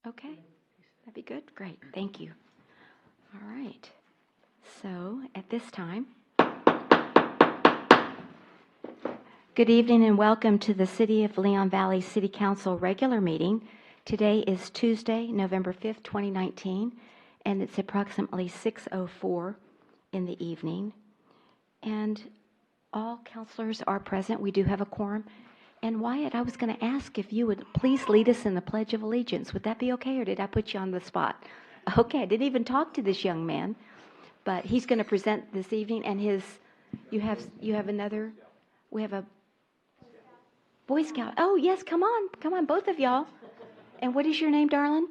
Okay, that'd be good. Great, thank you. All right. So at this time, good evening and welcome to the City of Leon Valley City Council regular meeting. Today is Tuesday, November 5th, 2019, and it's approximately 6:04 in the evening. And all councilors are present. We do have a quorum. And Wyatt, I was going to ask if you would please lead us in the Pledge of Allegiance. Would that be okay, or did I put you on the spot? Okay, I didn't even talk to this young man, but he's going to present this evening, and you have another, we have a Boy Scout. Oh, yes, come on, both of y'all. And what is your name, darling?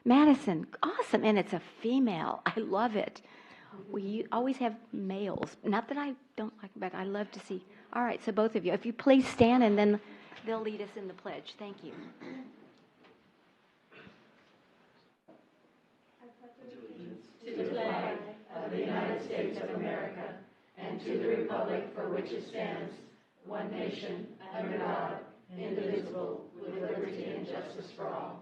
Madison. Awesome, and it's a female. I love it. We always have males. Not that I don't like, but I love to see. All right, so both of you, if you please stand, and then they'll lead us in the pledge. Thank you. To the flag of the United States of America and to the republic for which it stands, one nation, under God, indivisible, with liberty and justice for all.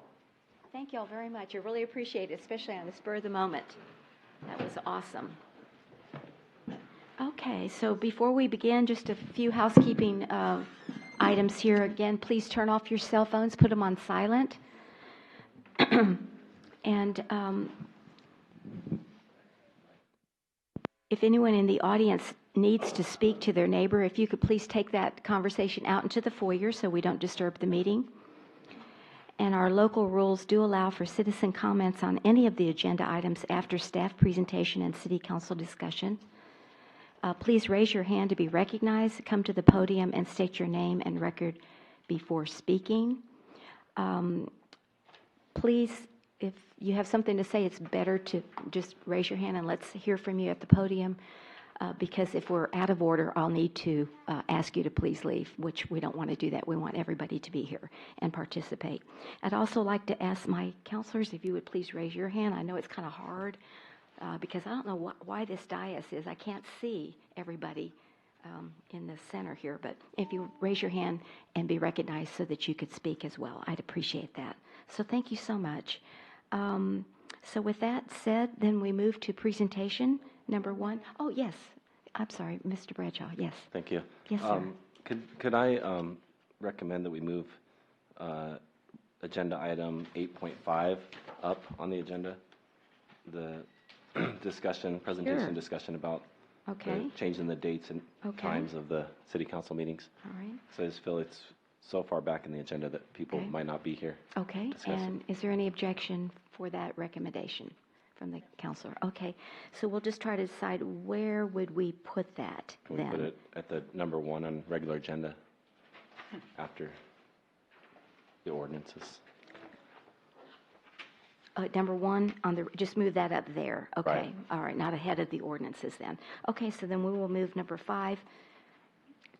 Thank you all very much. I really appreciate it, especially on the spur of the moment. That was awesome. Okay, so before we begin, just a few housekeeping items here. Again, please turn off your cell phones, put them on silent. And if anyone in the audience needs to speak to their neighbor, if you could please take that conversation out into the foyer so we don't disturb the meeting. And our local rules do allow for citizen comments on any of the agenda items after staff presentation and city council discussion. Please raise your hand to be recognized, come to the podium and state your name and record before speaking. Please, if you have something to say, it's better to just raise your hand and let's hear from you at the podium, because if we're out of order, I'll need to ask you to please leave, which we don't want to do that. We want everybody to be here and participate. I'd also like to ask my counselors if you would please raise your hand. I know it's kind of hard because I don't know why this dais is. I can't see everybody in the center here, but if you raise your hand and be recognized so that you could speak as well, I'd appreciate that. So thank you so much. So with that said, then we move to presentation number one. Oh, yes. I'm sorry, Mr. Bradshaw. Yes. Thank you. Yes, sir. Could I recommend that we move agenda item 8.5 up on the agenda? The presentation Sure. discussion about Okay. changing the dates and times of the city council meetings. All right. So I just feel it's so far back in the agenda that people might not be here. Okay. Discuss it. And is there any objection for that recommendation from the counselor? Okay. So we'll just try to decide where would we put that Can then? we put it at the number 1 on regular agenda after the ordinances? Number 1 on the, just move that up there. Okay. Right. All right. Not ahead of the ordinances then. Okay. So then we will move number 5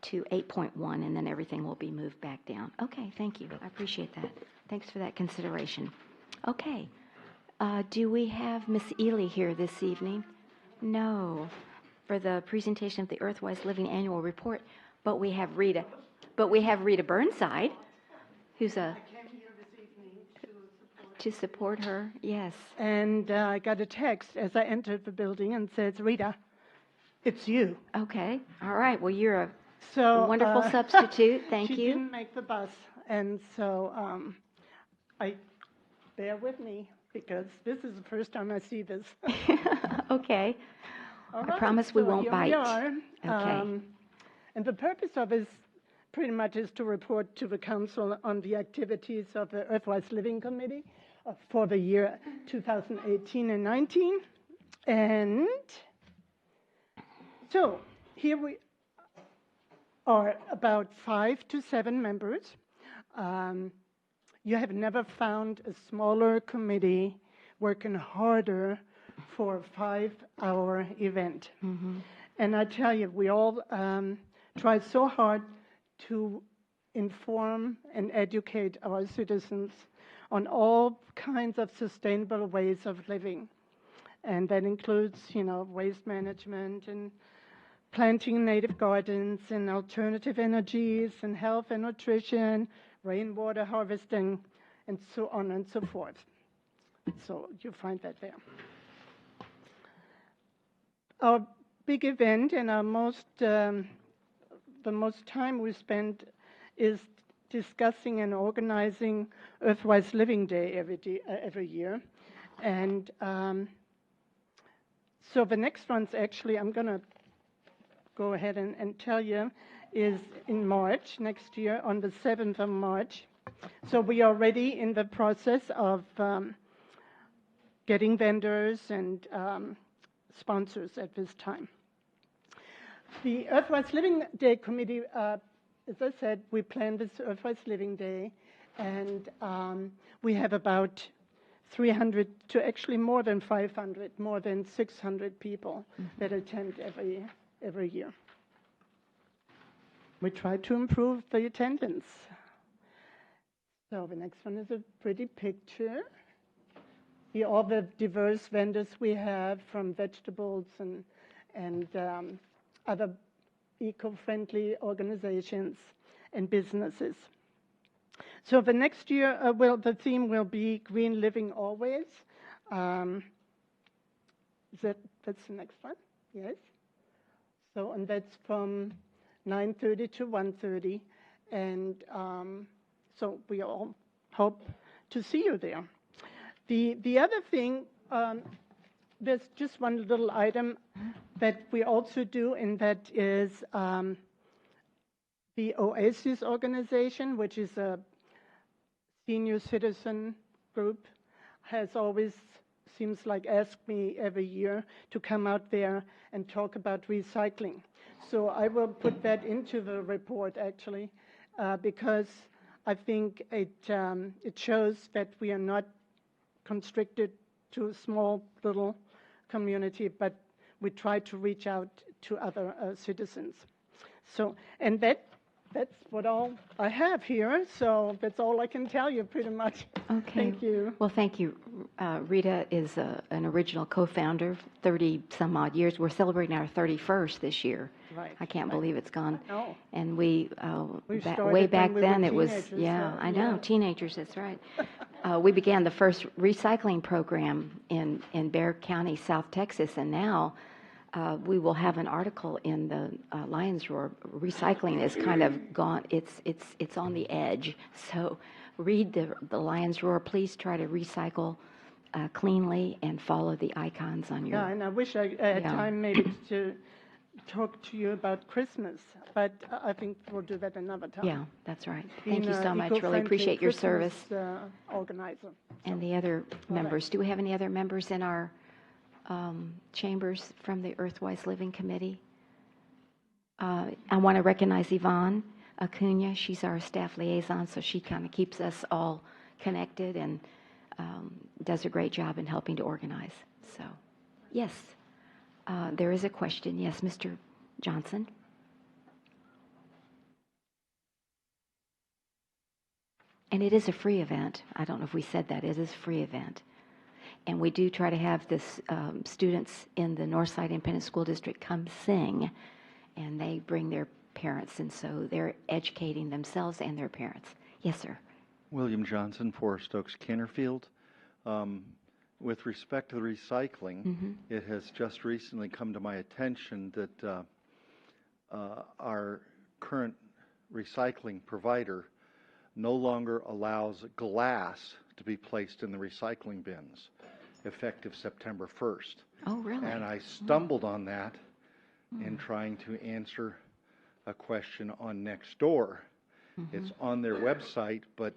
to 8.1, and then everything will be moved back down. Okay. Thank you. I appreciate that. Thanks for that consideration. Okay. Do we have Miss Ely here this evening? No, for the presentation of the Earthwise Living Annual Report, but we have Rita. Burnside, who's a to support her. Yes. And I got a text as I entered the building and says, "Rita, it's you." Okay. All right. Well, you're a So wonderful substitute. Thank she you. didn't make the bus, and so I bear with me because this is the first time I see this. Okay. All I right, promise we so won't here bite. We are. Okay. And the purpose of it pretty much is to report to the council on the activities of the Earthwise Living Committee for the year 2018 and 19. And so here we are, about 5 to 7 members. You have never found a smaller committee working harder for a 5-hour event. Mm-hmm. And I tell you, we all try so hard to inform and educate our citizens on all kinds of sustainable ways of living. And that includes, waste management and planting native gardens and alternative energies and health and nutrition, rainwater harvesting, and so on and so forth. So you find that there. Our big event and our the most time we spend is discussing and organizing Earthwise Living Day every year. And so the next one's actually, I'm going to go ahead and tell you, is in March next year, on the 7th of March. So we are already in the process of getting vendors and sponsors at this time. The Earthwise Living Day Committee, as I said, we planned this Earthwise Living Day, and we have about 300 to actually more than 500, more than 600 people that attend every year. We try to improve the attendance. So the next one is a pretty picture. Here are all the diverse vendors we have, from vegetables and other eco-friendly organizations and businesses. So the next year, the theme will be Green Living Always. That's the next one? Yes. So, and that's from 9:30 to 1:30, and so we all hope to see you there. The other thing, there's just one little item that we also do, and that is the Oasis organization, which is a senior citizen group, has always, seems like, asked me every year to come out there and talk about recycling. So I will put that into the report, actually, because I think it shows that we are not constricted to a small little community, but we try to reach out to other citizens. So, and that's what all I have here. So that's all I can tell you, pretty much. Okay. Thank you. Well, thank you. Rita is an original co-founder, 30 some odd years. We're celebrating our 31st this year. Right. I can't believe it's gone. I know. And we started way back when we then were it was, teenagers, yeah, so, I know, yeah. teenagers, that's right. We began the first recycling program in Bexar County, South Texas, and now we will have an article in the Lion's Roar. Recycling is kind of gone, it's on the edge. So read the Lion's Roar. Please try to recycle cleanly and follow the icons on your... Yeah, and I wish I had time maybe to talk to you about Christmas, but I think we'll do that another time. Yeah, that's right. Being Thank you so a much. Really eco-friendly appreciate your Christmas, service. Organizer. And the other members. Do we have any other members in our chambers from the Earthwise Living Committee? I want to recognize Yvonne Acuna. She's our staff liaison, so she kind of keeps us all connected and does a great job in helping to organize. So, yes, there is a question. Yes, Mr. Johnson. And it is a free event. I don't know if we said that. It is a free event. And we do try to have this students in the Northside Independent School District come sing, and they bring their parents, and so they're educating themselves and their parents. Yes, sir. William Johnson, Forest Oaks, Canterfield. With respect to the recycling, it has just recently come to my attention that our current recycling provider no longer allows glass to be placed in the recycling bins, effective September 1st. Oh, really? And I stumbled on that in trying to answer a question on Nextdoor. It's on their website, but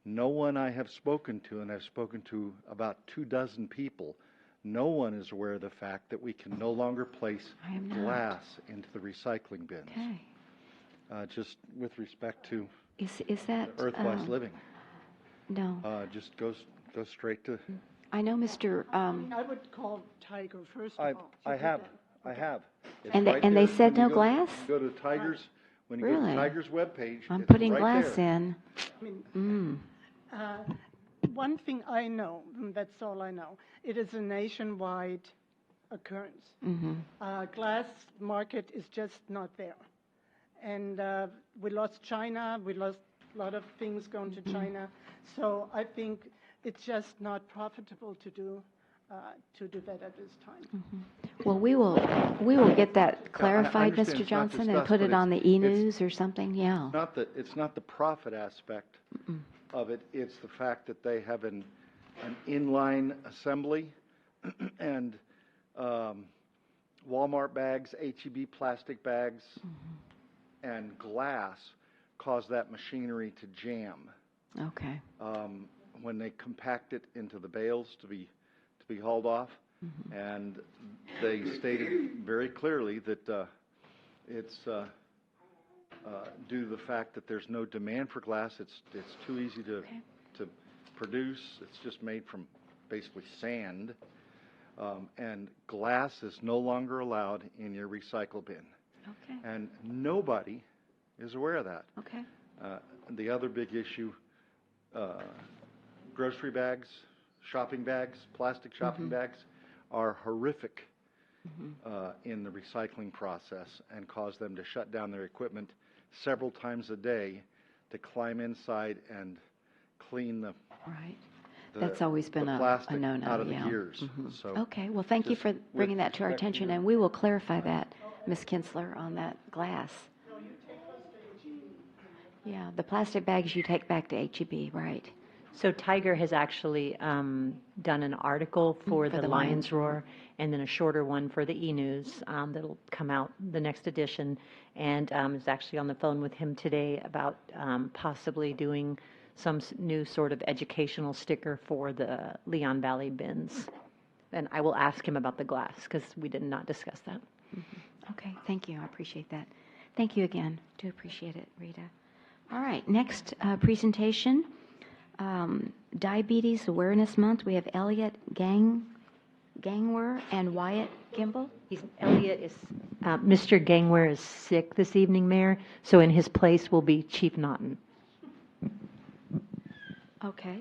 no one I have spoken to, and I've spoken to about 24 people, no one is aware of the fact that we can no longer place glass into the recycling bins. Okay. Just with respect to Is that Earthwise Living. No. Just goes straight to. I know, Mr. I would call Tiger first of all. I have. It's And right they there. said When you no go- glass? Go to Tigers. When you go Really? to Tigers webpage, I'm it's putting right glass there. in. I mean, one thing I know, and that's all I know, it is a nationwide occurrence. Glass market is just not there. And we lost China, we lost a lot of things going to China. So I think it's just not profitable to do that at this time. Well, we will get that clarified, understand Mr. it's not Johnson, and discussed, put but it on it's- the e-news or something, yeah. It's not the profit aspect of it, it's the fact that they have an inline assembly and Walmart bags, H-E-B plastic bags, and glass cause that machinery to jam Okay. when they compact it into the bales to be hauled off. And they stated very clearly that it's due to the fact that there's no demand for glass. It's too easy to produce. It's just made from basically sand. And glass is no longer allowed in your recycle bin. Okay. And nobody is aware of that. Okay. The other big issue, grocery bags, shopping bags, plastic shopping bags are horrific in the recycling process and cause them to shut down their equipment several times a day to climb inside and clean the Right. That's always been a plastic no-no, out of yeah. the gears. So Okay, well, thank you just for with bringing that to our respect to attention, your- and we will clarify that, Ms. Kinsler, on that glass. Yeah, the plastic bags you take back to H-E-B, right? So Tiger has actually done an article for for the the Lion's Roar, and then a shorter one for the e-news that'll come out the next edition. And is actually on the phone with him today about possibly doing some new sort of educational sticker for the Leon Valley bins. And I will ask him about the glass, because we did not discuss that. Okay, thank you, I appreciate that. Thank you again, do appreciate it, Rita. All right, next presentation, Diabetes Awareness Month. We have Elliot Gangwer and Wyatt Gimbel. Mr. Gangware is sick this evening, Mayor, so in his place will be Chief Naughton. Okay.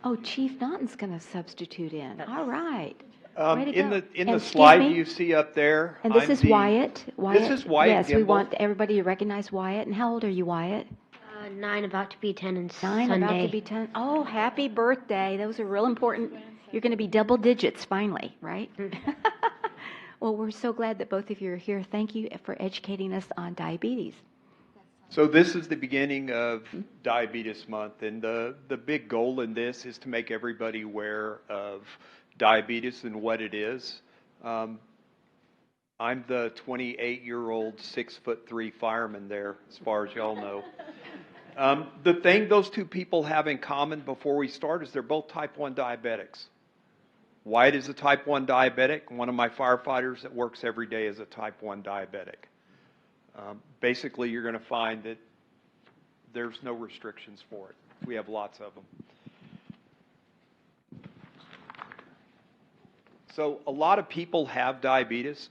Oh, Chief Naughton's going to substitute in. All right. Way to In go. the And slide excuse me, you see up there. And this I'm is the- Wyatt. This is Wyatt Yes, we Gimbel. want everybody to recognize Wyatt. And how old are you, Wyatt? 9, about to be 10 and 9, Sunday. about to be 10. Oh, happy birthday. Those are real important. You're going to be double digits finally, right? Well, we're so glad that both of you are here. Thank you for educating us on diabetes. So this is the beginning of Diabetes Month, and the big goal in this is to make everybody aware of diabetes and what it is. I'm the 28-year-old 6'3" fireman there, as far as y'all know. The thing those two people have in common before we start is they're both type 1 diabetics. Wyatt is a type 1 diabetic. One of my firefighters that works every day is a type 1 diabetic. Basically, you're going to find that there's no restrictions for it. We have lots of them. So a lot of people have diabetes.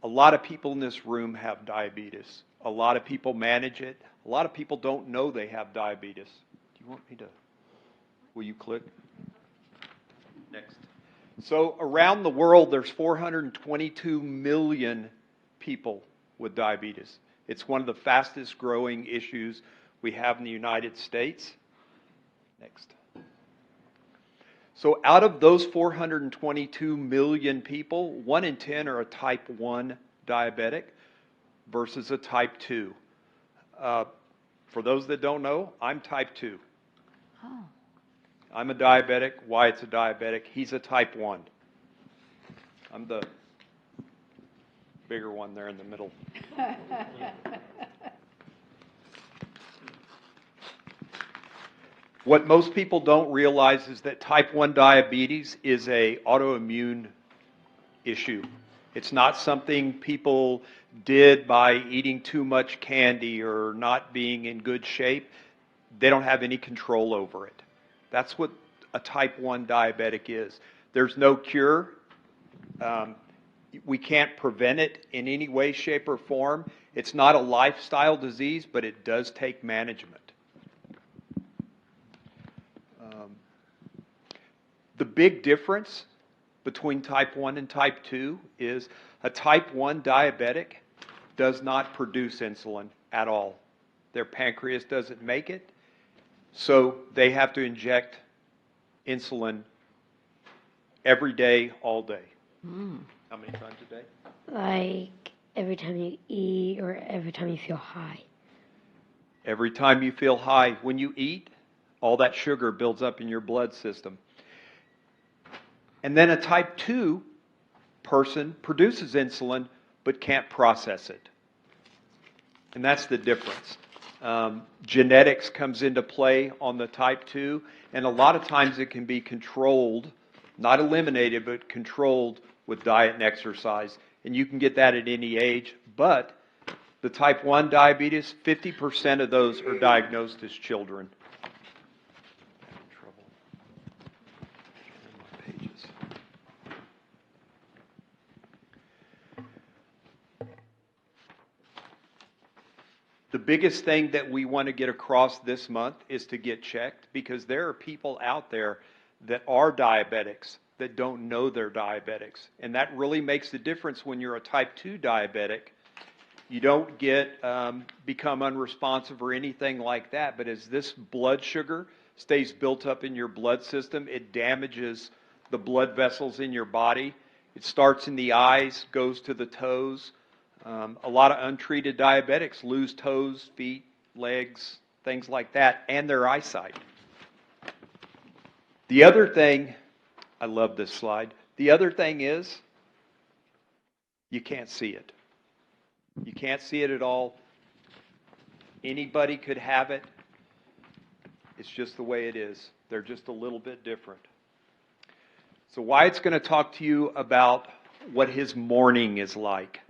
A lot of people in this room have diabetes. A lot of people manage it. A lot of people don't know they have diabetes. Do you want me to? Will you click? Next. So around the world, there's 422 million people with diabetes. It's one of the fastest growing issues we have in the United States. Next. So out of those 422 million people, 1 in 10 are a type 1 diabetic versus a type 2. For those that don't know, I'm type 2. Oh. I'm a diabetic. Wyatt's a diabetic. He's a type 1. I'm the bigger one there in the middle. What most people don't realize is that type 1 diabetes is an autoimmune issue. It's not something people did by eating too much candy or not being in good shape. They don't have any control over it. That's what a type 1 diabetic is. There's no cure. We can't prevent it in any way, shape, or form. It's not a lifestyle disease, but it does take management. The big difference between type 1 and type 2 is a type 1 diabetic does not produce insulin at all. their pancreas doesn't make it, so they have to inject insulin every day, all day. How many times a day? Like every time you eat or every time you feel high. Every time you feel high. When you eat, all that sugar builds up in your blood system. And then a type 2 person produces insulin but can't process it. And that's the difference. Genetics comes into play on the type 2, and a lot of times it can be controlled, not eliminated, but controlled with diet and exercise. And you can get that at any age, but the type 1 diabetes, 50% of those are diagnosed as children. The biggest thing that we want to get across this month is to get checked, because there are people out there that are diabetics that don't know they're diabetics. And that really makes the difference when you're a type 2 diabetic. You don't get become unresponsive or anything like that, but as this blood sugar stays built up in your blood system, it damages the blood vessels in your body. It starts in the eyes, goes to the toes. A lot of untreated diabetics lose toes, feet, legs, things like that, and their eyesight. The other thing, I love this slide, the other thing is you can't see it. You can't see it at all. Anybody could have it. It's just the way it is. They're just a little bit different. So Wyatt's going to talk to you about what his morning is like.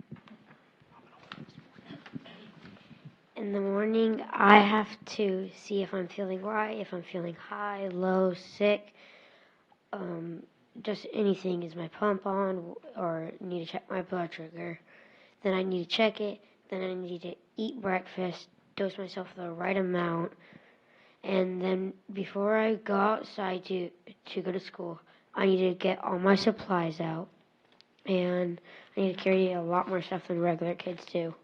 In the morning, I have to see if I'm feeling right, if I'm feeling high, low, sick, just anything. Is my pump on, or need to check my blood sugar? Then I need to check it. Then I need to eat breakfast, dose myself the right amount, and then before I go outside to go to school, I need to get all my supplies out, and I need to carry a lot more stuff than regular kids do.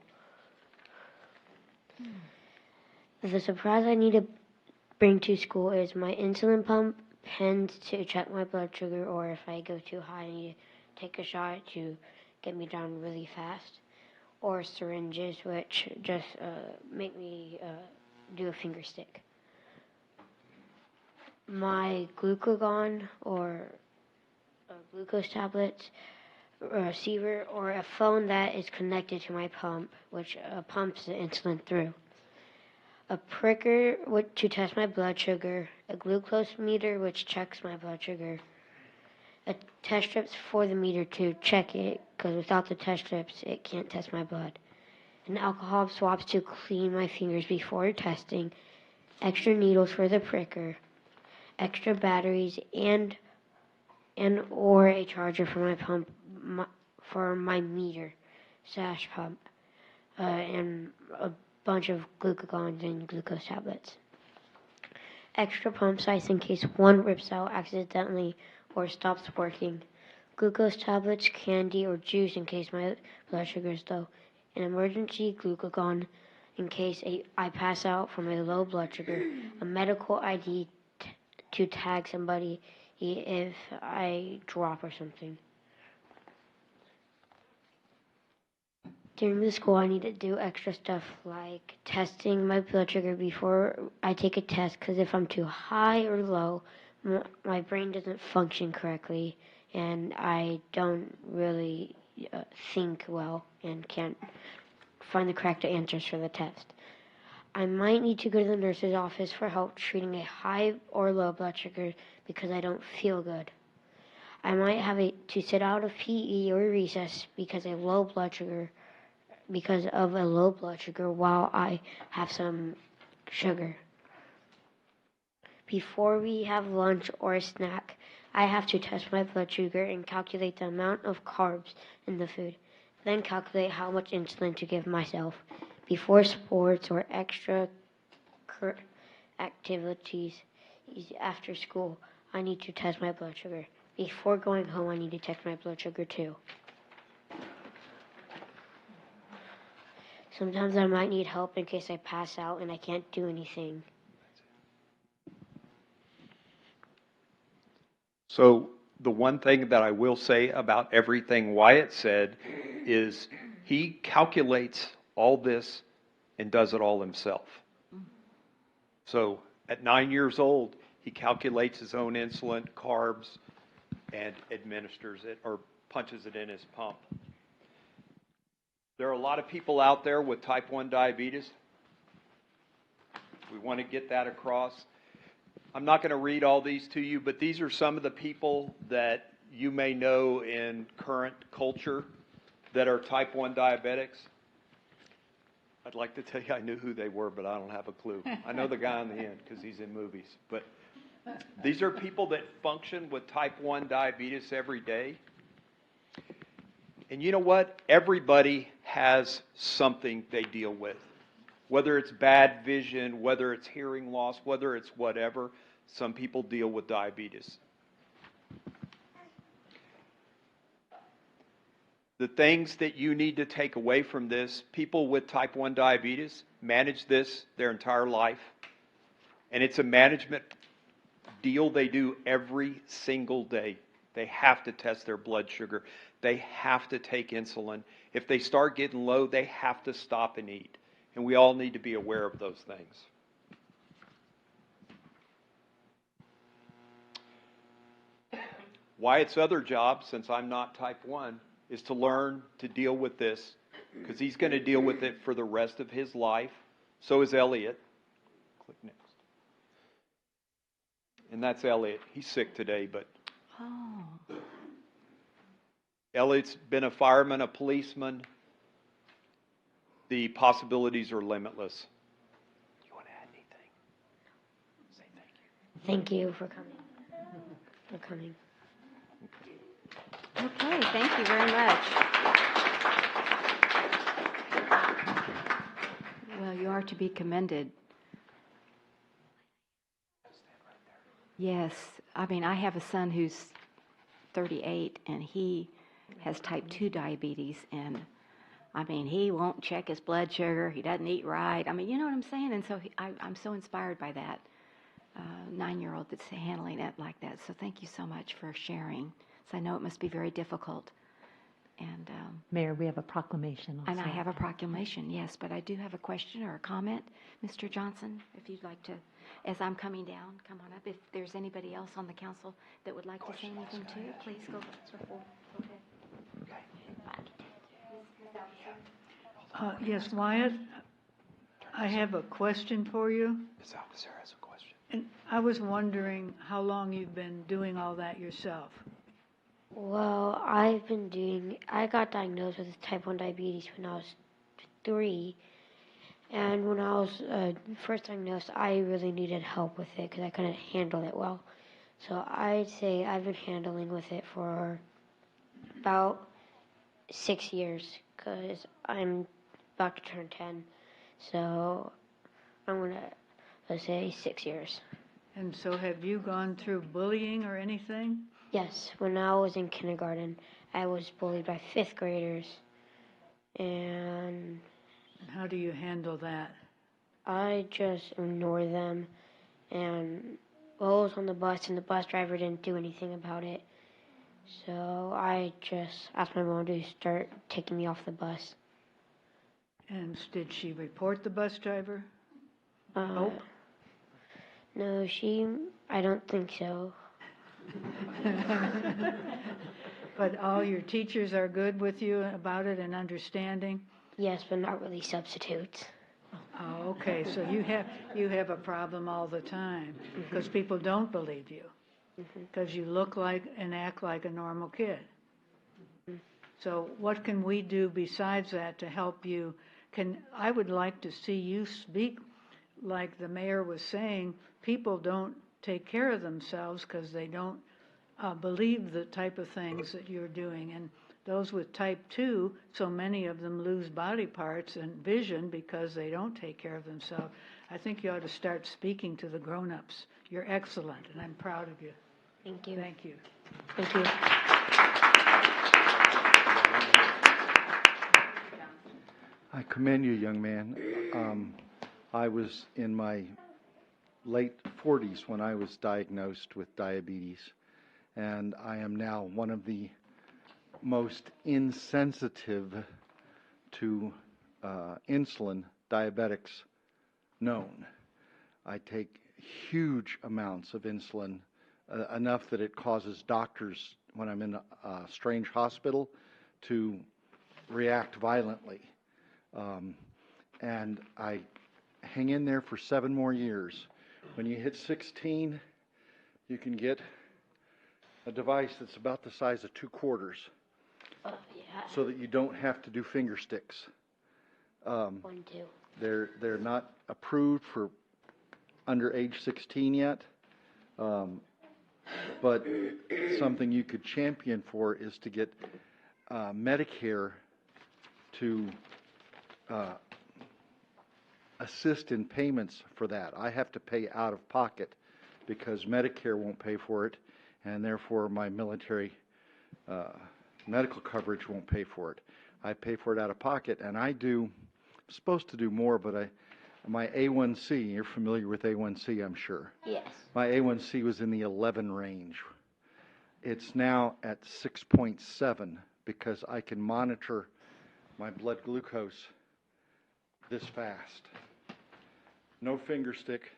The supplies I need to bring to school is my insulin pump, pens to check my blood sugar, or if I go too high, I need to take a shot to get me down really fast, or syringes, which just make me do a finger stick. My glucagon or glucose tablets, a receiver, or a phone that is connected to my pump, which pumps the insulin through. A pricker to test my blood sugar, a glucose meter which checks my blood sugar, a test strips for the meter to check it, because without the test strips it can't test my blood, and alcohol swabs to clean my fingers before testing, extra needles for the pricker, extra batteries, and or a charger for my pump, for my meter / pump, and a bunch of glucagons and glucose tablets. Extra pump size in case one rips out accidentally or stops working. Glucose tablets, candy, or juice in case my blood sugar is low. An emergency glucagon in case I pass out from a low blood sugar. A medical ID to tag somebody if I drop or something. During the school, I need to do extra stuff like testing my blood sugar before I take a test, because if I'm too high or low, my brain doesn't function correctly, and I don't really think well and can't find the correct answers for the test. I might need to go to the nurse's office for help treating a high or low blood sugar because I don't feel good. I might have to sit out of PE or recess because of a low blood sugar while I have some sugar. Before we have lunch or a snack, I have to test my blood sugar and calculate the amount of carbs in the food, then calculate how much insulin to give myself. Before sports or extra activities after school, I need to test my blood sugar. Before going home, I need to test my blood sugar too. Sometimes I might need help in case I pass out and I can't do anything. So the one thing that I will say about everything Wyatt said is he calculates all this and does it all himself. So at 9 years old, he calculates his own insulin, carbs, and administers it or punches it in his pump. There are a lot of people out there with type 1 diabetes. We want to get that across. I'm not going to read all these to you, but these are some of the people that you may know in current culture that are type 1 diabetics. I'd like to tell you I knew who they were, but I don't have a clue. I know the guy on the end because he's in movies. But these are people that function with type 1 diabetes every day. And you know what? Everybody has something they deal with. Whether it's bad vision, whether it's hearing loss, whether it's whatever, some people deal with diabetes. The things that you need to take away from this, people with type 1 diabetes manage this their entire life. And it's a management deal they do every single day. They have to test their blood sugar. They have to take insulin. If they start getting low, they have to stop and eat. And we all need to be aware of those things. Wyatt's other job, since I'm not type 1, is to learn to deal with this, because he's going to deal with it for the rest of his life. So is Elliot. Click next. And that's Elliot. He's sick today, but Elliot's been a fireman, a policeman. The possibilities are limitless. You want to add anything? Say thank you. Thank you for coming. Okay, thank you very much. Well, you are to be commended. Yes, I mean, I have a son who's 38, and he has type 2 diabetes, and I mean, he won't check his blood sugar. He doesn't eat right. I mean, you know what I'm saying? And so I'm so inspired by that 9-year-old that's handling it like that. So thank you so much for sharing. So I know it must be very difficult. And Mayor, we have a proclamation also. and I have a proclamation, yes, but I do have a question or a comment. Mr. Johnson, if you'd like to, as I'm coming down, come on up. If there's anybody else on the council that would like to say anything too, please go before. Go ahead. Yes, Wyatt, I have a question for you. Ms. Alcacer has a question. And I was wondering how long you've been doing all that yourself. Well, I got diagnosed with type 1 diabetes when I was 3. And when I was first diagnosed, I really needed help with it because I couldn't handle it well. So I'd say I've been handling with it for about 6 years because I'm about to turn 10. So I'm going to say 6 years. And so have you gone through bullying or anything? Yes, when I was in kindergarten, I was bullied by 5th graders. And How do you handle that? I just ignore them. And I was on the bus, and the bus driver didn't do anything about it. So I just asked my mom to start taking me off the bus. And did she report the bus driver? No, I don't think so. But all your teachers are good with you about it and understanding? Yes, but not really substitutes. Oh, okay, so you have a problem all the time because people don't believe you because you look like and act like a normal kid. So what can we do besides that to help you? I would like to see you speak like the mayor was saying. People don't take care of themselves because they don't believe the type of things that you're doing. And those with type 2, so many of them lose body parts and vision because they don't take care of themselves. I think you ought to start speaking to the grown-ups. You're excellent, and I'm proud of you. Thank you. Thank you. Thank you. I commend you, young man. I was in my late 40s when I was diagnosed with diabetes, and I am now one of the most insensitive to insulin diabetics known. I take huge amounts of insulin, enough that it causes doctors, when I'm in a strange hospital, to react violently. And I hang in there for 7 more years. When you hit 16, you can get a device that's about the size of 2 quarters, Yeah. so that you don't have to do finger sticks. 1, 2. They're not approved for under age 16 yet, but something you could champion for is to get Medicare to assist in payments for that. I have to pay out of pocket because Medicare won't pay for it, and therefore my military medical coverage won't pay for it. I pay for it out of pocket, and I'm supposed to do more, but my A1C, you're familiar with A1C, I'm sure. Yes. My A1C was in the 11 range. It's now at 6.7 because I can monitor my blood glucose this fast. No finger stick,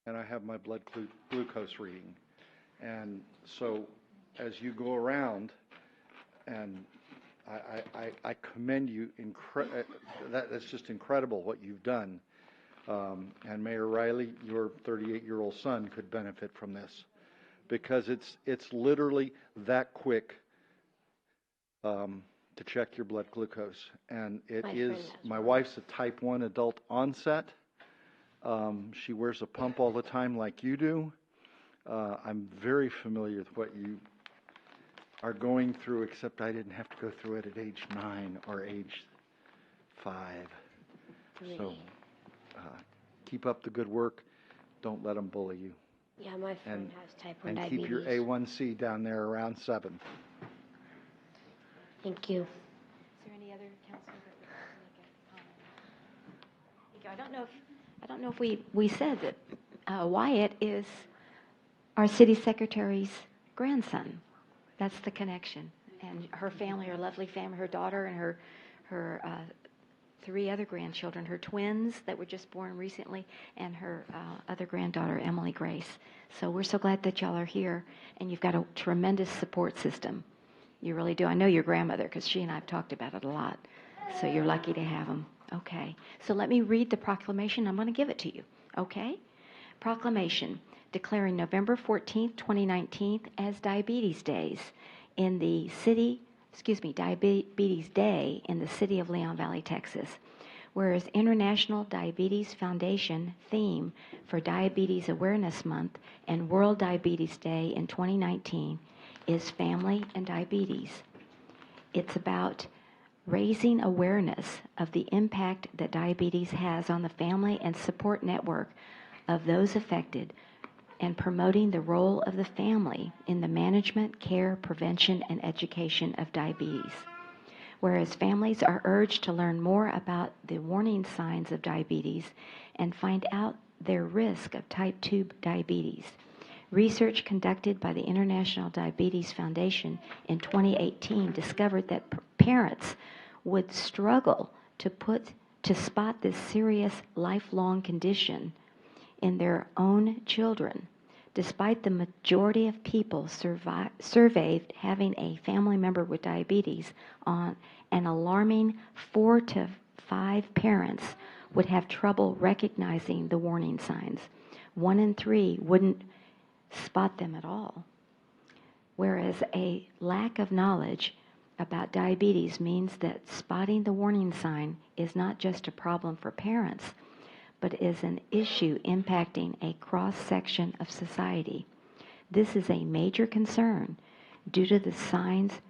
and I have my blood glucose reading. And so as you go around, and I commend you. That's just incredible what you've done. And Mayor Riley, your 38-year-old son could benefit from this, because it's literally that quick to check your blood glucose. And my wife's a type 1 adult onset. She wears a pump all the time like you do. I'm very familiar with what you are going through, except I didn't have to go through it at age 9 or age 5. 3. So keep up the good work. Don't let them bully you. Yeah, my friend has type 1 And diabetes. keep your A1C down there around 7. Thank you. Is there any other counselor that would like to make a comment? Thank you. I don't know if we said that Wyatt is our city secretary's grandson. That's the connection. And her family, her lovely family, her daughter and her 3 other grandchildren, her twins that were just born recently, and her other granddaughter, Emily Grace. So we're so glad that y'all are here, and you've got a tremendous support system. You really do. I know your grandmother, because she and I have talked about it a lot. So you're lucky to have them. Okay. So let me read the proclamation. I'm going to give it to you. Okay? Proclamation declaring November 14th, 2019 as Diabetes Days in the city, Diabetes Day in the city of Leon Valley, Texas. Whereas International Diabetes Foundation theme for Diabetes Awareness Month and World Diabetes Day in 2019 is Family and Diabetes. It's about raising awareness of the impact that diabetes has on the family and support network of those affected, and promoting the role of the family in the management, care, prevention, and education of diabetes. Whereas families are urged to learn more about the warning signs of diabetes and find out their risk of type 2 diabetes. Research conducted by the International Diabetes Foundation in 2018 discovered that parents would struggle to spot this serious lifelong condition in their own children, despite the majority of people surveyed having a family member with diabetes. On an alarming 4 to 5 parents would have trouble recognizing the warning signs. 1 in 3 wouldn't spot them at all. Whereas a lack of knowledge about diabetes means that spotting the warning sign is not just a problem for parents, but is an issue impacting a cross-section of society. This is a major concern due to the signs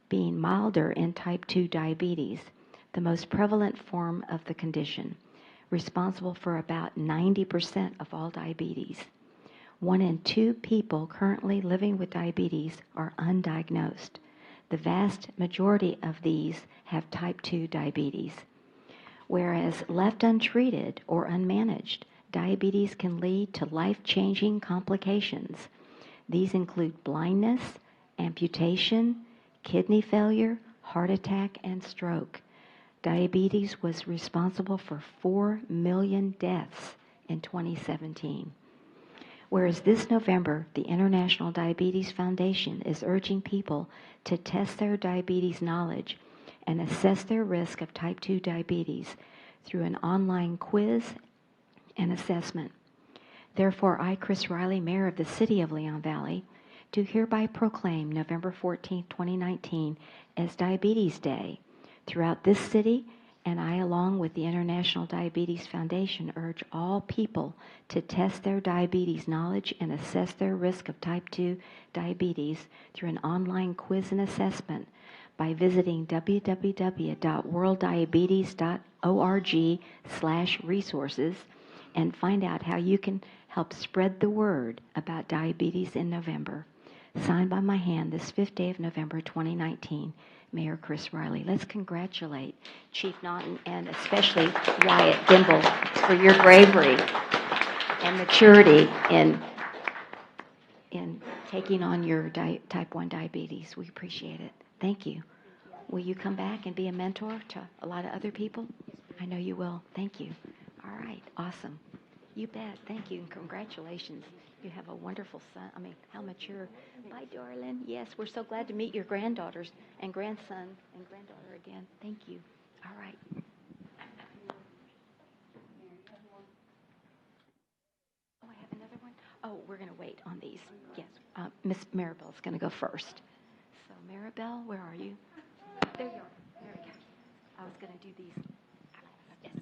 being milder in type 2 diabetes, the most prevalent form of the condition, responsible for about 90% of all diabetes. 1 in 2 people currently living with diabetes are undiagnosed. The vast majority of these have type 2 diabetes. Whereas left untreated or unmanaged, diabetes can lead to life-changing complications. These include blindness, amputation, kidney failure, heart attack, and stroke. Diabetes was responsible for 4 million deaths in 2017. Whereas this November, the International Diabetes Foundation is urging people to test their diabetes knowledge and assess their risk of type 2 diabetes through an online quiz and assessment. Therefore, I, Chris Riley, Mayor of the City of Leon Valley, do hereby proclaim November 14, 2019 as Diabetes Day throughout this city, and I, along with the International Diabetes Foundation, urge all people to test their diabetes knowledge and assess their risk of type 2 diabetes through an online quiz and assessment by visiting www.worlddiabetes.org/resources and find out how you can help spread the word about diabetes in November. Signed by my hand this 5th day of November 2019, Mayor Chris Riley. Let's congratulate Chief Naughton and especially Wyatt Gimble for your bravery and maturity in taking on your type 1 diabetes. We appreciate it. Thank you. Will you come back and be a mentor to a lot of other people? I know you will. Thank you. All right. Awesome. You bet. Thank you, and congratulations. You have a wonderful son. I mean, how mature. Bye, darling. Yes, we're so glad to meet your granddaughters and grandson and granddaughter again. Thank you. All right. Oh, I have another one? Oh, we're going to wait on these. Yes. Miss Maribel's going to go first. So, Maribel, where are you? There you are. There we go. I was going to do these. Yes.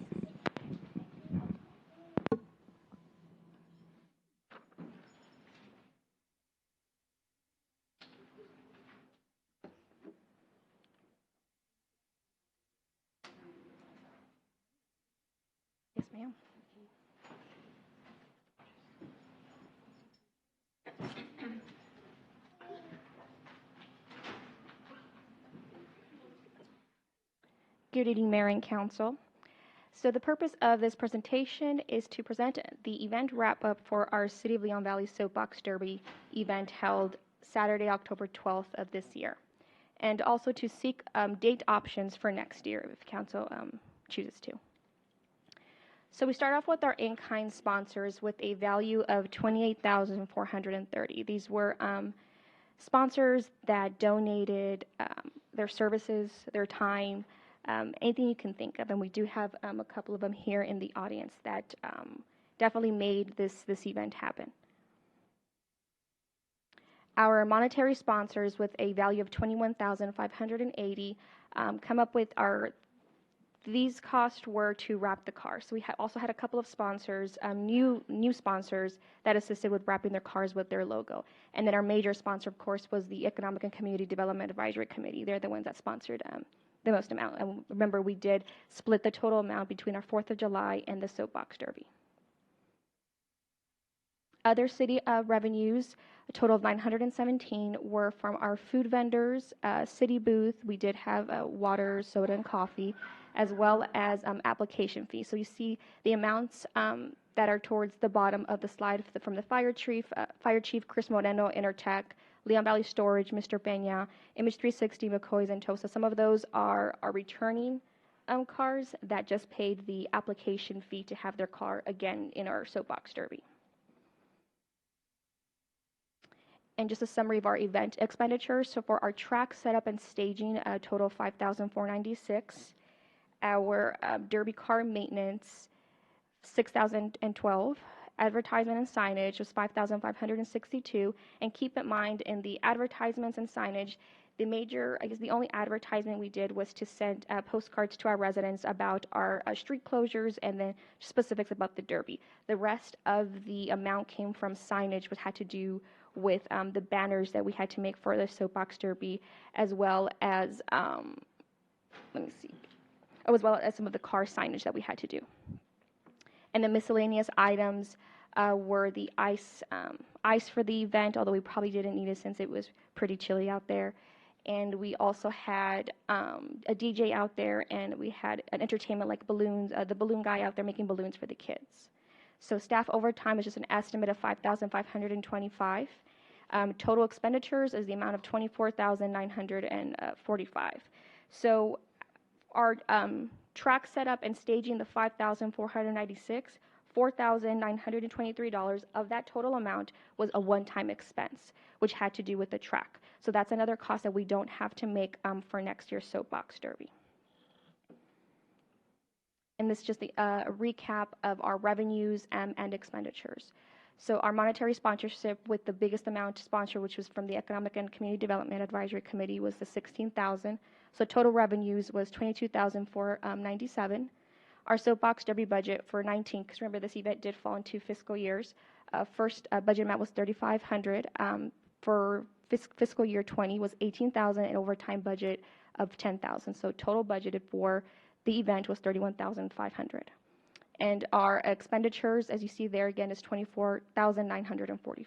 Yes, ma'am. Good evening, Mayor and Council. So the purpose of this presentation is to present the event wrap-up for our City of Leon Valley Soapbox Derby event held Saturday, October 12th of this year, and also to seek date options for next year if Council chooses to. So we start off with our in-kind sponsors with a value of $28,430. These were sponsors that donated their services, their time, anything you can think of, and we do have a couple of them here in the audience that definitely made this event happen. Our monetary sponsors with a value of $21,580 come up with these costs were to wrap the car. So we also had a couple of sponsors, new sponsors that assisted with wrapping their cars with their logo. And then our major sponsor, of course, was the Economic and Community Development Advisory Committee. They're the ones that sponsored the most amount. And remember, we did split the total amount between our 4th of July and the Soapbox Derby. Other city revenues, a total of 917, were from our food vendors, city booth. We did have water, soda, and coffee, as well as application fees. So you see the amounts that are towards the bottom of the slide from the Fire Chief Chris Moreno, Intertech, Leon Valley Storage, Mr. Peña, Image 360, McCoy's, and Tosa. Some of those are returning cars that just paid the application fee to have their car again in our Soapbox Derby. And just a summary of our event expenditures. So for our track setup and staging, a total of $5,496. Our derby car maintenance, $6,012. Advertisement and signage was $5,562. And keep in mind, in the advertisements and signage, the only advertisement we did was to send postcards to our residents about our street closures and then specifics about the derby. The rest of the amount came from signage, which had to do with the banners that we had to make for the Soapbox Derby, as well as as well as some of the car signage that we had to do. And the miscellaneous items were the ice for the event, although we probably didn't need it since it was pretty chilly out there, and we also had a DJ out there, and we had an entertainment like balloons, the balloon guy out there making balloons for the kids. So staff overtime is just an estimate of $5,525. Total expenditures is the amount of $24,945. So our track setup and staging, the $5,496, $4,923 of that total amount was a one-time expense, which had to do with the track. So that's another cost that we don't have to make for next year's Soapbox Derby. And this is just a recap of our revenues and expenditures. So our monetary sponsorship with the biggest amount to sponsor, which was from the Economic and Community Development Advisory Committee, was the $16,000. So total revenues was $22,497. Our Soapbox Derby budget for 19, because remember this event did fall in 2 fiscal years. First budget amount was $3,500. For fiscal year 20 was $18,000, and overtime budget of $10,000. So total budgeted for the event was $31,500. And our expenditures, as you see there again, is $24,945.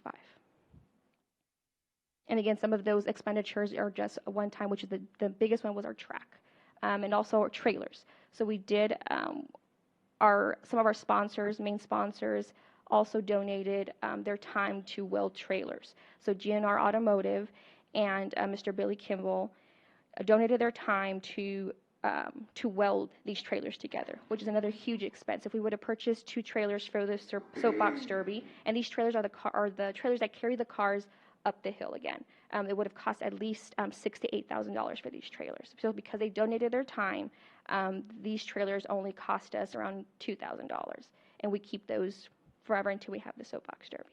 And again, some of those expenditures are just a one-time, which is the biggest one was our track, and also our trailers. So we did some of our sponsors, main sponsors, also donated their time to weld trailers. So GNR Automotive and Mr. Billy Kimball donated their time to weld these trailers together, which is another huge expense. If we would have purchased 2 trailers for the Soapbox Derby, and these trailers are the trailers that carry the cars up the hill again, it would have cost at least $6,000 to $8,000 for these trailers. So because they donated their time, these trailers only cost us around $2,000, and we keep those forever until we have the Soapbox Derby.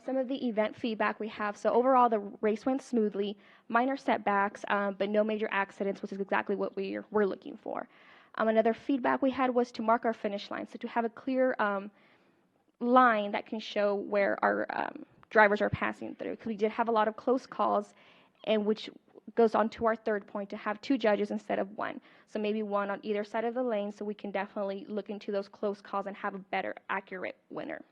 Some of the event feedback we have. So overall, the race went smoothly. Minor setbacks, but no major accidents, which is exactly what we're looking for. Another feedback we had was to mark our finish line, so to have a clear line that can show where our drivers are passing through. Because we did have a lot of close calls, and which goes on to our third point, to have 2 judges instead of 1. So maybe 1 on either side of the lane, so we can definitely look into those close calls and have a better, accurate winner.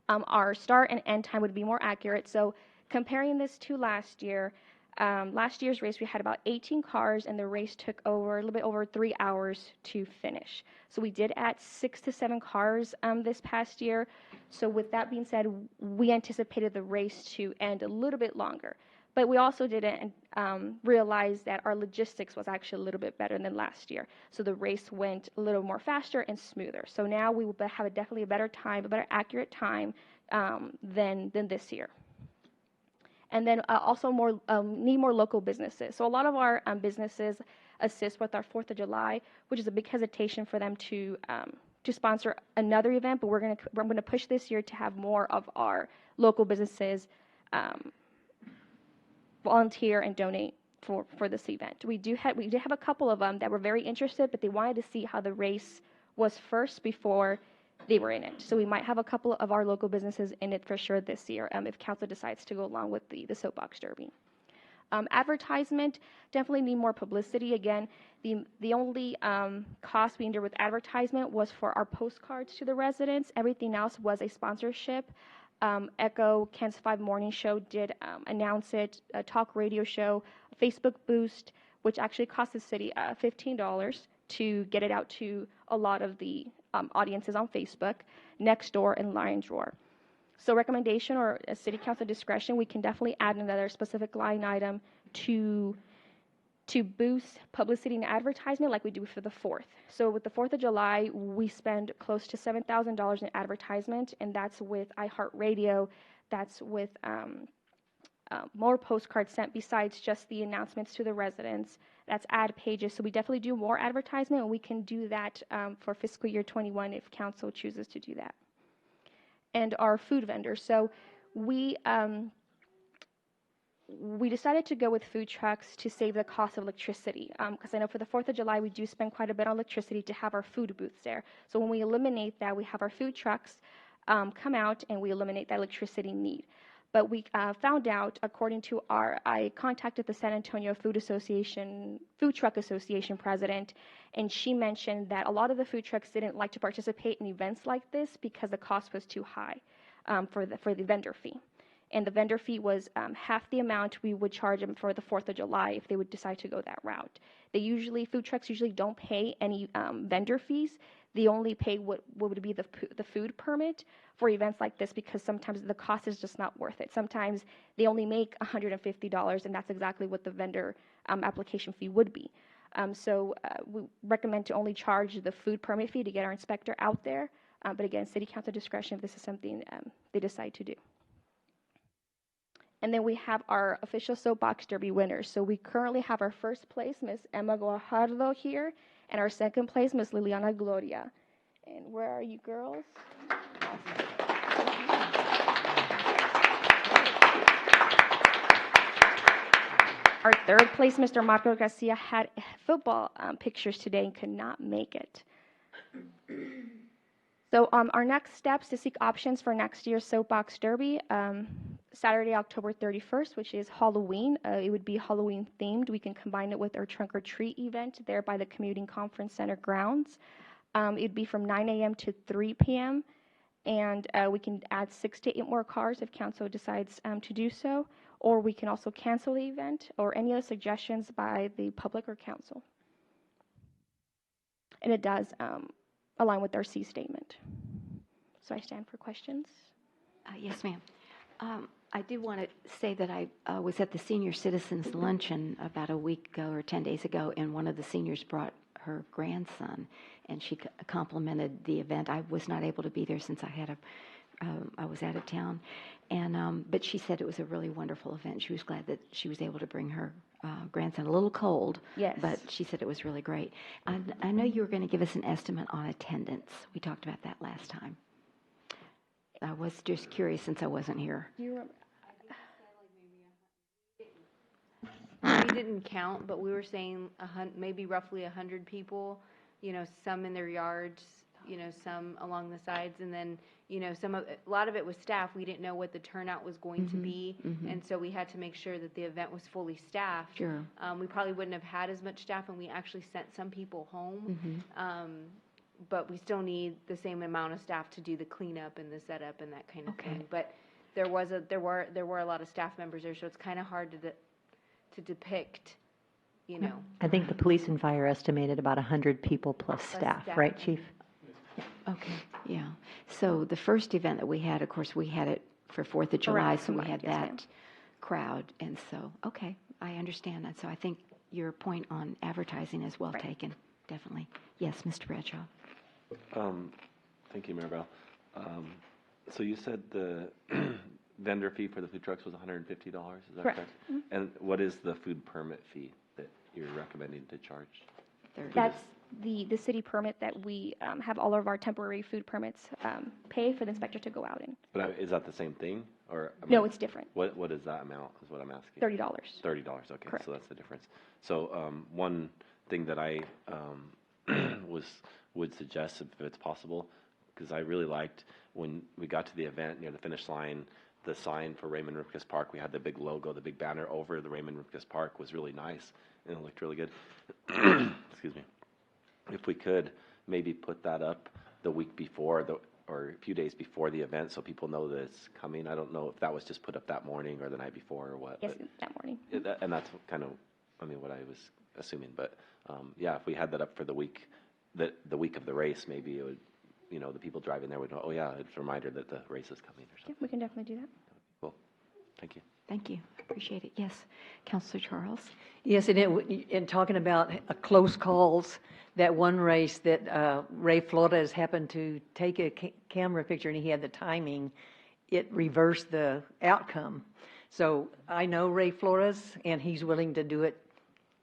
Our start and end time would be more accurate. So comparing this to last year, last year's race we had about 18 cars, and the race took a little bit over 3 hours to finish. So we did add 6 to 7 cars this past year. So with that being said, we anticipated the race to end a little bit longer. But we also didn't realize that our logistics was actually a little bit better than last year. So the race went a little more faster and smoother. So now we will have definitely a better time, a better accurate time than this year. And then also need more local businesses. So a lot of our businesses assist with our 4th of July, which is a big hesitation for them to sponsor another event. But I'm going to push this year to have more of our local businesses volunteer and donate for this event. We did have a couple of them that were very interested, but they wanted to see how the race was first before they were in it. So we might have a couple of our local businesses in it for sure this year if council decides to go along with the Soapbox Derby. Advertisement, definitely need more publicity. Again, the only cost we endured with advertisement was for our postcards to the residents. Everything else was a sponsorship. Echo, Kansas 5 Morning Show did announce it, a talk radio show, a Facebook boost, which actually cost the city $15 to get it out to a lot of the audiences on Facebook, Nextdoor, and Lion's Roar. So recommendation or a city council discretion, we can definitely add another specific line item to boost publicity and advertisement like we do for the 4th. So with the 4th of July, we spend close to $7,000 in advertisement, and that's with iHeartRadio, that's with more postcards sent besides just the announcements to the residents, that's ad pages. So we definitely do more advertisement, and we can do that for fiscal year 21 if council chooses to do that. And our food vendors. So we decided to go with food trucks to save the cost of electricity, because I know for the 4th of July we do spend quite a bit on electricity to have our food booths there. So when we eliminate that, we have our food trucks come out and we eliminate that electricity need. But we found out, according to I contacted the San Antonio Food Truck Association president, and she mentioned that a lot of the food trucks didn't like to participate in events like this because the cost was too high for the vendor fee. and the vendor fee was half the amount we would charge them for the 4th of July if they would decide to go that route. Food trucks usually don't pay any vendor fees. They only pay what would be the food permit for events like this, because sometimes the cost is just not worth it. Sometimes they only make $150, and that's exactly what the vendor application fee would be. So we recommend to only charge the food permit fee to get our inspector out there. But again, city council discretion if this is something they decide to do. And then we have our official soapbox derby winners. So we currently have our first place, Miss Emma Guajardo here, and our second place, Miss Liliana Gloria. And where are you girls? Our third place, Mr. Marco Garcia, had football pictures today and could not make it. So our next steps to seek options for next year's Soapbox Derby, Saturday, October 31st, which is Halloween. It would be Halloween themed. We can combine it with our Trunk or Treat event there by the Commuting Conference Center grounds. It'd be from 9 a.m. to 3 p.m. And we can add 6 to 8 more cars if council decides to do so. Or we can also cancel the event, or any other suggestions by the public or council. And it does align with our C statement. So I stand for questions. Yes, ma'am. I do want to say that I was at the Senior Citizens Luncheon about a week ago or 10 days ago, and one of the seniors brought her grandson, and she complimented the event. I was not able to be there since I was out of town, and but she said it was a really wonderful event. She was glad that she was able to bring her grandson. A little cold, Yes. but she said it was really great. I know you were going to give us an estimate on attendance. We talked about that last time. I was just curious since I wasn't here. Do you remember? We didn't count, but we were saying maybe roughly 100 people, some in their yards, some along the sides, and then, a lot of it was staff. We didn't know what the turnout was going to be, and so we had to make sure that the event was fully staffed. Sure. We probably wouldn't have had as much staff, and we actually sent some people home, but we still need the same amount of staff to do the cleanup and the setup and that kind of thing. But there were a lot of staff members there, so it's kind of hard to depict, I think the police and fire estimated about 100 people plus staff, right, Chief? Okay, yeah. So the first event that we had, of course, we had it for 4th of July, Correct. so we had Yes, ma'am. that crowd. And so, okay, I understand that. So I think your point on advertising is well taken, definitely. Yes, Mr. Bradshaw. Thank you, Maribel. So you said the vendor fee for the food trucks was $150, is that correct? And what is the food permit fee that you're recommending to charge? That's the city permit that we have all of our temporary food permits pay for the inspector to go out in. But is that the same thing, or? No, it's different. What is that amount, is what I'm asking? $30. $30, okay, Correct. so that's the difference. So one thing that I would suggest, if it's possible, because I really liked when we got to the event near the finish line, the sign for Raymond Ripkus Park, we had the big logo, the big banner over the Raymond Ripkus Park was really nice, and it looked really good. Excuse me. If we could maybe put that up the week before, or a few days before the event, so people know that it's coming. I don't know if that was just put up that morning or the night before or what. Yes, that morning. And that's kind of, what I was assuming. But yeah, if we had that up for the week of the race, maybe it would, the people driving there would know, oh yeah, it's a reminder that the race is coming or something. Yeah, we can definitely do that. Cool. Thank you. Thank you. Appreciate it. Yes, Councilor Charles. Yes, and in talking about close calls, that one race that Ray Flores happened to take a camera picture and he had the timing, it reversed the outcome. So I know Ray Flores, and he's willing to do it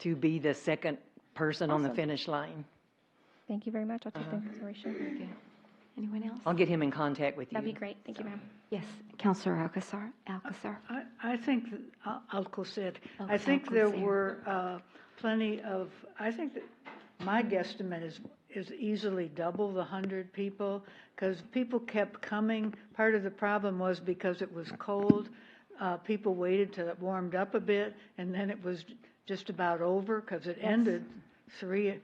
to be the second person on the finish line. Thank you very much. I'll take that into consideration. Anyone else? I'll get him in contact with you. That'd be great. Thank you, ma'am. Yes, Councilor Alcazar. I think that, Alcocer, Oh, I think there Alcocer. were plenty of, I think that my guesstimate is easily double the 100 people, because people kept coming. Part of the problem was because it was cold, people waited till it warmed up a bit, and then it was just about over, because it ended 3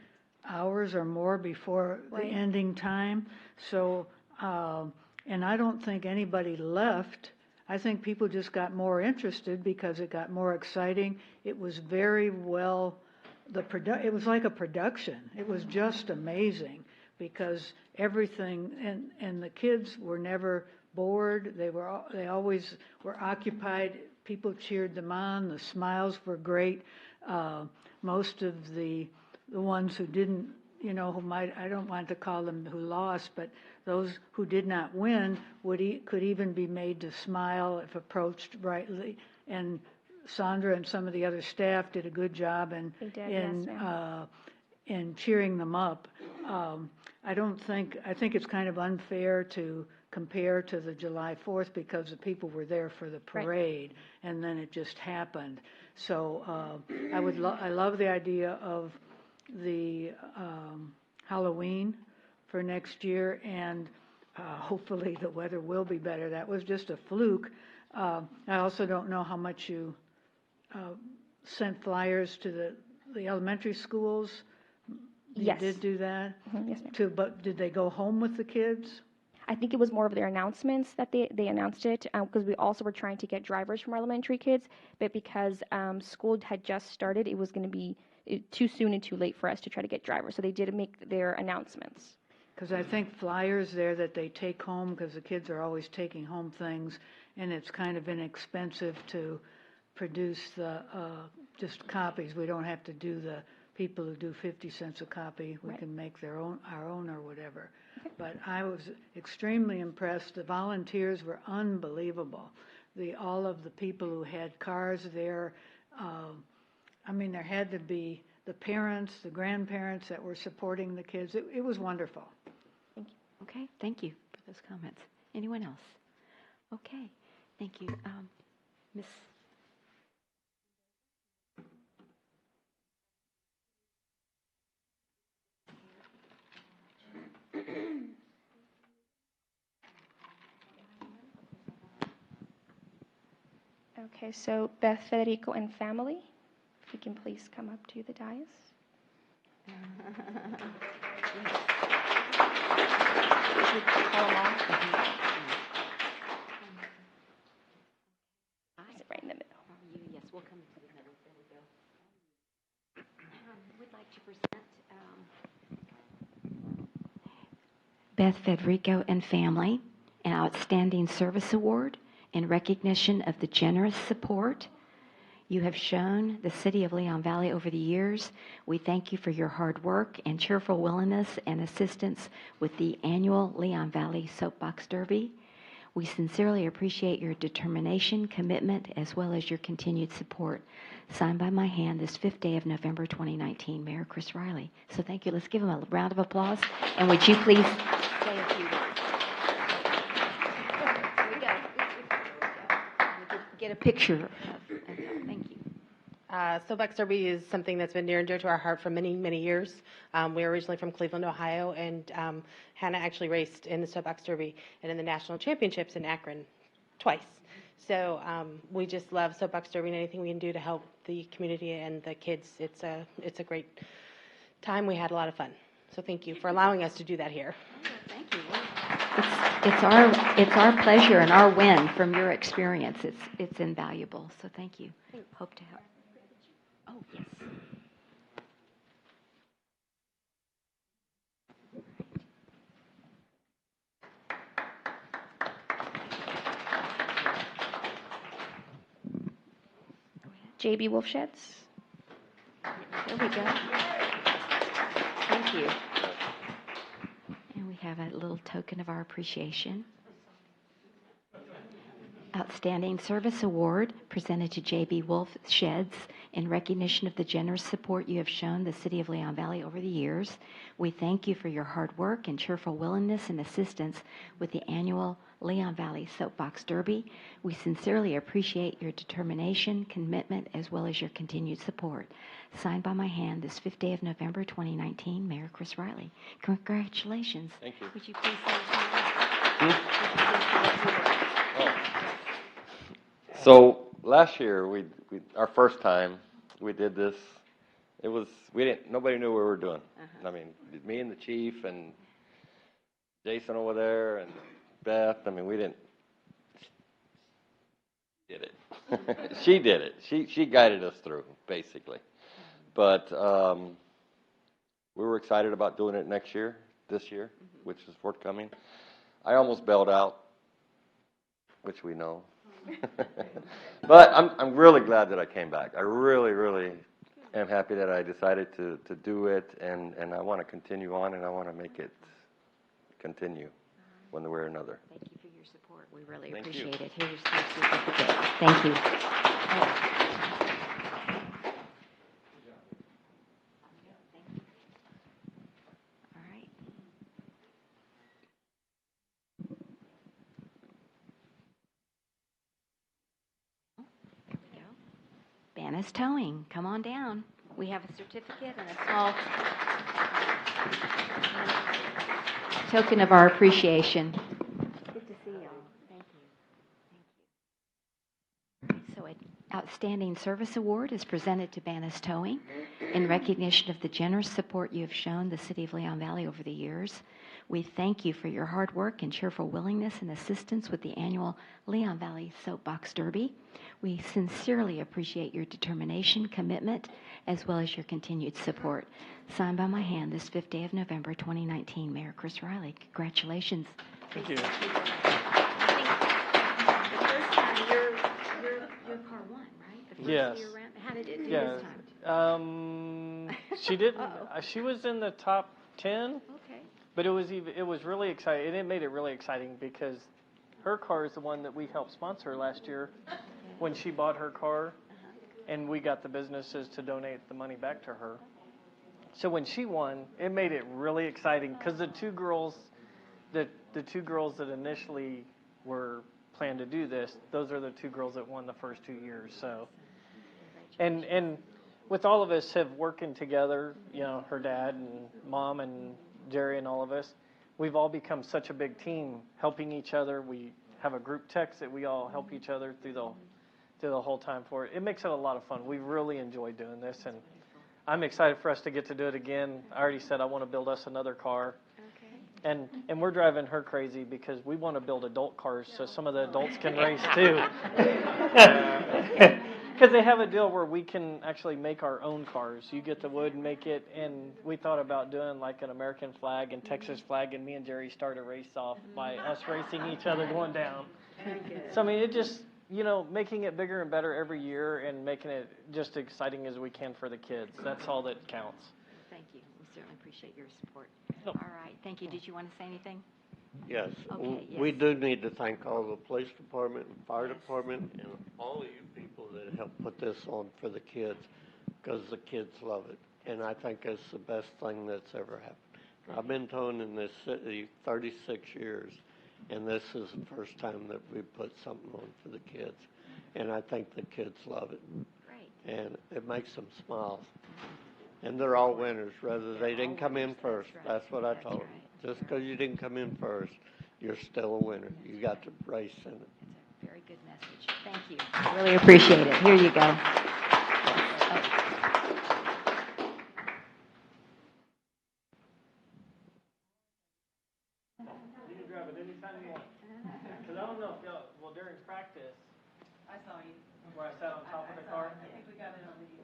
hours or more before the ending time. So, and I don't think anybody left I think people just got more interested because it got more exciting. It was very well, it was like a production. It was just amazing because everything, and the kids were never bored. They always were occupied. People cheered them on. The smiles were great. Most of the ones who didn't, I don't want to call them who lost, but those who did not win could even be made to smile if approached rightly. And Sandra and some of the other staff did a good job in cheering them up. I think it's kind of unfair to compare to the July 4th because the people were there for the parade, and then it just happened. So I love the idea of the Halloween for next year, and hopefully the weather will be better. That was just a fluke. I also don't know how much you sent flyers to the elementary schools. Yes. You did do that? Mhm, yes, ma'am. But did they go home with the kids? I think it was more of their announcements that they announced it, because we also were trying to get drivers from our elementary kids, but because school had just started, it was going to be too soon and too late for us to try to get drivers. So they did make their announcements. Because I think flyers there that they take home, because the kids are always taking home things, and it's kind of inexpensive to produce the just copies. We don't have to do the people who do 50 cents a copy. We can make our own or whatever. But I was extremely impressed. The volunteers were unbelievable. All of the people who had cars there. There had to be the parents, the grandparents that were supporting the kids. It was wonderful. Thank you. Okay, thank you for those comments. Anyone else? Okay, thank you. Miss. Okay, so Beth, Federico, and family, if you can please come up to the dais. Should we call them all? Sit right in the middle. Yes, we'll come to the middle. There we go. We'd like to present Beth, Federico, and family an Outstanding Service Award in recognition of the generous support you have shown the City of Leon Valley over the years. We thank you for your hard work and cheerful willingness and assistance with the annual Leon Valley Soapbox Derby. We sincerely appreciate your determination, commitment, as well as your continued support. Signed by my hand this 5th day of November 2019, Mayor Chris Riley. So thank you. Let's give him a round of applause. And would you please say a few words? Here we go. We'll get a picture of him. Thank you. Soapbox Derby is something that's been near and dear to our heart for many, many years. We're originally from Cleveland, Ohio, and Hannah actually raced in the Soapbox Derby and in the national championships in Akron twice. So we just love Soapbox Derby, and anything we can do to help the community and the kids, it's a great time. We had a lot of fun. So thank you for allowing us to do that here. Thank you. It's our pleasure and our win from your experience. It's invaluable. So thank you. Hope to help. Oh, yes. JB Wolfsheds. There we go. Thank you. And we have a little token of our appreciation. Outstanding Service Award presented to JB Wolf Sheds in recognition of the generous support you have shown the City of Leon Valley over the years. We thank you for your hard work and cheerful willingness and assistance with the annual Leon Valley Soapbox Derby. We sincerely appreciate your determination, commitment, as well as your continued support. Signed by my hand this 5th day of November 2019, Mayor Chris Riley. Congratulations. Thank you. Would you please say a few words? So last year, we our first time we did this, nobody knew what we were doing. I mean, me and the chief and Jason over there and Beth. I mean, we didn't. did it. She did it. She guided us through, basically. But we were excited about doing it this year, which is forthcoming. I almost bailed out, which we know. But I'm really glad that I came back. I really, really am happy that I decided to do it, and I want to continue on, and I want to make it continue one way or another. Thank you for your support. We really Thank appreciate you. it. Here's your certificate. Thank you. All right. There we go. Bannis Towing, come on down. We have a certificate and a small token of our appreciation. Good to see you all. Thank you. So an Outstanding Service Award is presented to Bannis Towing in recognition of the generous support you have shown the City of Leon Valley over the years. We thank you for your hard work and cheerful willingness and assistance with the annual Leon Valley Soapbox Derby. We sincerely appreciate your determination, commitment, as well as your continued support. Signed by my hand this 5th day of November 2019, Mayor Chris Riley. Congratulations. Thank you. I think the first time your car won, right? The first Yes. year round. How did it do Yeah. this time? She didn't. Uh-oh. She was in the top 10, Okay. but it was really exciting, and it made it really exciting because her car is the one that we helped sponsor last year when she bought her car, and we got the businesses to donate the money back to her. So when she won, it made it really exciting because the two girls that initially were planned to do this, those are the two girls that won the first 2 years. So, and with all of us have working together, you know, her dad and mom and Jerry and all of us, we've all become such a big team, helping each other. We have a group text that we all help each other through the whole time for it. It makes it a lot of fun. We really enjoy doing this, and I'm excited for us to get to do it again. I already said I want to build us another car. Okay. And we're driving her crazy because we want to build adult cars so some of the adults can race too. Because they have a deal where we can actually make our own cars. You get the wood and make it, and we thought about doing like an American flag and Texas flag, and me and Jerry start a race off by us racing each other going down. So I mean, it just, you know, making it bigger and better every year and making it just exciting as we can for the kids. That's all that counts. Thank you. We certainly appreciate your support. No. All right. Thank you. Did you want to say anything? Yes. Okay, We yes. do need to thank all the police department and fire department and all of you people that helped put this on for the kids, because the kids love it. And I think it's the best thing that's ever happened. I've been towing in this city 36 years, and this is the first time that we put something on for the kids. And I think the kids love it. Great. And it makes them smile. And they're all winners, whether they didn't come in first. That's what I told them. Just because you didn't come in first, you're still a winner. You got to race in it. It's a very good message. Thank you. Really appreciate it. Here you go. You can drive it anytime you want. Because I don't know if y'all, well, during practice, I saw you. where I sat on top of the car, I think we got it on video.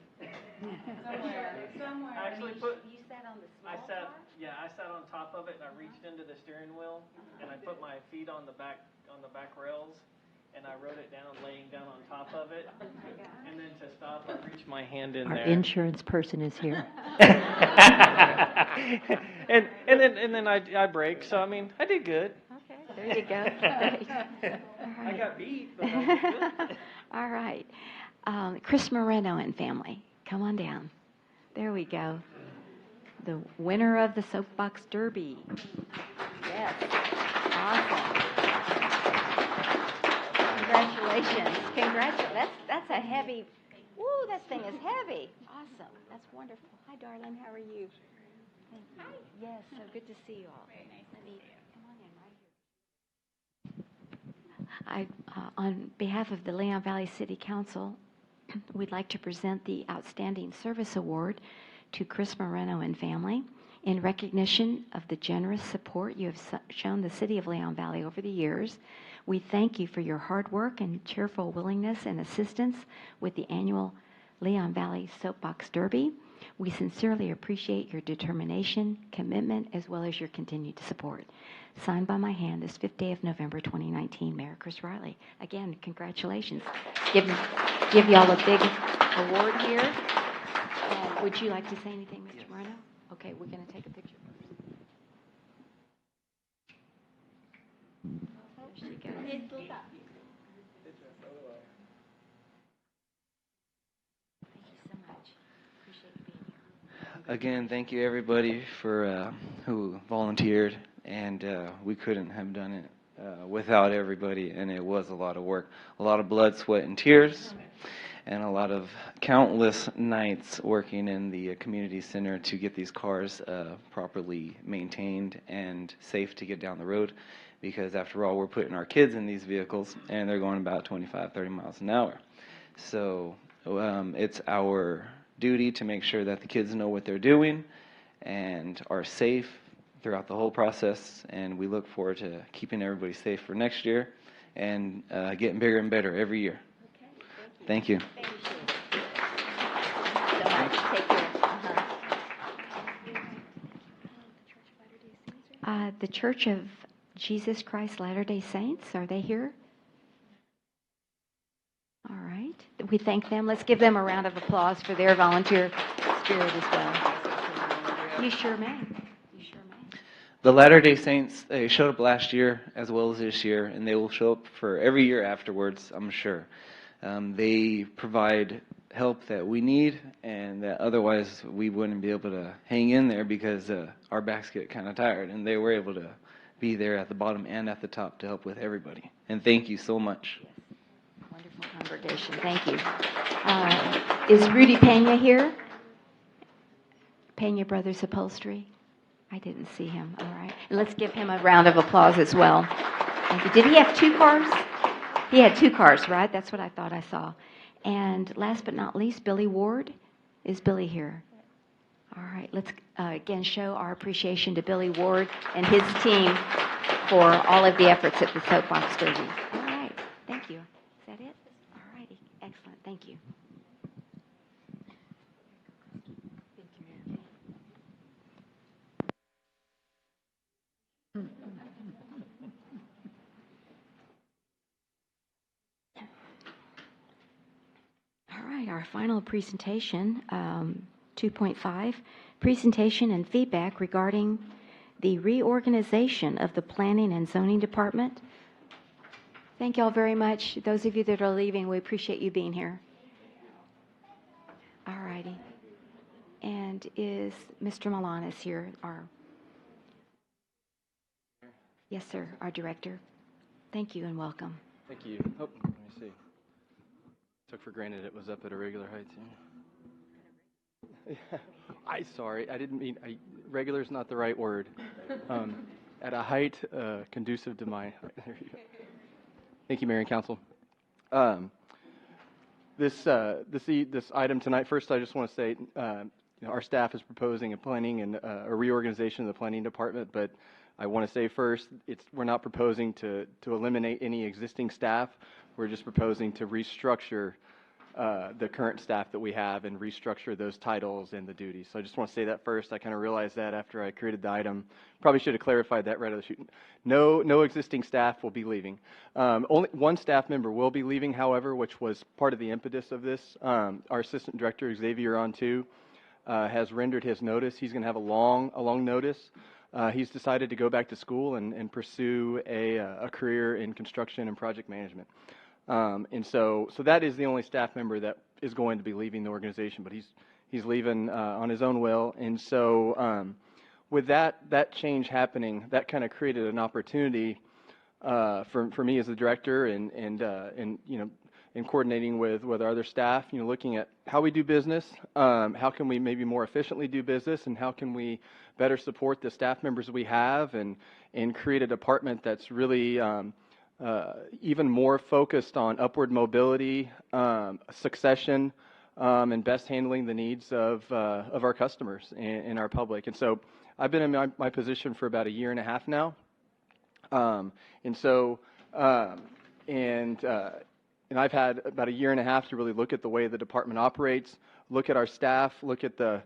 Somewhere. I actually put, You sat on the I small sat, car? yeah, I sat on top of it and I reached into the steering wheel and I put my feet on the back rails and I wrote it down, laying down on top of it. And then to stop, I reached my hand in Our there. insurance person is here. and then I braked, so I mean, I did good. Okay, there you go. Great. I got beat, but I did good. All right. Chris Moreno and family, come on down. There we go. The winner of the Soapbox Derby. Yes. Awesome. Congratulations. That's a heavy, woo, that thing is heavy. Awesome. That's wonderful. Hi, darling. How are you? Hi. Yes, so good to see you all. Let me, come on in right here. On behalf of the Leon Valley City Council, we'd like to present the Outstanding Service Award to Chris Moreno and family In recognition of the generous support you have shown the City of Leon Valley over the years, we thank you for your hard work and cheerful willingness and assistance with the annual Leon Valley Soapbox Derby. We sincerely appreciate your determination, commitment, as well as your continued support. Signed by my hand this 5th day of November 2019, Mayor Chris Riley. Again, congratulations. Give y'all a big award here. Would you like to say anything, Mr. Moreno? Okay, we're going to take a picture first. There she goes. Thank you so much. Appreciate you being here. Again, thank you everybody for who volunteered, and we couldn't have done it without everybody, and it was a lot of work, a lot of blood, sweat, and tears, and a lot of countless nights working in the community center to get these cars properly maintained and safe to get down the road, because after all, we're putting our kids in these vehicles and they're going about 25, 30 miles an hour. So it's our duty to make sure that the kids know what they're doing and are safe throughout the whole process, and we look forward to keeping everybody safe for next year and getting bigger and better every year. Thank you. Thank you so much. Take care. The Church of Jesus Christ Latter-day Saints, are they here? All right. We thank them. Let's give them a round of applause for their volunteer spirit as well. You sure may. You sure may. The Latter-day Saints, they showed up last year as well as this year, and they will show up for every year afterwards, I'm sure. They provide help that we need and that otherwise we wouldn't be able to hang in there, because our backs get kind of tired, and they were able to be there at the bottom and at the top to help with everybody. And thank you so much. Yes. Wonderful congregation. Thank you. Is Rudy Pena here? Pena Brothers Upholstery? I didn't see him. All right. And let's give him a round of applause as well. Thank you. Did he have 2 cars? He had 2 cars, right? That's what I thought I saw. And last but not least, Billy Ward. Is Billy here? All right. Let's again show our appreciation to Billy Ward and his team for all of the efforts at the Soapbox Derby. All right. Thank you. Is that it? All righty. Excellent. Thank you. All right, our final presentation, 2.5, presentation and feedback regarding the reorganization of the Planning and Zoning Department. Thank you all very much. Those of you that are leaving, we appreciate you being here. All righty. And is Mr. Milan here? Yes, sir, our director. Thank you and welcome. Thank you. Oh, let me see. Took for granted it was up at a regular height. Sorry, I didn't mean, regular is not the right word. At a height conducive to my, there you go. Thank you, Mayor and Council. This item tonight, first I just want to say, our staff is proposing a reorganization of the planning department, but I want to say first, we're not proposing to eliminate any existing staff. We're just proposing to restructure the current staff that we have and restructure those titles and the duties. So I just want to say that first. I kind of realized that after I created the item. Probably should have clarified that right out of the chute. No existing staff will be leaving. Only one staff member will be leaving, however, which was part of the impetus of this. Our assistant director, Xavier Ontu, has rendered his notice. He's going to have a long notice. He's decided to go back to school and pursue a career in construction and project management. And so that is the only staff member that is going to be leaving the organization, but he's leaving on his own will. And so with that change happening, that kind of created an opportunity for me as the director and in coordinating with our other staff, looking at how we do business, how can we maybe more efficiently do business, and how can we better support the staff members we have and create a department that's really even more focused on upward mobility, succession, and best handling the needs of our customers and our public. And so I've been in my position for about a year and a half now. And so, and I've had about a year and a half to really look at the way the department operates, look at our staff, look at the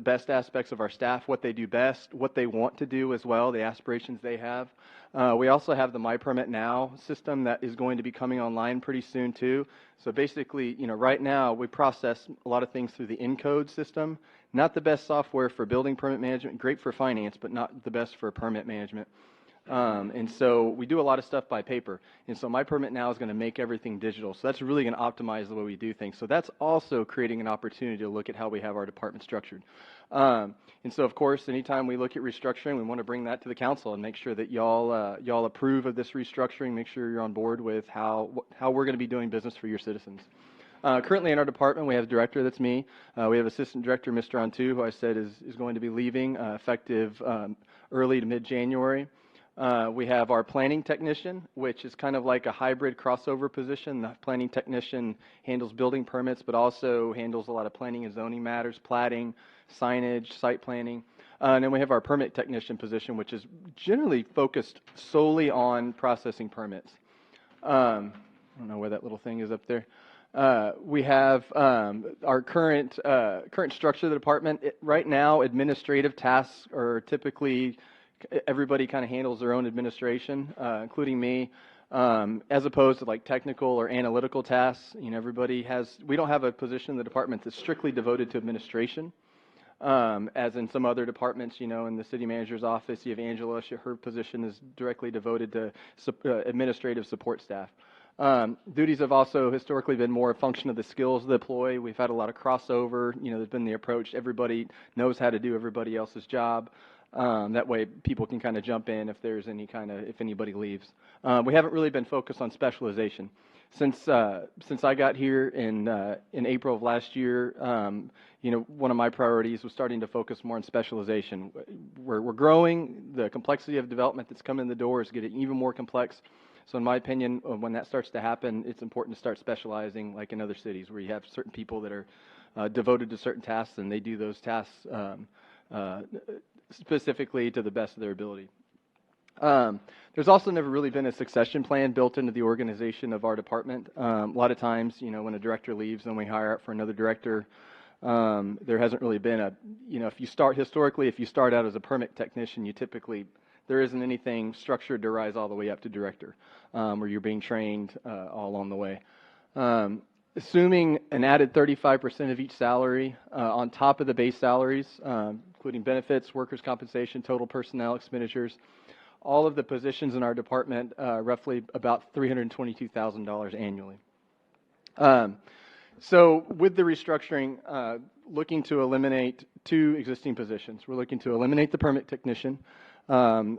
best aspects of our staff, what they do best, what they want to do as well, the aspirations they have. We also have the My Permit Now system that is going to be coming online pretty soon too. So basically, right now we process a lot of things through the Encode system. Not the best software for building permit management, great for finance, but not the best for permit management. And so we do a lot of stuff by paper. And so My Permit Now is going to make everything digital. So that's really going to optimize the way we do things. So that's also creating an opportunity to look at how we have our department structured. And so, of course, anytime we look at restructuring, we want to bring that to the council and make sure that y'all approve of this restructuring, make sure you're on board with how we're going to be doing business for your citizens. Currently in our department, we have a director, that's me. We have assistant director, Mr. Antu, who I said is going to be leaving effective early to mid-January. We have our planning technician, which is kind of like a hybrid crossover position. The planning technician handles building permits, but also handles a lot of planning and zoning matters, platting, signage, site planning. And then we have our permit technician position, which is generally focused solely on processing permits. I don't know where that little thing is up there. We have our current structure of the department. Right now, administrative tasks are typically, everybody kind of handles their own administration, including me, as opposed to like technical or analytical tasks. We don't have a position in the department that's strictly devoted to administration. As in some other departments, in the city manager's office, you have Angela, her position is directly devoted to administrative support staff. Duties have also historically been more a function of the skills they deploy. We've had a lot of crossover. There's been the approach, everybody knows how to do everybody else's job. That way people can kind of jump in if there's if anybody leaves. We haven't really been focused on specialization. Since I got here in April of last year, one of my priorities was starting to focus more on specialization. We're growing. The complexity of development that's coming in the door is getting even more complex. So in my opinion, when that starts to happen, it's important to start specializing like in other cities where you have certain people that are devoted to certain tasks and they do those tasks specifically to the best of their ability. There's also never really been a succession plan built into the organization of our department. A lot of times, when a director leaves, then we hire out for another director. There hasn't really been if you start out as a permit technician, there isn't anything structured to rise all the way up to director, where you're being trained all along the way. Assuming an added 35% of each salary on top of the base salaries, including benefits, workers' compensation, total personnel expenditures, all of the positions in our department, roughly about $322,000 annually. So with the restructuring, looking to eliminate 2 existing positions. We're looking to eliminate the permit technician. In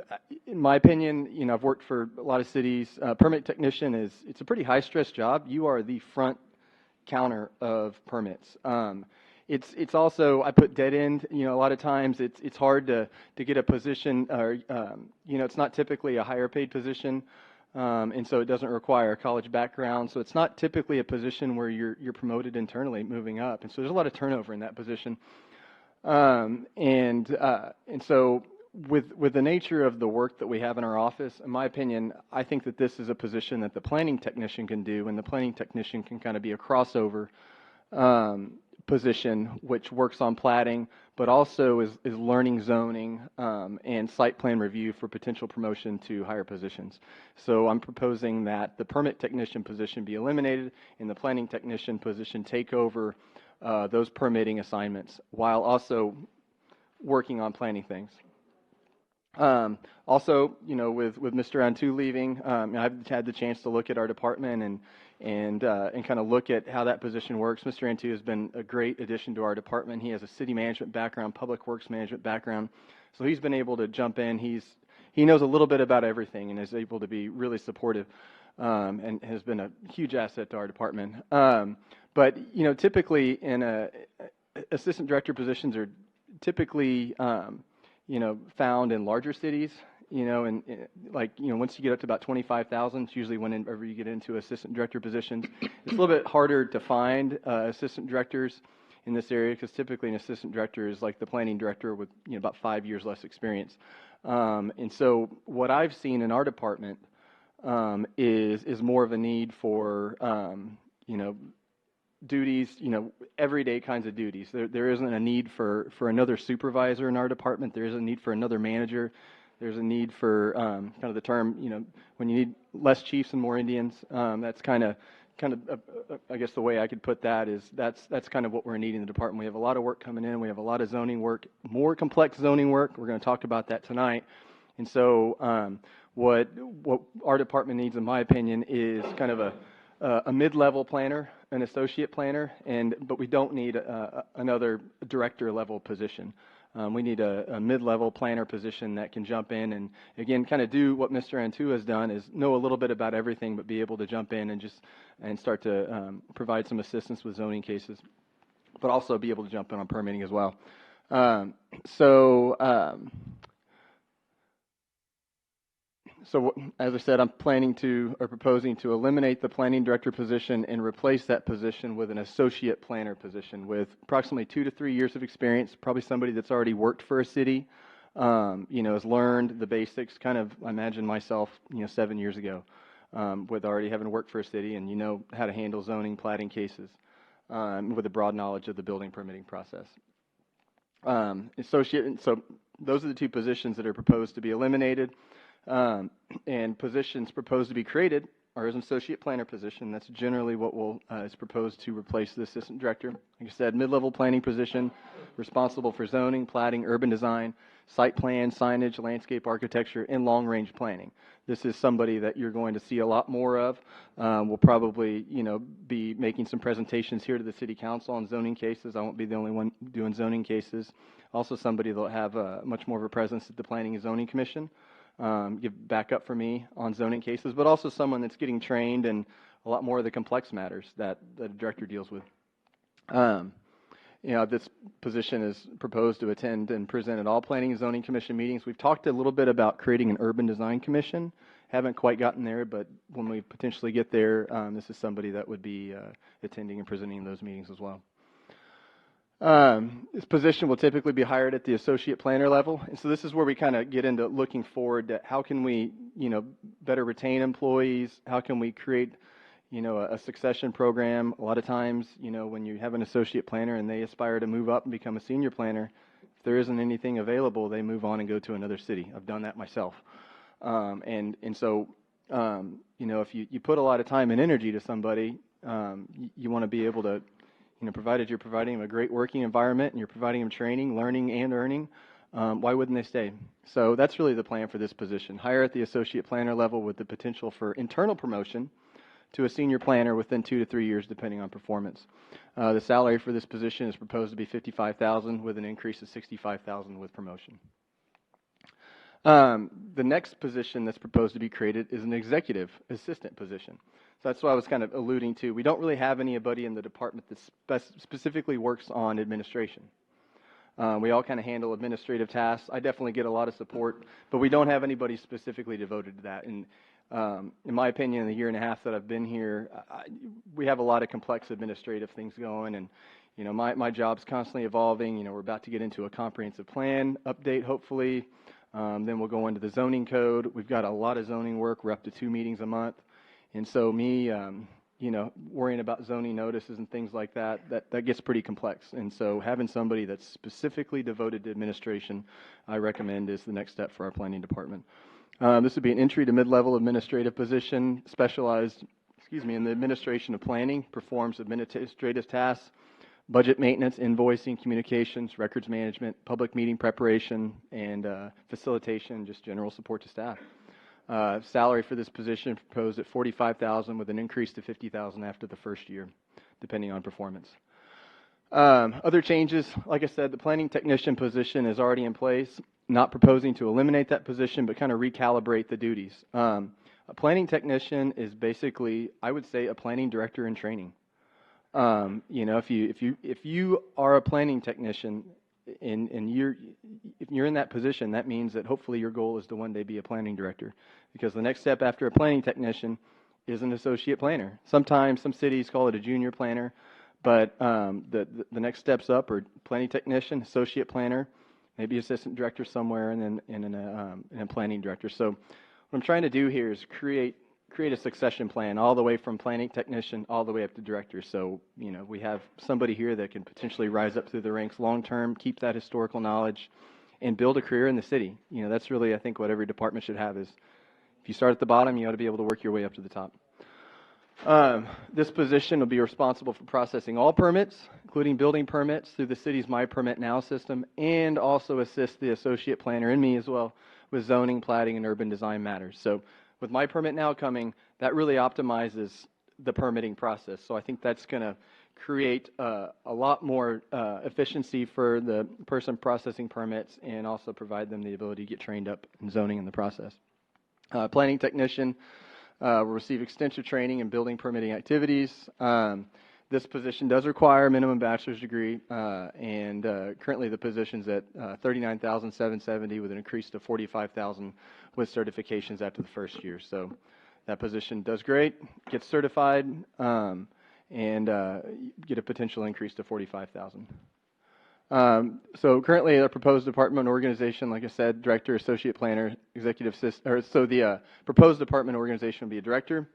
my opinion, I've worked for a lot of cities. Permit technician it's a pretty high-stress job. You are the front counter of permits. It's also, I put dead end, a lot of times it's hard to get a position, or, it's not typically a higher paid position, and so it doesn't require a college background, so it's not typically a position where you're promoted internally moving up, and so there's a lot of turnover in that position. And so with the nature of the work that we have in our office, in my opinion, I think that this is a position that the planning technician can do, and the planning technician can kind of be a crossover position which works on platting, but also is learning zoning and site plan review for potential promotion to higher positions. So I'm proposing that the permit technician position be eliminated and the planning technician position take over those permitting assignments while also working on planning things. Also, with Mr. Antu leaving, I've had the chance to look at our department and kind of look at how that position works. Mr. Antu has been a great addition to our department. He has a city management background, public works management background, so he's been able to jump in. He knows a little bit about everything and is able to be really supportive and has been a huge asset to our department. But typically assistant director positions are typically found in larger cities, and once you get up to about 25,000, it's usually whenever you get into assistant director positions. It's a little bit harder to find assistant directors in this area, because typically an assistant director is like the planning director with about 5 years less experience. And so what I've seen in our department is more of a need for duties, everyday kinds of duties. There isn't a need for another supervisor in our department. There isn't a need for another manager. There's a need for kind of the term, when you need less chiefs and more Indians. That's kind of I guess the way I could put that is that's kind of what we're needing in the department. We have a lot of work coming in. We have a lot of zoning work, more complex zoning work. We're going to talk about that tonight. And so what our department needs, in my opinion, is kind of a mid-level planner, an associate planner, but we don't need another director level position. We need a mid-level planner position that can jump in and, again, kind of do what Mr. Antu has done, is know a little bit about everything, but be able to jump in and start to provide some assistance with zoning cases, but also be able to jump in on permitting as well. So as I said, I'm proposing to eliminate the planning director position and replace that position with an associate planner position with approximately 2 to 3 years of experience, probably somebody that's already worked for a city, has learned the basics, kind of, I imagine myself, 7 years ago, with already having worked for a city and how to handle zoning, plating cases, with a broad knowledge of the building permitting process. So those are the two positions that are proposed to be eliminated. And positions proposed to be created are an associate planner position. That's generally what is proposed to replace the assistant director. Like I said, mid-level planning position, responsible for zoning, plating, urban design, site plan, signage, landscape architecture, and long-range planning. This is somebody that you're going to see a lot more of. We'll probably, be making some presentations here to the City Council on zoning cases. I won't be the only one doing zoning cases. Also somebody that will have much more of a presence at the Planning and Zoning Commission. Give backup for me on zoning cases, but also someone that's getting trained in a lot more of the complex matters that the director deals with. This position is proposed to attend and present at all Planning and Zoning Commission meetings. We've talked a little bit about creating an Urban Design Commission. Haven't quite gotten there, but when we potentially get there, this is somebody that would be attending and presenting in those meetings as well. This position will typically be hired at the associate planner level. And so this is where we kind of get into looking forward to how can we, better retain employees? How can we create, a succession program? A lot of times, when you have an associate planner and they aspire to move up and become a senior planner, if there isn't anything available, they move on and go to another city. I've done that myself. So if you put a lot of time and energy to somebody, you want to be able to, provided you're providing them a great working environment and you're providing them training, learning, and earning, why wouldn't they stay? So that's really the plan for this position. Hire at the associate planner level with the potential for internal promotion to a senior planner within 2 to 3 years, depending on performance. The salary for this position is proposed to be $55,000 with an increase of $65,000 with promotion. The next position that's proposed to be created is an executive assistant position. So that's what I was kind of alluding to. We don't really have anybody in the department that specifically works on administration. We all kind of handle administrative tasks. I definitely get a lot of support, but we don't have anybody specifically devoted to that. And in my opinion, in the year and a half that I've been here, we have a lot of complex administrative things going, and my job's constantly evolving. We're about to get into a comprehensive plan update, hopefully. Then we'll go into the zoning code. We've got a lot of zoning work. We're up to 2 meetings a month. And so me, worrying about zoning notices and things like that gets pretty complex. And so having somebody that's specifically devoted to administration, I recommend is the next step for our planning department. This would be an entry to mid-level administrative position, specialized, in the administration of planning, performs administrative tasks, budget maintenance, invoicing, communications, records management, public meeting preparation, and facilitation, just general support to staff. Salary for this position proposed at $45,000 with an increase to $50,000 after the first year, depending on performance. Other changes, like I said, the planning technician position is already in place. Not proposing to eliminate that position, but kind of recalibrate the duties. A planning technician is basically, I would say, a planning director in training. If you are a planning technician and if you're in that position, that means that hopefully your goal is to one day be a planning director, because the next step after a planning technician is an associate planner. Sometimes some cities call it a junior planner, But the next steps up are planning technician, associate planner, maybe assistant director somewhere, and then a planning director. So what I'm trying to do here is create a succession plan all the way from planning technician all the way up to director. So, we have somebody here that can potentially rise up through the ranks long term, keep that historical knowledge, and build a career in the city. That's really, I think, what every department should have is if you start at the bottom, you ought to be able to work your way up to the top. This position will be responsible for processing all permits, including building permits through the city's My Permit Now system, and also assist the associate planner and me as well with zoning, plating, and urban design matters. So with My Permit Now coming, that really optimizes the permitting process. So I think that's going to create a lot more efficiency for the person processing permits and also provide them the ability to get trained up in zoning in the process. Planning technician will receive extensive training in building permitting activities. This position does require a minimum bachelor's degree, and currently the position's at $39,770 with an increase to $45,000 with certifications after the first year. So that position does great, gets certified, and get a potential increase to $45,000. So currently the proposed department organization, like I said, director, associate planner, executive assistant, so the proposed department organization will be a director,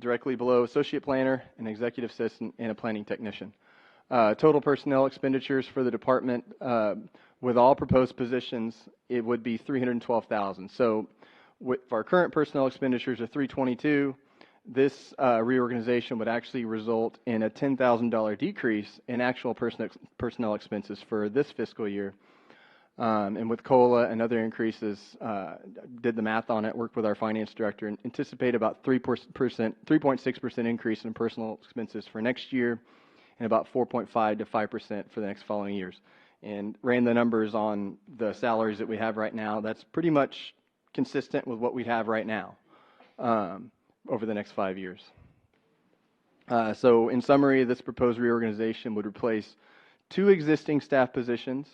directly below associate planner, an executive assistant, and a planning technician. Total personnel expenditures for the department with all proposed positions, it would be $312,000. So with our current personnel expenditures of $322,000, this reorganization would actually result in a $10,000 decrease in actual personnel expenses for this fiscal year. And with COLA and other increases, did the math on it, worked with our finance director, and anticipate about 3.6% increase in personal expenses for next year, and about 4.5 to 5% for the next following years. And ran the numbers on the salaries that we have right now. That's pretty much consistent with what we have right now. Over the next 5 years. So in summary, this proposed reorganization would replace two existing staff positions,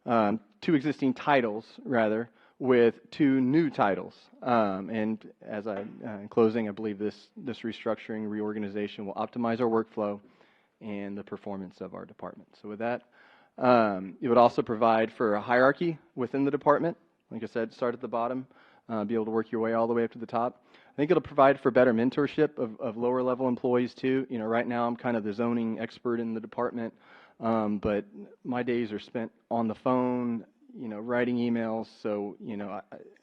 two existing titles, rather, with two new titles. And as in closing, I believe this restructuring, reorganization will optimize our workflow and the performance of our department. So with that, it would also provide for a hierarchy within the department. Like I said, start at the bottom, be able to work your way all the way up to the top. I think it'll provide for better mentorship of lower level employees too. Right now I'm kind of the zoning expert in the department, but my days are spent on the phone, writing emails. So,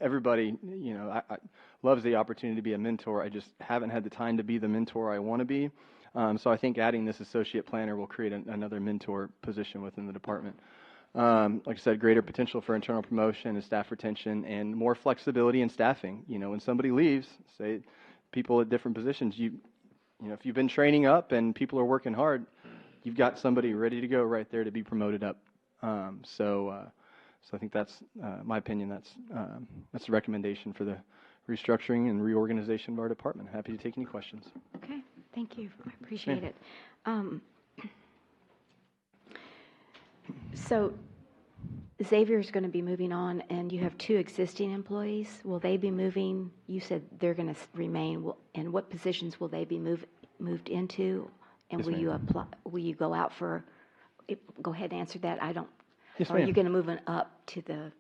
everybody, I loves the opportunity to be a mentor. I just haven't had the time to be the mentor I want to be. So I think adding this associate planner will create another mentor position within the department. Like I said, greater potential for internal promotion and staff retention and more flexibility in staffing. When somebody leaves, say people at different positions, if you've been training up and people are working hard, you've got somebody ready to go right there to be promoted up. So I think that's my opinion. That's a recommendation for the restructuring and reorganization of our department. Happy to take any questions. Okay, thank you. I appreciate it. So Xavier's going to be moving on, and you have two existing employees. Will they be moving? You said they're going to remain. And what positions will they be moved into? And Yes, will you ma'am. apply? Will you go out for? Go ahead and answer that. I don't. Yes, Or are you ma'am. going to move it up to the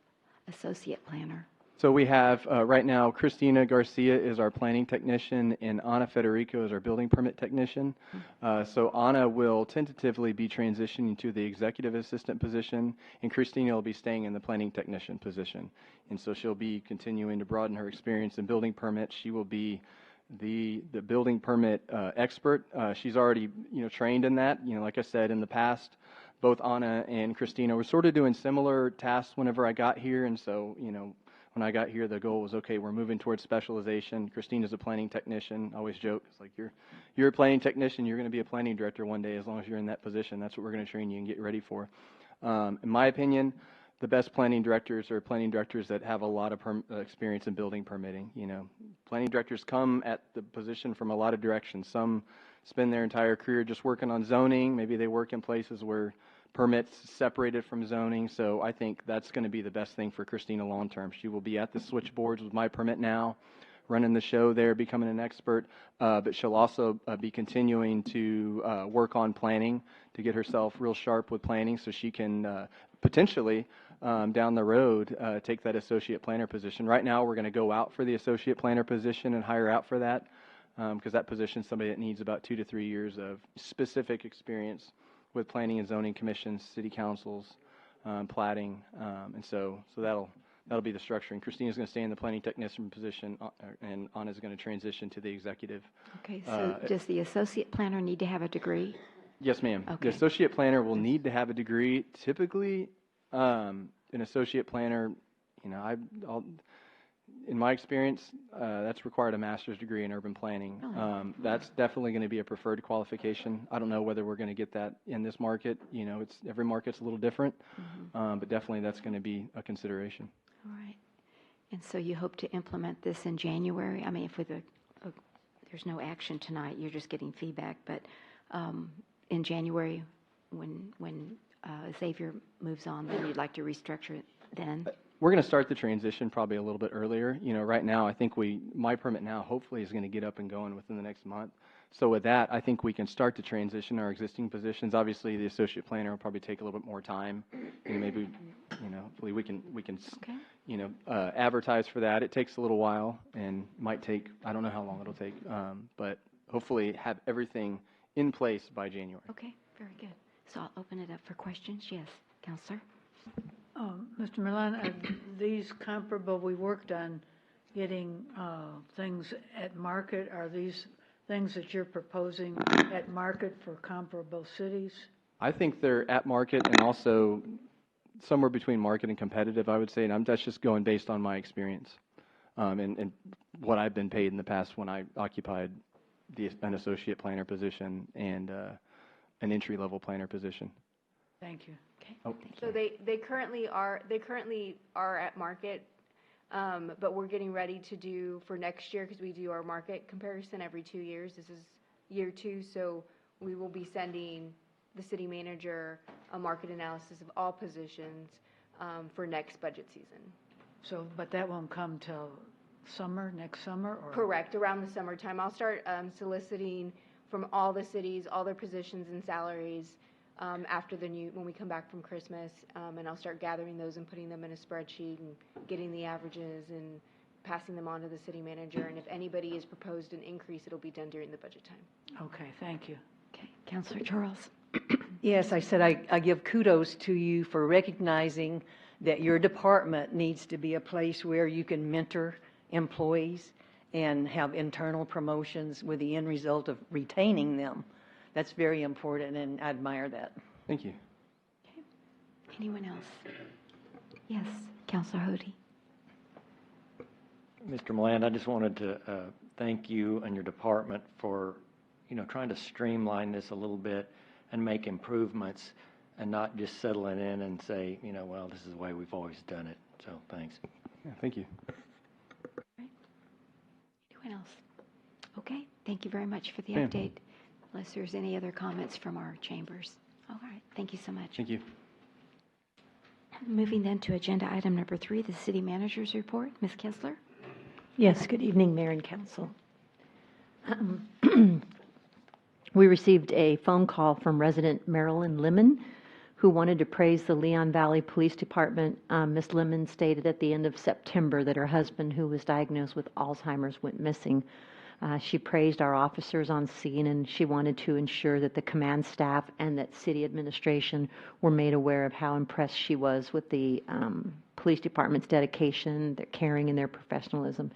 associate planner? So we have right now Christina Garcia is our planning technician and Ana Federico is our building permit technician. So Ana will tentatively be transitioning to the executive assistant position, and Christina will be staying in the planning technician position. And so she'll be continuing to broaden her experience in building permits. She will be the building permit expert. She's already trained in that. Like I said, in the past, both Ana and Christina were sort of doing similar tasks whenever I got here, and so when I got here, the goal was, okay, we're moving towards specialization. Christina's a planning technician. I always joke, it's like, you're a planning technician, you're going to be a planning director one day as long as you're in that position. That's what we're going to train you and get you ready for. In my opinion, the best planning directors are planning directors that have a lot of experience in building permitting. Planning directors come at the position from a lot of directions. Some spend their entire career just working on zoning. Maybe they work in places where permits separated from zoning. So I think that's going to be the best thing for Christina long term. She will be at the switchboards with My Permit Now, running the show there, becoming an expert, but she'll also be continuing to work on planning to get herself real sharp with planning so she can potentially down the road take that associate planner position. Right now we're going to go out for the associate planner position and hire out for that because that position is somebody that needs about 2 to 3 years of specific experience with planning and zoning commissions, city councils, plating, and so that'll be the structuring. Christina's going to stay in the planning technician position, and Anna's going to transition to the executive. Okay, so does the associate planner need to have a degree? Yes, ma'am. Okay. The associate planner will need to have a degree. Typically, an associate planner, in my experience, that's required a master's degree in urban planning. That's definitely going to be a preferred qualification. I don't know whether we're going to get that in this market. Every market's a little different, but definitely that's going to be a consideration. All right. And so you hope to implement this in January? I mean, if there's no action tonight, you're just getting feedback, but in January, when Xavier moves on, then you'd like to restructure it then? We're going to start the transition probably a little bit earlier. Right now, I think my permit now hopefully is going to get up and going within the next month. So with that, I think we can start to transition our existing positions. Obviously, the associate planner will probably take a little bit more time. Maybe, hopefully we can advertise for that. It takes a little while and might take, I don't know how long it'll take, but hopefully have everything in place by January. Okay, very good. So I'll open it up for questions. Yes, Counselor? Mr. Milan, are these comparable? We worked on getting things at market. Are these things that you're proposing at market for comparable cities? I think they're at market and also somewhere between market and competitive, I would say, and that's just going based on my experience and what I've been paid in the past when I occupied an associate planner position and an entry-level planner position. Thank you. Okay. Oh. So they currently are at market, but we're getting ready to do for next year because we do our market comparison every 2 years. This is year 2, so we will be sending the city manager a market analysis of all positions for next budget season. So, but that won't come till next summer? Or? Correct, around the summertime. I'll start soliciting from all the cities, all their positions and salaries after when we come back from Christmas, and I'll start gathering those and putting them in a spreadsheet and getting the averages and passing them on to the city manager. And if anybody has proposed an increase, it'll be done during the budget time. Okay, thank you. Okay, Counselor Charles? Yes, I said I give kudos to you for recognizing that your department needs to be a place where you can mentor employees and have internal promotions with the end result of retaining them. That's very important, and I admire that. Thank you. Okay. Anyone else? Yes, Counselor Hody. Mr. Milan, I just wanted to thank you and your department for, trying to streamline this a little bit and make improvements and not just settling in and say, well, this is the way we've always done it. So thanks. Yeah, thank you. Right. Anyone else? Okay, thank you very much for the Ma'am. update. Unless there's any other comments from our chambers. All right, thank you so much. Thank you. Moving then to agenda item number 3, the city manager's report. Ms. Kessler? Yes, good evening, Mayor and Council. We received a phone call from resident Marilyn Lemon, who wanted to praise the Leon Valley Police Department. Ms. Lemon stated at the end of September that her husband, who was diagnosed with Alzheimer's, went missing. She praised our officers on scene, and she wanted to ensure that the command staff and that city administration were made aware of how impressed she was with the police department's dedication, their caring, and their professionalism.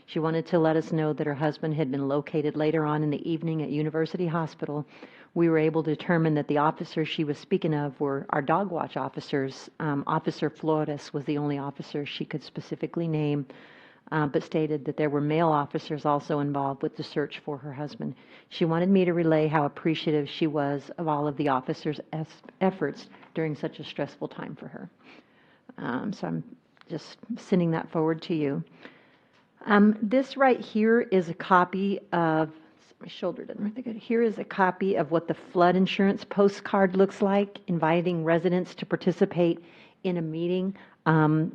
She wanted to let us know that her husband had been located later on in the evening at University Hospital. We were able to determine that the officers she was speaking of were our dog watch officers. Officer Flores was the only officer she could specifically name, but stated that there were male officers also involved with the search for her husband. She wanted me to relay how appreciative she was of all of the officers' efforts during such a stressful time for her. So I'm just sending that forward to you. This right here is a copy of, my shoulder doesn't really good. Here is a copy of what the flood insurance postcard looks like, inviting residents to participate in a meeting.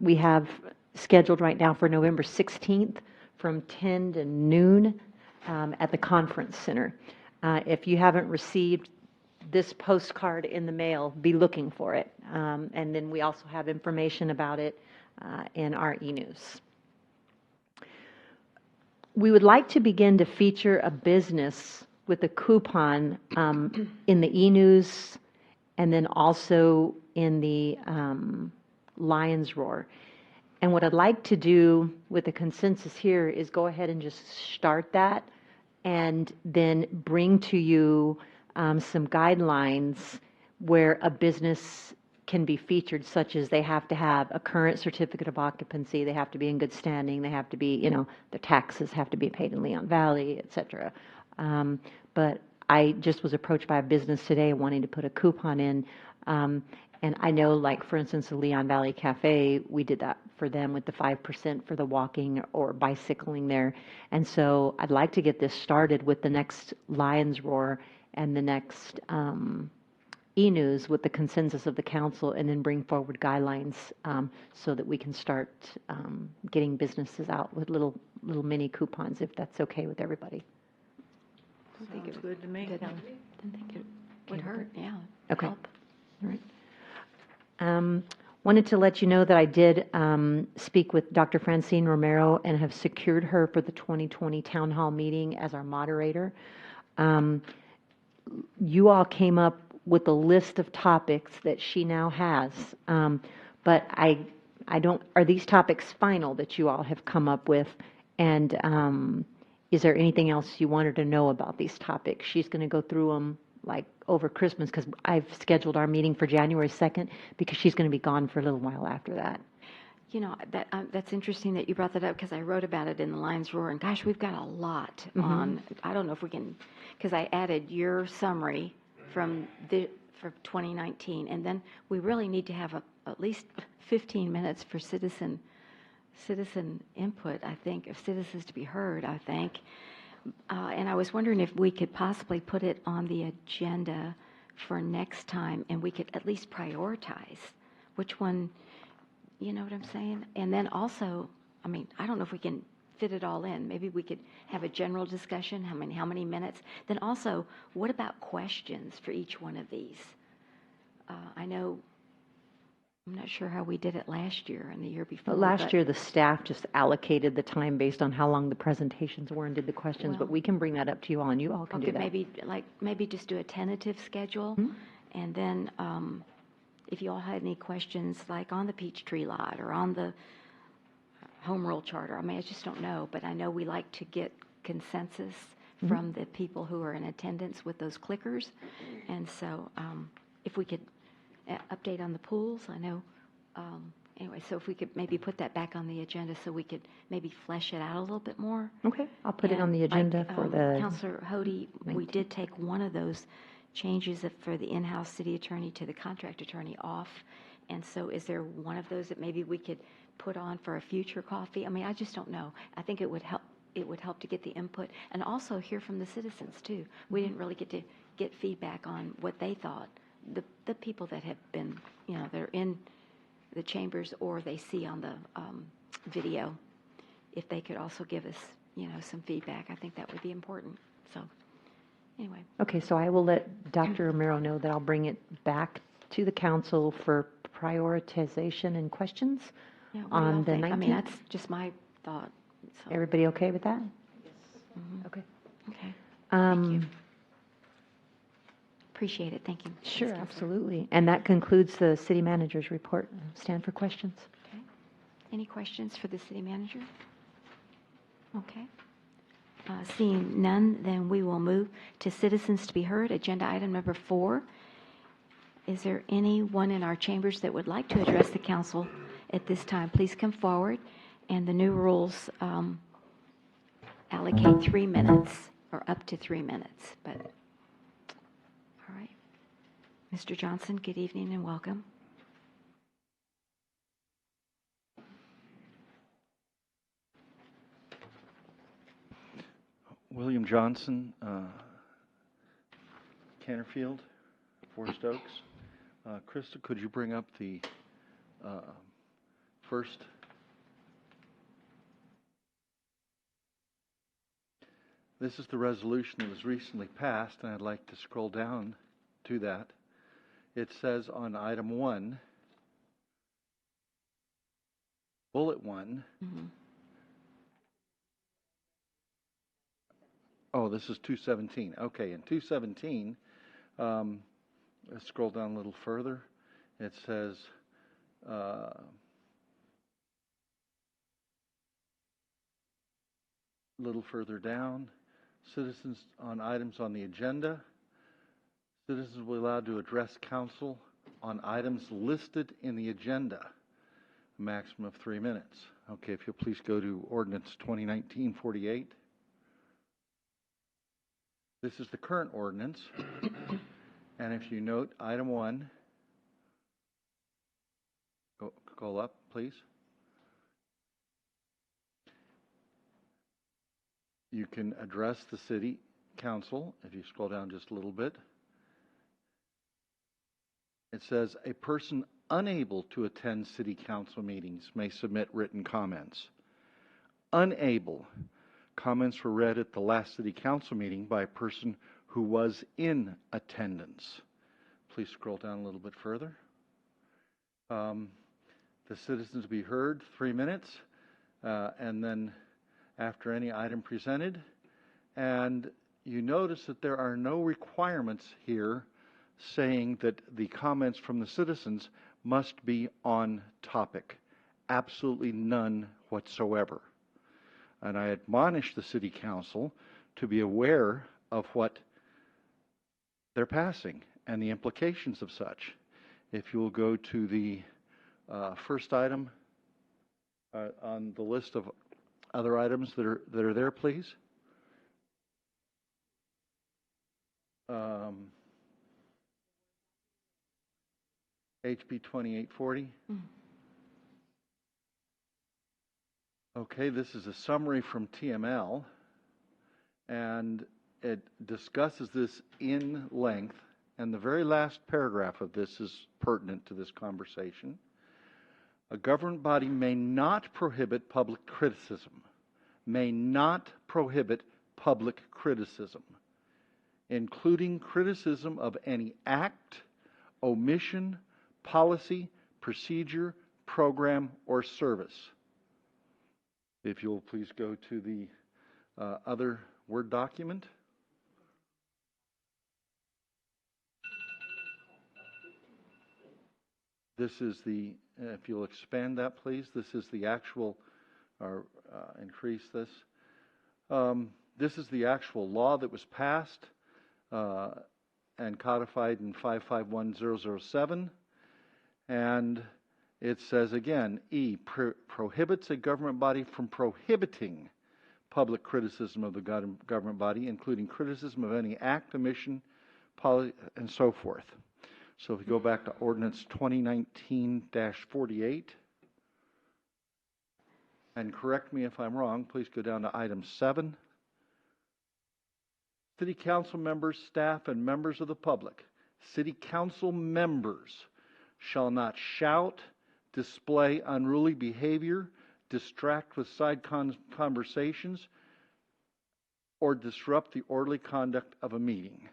We have scheduled right now for November 16th from 10 to noon at the conference center. If you haven't received this postcard in the mail, be looking for it. And then we also have information about it in our e-news. We would like to begin to feature a business with a coupon in the e-news and then also in the Lion's Roar. And what I'd like to do with the consensus here is go ahead and just start that and then bring to you some guidelines where a business can be featured, such as they have to have a current certificate of occupancy, they have to be in good standing, they have to be, their taxes have to be paid in Leon Valley, et cetera. But I just was approached by a business today wanting to put a coupon in. And I know, like, for instance, the Leon Valley Cafe, we did that for them with the 5% for the walking or bicycling there. And so I'd like to get this started with the next Lion's Roar and the next e-news with the consensus of the council, and then bring forward guidelines so that we can start getting businesses out with little mini coupons, if that's okay with everybody. Sounds good to me. Didn't think it would hurt, yeah. Okay. Help. All right. Wanted to let you know that I did speak with Dr. Francine Romero and have secured her for the 2020 Town Hall meeting as our moderator. You all came up with a list of topics that she now has, but I don't, are these topics final that you all have come up with? And is there anything else you wanted to know about these topics? She's going to go through them like over Christmas, because I've scheduled our meeting for January 2nd because she's going to be gone for a little while after that. That's interesting that you brought that up, because I wrote about it in the Lion's Roar, and gosh, we've got a lot on. I don't know if we can, because I added your summary for 2019, and then we really need to have at least 15 minutes for citizen input, I think, of citizens to be heard, I think. And I was wondering if we could possibly put it on the agenda for next time, and we could at least prioritize which one, you know what I'm saying? And then also, I mean, I don't know if we can fit it all in. Maybe we could have a general discussion, how many minutes. Then also, what about questions for each one of these? I know, I'm not sure how we did it last year and the year before. But last year, the staff just allocated the time based on how long the presentations were and did the questions, but we can bring that up to you all, and you all can do that. Maybe just do a tentative schedule, and then if you all had any questions, like on the Peachtree lot or on the Home Rule Charter, I mean, I just don't know, but I know we like to get consensus from the people who are in attendance with those clickers, and so if we could update on the pools, I know, anyway, so if we could maybe put that back on the agenda so we could maybe flesh it out a little bit more. Okay, I'll put it on the agenda for the... Councilor Hody, we did take one of those changes for the in-house city attorney to the contract attorney off, and so is there one of those that maybe we could put on for a future coffee? I mean, I just don't know. I think it would help to get the input and also hear from the citizens too. We didn't really get to get feedback on what they thought. The people that have been, they're in the chambers or they see on the video, if they could also give us, some feedback, I think that would be important. So, anyway. Okay, so I will let Dr. Romero know that I'll bring it back to the council for prioritization and questions on the 19th. I mean, that's just my thought. So. Everybody okay with that? Yes. Okay. Okay. Thank you. Appreciate it. Thank you. Sure, absolutely. And that concludes the city manager's report. Stand for questions. Okay. Any questions for the city manager? Okay. Seeing none, then we will move to citizens to be heard. Agenda item number 4. Is there anyone in our chambers that would like to address the council at this time? Please come forward. And the new rules allocate 3 minutes or up to 3 minutes. But all right. Mr. Johnson, good evening and welcome. William Johnson, Canterfield, Forest Oaks. Krista, could you bring up the first This is the resolution that was recently passed, and I'd like to scroll down to that. It says on item 1, bullet 1, oh, this is 217. Okay, in 217, let's scroll down a little further. It says, a little further down, citizens on items on the agenda. Citizens will be allowed to address council on items listed in the agenda, a maximum of 3 minutes. Okay, if you'll please go to Ordinance 2019-48. This is the current ordinance, and if you note item 1, go up, please. You can address the city council. If you scroll down just a little bit, it says a person unable to attend city council meetings may submit written comments. Unable. Comments were read at the last city council meeting by a person who was in attendance. Please scroll down a little bit further. The citizens be heard 3 minutes, and then after any item presented. And you notice that there are no requirements here saying that the comments from the citizens must be on topic. Absolutely none whatsoever. And I admonish the City Council to be aware of what they're passing and the implications of such. If you'll go to the first item on the list of other items that are there, please. HB 2840. Okay, this is a summary from TML, and it discusses this in length, and the very last paragraph of this is pertinent to this conversation. A government body may not prohibit public criticism, including criticism of any act, omission, policy, procedure, program, or service. If you'll please go to the other Word document. This is the, if you'll expand that please, this is the actual, or increase this. This is the actual law that was passed and codified in 551007. And it says again, E, prohibits a government body from prohibiting public criticism of the government body, including criticism of any act, omission, policy, and so forth. So if we go back to Ordinance 2019-48, and correct me if I'm wrong, please go down to item 7. City Council members, staff, and members of the public. City Council members shall not shout, display unruly behavior, distract with side conversations, or disrupt the orderly conduct of a meeting.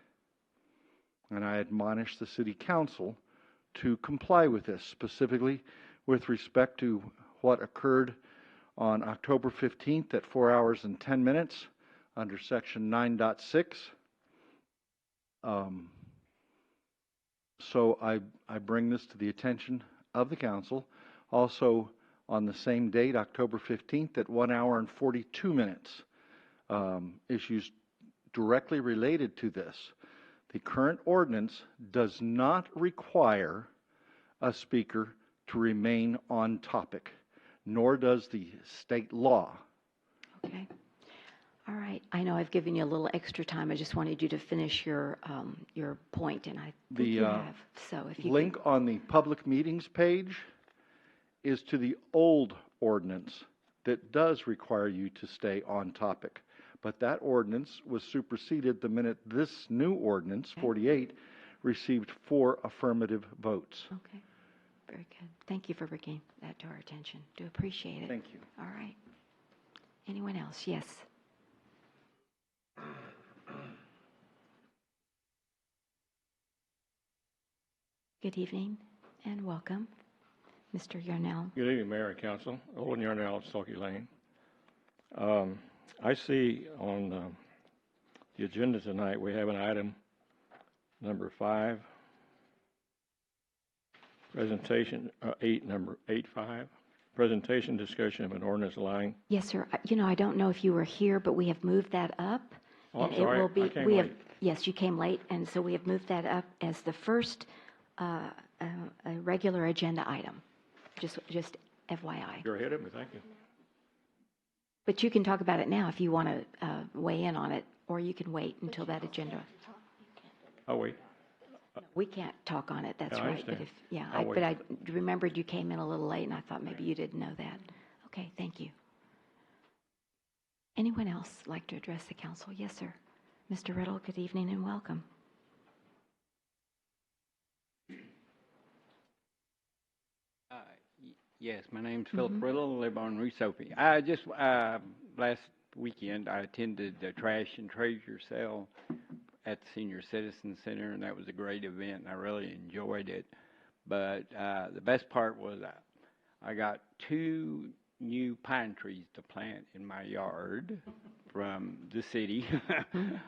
And I admonish the City Council to comply with this, specifically with respect to what occurred on October 15th at 4 hours and 10 minutes under Section 9.6. So I bring this to the attention of the Council. Also, on the same date, October 15th at 1 hour and 42 minutes, issues directly related to this. The current ordinance does not require a speaker to remain on topic, nor does the state law. Okay. All right. I know I've given you a little extra time. I just wanted you to finish your point, and I think you have. So if you link on the public meetings page is to the old ordinance that does require you to stay on topic. But that ordinance was superseded the minute this new ordinance, 48, received 4 affirmative votes. Okay. Very good. Thank you for bringing that to our attention. Do appreciate it. Thank you. All right. Anyone else? Yes. Good evening and welcome. Mr. Yarnell. Good evening, Mayor and Council. Olin Yarnell, Sulky Lane. I see on the agenda tonight, we have an item number 5, presentation, number 8.5, presentation discussion of an ordinance allowing. Yes, sir. I don't know if you were here, but we have moved that up. Oh, I'm and sorry, it will be, I came we have, late. yes, you came late, and so we have moved that up as the first a regular agenda item. Just FYI. You're ahead of me, thank you. But you can talk about it now if you want to weigh in on it, or you can wait until that agenda. I'll wait. We can't talk on it, that's Yeah, I right. But understand. but I remembered you came in a little late, and I thought maybe you didn't know that. Okay, thank you. Anyone else like to address the council? Yes, sir. Mr. Riddle, good evening and welcome. Yes, my name's Philip Riddle. I live on Rusopi. Last weekend I attended the trash and treasure sale at the Senior Citizen Center, and that was a great event, and I really enjoyed it. But the best part was I got 2 new pine trees to plant in my yard from the city.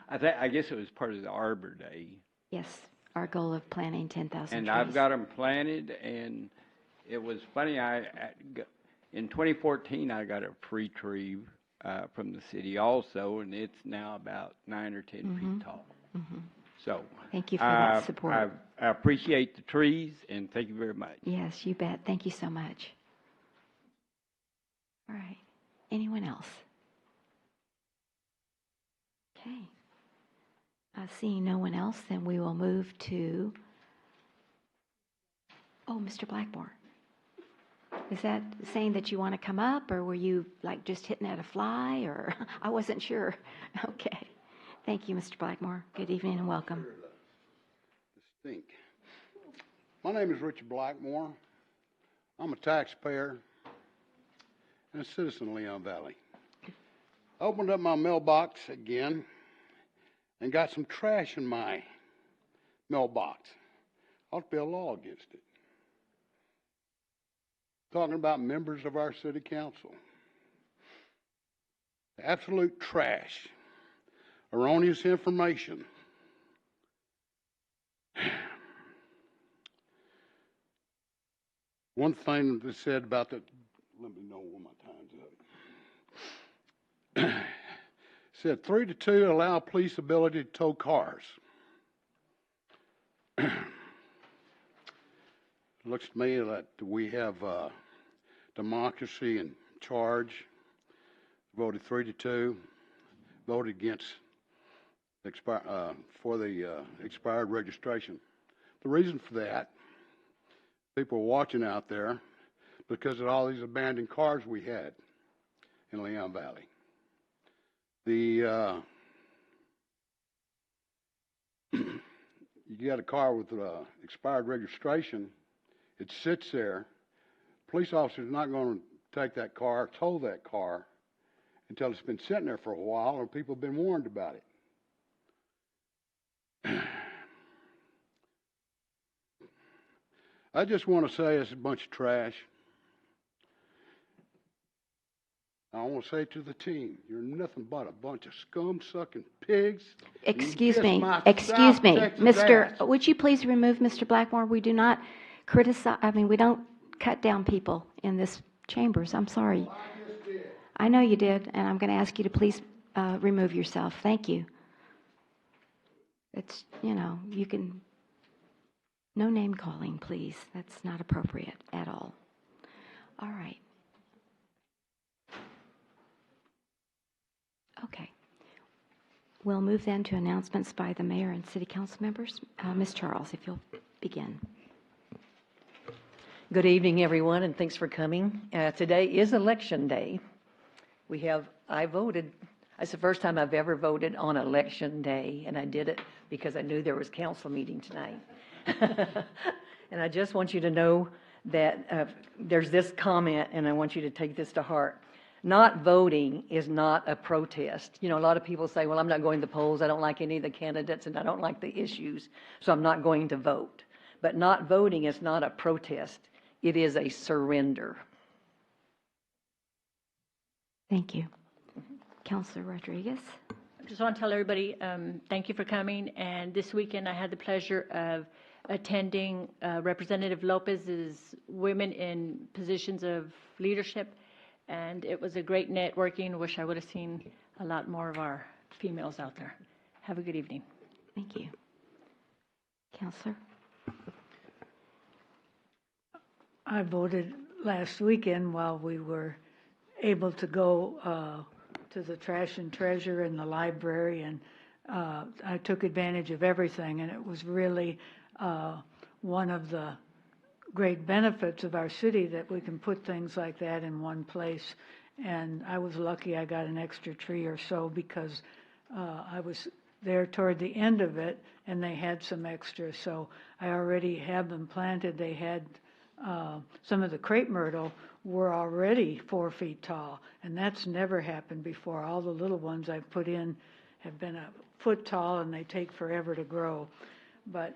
I guess it was part of the Arbor Day. Yes, our goal of planting 10,000 And trees. I've got them planted, and it was funny. In 2014, I got a free tree from the city also, and it's now about 9 or 10 feet tall. So thank you for that support. I appreciate the trees, and thank you very much. Yes, you bet. Thank you so much. All right. Anyone else? Okay. Seeing no one else, then we will move to, Mr. Blackmore. Is that saying that you want to come up, or were you like just hitting at a fly, or I wasn't sure. Okay. Thank you, Mr. Blackmore. Good evening and welcome. Stink. My name is Richard Blackmore. I'm a taxpayer and a citizen of Leon Valley. I opened up my mailbox again and got some trash in my mailbox. Ought to be a law against it. Talking about members of our city council. Absolute trash. Erroneous information. One thing that said about the, let me know when my time's up. Said 3 to 2 allow police ability to tow cars. Looks to me that we have democracy in charge. Voted 3 to 2. Voted against for the expired registration. The reason for that, people are watching out there because of all these abandoned cars we had in Leon Valley. You got a car with expired registration, it sits there. Police officer's not going to take that car, tow that car, until it's been sitting there for a while or people have been warned about it. I just want to say it's a bunch of trash. I want to say to the team, you're nothing but a bunch of scum-sucking pigs. Excuse me, Mr. Would you please remove Mr. Blackmore? We do not criticize, we don't cut down people in this chambers. I'm sorry. Well, I just did. I know you did, and I'm going to ask you to please remove yourself. Thank you. It's, you can, no name calling, please. That's not appropriate at all. All right. Okay. We'll move then to announcements by the mayor and city council members. Ms. Charles, if you'll begin. Good evening, everyone, and thanks for coming. Today is Election Day. I voted. It's the first time I've ever voted on Election Day, and I did it because I knew there was council meeting tonight. And I just want you to know that there's this comment, and I want you to take this to heart. Not voting is not a protest. A lot of people say, well, I'm not going to the polls. I don't like any of the candidates, and I don't like the issues, so I'm not going to vote. But not voting is not a protest. It is a surrender. Thank you. Councilor Rodriguez? I just want to tell everybody, thank you for coming. And this weekend, I had the pleasure of attending Representative Lopez's Women in Positions of Leadership. And it was a great networking. Wish I would have seen a lot more of our females out there. Have a good evening. Thank you. Councilor? I voted last weekend while we were able to go to the Trash and Treasure and the library, and I took advantage of everything, and it was really one of the great benefits of our city that we can put things like that in one place. And I was lucky I got an extra tree or so because I was there toward the end of it, and they had some extra, so I already have them planted. They had some of the crepe myrtle were already 4 feet tall, and that's never happened before. All the little ones I've put in have been a foot tall, and they take forever to grow. But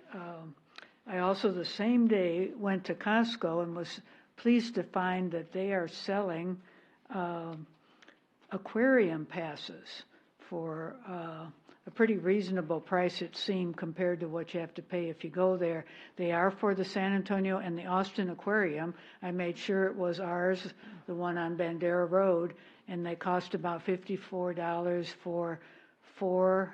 I also, the same day, went to Costco and was pleased to find that they are selling aquarium passes for a pretty reasonable price, it seemed, compared to what you have to pay if you go there. They are for the San Antonio and the Austin Aquarium. I made sure it was ours, the one on Bandera Road, and they cost about $54 for 4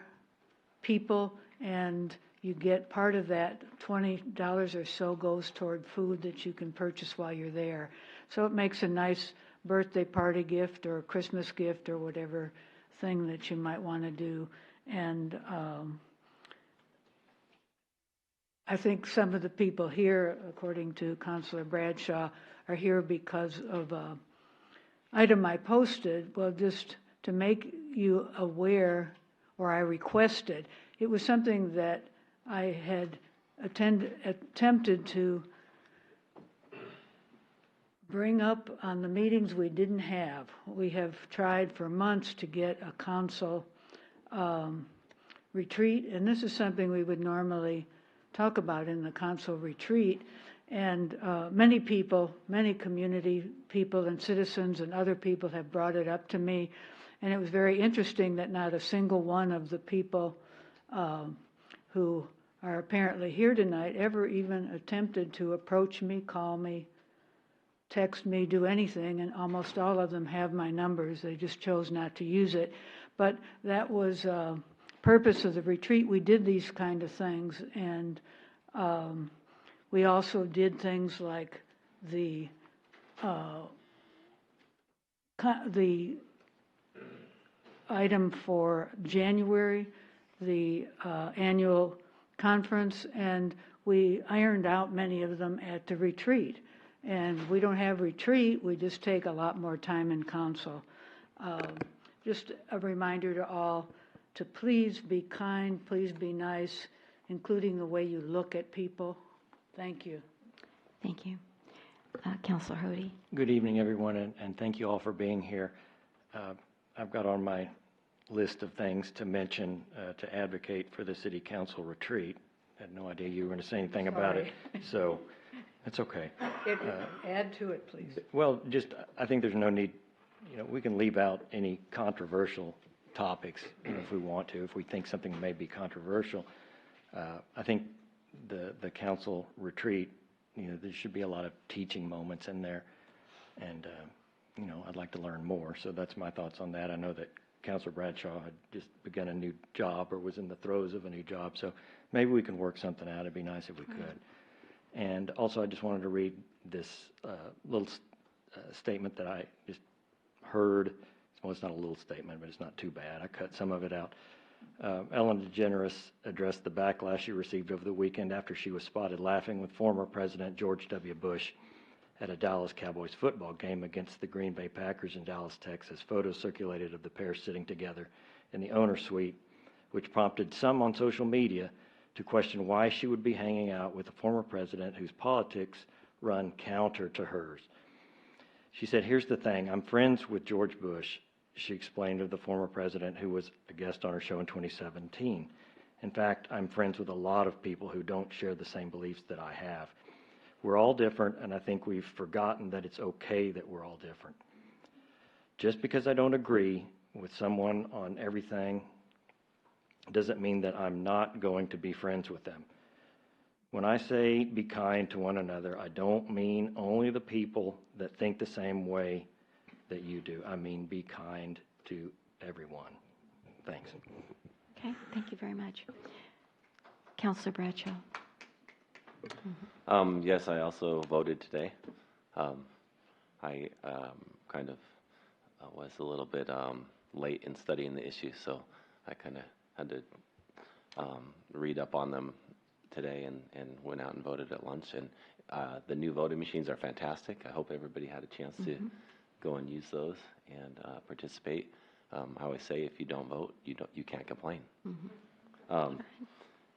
people, and you get part of that, $20 or so goes toward food that you can purchase while you're there. So it makes a nice birthday party gift or Christmas gift or whatever thing that you might want to do. And I think some of the people here, according to Councilor Bradshaw, are here because of an item I posted. Well, just to make you aware, or I requested, it was something that I had attempted to bring up on the meetings we didn't have. We have tried for months to get a council retreat, and this is something we would normally talk about in the council retreat. And many people, many community people and citizens and other people have brought it up to me. And it was very interesting that not a single one of the people who are apparently here tonight ever even attempted to approach me, call me, text me, do anything, and almost all of them have my numbers. They just chose not to use it. But that was purpose of the retreat. We did these kind of things, and we also did things like the item for January, the annual conference, and we ironed out many of them at the retreat. And we don't have retreat, we just take a lot more time in council. Just a reminder to all to please be kind, please be nice, including the way you look at people. Thank you. Thank you. Councilor Hody. Good evening, everyone, and thank you all for being here. I've got on my list of things to mention to advocate for the city council retreat. I had no idea you were going to say anything about it, so it's okay. Add to it, please. Well, just, I think there's no need, we can leave out any controversial topics if we want to, if we think something may be controversial. I think the council retreat, there should be a lot of teaching moments in there, and I'd like to learn more. So that's my thoughts on that. I know that Councilor Bradshaw had just begun a new job or was in the throes of a new job, so maybe we can work something out. It'd be nice if we could. And also, I just wanted to read this little statement that I just heard. Well, it's not a little statement, but it's not too bad. I cut some of it out. Ellen DeGeneres addressed the backlash she received over the weekend after she was spotted laughing with former President George W. Bush at a Dallas Cowboys football game against the Green Bay Packers in Dallas, Texas. Photos circulated of the pair sitting together in the owner's suite, which prompted some on social media to question why she would be hanging out with a former president whose politics run counter to hers. She said, "Here's the thing, I'm friends with George Bush," she explained of the former president who was a guest on her show in 2017. In fact, I'm friends with a lot of people who don't share the same beliefs that I have. We're all different, and I think we've forgotten that it's okay that we're all different. Just because I don't agree with someone on everything doesn't mean that I'm not going to be friends with them. When I say be kind to one another, I don't mean only the people that think the same way that you do. I mean be kind to everyone. Thanks. Okay, thank you very much. Councilor Bradshaw. Yes, I also voted today. I kind of was a little bit late in studying the issues, so I kind of had to read up on them today and went out and voted at lunch. And the new voting machines are fantastic. I hope everybody had a chance to go and use those and participate. I always say, if you don't vote, you can't complain.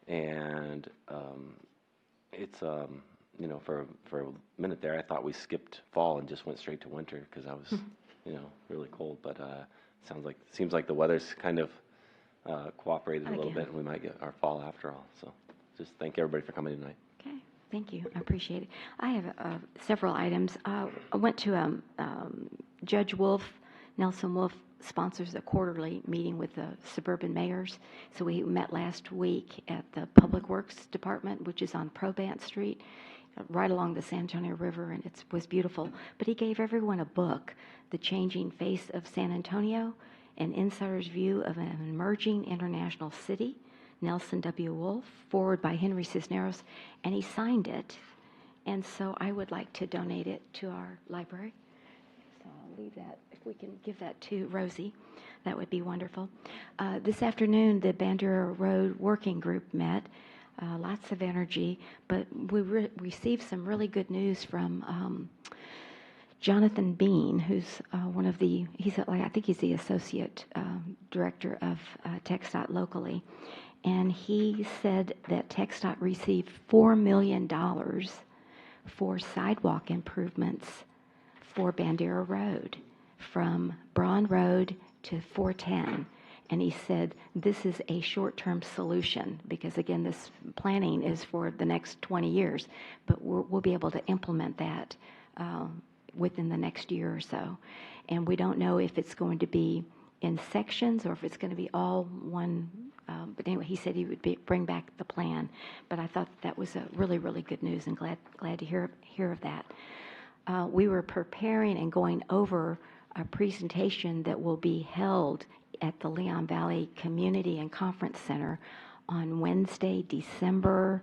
And it's you know, for a minute there, I thought we skipped fall and just went straight to winter because I was you know, really cold. But seems like the weather's kind of cooperated a little bit, and we might get our fall after all. So just thank everybody for coming tonight. Okay, thank you. I appreciate it. I have several items. I went to Judge Wolf, Nelson Wolf sponsors a quarterly meeting with the suburban mayors. So we met last week at the Public Works Department, which is on Probant Street, right along the San Antonio River, and it was beautiful. But he gave everyone a book, The Changing Face of San Antonio, An Insider's View of an Emerging International City, Nelson W. Wolf, forward by Henry Cisneros, and he signed it. And so I would like to donate it to our library. So I'll leave that. If we can give that to Rosie, that would be wonderful. This afternoon, the Bandera Road Working Group met. Lots of energy, but we received some really good news from Jonathan Bean, who's one of the, I think he's the associate director of TxDOT locally, and he said that TxDOT received $4 million for sidewalk improvements for Bandera Road from Braun Road to 410. And he said, this is a short-term solution because, again, this planning is for the next 20 years, but we'll be able to implement that within the next year or so. And we don't know if it's going to be in sections or if it's going to be all one. But anyway, he said he would bring back the plan. But I thought that was a really, really good news, and glad to hear of that. We were preparing and going over a presentation that will be held at the Leon Valley Community and Conference Center on Wednesday, December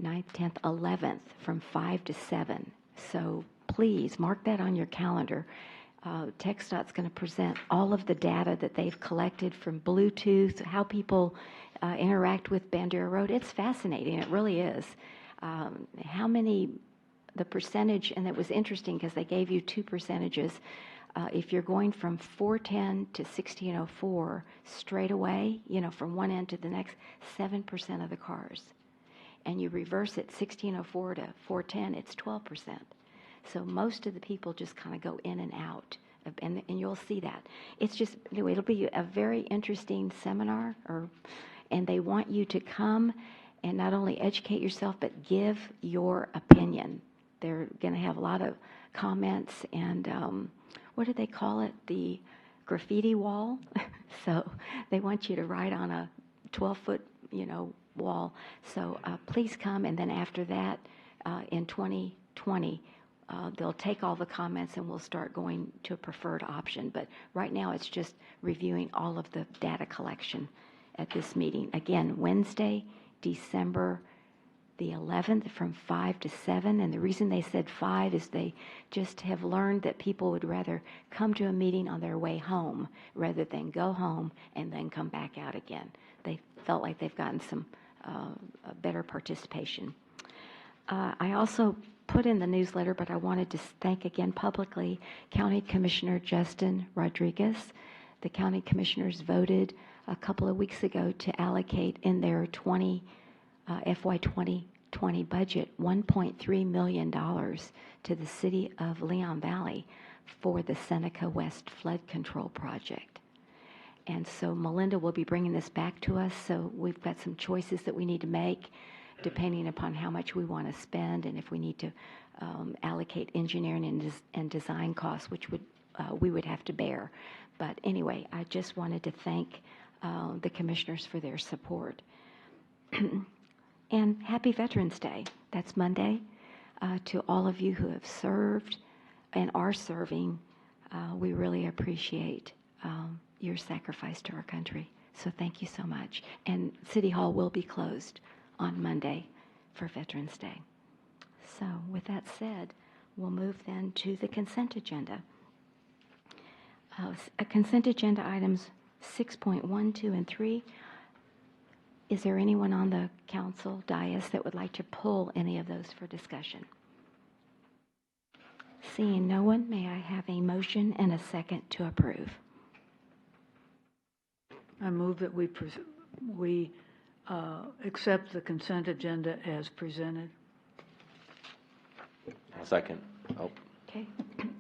9th, 10th, 11th from 5 to 7. So please mark that on your calendar. TxDOT's going to present all of the data that they've collected from Bluetooth, how people interact with Bandera Road. It's fascinating. It really is. The percentage, and it was interesting because they gave you two percentages. If you're going from 410 to 1604 straight away, from one end to the next, 7% of the cars. And you reverse it 1604 to 410, it's 12%. So most of the people just kind of go in and out, and you'll see that. It's just, it'll be a very interesting seminar, and they want you to come and not only educate yourself, but give your opinion. They're going to have a lot of comments and what do they call it? The graffiti wall. So they want you to write on a 12-foot, wall. So please come, and then after that, in 2020, they'll take all the comments and we'll start going to a preferred option. But right now, it's just reviewing all of the data collection at this meeting. Again, Wednesday, December the 11th from 5 to 7. And the reason they said 5 is they just have learned that people would rather come to a meeting on their way home rather than go home and then come back out again. They felt like they've gotten some better participation. I also put in the newsletter, but I wanted to thank again publicly County Commissioner Justin Rodriguez. The county commissioners voted a couple of weeks ago to allocate in their FY 2020 budget $1.3 million to the city of Leon Valley for the Seneca West Flood Control Project. And so Melinda will be bringing this back to us, so we've got some choices that we need to make depending upon how much we want to spend and if we need to allocate engineering and design costs, which we would have to bear. But anyway, I just wanted to thank the commissioners for their support. And happy Veterans Day. That's Monday. To all of you who have served and are serving, we really appreciate your sacrifice to our country. So thank you so much. And City Hall will be closed on Monday for Veterans Day. So with that said, we'll move then to the consent agenda. Consent agenda items 6.1, 2, and 3. Is there anyone on the council dais that would like to pull any of those for discussion? Seeing no one, may I have a motion and a second to approve? I move that we accept the consent agenda as presented. Second. Oh. Okay.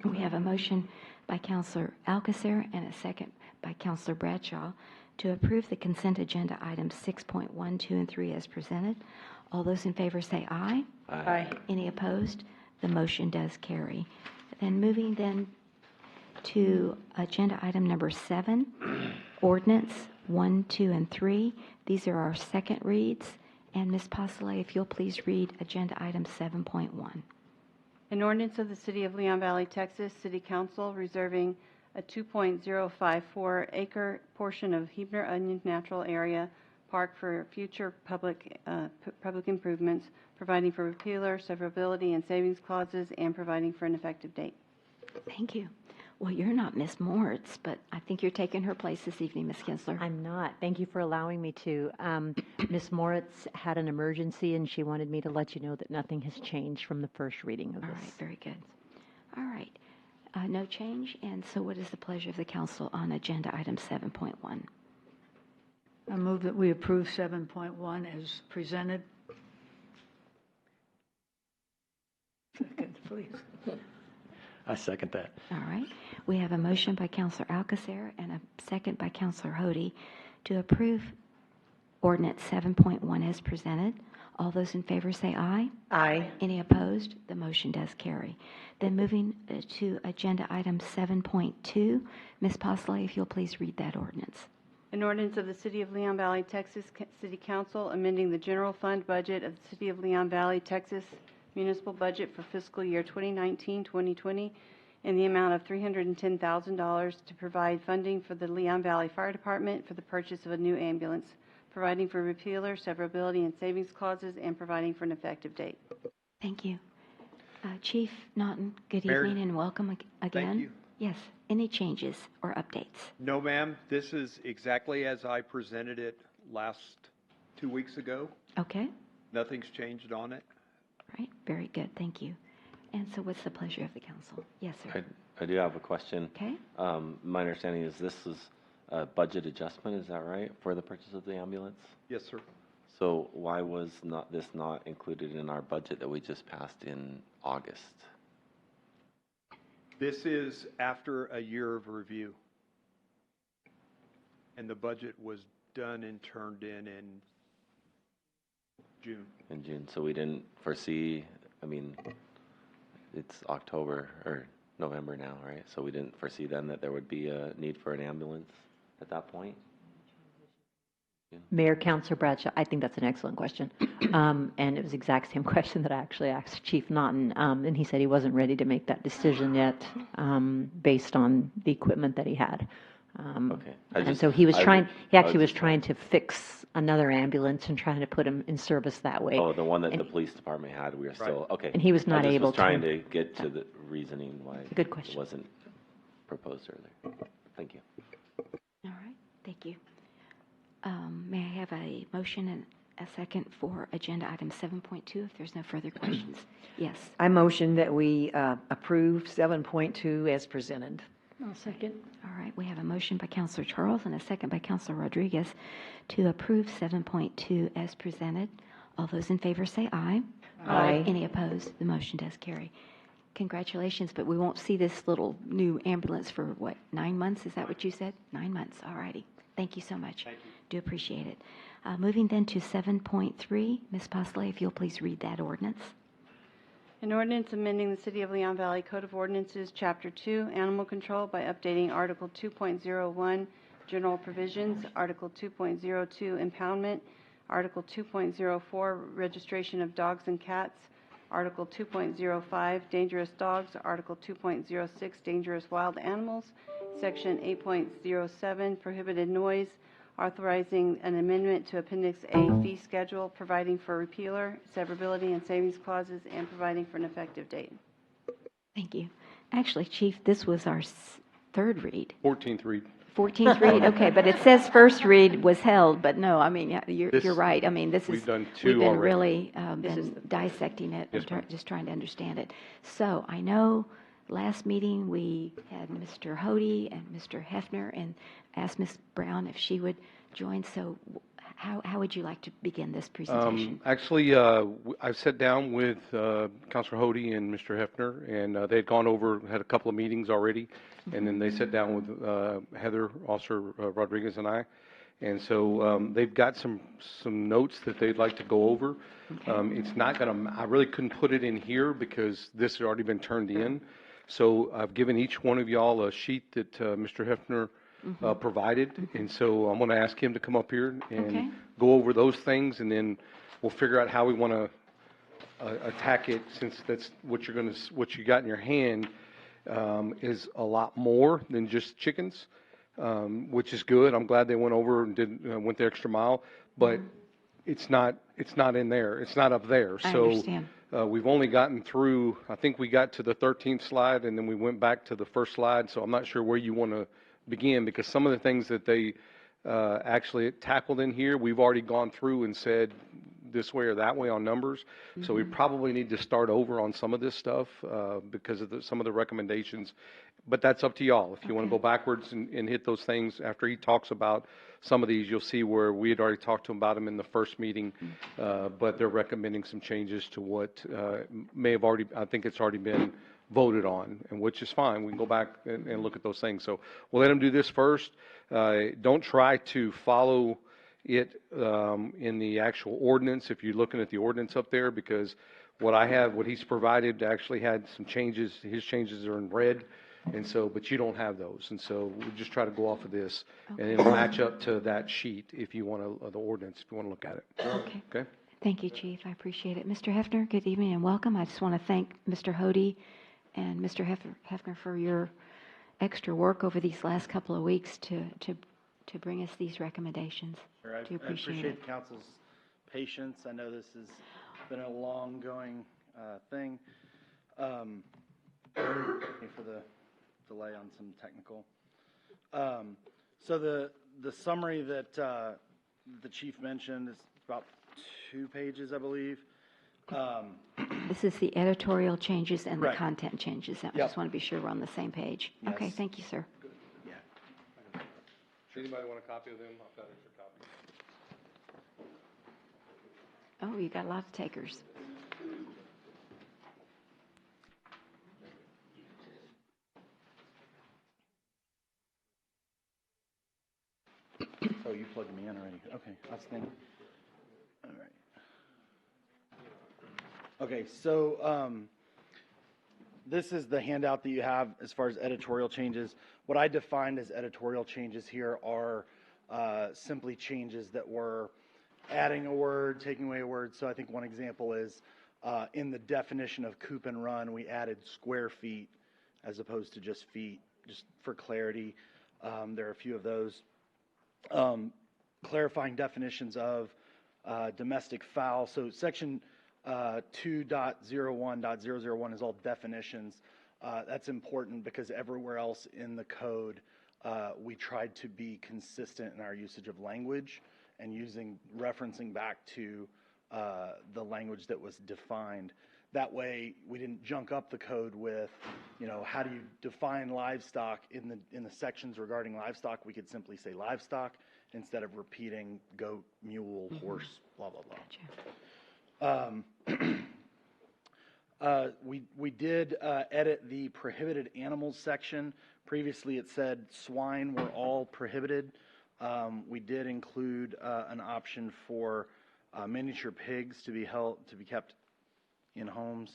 We have a motion by Councilor Alcacer and a second by Councilor Bradshaw to approve the consent agenda items 6.1, 2, and 3 as presented. All those in favor say aye. Aye. Any opposed? The motion does carry. Then moving then to agenda item number 7, ordinance 1, 2, and 3. These are our second reads. And Ms. Pasolay, if you'll please read agenda item 7.1. An ordinance of the City of Leon Valley, Texas, City Council reserving a 2.054 acre portion of Hebner Onion Natural Area Park for future public improvements, providing for repealer, severability, and savings clauses, and providing for an effective date. Thank you. Well, you're not Ms. Moritz, but I think you're taking her place this evening, Ms. Kinsler. I'm not. Thank you for allowing me to. Ms. Moritz had an emergency, and she wanted me to let you know that nothing has changed from the first reading of this. All right, very good. All right. No change, and so what is the pleasure of the council on agenda item 7.1? I move that we approve 7.1 as presented. Second, please. I second that. All right. We have a motion by Councilor Alcacer and a second by Councilor Hody to approve ordinance 7.1 as presented. All those in favor say aye. Aye. Any opposed? The motion does carry. Then moving to agenda item 7.2, Ms. Pasolay, if you'll please read that ordinance. An ordinance of the City of Leon Valley, Texas City Council amending the general fund budget of the City of Leon Valley, Texas municipal budget for fiscal year 2019-2020 in the amount of $310,000 to provide funding for the Leon Valley Fire Department for the purchase of a new ambulance, providing for repealer, severability, and savings clauses, and providing for an effective date. Thank you. Chief Naughton, good Mayor, evening and welcome again. thank you. Yes. Any changes or updates? No, ma'am. This is exactly as I presented it last 2 weeks ago. Okay. Nothing's changed on it. Right. Very good. Thank you. And so what's the pleasure of the council? Yes, sir. I do have a question. Okay. My understanding is this is a budget adjustment, is that right, for the purchase of the ambulance? Yes, sir. So why was this not included in our budget that we just passed in August? This is after a year of review. And the budget was done and turned in June. In June, so we didn't foresee, I mean, it's October or November now, right? So we didn't foresee then that there would be a need for an ambulance at that point? Mayor, Councilor Bradshaw, I think that's an excellent question. And it was the exact same question that I actually asked Chief Naughton. And he said he wasn't ready to make that decision yet based on the equipment that he had. Okay. And so he was trying to fix another ambulance and trying to put him in service that way. Oh, the one that the police department had, we are still, okay. And he was not able I was trying to get to the reasoning why Good question. it wasn't proposed earlier. Thank you. All right. Thank you. May I have a motion and a second for agenda item 7.2 if there's no further questions? Yes. I motion that we approve 7.2 as presented. I'll second. All right. We have a motion by Councilor Charles and a second by Councilor Rodriguez to approve 7.2 as presented. All those in favor say aye. Aye. Any opposed? The motion does carry. Congratulations, but we won't see this little new ambulance for, what, 9 months? Is that what you said? 9 months, all righty. Thank you so much. Thank you. Do appreciate it. Moving then to 7.3, Ms. Posley, if you'll please read that ordinance. An ordinance amending the City of Leon Valley Code of Ordinances, Chapter 2, Animal Control by updating Article 2.01, General Provisions, Article 2.02, Impoundment, Article 2.04, Registration of Dogs and Cats, Article 2.05, Dangerous Dogs, Article 2.06, Dangerous Wild Animals, Section 8.07, Prohibited Noise, authorizing an amendment to Appendix A fee schedule, providing for repealer, severability, and savings clauses, and providing for an effective date. Thank you. Actually, Chief, this was our third read. 14th read. 14th read, okay, but it says first read was held, but no, I mean, yeah, you're This- right. I mean, this is, we've done we've two been already. really This is been the- dissecting it Yes, and ma'am. just trying to understand it. So I know last meeting we had Mr. Hody and Mr. Hefner and asked Ms. Brown if she would join. So how would you like to begin this presentation? Actually, I've sat down with Councilor Hody and Mr. Hefner, and they had gone over, had a couple of meetings already, and then they sat down with Heather, Officer Rodriguez, and I. And so they've got some notes that they'd like to go over. It's not going to, I really couldn't put it in here because this had already been turned in. So I've given each one of y'all a sheet that Mr. Hefner provided, and so I'm going to ask him to come up here and go over those things, and then we'll figure out how we want to attack it, since that's what what you got in your hand is a lot more than just chickens, which is good. I'm glad they went over and went the extra mile, but it's not in there. It's not up there. I So understand. we've only gotten through, I think we got to the 13th slide, and then we went back to the first slide, so I'm not sure where you want to begin, because some of the things that they actually tackled in here, we've already gone through and said this way or that way on numbers. So we probably need to start over on some of this stuff because of some of the recommendations. But that's up to y'all. If you want to go backwards and hit those things after he talks about some of these, you'll see where we had already talked to him about them in the first meeting, but they're recommending some changes to what may have already, I think it's already been voted on, and which is fine. We can go back and look at those things. So we'll let them do this first. Don't try to follow it in the actual ordinance if you're looking at the ordinance up there, because what he's provided actually had some changes. His changes are in red, and so, but you don't have those, and so we'll just try to go off of this, and it'll match up to that sheet if you want to, the ordinance, if you want to look at it. Okay. Okay? Thank you, Chief. I appreciate it. Mr. Hefner, good evening and welcome. I just want to thank Mr. Hody and Mr. Hefner for your extra work over these last couple of weeks to bring us these recommendations. Sure, I Do appreciate it. appreciate the council's patience. I know this has been a long-going thing. Sorry for the delay on some technical. So the summary that the chief mentioned is about 2 pages, I believe. This is the editorial changes and the Right. content changes. I Yep. just want to be sure we're on the same page. Okay, Yes. thank you, sir. Anybody want a copy of them? I've got extra copies. Oh, you got a lot of takers. Oh, you plugged me in already. Okay, outstanding. All right. Okay, so this is the handout that you have as far as editorial changes. What I defined as editorial changes here are simply changes that were adding a word, taking away a word. So I think one example is in the definition of coop and run, we added square feet as opposed to just feet, just for clarity. There are a few of those. Clarifying definitions of domestic fowl. So section 2.01.001 is all definitions. That's important because everywhere else in the code, we tried to be consistent in our usage of language and referencing back to the language that was defined. That way, we didn't junk up the code with, how do you define livestock in the sections regarding livestock? We could simply say livestock instead of repeating goat, mule, horse, blah, blah, blah. We did edit the prohibited animals section. Previously, it said swine were all prohibited. We did include an option for miniature pigs to be kept in homes.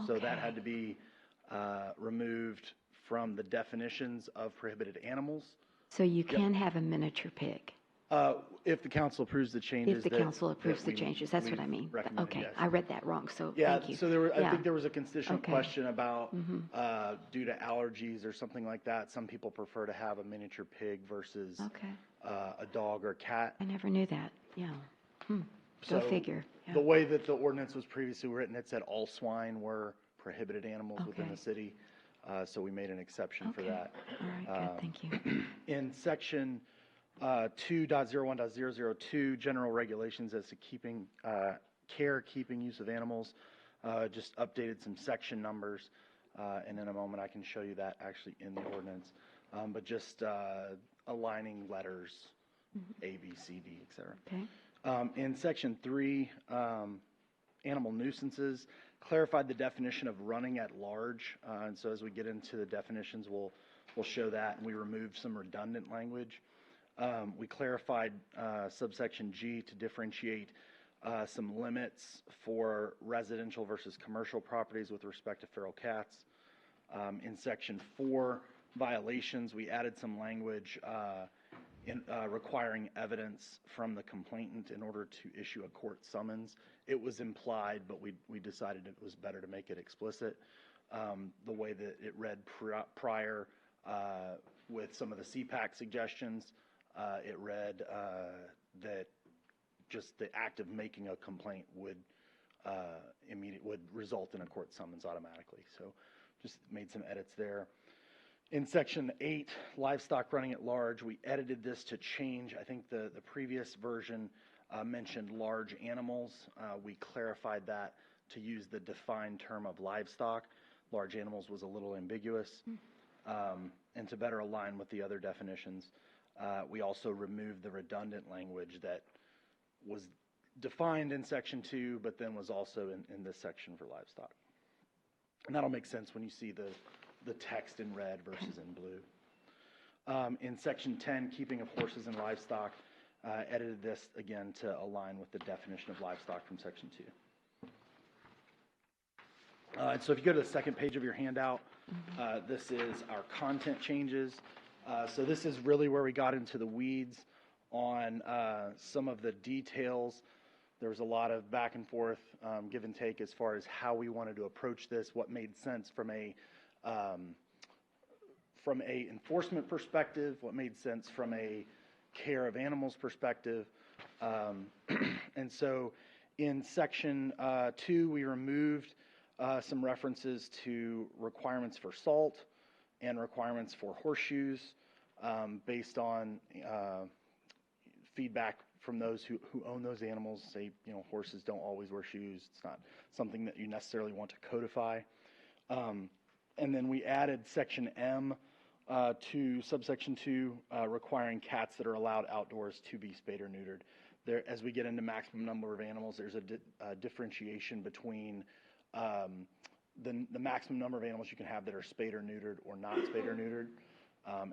So that had to be removed from the definitions of prohibited animals. So you can have a miniature pig? If the council approves the changes. If the council approves the changes, that's what I mean. Recommended, Okay, yes. I read that wrong, so Yeah, thank you. so there were, I Yeah. think there was a constitutional Okay. question about, Mhm. due to allergies or something like that, some people prefer to have a miniature pig versus Okay. a dog or cat. I never knew that, yeah. Go So figure. Yeah. the way that the ordinance was previously written, it said all swine were prohibited animals within Okay. the city. So we made an exception for Okay. that. All right, good, thank you. In section 2.01.002, general regulations as to keeping, keeping, use of animals, just updated some section numbers. And in a moment, I can show you that actually in the ordinance. But just aligning letters, A, B, C, D, et cetera. Okay. In section 3, animal nuisances, clarified the definition of running at large. And so as we get into the definitions, we'll show that. And we removed some redundant language. We clarified subsection G to differentiate some limits for residential versus commercial properties with respect to feral cats. In section 4, violations, we added some language requiring evidence from the complainant in order to issue a court summons. It was implied, but we decided it was better to make it explicit. The way that it read prior with some of the CPAC suggestions, it read that just the act of making a complaint would result in a court summons automatically. So just made some edits there. In section 8, livestock running at large, we edited this to change. I think the previous version mentioned large animals. We clarified that to use the defined term of livestock. Large animals was a little ambiguous. And to better align with the other definitions, we also removed the redundant language that was defined in section 2, but then was also in this section for livestock. And that'll make sense when you see the text in red versus in blue. In section 10, keeping of horses and livestock, edited this again to align with the definition of livestock from section 2. And so if you go to the second page of your handout, this is our content changes. So this is really where we got into the weeds on some of the details. There was a lot of back and forth, give and take as far as how we wanted to approach this, what made sense from a enforcement perspective, what made sense from a care of animals perspective. And so in section 2, we removed some references to requirements for salt and requirements for horseshoes based on feedback from those who own those animals. Say, horses don't always wear shoes. It's not something that you necessarily want to codify. And then we added section M to subsection 2, requiring cats that are allowed outdoors to be spayed or neutered. There, as we get into maximum number of animals, there's a differentiation between the maximum number of animals you can have that are spayed or neutered or not spayed or neutered.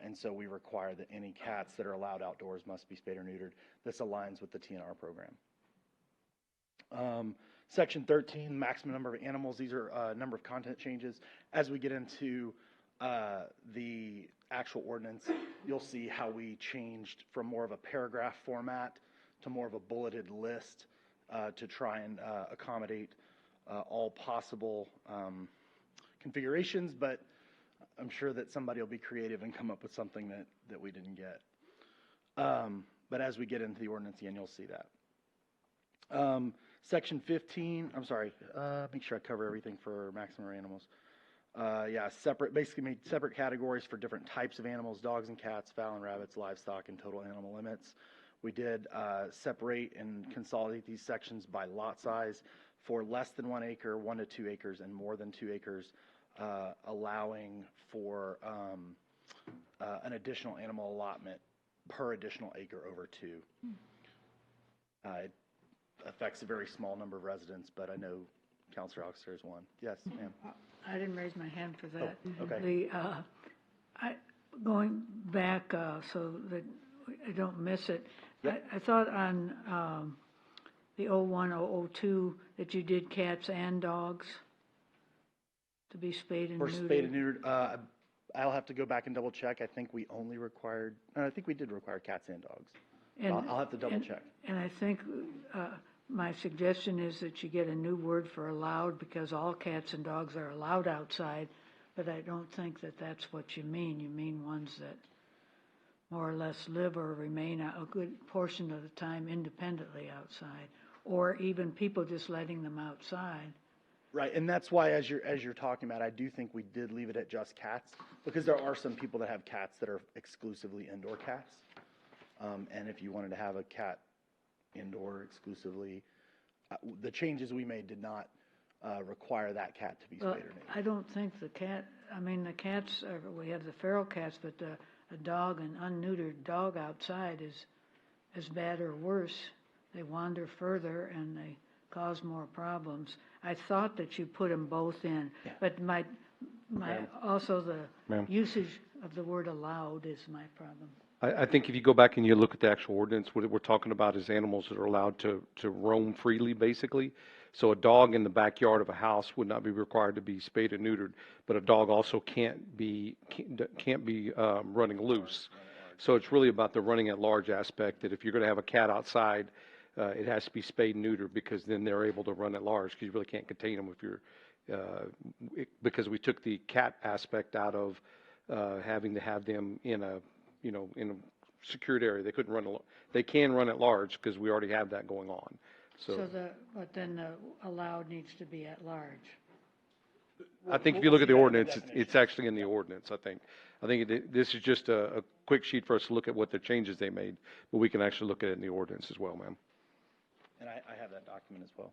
And so we require that any cats that are allowed outdoors must be spayed or neutered. This aligns with the TNR program. Section 13, maximum number of animals. These are a number of content changes. As we get into the actual ordinance, you'll see how we changed from more of a paragraph format to more of a bulleted list to try and accommodate all possible configurations, but I'm sure that somebody will be creative and come up with something that we didn't get. But as we get into the ordinance again, you'll see that. Section 15, I'm sorry, make sure I cover everything for maximum animals. Basically made separate categories for different types of animals: dogs and cats, fowl and rabbits, livestock, and total animal limits. We did separate and consolidate these sections by lot size for less than 1 acre, 1 to 2 acres, and more than 2 acres, allowing for an additional animal allotment per additional acre over 2. It affects a very small number of residents, but I know Counselor Oxter has one. Yes, ma'am. I didn't raise my hand for that. Oh, okay. Going back, so that I don't miss it, Yep. I thought on, the 01-002 that you did cats and dogs to be spayed and For neutered. spayed and neutered, I'll have to go back and double check. I think we only required, I think we did require cats and dogs. I'll have to double check. And I think, my suggestion is that you get a new word for allowed, because all cats and dogs are allowed outside, but I don't think that that's what you mean. You mean ones that more or less live or remain a good portion of the time independently outside, or even people just letting them outside. Right, and that's why, as you're talking about, I do think we did leave it at just cats, because there are some people that have cats that are exclusively indoor cats. And if you wanted to have a cat indoor exclusively, the changes we made did not require that cat to be spayed or neutered. I don't think the cats, we have the feral cats, but a dog, an unneutered dog outside is as bad or worse. They wander further and they cause more problems. I thought that you put them both in, but also the usage of the word allowed is my problem. I think if you go back and you look at the actual ordinance, what we're talking about is animals that are allowed to roam freely, basically. So a dog in the backyard of a house would not be required to be spayed and neutered, but a dog also can't be running loose. So it's really about the running at large aspect, that if you're going to have a cat outside, it has to be spayed and neutered, because then they're able to run at large, because you really can't contain them if you're, because we took the cat aspect out of having to have them in a secured area. They couldn't run, they can run at large, because we already have that going on. But then the allowed needs to be at large. I think if you look at the ordinance, it's actually in the ordinance, I think. This is just a quick sheet for us to look at what the changes they made, but we can actually look at it in the ordinance as well, ma'am. And I have that document as well.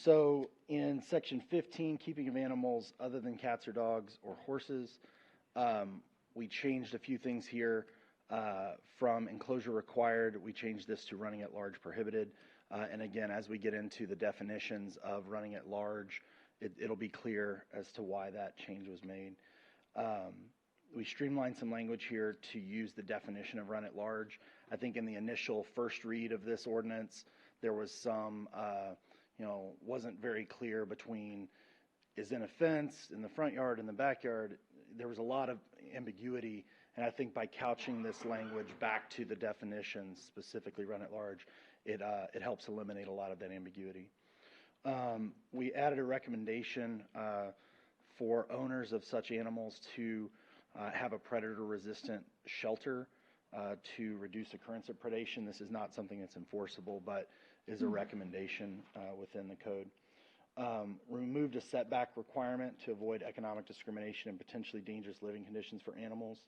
So in section 15, keeping of animals other than cats or dogs or horses, we changed a few things here. From enclosure required, we changed this to running at large prohibited. And again, as we get into the definitions of running at large, it'll be clear as to why that change was made. We streamlined some language here to use the definition of run at large. I think in the initial first read of this ordinance, there was some, wasn't very clear between is in a fence, in the front yard, in the backyard. There was a lot of ambiguity, and I think by couching this language back to the definitions, specifically run at large, it helps eliminate a lot of that ambiguity. We added a recommendation for owners of such animals to have a predator-resistant shelter to reduce occurrence of predation. This is not something that's enforceable, but is a recommendation within the code. Removed a setback requirement to avoid economic discrimination and potentially dangerous living conditions for animals.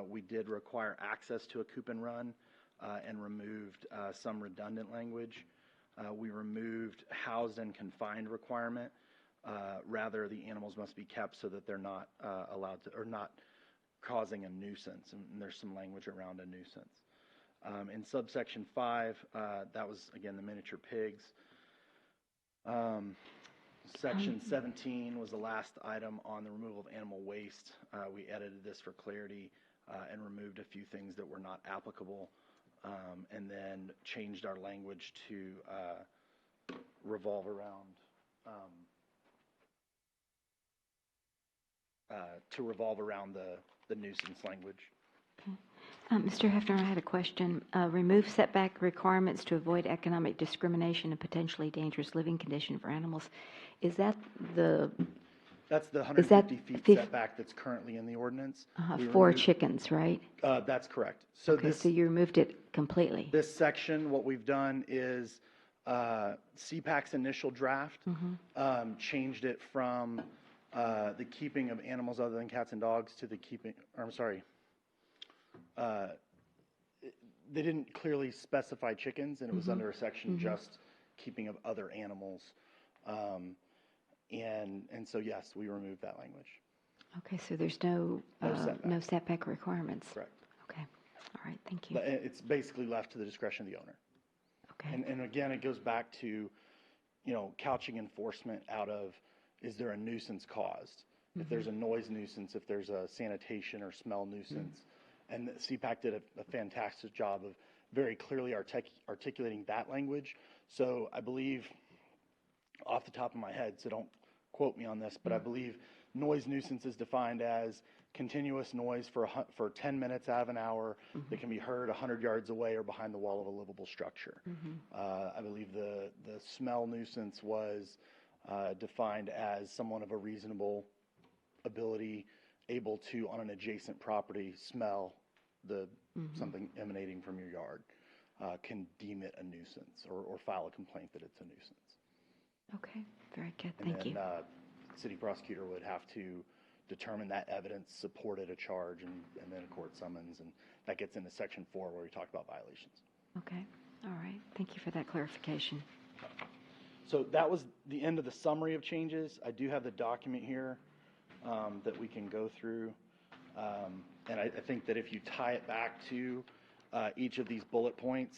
We did require access to a coop and run and removed some redundant language. We removed housed and confined requirement. Rather, the animals must be kept so that they're not allowed to, or not causing a nuisance, and there's some language around a nuisance. In subsection 5, that was, again, the miniature pigs. Section 17 was the last item on the removal of animal waste. We edited this for clarity and removed a few things that were not applicable, and then changed our language to revolve around the nuisance language. Okay. Mr. Hefner, I had a question. Remove setback requirements to avoid economic discrimination and potentially dangerous living condition for animals. Is that the... That's the 150 feet setback that's currently in the ordinance. For chickens, right? That's correct. So okay, so you removed it completely. This section, what we've done is CPAC's initial draft changed it from the keeping of animals other than cats and dogs to the keeping, or I'm sorry, they didn't clearly specify chickens, and it was under a section just keeping of other animals. And so, yes, we removed that language. Okay, so there's no setback requirements? Correct. Okay, all right, thank you. But it's basically left to the discretion of the owner. Okay. And again, it goes back to, couching enforcement out of, is there a nuisance caused? If there's a noise nuisance, if there's a sanitation or smell nuisance. And the CPAC did a fantastic job of very clearly articulating that language. So I believe, off the top of my head, so don't quote me on this, but I believe noise nuisance is defined as continuous noise for 10 minutes out of an hour that can be heard 100 yards away or behind the wall of a livable structure. I believe the smell nuisance was defined as someone of a reasonable ability able to, on an adjacent property, smell something emanating from your yard, can deem it a nuisance or file a complaint that it's a nuisance. Okay, very good, And thank then, you. city prosecutor would have to determine that evidence supported a charge and then a court summons, and that gets into section 4 where we talk about violations. Okay, all right, thank you for that clarification. So that was the end of the summary of changes. I do have the document here that we can go through. And I think that if you tie it back to each of these bullet points,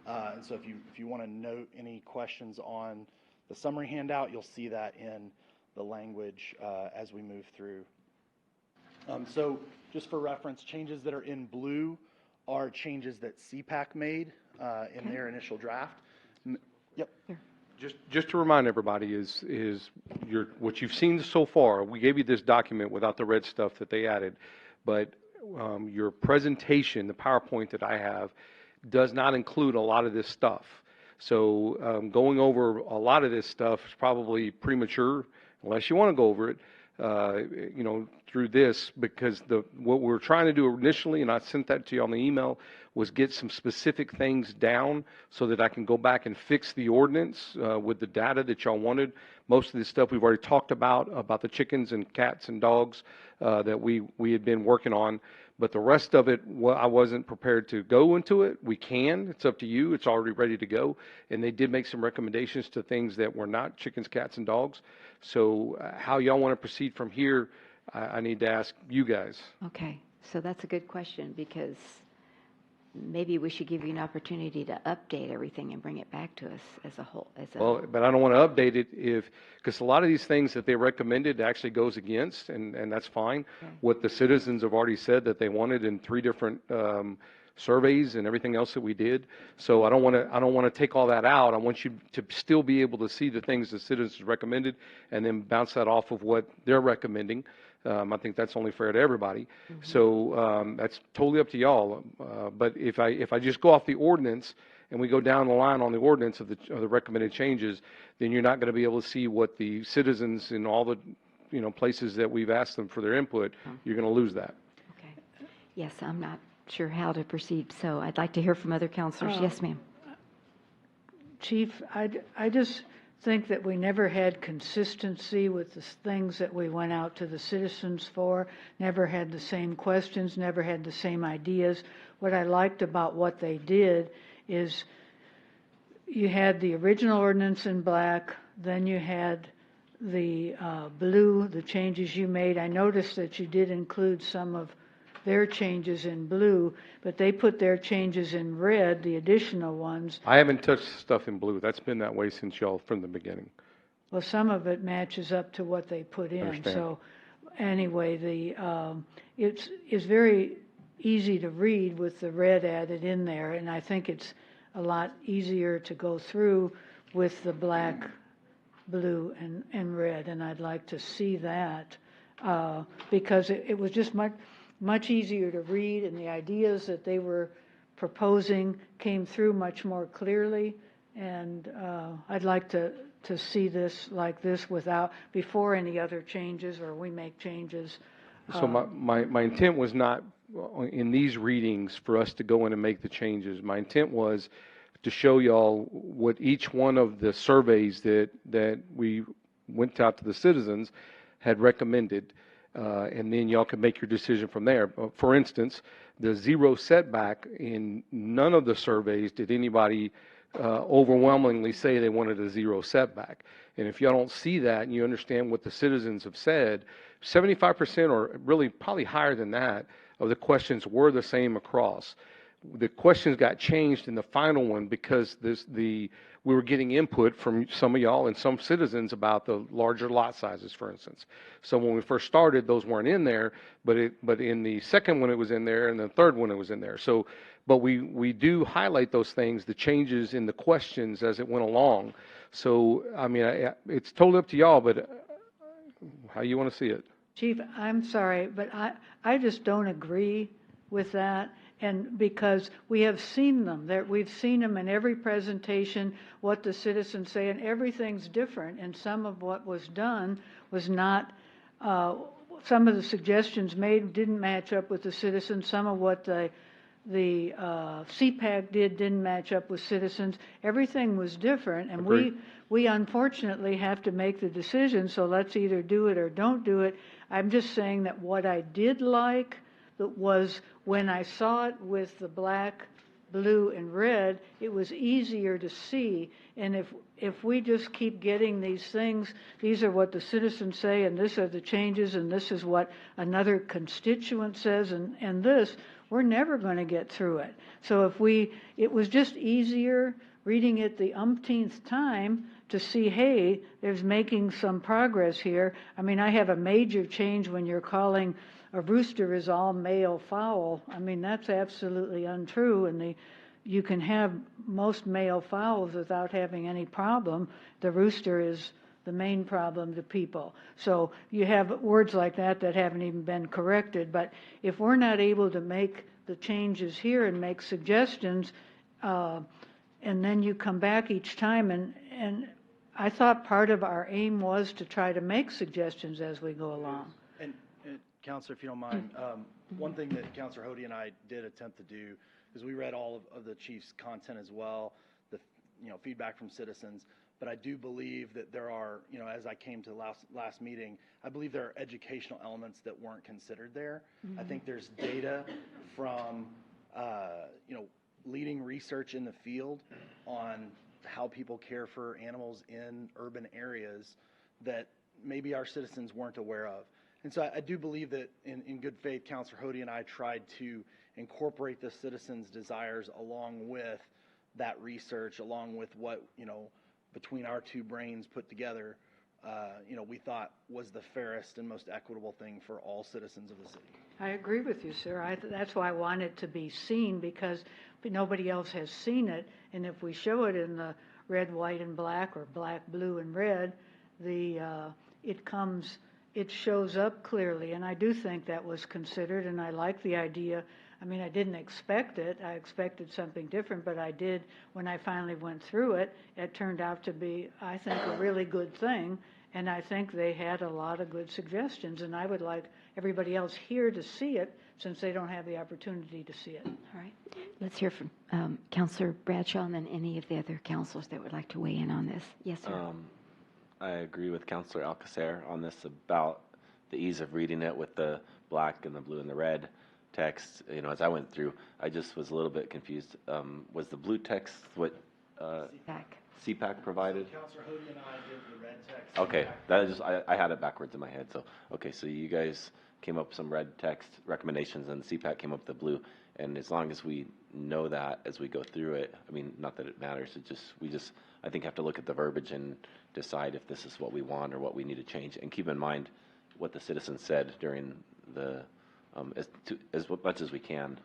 and so if you want to note any questions on the summary handout, you'll see that in the language as we move through. So just for reference, changes that are in blue are changes that CPAC made in their initial draft. Yep. Just to remind everybody is what you've seen so far. We gave you this document without the red stuff that they added, but your presentation, the PowerPoint that I have, does not include a lot of this stuff. So going over a lot of this stuff is probably premature unless you want to go over it. Through this, because what we're trying to do initially, and I sent that to you on the email, was get some specific things down so that I can go back and fix the ordinance with the data that y'all wanted. Most of this stuff we've already talked about the chickens and cats and dogs that we had been working on. But the rest of it, I wasn't prepared to go into it. We can. It's up to you. It's already ready to go. And they did make some recommendations to things that were not chickens, cats, and dogs. So how y'all want to proceed from here, I need to ask you guys. Okay, so that's a good question, because maybe we should give you an opportunity to update everything and bring it back to us as a whole. Well, but I don't want to update it because a lot of these things that they recommended actually goes against, and that's fine. Okay. What the citizens have already said that they wanted in 3 different surveys and everything else that we did. So I don't want to take all that out. I want you to still be able to see the things the citizens recommended and then bounce that off of what they're recommending. I think that's only fair to everybody. So that's totally up to y'all. But if I just go off the ordinance and we go down the line on the ordinance of the recommended changes, then you're not going to be able to see what the citizens in all the places that we've asked them for their input. You're going to lose that. Okay. Yes, I'm not sure how to proceed, so I'd like to hear from other counselors. Yes, ma'am. Chief, I just think that we never had consistency with the things that we went out to the citizens for, never had the same questions, never had the same ideas. What I liked about what they did is you had the original ordinance in black, then you had the blue, the changes you made. I noticed that you did include some of their changes in blue, but they put their changes in red, the additional ones. I haven't touched stuff in blue. That's been that way since y'all from the beginning. Well, some of it matches up to what they put in. Understand. So anyway, it's very easy to read with the red added in there, and I think it's a lot easier to go through with the black, blue, and red, and I'd like to see that because it was just much easier to read, and the ideas that they were proposing came through much more clearly, and I'd like to see this like this before any other changes or we make changes. So my intent was not in these readings for us to go in and make the changes. My intent was to show y'all what each one of the surveys that we went out to the citizens had recommended. And then y'all can make your decision from there. For instance, the 0 setback in none of the surveys did anybody overwhelmingly say they wanted a zero setback. And if y'all don't see that and you understand what the citizens have said, 75%, or really probably higher than that, of the questions were the same across. The questions got changed in the final one because we were getting input from some of y'all and some citizens about the larger lot sizes, for instance. So when we first started, those weren't in there, but in the second one it was in there, and the third one it was in there. So, but we do highlight those things, the changes in the questions as it went along. So, I mean, it's totally up to y'all, but how you want to see it? Chief, I'm sorry, but I just don't agree with that. And because we have seen them, we've seen them in every presentation, what the citizens say, and everything's different. And some of what was done was not, some of the suggestions made didn't match up with the citizens. Some of what the CPAC didn't match up with citizens. Everything was different, and we unfortunately have to make the decision, so let's either do it or don't do it. I'm just saying that what I did like was when I saw it with the black, blue, and red, it was easier to see. And if we just keep getting these things, these are what the citizens say, and this are the changes, and this is what another constituent says, and this, we're never going to get through it. So it was just easier reading it the umpteenth time to see, hey, there's making some progress here. I mean, I have a major change when you're calling a rooster is all male fowl. I mean, that's absolutely untrue, and you can have most male fowls without having any problem. The rooster is the main problem to people. So you have words like that haven't even been corrected. But if we're not able to make the changes here and make suggestions, and then you come back each time, and I thought part of our aim was to try to make suggestions as we go along. And Counselor, if you don't mind, one thing that Counselor Hody and I did attempt to do is we read all of the chief's content as well, the feedback from citizens. But I do believe that there are, as I came to last meeting, I believe there are educational elements that weren't considered there. I think there's data from, leading research in the field on how people care for animals in urban areas that maybe our citizens weren't aware of. And so I do believe that in good faith, Counselor Hody and I tried to incorporate the citizens' desires along with that research, along with what, between our two brains put together, we thought was the fairest and most equitable thing for all citizens of the city. I agree with you, sir. That's why I want it to be seen, because nobody else has seen it. And if we show it in the red, white, and black, or black, blue, and red, it shows up clearly. And I do think that was considered, and I like the idea. I mean, I didn't expect it. I expected something different, but I did. When I finally went through it, it turned out to be, I think, a really good thing. And I think they had a lot of good suggestions, and I would like everybody else here to see it, since they don't have the opportunity to see it. All right. Let's hear from Councilor Bradshaw, and then any of the other councilors that would like to weigh in on this. Yes, sir. I agree with Councilor Alcacer on this about the ease of reading it with the black and the blue and the red text. As I went through, I just was a little bit confused. Was the blue text what CPAC provided? So Counselor Hody and I did the red text. Okay, that is just, I had it backwards in my head. So okay, so you guys came up with some red text recommendations, and CPAC came up with the blue. And as long as we know that as we go through it, I mean, not that it matters. We just I think have to look at the verbiage and decide if this is what we want or what we need to change. And keep in mind what the citizens said during the as much as we can.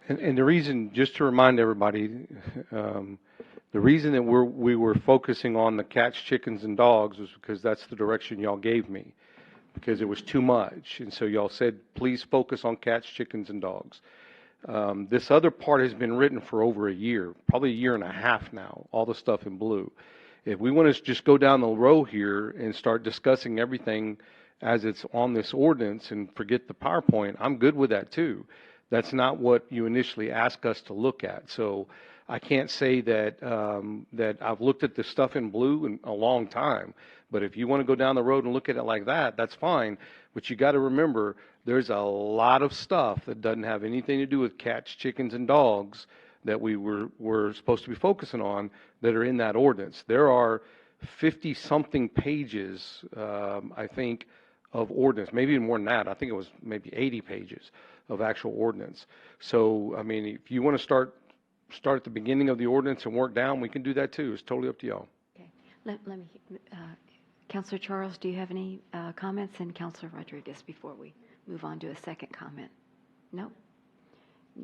And the reason, just to remind everybody, the reason that we were focusing on the cats, chickens, and dogs was because that's the direction y'all gave me, because it was too much. And so y'all said, please focus on cats, chickens, and dogs. This other part has been written for over a year, probably a year and a half now, all the stuff in blue. If we want to just go down the row here and start discussing everything as it's on this ordinance and forget the PowerPoint, I'm good with that too. That's not what you initially asked us to look at. So I can't say that that I've looked at the stuff in blue in a long time. But if you want to go down the road and look at it like that, that's fine. But you got to remember, there's a lot of stuff that doesn't have anything to do with cats, chickens, and dogs that we're supposed to be focusing on that are in that ordinance. There are 50-something pages, I think, of ordinance, maybe even more than that. I think it was maybe 80 pages of actual ordinance. So, I mean, if you want to start at the beginning of the ordinance and work down, we can do that too. It's totally up to y'all. Okay. Let me, Councilor Charles, do you have any comments? And Councilor Rodriguez before we move on to a second comment? No?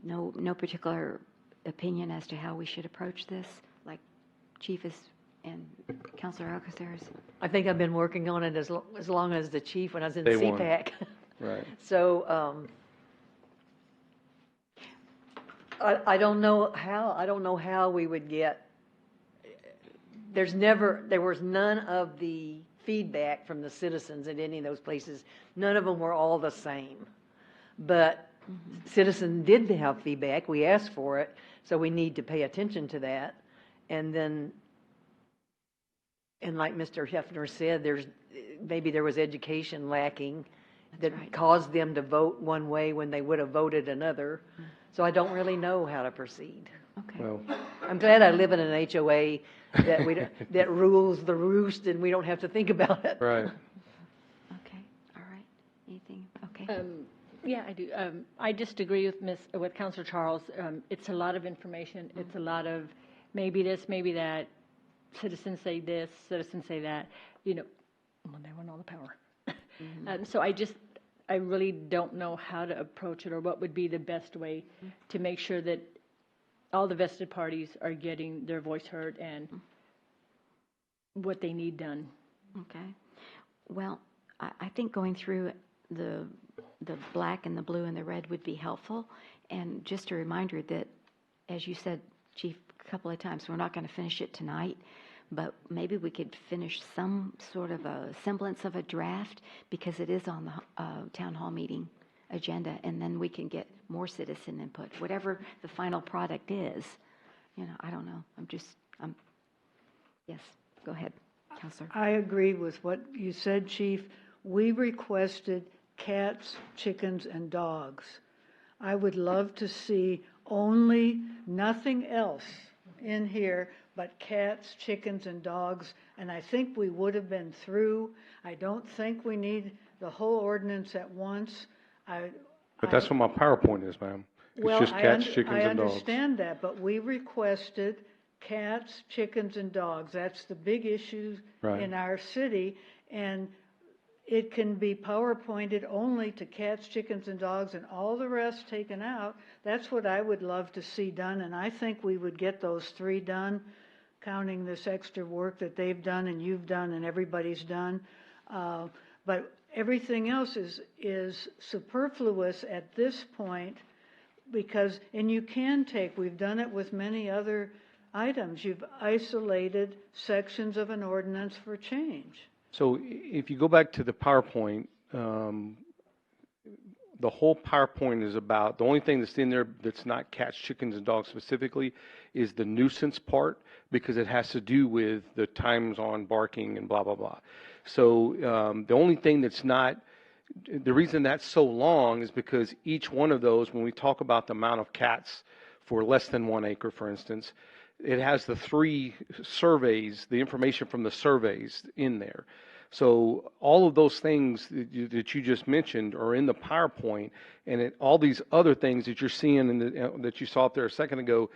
No particular opinion as to how we should approach this, like Chief is and Councilor Alcaceres? I think I've been working on it as long as the chief when I was in Day one. CPAC. Right. So, I don't know how we would get, there was none of the feedback from the citizens at any of those places. None of them were all the same. But citizens did have feedback. We asked for it, so we need to pay attention to that. And then, and like Mr. Hefner said, maybe there was education lacking that caused them to vote one way when they would have voted another. So I don't really know how to proceed. Okay. Well, I'm glad I live in an HOA that rules the roost and we don't have to think about it. right. Okay. All right. Anything? Okay. Yeah, I do. I just agree with Councilor Charles. It's a lot of information. It's a lot of maybe this, maybe that. Citizens say this, citizens say that. You know, well, they want all the power. So I really don't know how to approach it or what would be the best way to make sure that all the vested parties are getting their voice heard and what they need done. Okay. Well, I think going through the black and the blue and the red would be helpful. And just a reminder that, as you said, Chief, a couple of times, we're not going to finish it tonight, but maybe we could finish some sort of a semblance of a draft because it is on the town hall meeting agenda, and then we can get more citizen input. Whatever the final product is, you know, I don't know. Yes, go ahead, Counselor. I agree with what you said, Chief. We requested cats, chickens, and dogs. I would love to see nothing else in here but cats, chickens, and dogs, and I think we would have been through. I don't think we need the whole ordinance at once. But that's what my PowerPoint is, ma'am. It's just cats, chickens, and dogs. I understand that, but we requested cats, chickens, and dogs. That's the big issue in our city, and it can be PowerPointed only to cats, chickens, and dogs, and all the rest taken out. That's what I would love to see done, and I think we would get those three done, counting this extra work that they've done and you've done and everybody's done. But everything else is superfluous at this point because, and you can we've done it with many other items. You've isolated sections of an ordinance for change. So if you go back to the PowerPoint, the whole PowerPoint is about, the only thing that's in there that's not cats, chickens, and dogs specifically is the nuisance part because it has to do with the times on barking and blah, blah, blah. So the only thing that's not, the reason that's so long is because each one of those, when we talk about the amount of cats for less than 1 acre, for instance, it has the 3 surveys, the information from the surveys in there. So all of those things that you just mentioned are in the PowerPoint, and all these other things that you're seeing that you saw up there a second ago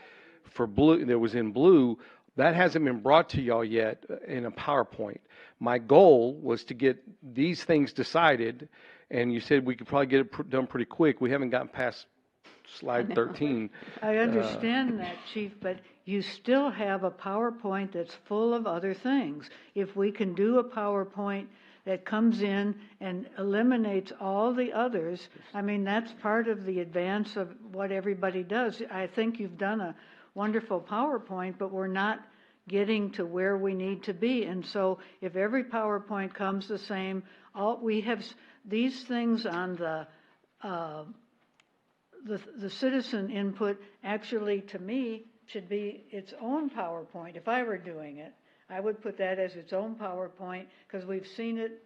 for blue, that was in blue, that hasn't been brought to y'all yet in a PowerPoint. My goal was to get these things decided, and you said we could probably get it done pretty quick. We haven't gotten past slide 13. I understand that, Chief, but you still have a PowerPoint that's full of other things. If we can do a PowerPoint that comes in and eliminates all the others, I mean, that's part of the advance of what everybody does. I think you've done a wonderful PowerPoint, but we're not getting to where we need to be. And so if every PowerPoint comes the same, we have these things on the citizen input actually, to me, should be its own PowerPoint. If I were doing it, I would put that as its own PowerPoint because we've seen it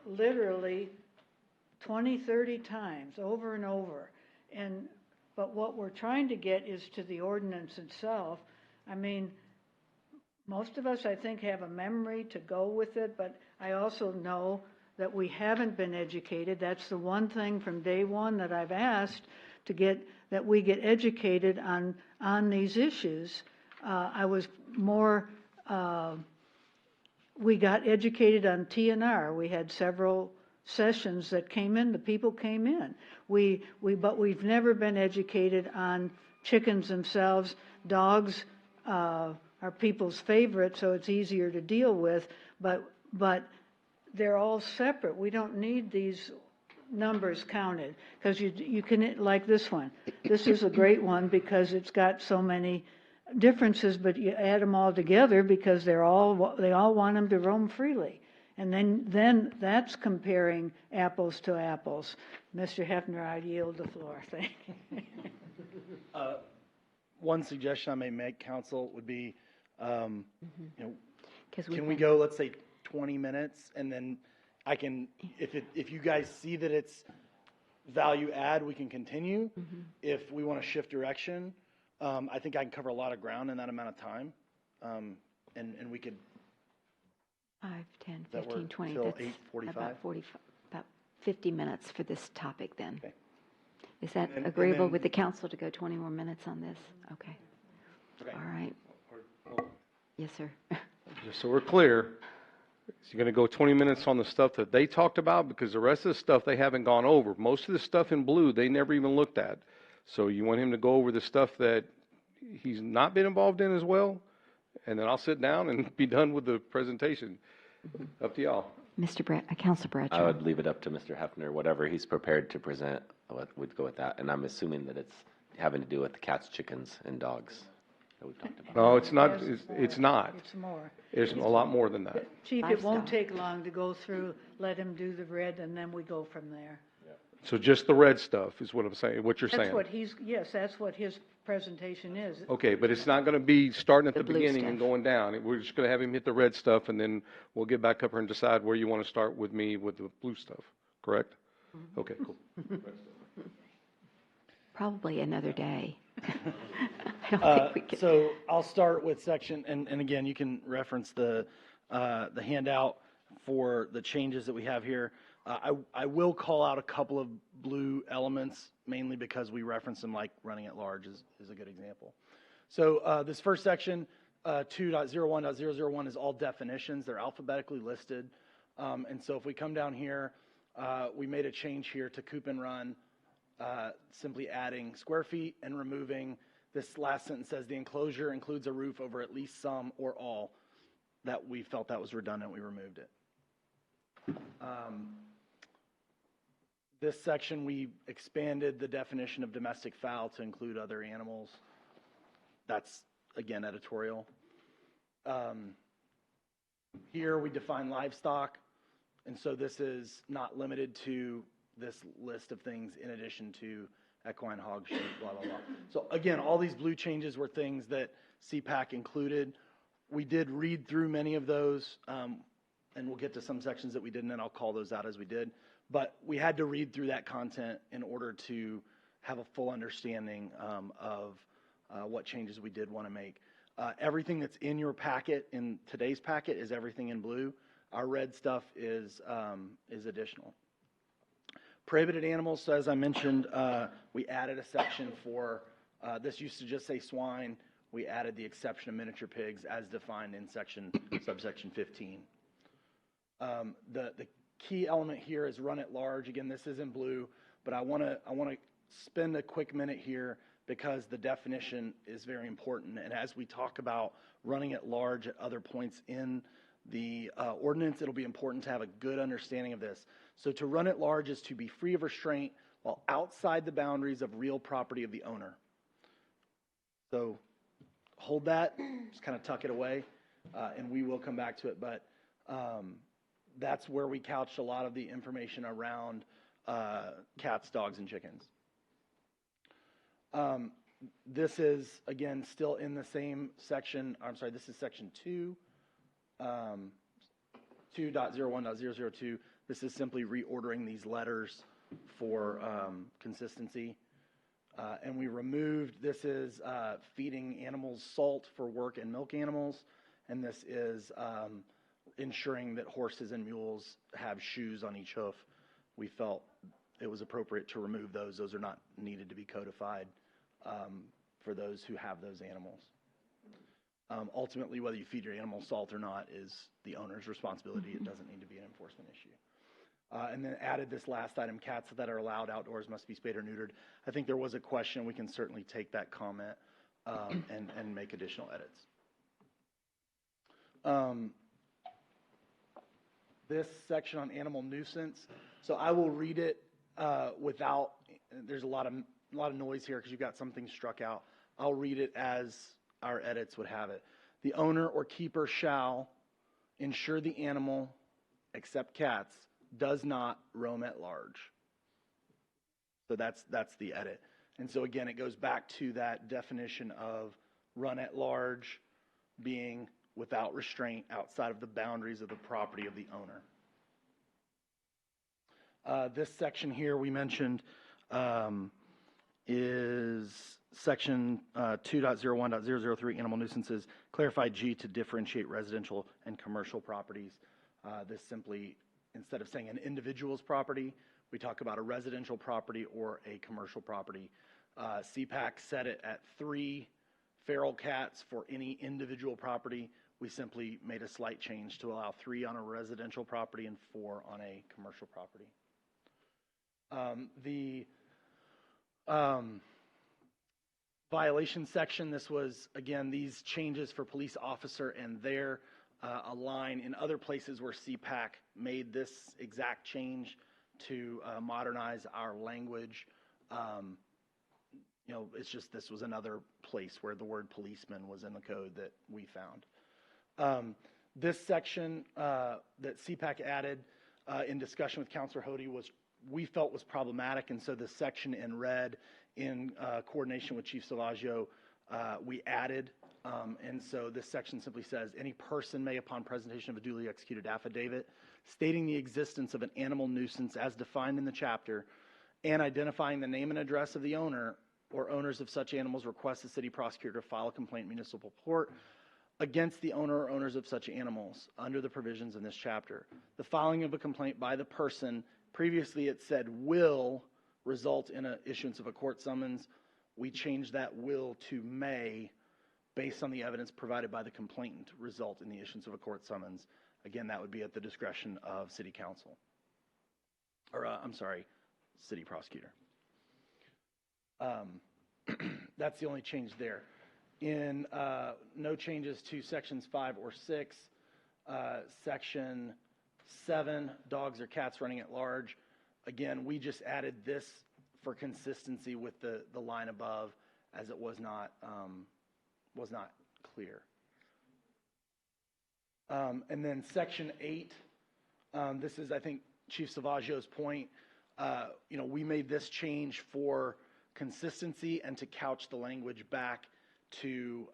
literally 20, 30 times over and over. And But what we're trying to get is to the ordinance itself. I mean, most of us, I think, have a memory to go with it, but I also know that we haven't been educated. That's the one thing from day one that I've asked to get, that we get educated on these issues. I was more, we got educated on TNR. We had several sessions that came in, the people came in. But we've never been educated on chickens themselves. Dogs are people's favorite, so it's easier to deal with, but they're all separate. We don't need these numbers counted, because you can, like this one. This is a great one because it's got so many differences, but you add them all together because they all want them to roam freely. And then that's comparing apples to apples. Mr. Hefner, I yield the floor. Thank you. One suggestion I may make, council, would be, you know, Can we go, let's say, 20 minutes, and then I can, if you guys see that it's value add, we can continue. If we want to shift direction, I think I can cover a lot of ground in that amount of time, and we could. 5, 10, That 15, work 20. till That's 8:45? about 50 minutes for this topic then. Okay. Is that And agreeable then- with the council to go 20 more minutes on this? Okay. Okay. All right. Yes, sir. Just so we're clear, is you're going to go 20 minutes on the stuff that they talked about, because the rest of the stuff they haven't gone over. Most of the stuff in blue, they never even looked at. So you want him to go over the stuff that he's not been involved in as well, and then I'll sit down and be done with the presentation. Up to y'all. Council Bradshaw. I would leave it up to Mr. Hefner, whatever he's prepared to present, would go with that. And I'm assuming that it's having to do with the cats, chickens, and dogs that we've talked about. No, it's not. Yes, It's not. It's more. There's a lot more than that. Chief, it won't take long to go through, let him do the red, and then we go from there. So just the red stuff is what I'm saying, what you're saying. That's what yes, that's what his presentation is. Okay, but it's not going to be starting at the blue beginning and stuff. going down. We're just going to have him hit the red stuff, and then we'll get back up here and decide where you want to start with me with the blue stuff, correct? Okay, cool. Probably another day. I don't think we can. So I'll start with section, and again, you can reference the handout for the changes that we have here. I will call out a couple of blue elements, mainly because we reference them, like running at large is a good example. So this first section, 2.01.001, is all definitions. They're alphabetically listed. And so if we come down here, we made a change here to coop and run, simply adding square feet and removing this last sentence says the enclosure includes a roof over at least some or all. That we felt that was redundant, we removed it. This section, we expanded the definition of domestic fowl to include other animals. That's, again, editorial. Here we define livestock, and so this is not limited to this list of things in addition to equine, hog, sheep, blah, blah, blah. So again, all these blue changes were things that CPAC included. We did read through many of those, and we'll get to some sections that we didn't, and I'll call those out as we did. But we had to read through that content in order to have a full understanding of what changes we did want to make. Everything that's in your packet, in today's packet, is everything in blue. Our red stuff is additional. Prohibited animals, so as I mentioned, we added a section for, this used to just say swine. We added the exception of miniature pigs as defined in subsection 15. The key element here is run at large. Again, this is in blue, but I want to spend a quick minute here because the definition is very important. And as we talk about running at large at other points in the ordinance, it'll be important to have a good understanding of this. So to run at large is to be free of restraint while outside the boundaries of real property of the owner. So hold that, just kind of tuck it away, and we will come back to it. But that's where we couched a lot of the information around cats, dogs, and chickens. This is, again, still in the same section. I'm sorry, this is section 2, 2.01.002. This is simply reordering these letters for consistency. And we removed, this is feeding animals salt for work and milk animals, and this is ensuring that horses and mules have shoes on each hoof. We felt it was appropriate to remove those. Those are not needed to be codified for those who have those animals. Ultimately, whether you feed your animal salt or not is the owner's responsibility. It doesn't need to be an enforcement issue. And then added this last item, cats that are allowed outdoors must be spayed or neutered. I think there was a question. We can certainly take that comment and make additional edits. This section on animal nuisance, so I will read it without, there's a lot of noise here because you've got some things struck out. I'll read it as our edits would have it. The owner or keeper shall ensure the animal, except cats, does not roam at large. So that's the edit. And so again, it goes back to that definition of run at large being without restraint outside of the boundaries of the property of the owner. This section here we mentioned is section 2.01.003, animal nuisances, clarify G to differentiate residential and commercial properties. This simply, instead of saying an individual's property, we talk about a residential property or a commercial property. CPAC set it at 3 feral cats for any individual property. We simply made a slight change to allow 3 on a residential property and 4 on a commercial property. The violation section, this was, again, these changes for police officer and their align in other places where CPAC made this exact change to modernize our language. You know, it's just this was another place where the word policeman was in the code that we found. This section that CPAC added in discussion with Councilor Hody we felt was problematic, and so this section in red in coordination with Chief Salvaggio we added. And so this section simply says, any person may, upon presentation of a duly executed affidavit stating the existence of an animal nuisance as defined in the chapter and identifying the name and address of the owner or owners of such animals, request the city prosecutor to file a complaint in municipal court against the owner or owners of such animals under the provisions in this chapter. The filing of a complaint by the person, previously it said will result in an issuance of a court summons. We changed that will to may, based on the evidence provided by the complainant, result in the issuance of a court summons. Again, that would be at the discretion of city council. Or, I'm sorry, city prosecutor. That's the only change there. In no changes to sections 5 or 6, section 7, dogs or cats running at large. Again, we just added this for consistency with the line above, as it was not clear. And then section 8, this is, I think, Chief Salvaggio's point. You know, we made this change for consistency and to couch the language back to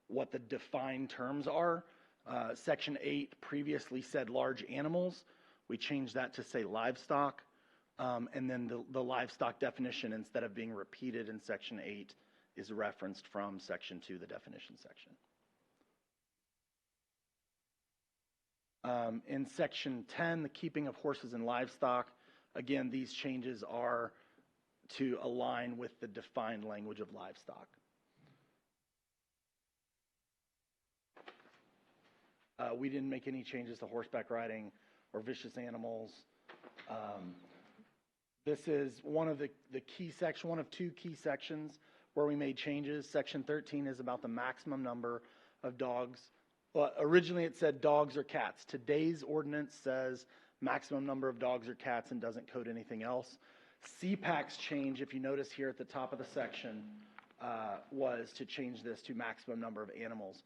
what the defined terms are. Section 8 previously said large animals. We changed that to say livestock. And then the livestock definition, instead of being repeated in section 8, is referenced from section 2, the definition section. In section 10, the keeping of horses and livestock, again, these changes are to align with the defined language of livestock. We didn't make any changes to horseback riding or vicious animals. This is one of the key sections, one of 2 key sections where we made changes. Section 13 is about the maximum number of dogs. Well, originally it said dogs or cats. Today's ordinance says maximum number of dogs or cats and doesn't code anything else. CPAC's change, if you notice here at the top of the section, was to change this to maximum number of animals.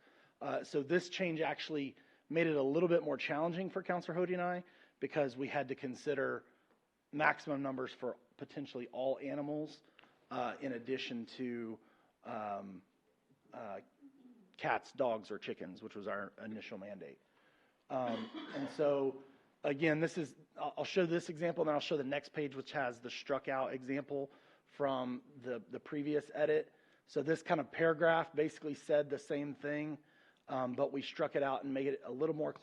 So this change actually made it a little bit more challenging for Councilor Hody and I, because we had to consider maximum numbers for potentially all animals in addition to cats, dogs, or chickens, which was our initial mandate. And so, again, this is, I'll show this example, and then I'll show the next page, which has the struck out example from the previous edit. So this kind of paragraph basically said the same thing, but we struck it out and made it a little more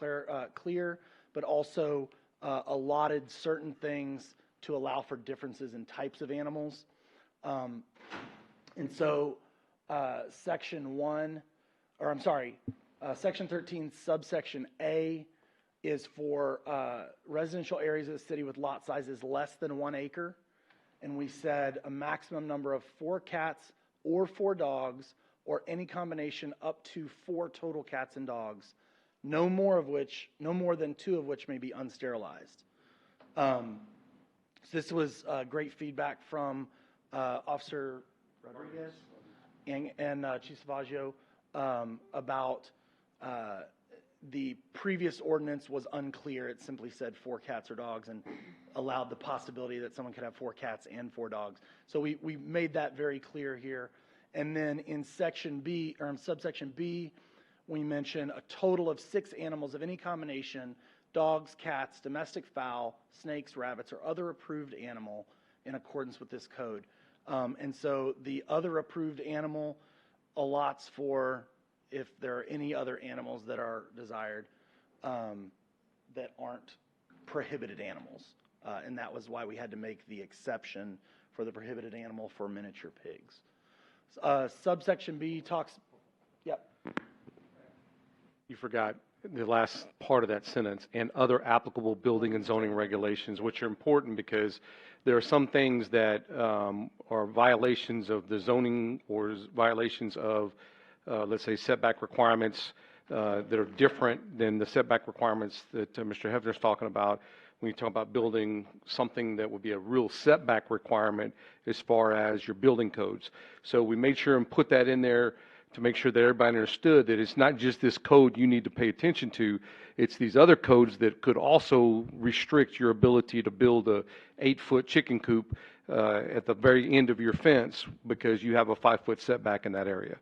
clear, but also allotted certain things to allow for differences in types of animals. And so section 13, subsection A is for residential areas of the city with lot sizes less than 1 acre. And we said a maximum number of 4 cats or 4 dogs, or any combination up to 4 total cats and dogs, no more than 2 of which may be unsterilized. So this was great feedback from Officer Rodriguez and Chief Salvaggio about the previous ordinance was unclear. It simply said 4 cats or dogs and allowed the possibility that someone could have 4 cats and 4 dogs. So we made that very clear here. And then in section B, or in subsection B, we mention a total of 6 animals of any combination: dogs, cats, domestic fowl, snakes, rabbits, or other approved animal in accordance with this code. And so the other approved animal allots for if there are any other animals that are desired that aren't prohibited animals. And that was why we had to make the exception for the prohibited animal for miniature pigs. Subsection B talks, yep. You forgot the last part of that sentence, and other applicable building and zoning regulations, which are important because there are some things that are violations of the zoning or violations of, let's say, setback requirements that are different than the setback requirements that Mr. Hefner's talking about when you talk about building something that would be a real setback requirement as far as your building codes. So we made sure and put that in there to make sure that everybody understood that it's not just this code you need to pay attention to, it's these other codes that could also restrict your ability to build a 8-foot chicken coop at the very end of your fence because you have a 5-foot setback in that area.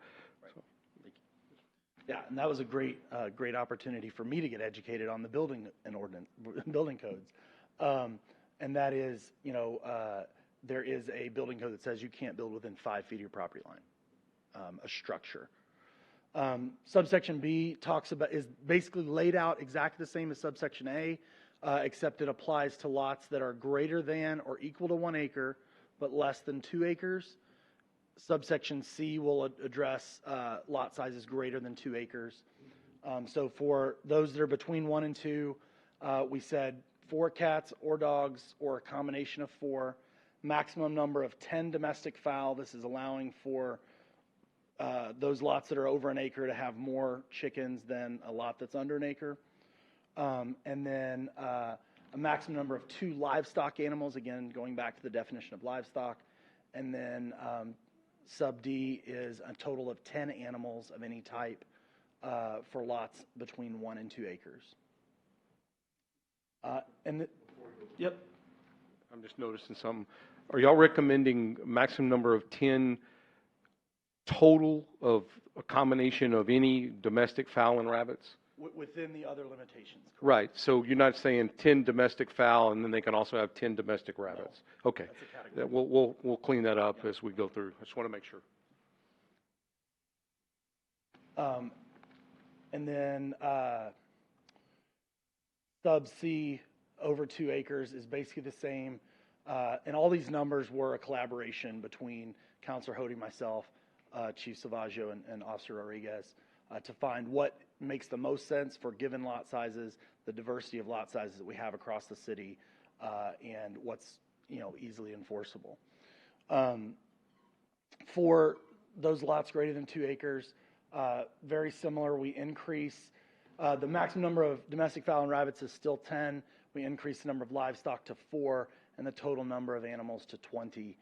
Yeah, and that was a great opportunity for me to get educated on the building codes. And that is, there is a building code that says you can't build within 5 feet of your property line, a structure. Subsection B is basically laid out exactly the same as subsection A, except it applies to lots that are greater than or equal to 1 acre, but less than 2 acres. Subsection C will address lot sizes greater than 2 acres. So for those that are between 1 and 2, we said 4 cats or dogs or a combination of 4. Maximum number of 10 domestic fowl. This is allowing for those lots that are over 1 acre to have more chickens than a lot that's under 1 acre. And then a maximum number of 2 livestock animals, again, going back to the definition of livestock. And then sub D is a total of 10 animals of any type for lots between 1 and 2 acres. Yep. I'm just noticing something. Are y'all recommending maximum number of 10 total of a combination of any domestic fowl and rabbits? Within the other limitations. Correct. Right. So you're not saying 10 domestic fowl and then they can also have 10 domestic rabbits. No, okay. We'll clean that up as we go through. I just want to make sure. And then sub C over 2 acres is basically the same. And all these numbers were a collaboration between Councilor Hody, myself, Chief Salvaggio, and Officer Rodriguez to find what makes the most sense for given lot sizes, the diversity of lot sizes that we have across the city, and what's easily enforceable. For those lots greater than 2 acres, very similar. We increase the maximum number of domestic fowl and rabbits is still 10. We increase the number of livestock to 4, and the total number of animals to 20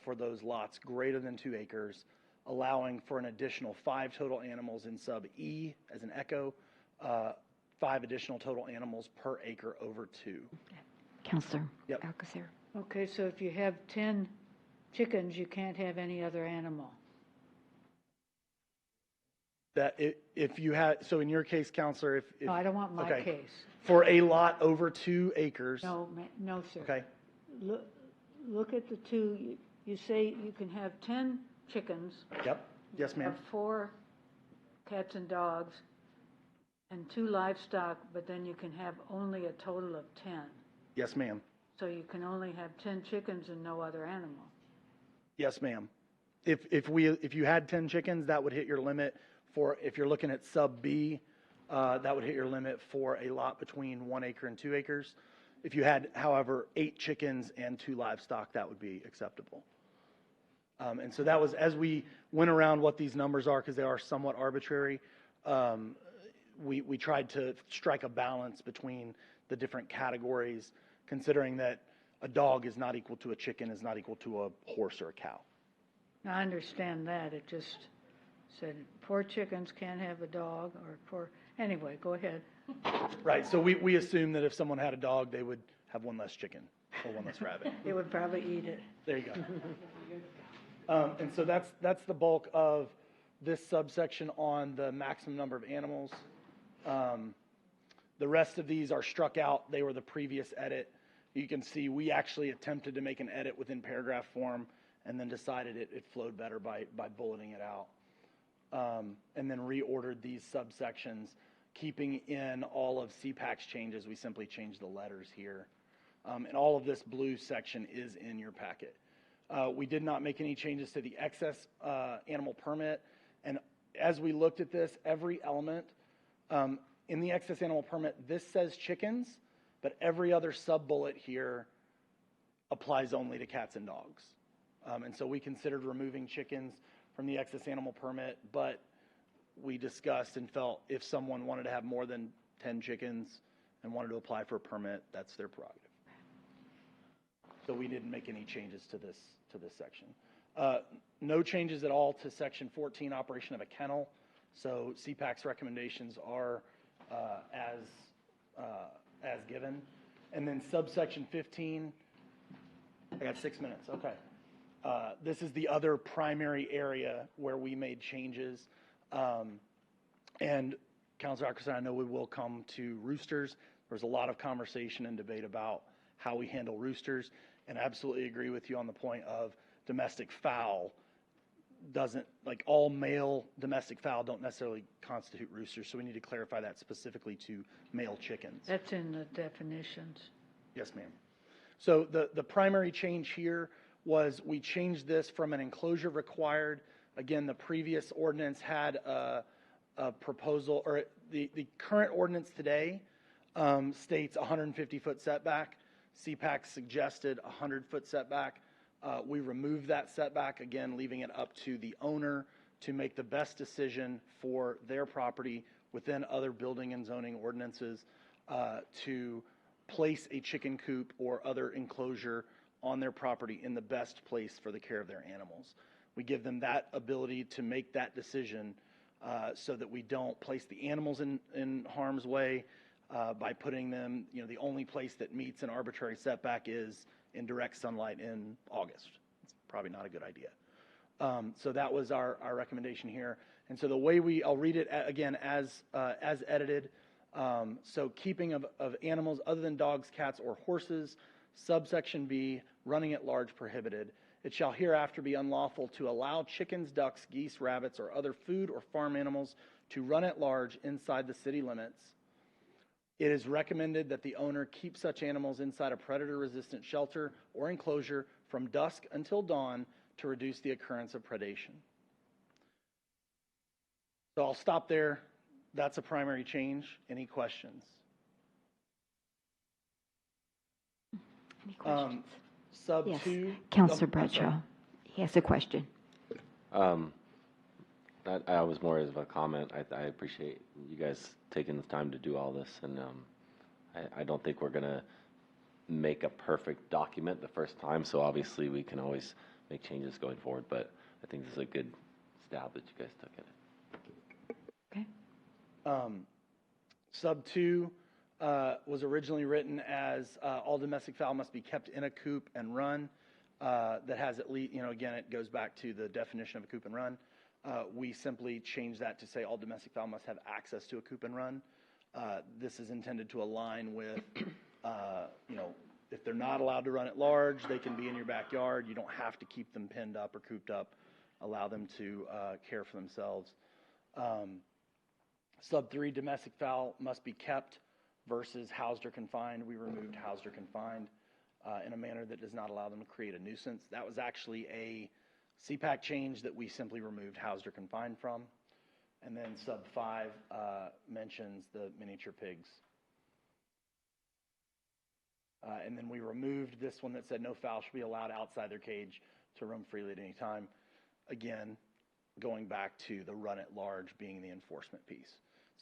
for those lots greater than 2 acres, allowing for an additional 5 total animals in sub E as an echo, 5 additional total animals per acre over 2. Counselor Yep. Alcocer. Okay, so if you have 10 chickens, you can't have any other animal. That if you had, so in your case, Counselor, if No, I don't want my okay. case. For a lot over 2 acres. No, no, sir. Okay. Look at the 2, you say you can have 10 chickens. Yep. Yes, ma'am. Or 4 cats and dogs and 2 livestock, but then you can have only a total of 10. Yes, ma'am. So you can only have 10 chickens and no other animal. Yes, ma'am. If you had 10 chickens, that would hit your limit for, if you're looking at sub B, that would hit your limit for a lot between 1 acre and 2 acres. If you had, however, 8 chickens and 2 livestock, that would be acceptable. And so that was, as we went around what these numbers are, because they are somewhat arbitrary, we tried to strike a balance between the different categories, considering that a dog is not equal to a chicken, is not equal to a horse or a cow. Now, I understand that. It just said 4 chickens can't have a dog, or 4, anyway, go ahead. Right, so we assume that if someone had a dog, they would have 1 less chicken or 1 less rabbit. It would probably eat it. There you go. And so that's the bulk of this subsection on the maximum number of animals. The rest of these are struck out. They were the previous edit. You can see we actually attempted to make an edit within paragraph form and then decided it flowed better by bulleting it out. And then reordered these subsections, keeping in all of CPAC's changes. We simply changed the letters here. And all of this blue section is in your packet. We did not make any changes to the excess animal permit. And as we looked at this, every element in the excess animal permit, this says chickens, but every other sub-bullet here applies only to cats and dogs. And so we considered removing chickens from the excess animal permit, but we discussed and felt if someone wanted to have more than 10 chickens and wanted to apply for a permit, that's their prerogative. So we didn't make any changes to this section. No changes at all to section 14, operation of a kennel. So CPAC's recommendations are as given. And then subsection 15, I got 6 minutes, okay. This is the other primary area where we made changes. And Councilor Ackerson, I know we will come to roosters. There's a lot of conversation and debate about how we handle roosters, and I absolutely agree with you on the point of domestic fowl doesn't, like all male domestic fowl don't necessarily constitute roosters, so we need to clarify that specifically to male chickens. That's in the definitions. Yes, ma'am. So the primary change here was we changed this from an enclosure required. Again, the previous ordinance had a proposal, or the current ordinance today states 150-foot setback. CPAC suggested 100-foot setback. We removed that setback, again, leaving it up to the owner to make the best decision for their property within other building and zoning ordinances to place a chicken coop or other enclosure on their property in the best place for the care of their animals. We give them that ability to make that decision so that we don't place the animals in harm's way by putting them, the only place that meets an arbitrary setback is in direct sunlight in August. It's probably not a good idea. So that was our recommendation here. And so the way I'll read it again as edited. So keeping of animals other than dogs, cats, or horses, subsection B, running at large prohibited. It shall hereafter be unlawful to allow chickens, ducks, geese, rabbits, or other food or farm animals to run at large inside the city limits. It is recommended that the owner keep such animals inside a predator-resistant shelter or enclosure from dusk until dawn to reduce the occurrence of predation. So I'll stop there. That's a primary change. Any questions? Any questions? Sub Yes. 2. Councilor Bradshaw, he has a question. I was more as a comment. I appreciate you guys taking the time to do all this, and I don't think we're going to make a perfect document the first time, so obviously we can always make changes going forward, but I think this is a good stab that you guys took at it. Okay. Sub 2 was originally written as all domestic fowl must be kept in a coop and run. That has at least, again, it goes back to the definition of a coop and run. We simply changed that to say all domestic fowl must have access to a coop and run. This is intended to align with, if they're not allowed to run at large, they can be in your backyard. You don't have to keep them pinned up or cooped up. Allow them to care for themselves. Sub 3, domestic fowl must be kept versus housed or confined. We removed housed or confined in a manner that does not allow them to create a nuisance. That was actually a CPAC change that we simply removed housed or confined from. And then sub 5 mentions the miniature pigs. And then we removed this one that said no fowl should be allowed outside their cage to roam freely at any time. Again, going back to the run at large being the enforcement piece.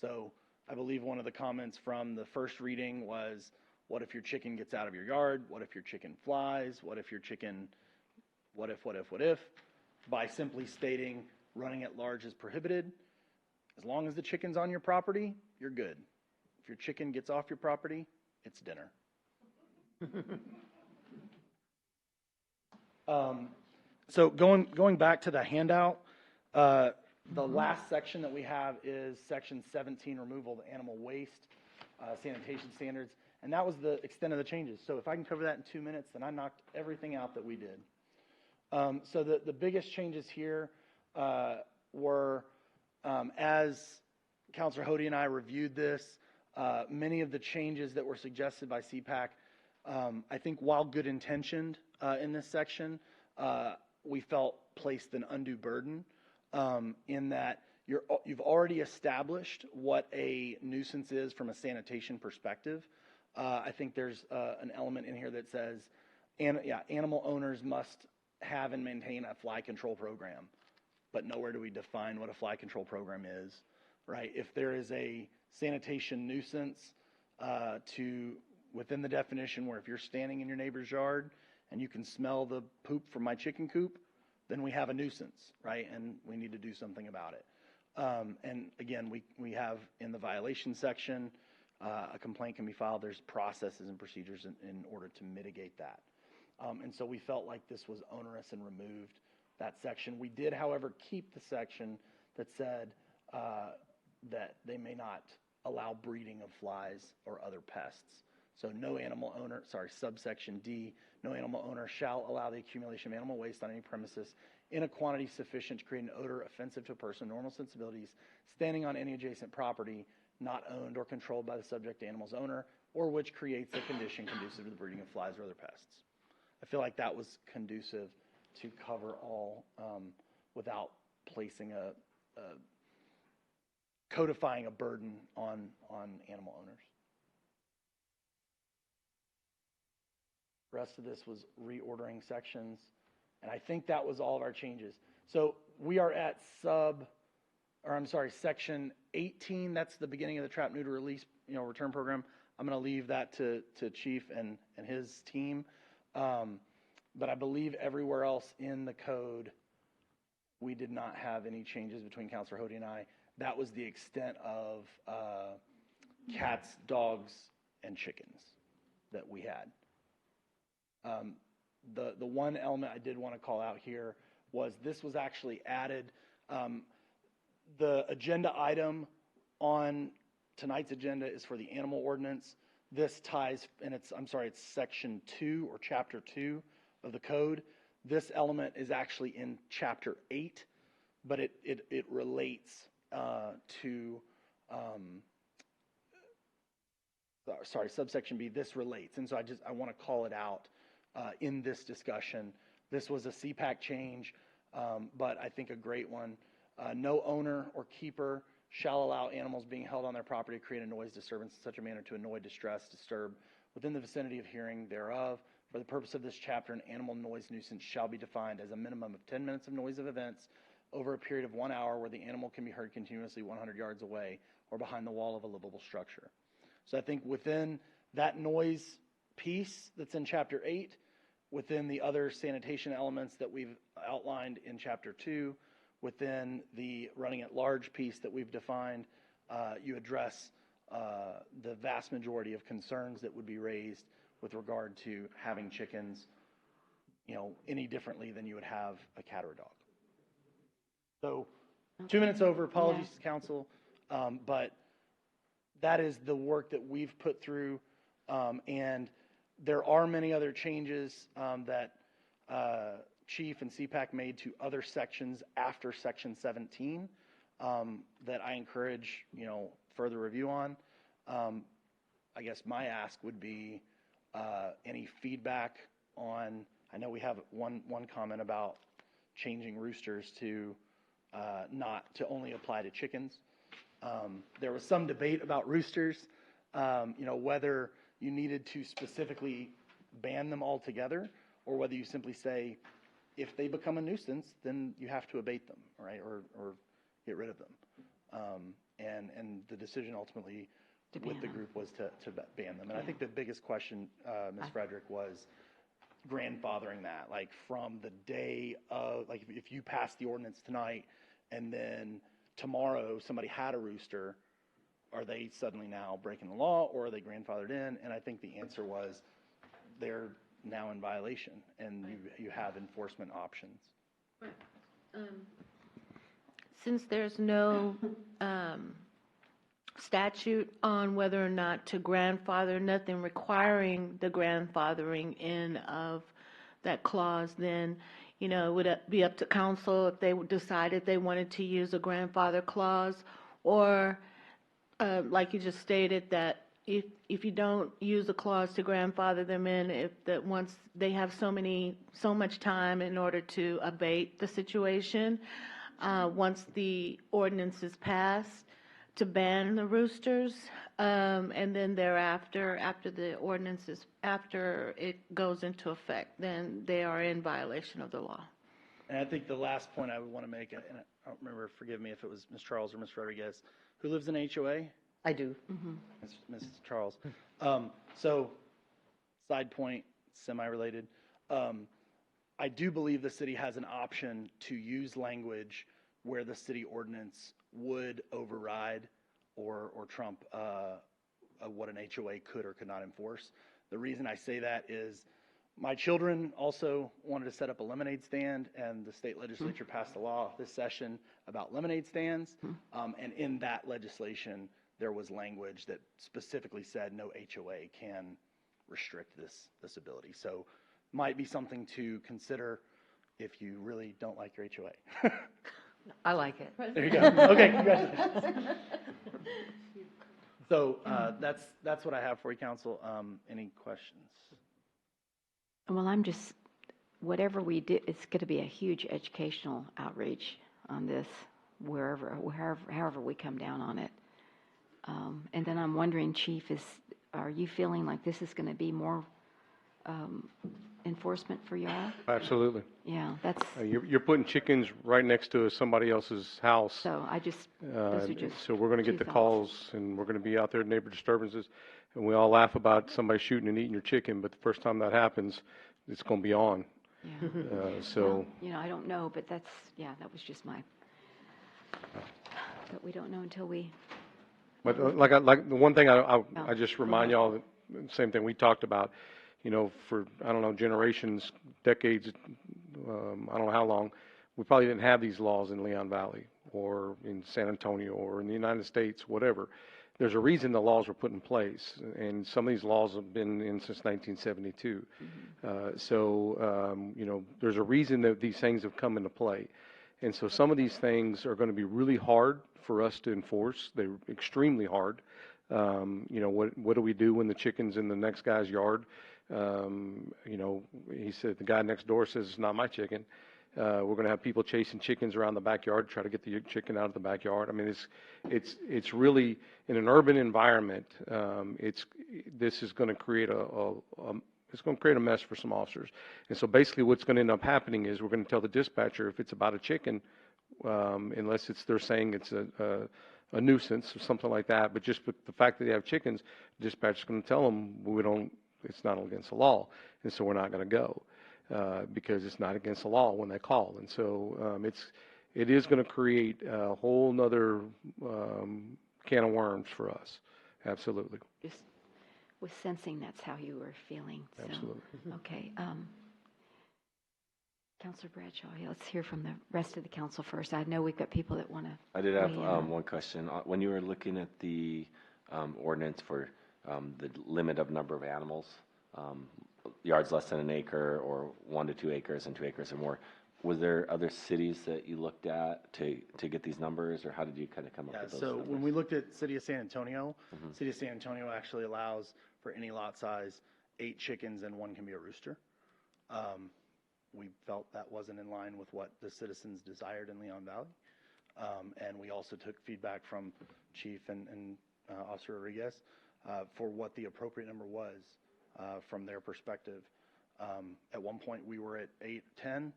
So I believe one of the comments from the first reading was, what if your chicken gets out of your yard? What if your chicken flies? What if your chicken, what if? By simply stating running at large is prohibited, as long as the chicken's on your property, you're good. If your chicken gets off your property, it's dinner. So going back to the handout, the last section that we have is section 17, removal of animal waste, sanitation standards, and that was the extent of the changes. So if I can cover that in 2 minutes, then I knocked everything out that we did. So the biggest changes here were, as Councilor Hody and I reviewed this, many of the changes that were suggested by CPAC, I think while good intentioned in this section, we felt placed an undue burden in that you've already established what a nuisance is from a sanitation perspective. I think there's an element in here that says, animal owners must have and maintain a fly control program, but nowhere do we define what a fly control program is, right? If there is a sanitation nuisance within the definition where if you're standing in your neighbor's yard and you can smell the poop from my chicken coop, then we have a nuisance, right? And we need to do something about it. And again, we have in the violation section, a complaint can be filed. There's processes and procedures in order to mitigate that. And so we felt like this was onerous and removed that section. We did, however, keep the section that said that they may not allow breeding of flies or other pests. So no animal owner, subsection D, no animal owner shall allow the accumulation of animal waste on any premises in a quantity sufficient to create an odor offensive to a person of normal sensibilities standing on any adjacent property not owned or controlled by the subject animal's owner, or which creates a condition conducive to the breeding of flies or other pests. I feel like that was conducive to cover all without placing codifying a burden on animal owners. The rest of this was reordering sections, and I think that was all of our changes. So we are at section 18. That's the beginning of the trap, neuter, release, return program. I'm going to leave that to Chief and his team. But I believe everywhere else in the code, we did not have any changes between Councilor Hody and I. That was the extent of cats, dogs, and chickens that we had. The one element I did want to call out here was this was actually added. The agenda item on tonight's agenda is for the animal ordinance. This ties, and it's section 2 or chapter 2 of the code. This element is actually in chapter 8, but it relates to, subsection B, this relates. And so I want to call it out in this discussion. This was a CPAC change, but I think a great one. No owner or keeper shall allow animals being held on their property to create a noise disturbance in such a manner to annoy, distress, disturb within the vicinity of hearing thereof. For the purpose of this chapter, an animal noise nuisance shall be defined as a minimum of 10 minutes of noise of events over a period of 1 hour where the animal can be heard continuously 100 yards away or behind the wall of a livable structure. So I think within that noise piece that's in chapter 8, within the other sanitation elements that we've outlined in chapter 2, within the running at large piece that we've defined, you address the vast majority of concerns that would be raised with regard to having chickens, any differently than you would have a cat or a dog. So 2 minutes over, apologies to council, but that is the work that we've put through, and There are many other changes that Chief and CPAC made to other sections after Section 17 that I encourage, further review on. I guess my ask would be any feedback on, I know we have one comment about changing roosters to not to only apply to chickens. There was some debate about roosters, whether you needed to specifically ban them altogether, or whether you simply say, if they become a nuisance, then you have to abate them, right, or get rid of them. And the decision ultimately with the group was to ban them. And I think the biggest question, Ms. Frederick, was grandfathering that, like from the day of, like if you pass the ordinance tonight and then tomorrow somebody had a rooster, are they suddenly now breaking the law, or are they grandfathered in? And I think the answer was they're now in violation, and you have enforcement options. Since there's no statute on whether or not to grandfather, nothing requiring the grandfathering in of that clause, then, it would be up to council if they decided they wanted to use a grandfather clause, or like you just stated, that if you don't use a clause to grandfather them in, if that once they have so much time in order to abate the situation, once the ordinance is passed, to ban the roosters, and then thereafter, after it goes into effect, then they are in violation of the law. And I think the last point I would want to make, and I don't remember, forgive me if it was Ms. Charles or Ms. Rodriguez, who lives in HOA? I do. Ms. Charles. So, side point, semi-related. I do believe the city has an option to use language where the city ordinance would override or trump what an HOA could or could not enforce. The reason I say that is my children also wanted to set up a lemonade stand, and the state legislature passed a law this session about lemonade stands, and in that legislation there was language that specifically said no HOA can restrict this ability. So might be something to consider if you really don't like your HOA. I like it. There you go. Okay, congratulations. So that's what I have for you, council. Any questions? Well, whatever we do, it's going to be a huge educational outreach on this, however we come down on it. And then I'm wondering, Chief, are you feeling like this is going to be more enforcement for y'all? Absolutely. Yeah, that's. You're putting chickens right next to somebody else's house. So those are just. So we're going to get the calls, and we're going to be out there, neighbor disturbances, and we all laugh about somebody shooting and eating your chicken, but the first time that happens, it's going to be on. Yeah. So. Well, I don't know, but that was just but we don't know until we. But like the one thing I just remind y'all, the same thing we talked about, for, I don't know, generations, decades, I don't know how long, we probably didn't have these laws in Leon Valley or in San Antonio or in the United States, whatever. There's a reason the laws were put in place, and some of these laws have been in since 1972. There's a reason that these things have come into play. And so some of these things are going to be really hard for us to enforce. They're extremely hard. What do we do when the chicken's in the next guy's yard? He said, the guy next door says, it's not my chicken. We're going to have people chasing chickens around the backyard, try to get the chicken out of the backyard. I mean, it's really, in an urban environment, this is going to create it's going to create a mess for some officers. And so basically what's going to end up happening is we're going to tell the dispatcher if it's about a chicken, unless they're saying it's a nuisance or something like that, but just the fact that they have chickens, the dispatcher's going to tell them it's not against the law, and so we're not going to go because it's not against the law when they call. And so it is going to create a whole nother can of worms for us. Absolutely. Just was sensing that's how you were feeling. So. Absolutely. Okay. Councilor Bradshaw, let's hear from the rest of the council first. I know we've got people that want to. I did have one question. When you were looking at the ordinance for the limit of number of animals, yards less than an acre, or 1 to 2 acres and 2 acres or more. Was there other cities that you looked at to get these numbers, or how did you kind of come up with those numbers? So when we looked at City of San Antonio, City of San Antonio actually allows for any lot size 8 chickens and 1 can be a rooster. We felt that wasn't in line with what the citizens desired in Leon Valley. And we also took feedback from Chief and Officer Rodriguez for what the appropriate number was from their perspective. At one point, we were at 8, 10.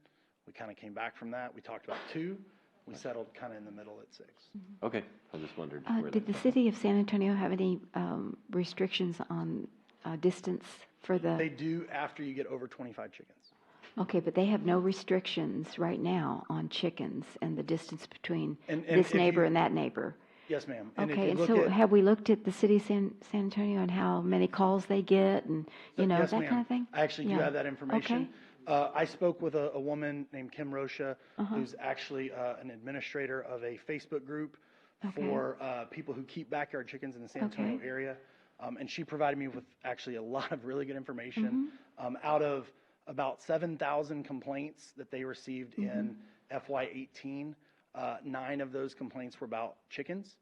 We kind of came back from that. We talked about 2. We settled kind of in the middle at 6. Okay, I just wondered. Did the city of San Antonio have any restrictions on distance for the? They do after you get over 25 chickens. Okay, but they have no restrictions right now on chickens and the distance between And this neighbor you- and that neighbor. Yes, ma'am. Okay, and so have we looked at the city of San Antonio and how many calls they get and, Yes, that ma'am. kind of thing? I actually do Yeah. have that information. I spoke with a woman named Kim Rocha, Uh-huh. who's actually an administrator of a Facebook group Okay. for people who keep backyard chickens in the San Antonio Okay. area. And she provided me with actually a lot of really good information. Mm-hmm. Out of about 7,000 complaints that they received in FY18, 9 of those complaints were about chickens.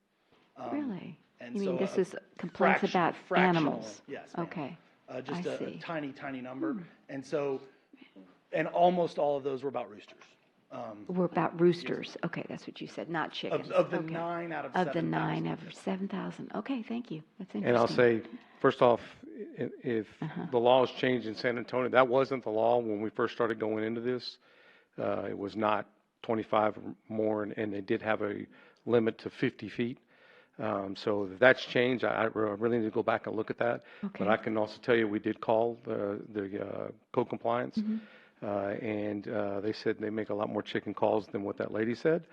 Really? And You so mean this a is complaints about fractional, animals? Yes, ma'am. Okay. Just I a see. tiny, tiny number. And so, and almost all of those were about roosters. We're about roosters. Okay, that's what you said, not chickens. Of the Okay. 9 out of Of the 7,000. 9 out of 7,000. Okay, thank you. That's interesting. And I'll say, first off, if the law has changed in San Antonio, that wasn't the law when we first started going into this. It was not 25 or more, and they did have a limit to 50 feet. So if that's changed, I really need to go back and look at that. Okay. But I can also tell you, we did call the code compliance, and they said they make a lot more chicken calls than what that lady said.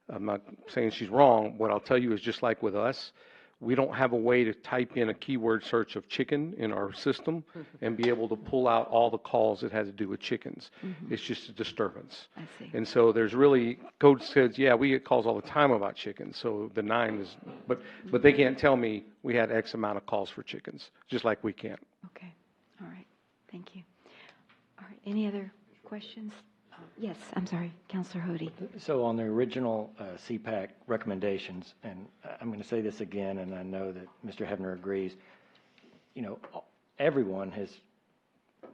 I'm not saying she's wrong. What I'll tell you is just like with us, we don't have a way to type in a keyword search of chicken in our system and be able to pull out all the calls that has to do with chickens. It's just a disturbance. I see. And so there's really, code says, yeah, we get calls all the time about chickens. So the 9 is, but they can't tell me we had X amount of calls for chickens, just like we can't. Okay, all right, thank you. All right, any other questions? Yes, I'm sorry, Counselor Hody. So on the original CPAC recommendations, and I'm going to say this again, and I know that Mr. Hebner agrees, everyone has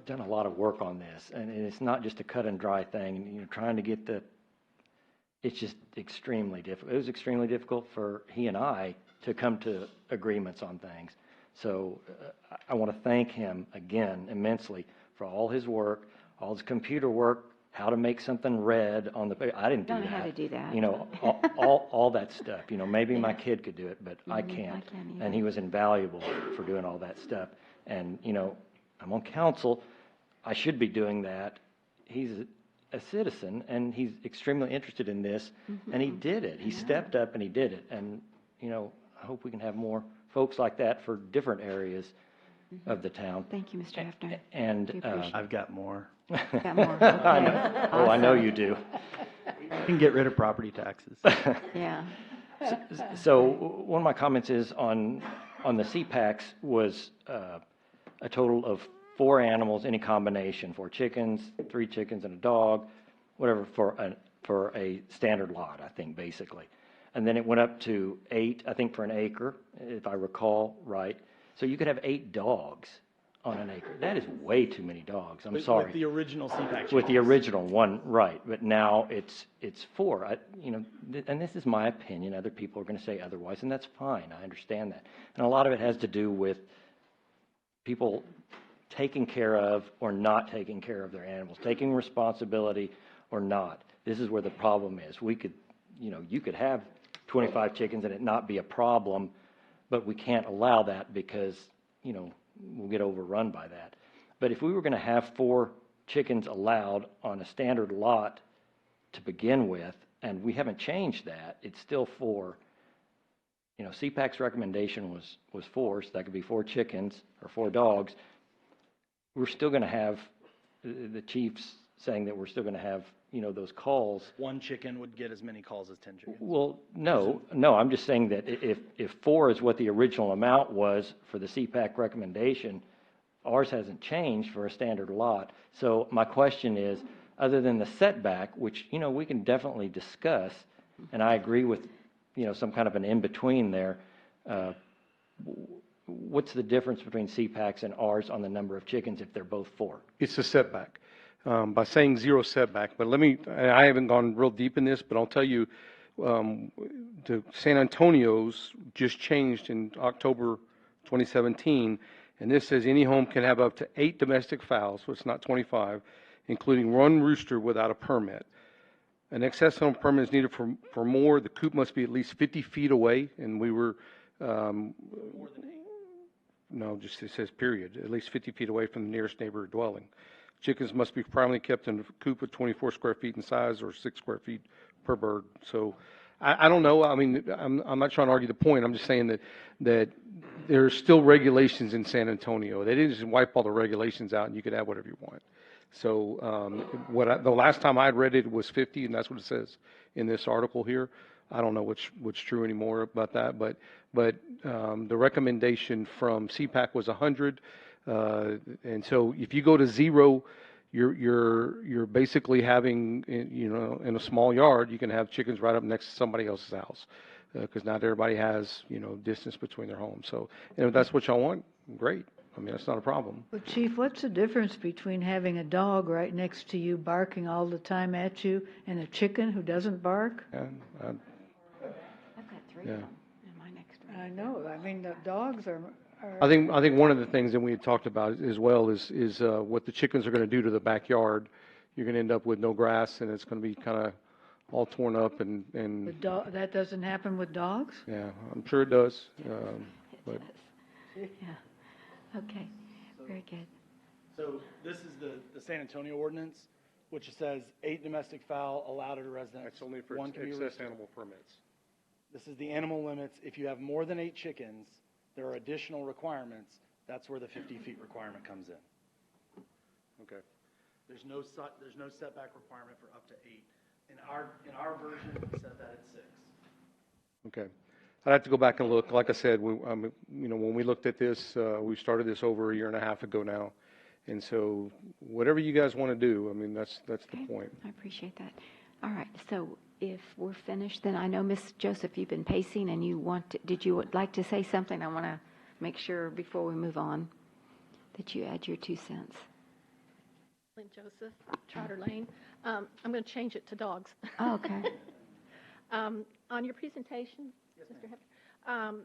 done a lot of work on this, and it's not just a cut and dry thing. Trying to get it's just extremely difficult. It was extremely difficult for he and I to come to agreements on things. So I want to thank him again immensely for all his work, all his computer work, how to make something red on the paper. I didn't do Don't that. know how to do that. All that stuff. Maybe my kid could do it, but I can't. I can't either. And he was invaluable for doing all that stuff. And, I'm on council. I should be doing that. He's a citizen, and he's extremely interested in this, and he did it. He stepped up and he did it. And, I hope we can have more folks like that for different areas of the town. Thank you, Mr. Hefner. And We appreciate I've got more. Got more, I know. okay. Oh, I know you do. You can get rid of property taxes. Yeah. So one of my comments is on the CPACs was a total of 4 animals, any combination, 4 chickens, 3 chickens and a dog, whatever, for a standard lot, I think, basically. And then it went up to 8, I think, for an acre, if I recall right. So you could have 8 dogs on an acre. That is way too many dogs. I'm sorry. With the original CPAC. With the original one, right. But now it's 4. And this is my opinion. Other people are going to say otherwise, and that's fine. I understand that. And a lot of it has to do with people taking care of or not taking care of their animals, taking responsibility or not. This is where the problem is. We could, you could have 25 chickens and it not be a problem, but we can't allow that because, we'll get overrun by that. But if we were going to have 4 chickens allowed on a standard lot to begin with, and we haven't changed that, it's still 4. CPAC's recommendation was 4, so that could be 4 chickens or 4 dogs. We're still going to have the chiefs saying that we're still going to have, those calls. 1 chicken would get as many calls as 10 chickens. Well, no, I'm just saying that if 4 is what the original amount was for the CPAC recommendation, Ours hasn't changed for a standard lot. So my question is, other than the setback, which, we can definitely discuss, and I agree with, some kind of an in-between there, what's the difference between CPAC's and ours on the number of chickens if they're both 4? It's a setback. By saying 0 setback, but I haven't gone real deep in this, but I'll tell you, the San Antonio's just changed in October 2017, and this says any home can have up to 8 domestic fowls, so it's not 25, including 1 rooster without a permit. An excess home permit is needed for more. The coop must be at least 50 feet away, and we were, no, just it says period, at least 50 feet away from the nearest neighbor dwelling. Chickens must be primarily kept in a coop of 24 square feet in size or 6 square feet per bird. So I don't know. I mean, I'm not trying to argue the point. I'm just saying that there's still regulations in San Antonio. They didn't just wipe all the regulations out and you could have whatever you want. So the last time I read it was 50, and that's what it says in this article here. I don't know what's true anymore about that, but the recommendation from CPAC was 100, and so if you go to 0, you're basically having, in a small yard, you can have chickens right up next to somebody else's house, because not everybody has, distance between their homes. So, and if that's what y'all want, great. I mean, that's not a problem. But Chief, what's the difference between having a dog right next to you barking all the time at you and a chicken who doesn't bark? I've got 3 of them in my next room. I know. I mean, the dogs are I think one of the things that we had talked about as well is what the chickens are going to do to the backyard. You're going to end up with no grass, and it's going to be kind of all torn up and that doesn't happen with dogs? Yeah, I'm sure it does. But Yeah. Okay. Very good. So this is the San Antonio ordinance, which says 8 domestic fowl allowed at a residence. that's only for One can be excess roosted. animal permits. This is the animal limits. If you have more than 8 chickens, there are additional requirements. That's where the 50 feet requirement comes in. Okay. There's no setback requirement for up to 8. In our version, we set that at 6. Okay. I'd have to go back and look. Like I said, when we looked at this, we started this over a year and a half ago now. And so whatever you guys want to do, I mean, that's the point. I appreciate that. All right. So if we're finished, then I know, Ms. Joseph, you've been pacing and did you like to say something? I want to make sure before we move on that you add your 2 cents. Joseph, Trotter Lane. I'm going to change it to dogs. Oh, okay. On your presentation, Mr. Hefner,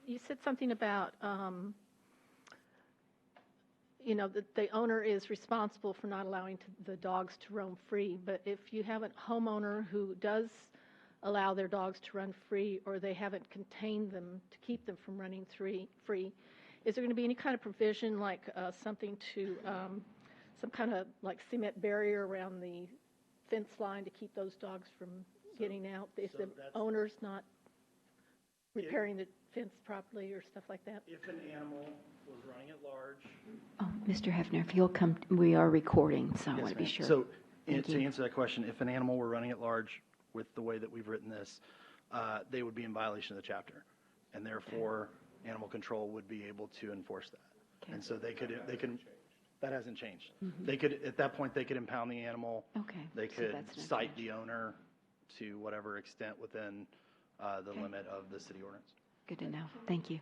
you said something about, that the owner is responsible for not allowing the dogs to roam free. But if you have a homeowner who does allow their dogs to run free, or they haven't contained them to keep them from running free, is there going to be any kind of provision, like something to, some kind of like cement barrier around the fence line to keep those dogs from getting out if the owner's not repairing the fence properly or stuff like that? If an animal was running at large. Oh, Mr. Hefner, if you'll come, we are recording, so I Yes, want to be ma'am. sure. So Thank to you. answer that question, if an animal were running at large with the way that we've written this, they would be in violation of the chapter. And therefore, animal control would be able to enforce that. Okay. And so they can, that hasn't changed. Mhm. They could, at that point, they could impound the animal. Okay. They So could that's not cite changed. the owner to whatever extent within the Okay. limit of the city ordinance. Good to know. Thank you.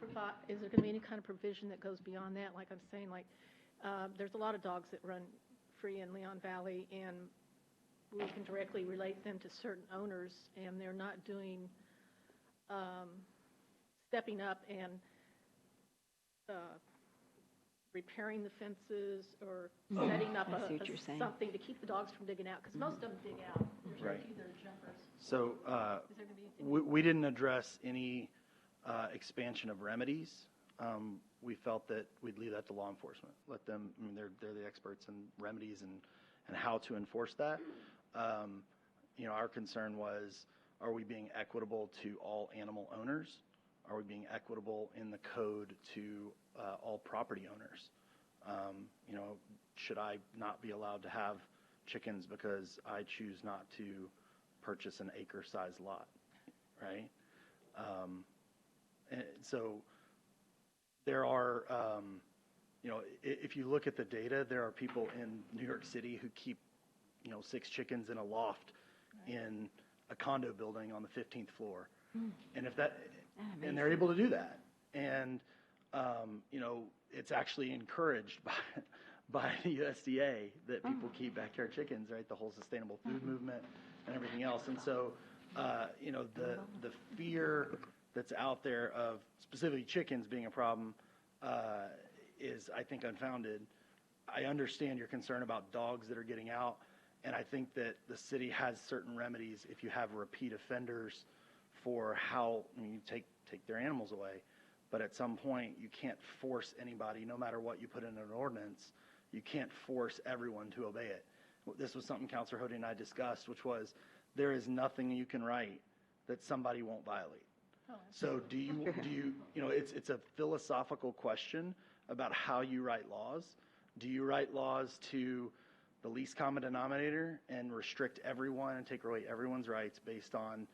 Is there going to be any kind of provision that goes beyond that? Like I'm saying, there's a lot of dogs that run free in Leon Valley, and we can directly relate them to certain owners, and they're not doing, stepping up and repairing the fences or setting up I see what you're saying. something to keep the dogs from digging out, because most of them dig out. There's Right. a few that are jumpers. So Is there going to be we didn't address any expansion of remedies. We felt that we'd leave that to law enforcement. Let them, I mean, they're the experts in remedies and how to enforce that. Our concern was, are we being equitable to all animal owners? Are we being equitable in the code to all property owners? Should I not be allowed to have chickens because I choose not to purchase an acre-sized lot, right? And so there are if you look at the data, there are people in New York City who keep, 6 chickens in a loft in a condo building on the 15th floor. And and they're able to do that. And, it's actually encouraged by the USDA that people keep backyard chickens, right? The whole sustainable food movement and everything else. And so, the fear that's out there of specifically chickens being a problem is, I think, unfounded. I understand your concern about dogs that are getting out, and I think that the city has certain remedies if you have repeat offenders for how you take their animals away. But at some point, you can't force anybody, no matter what you put in an ordinance, you can't force everyone to obey it. This was something Councilor Hody and I discussed, which was there is nothing you can write that somebody won't violate. So do you, it's a philosophical question about how you write laws. Do you write laws to the least common denominator and restrict everyone and take away everyone's rights based on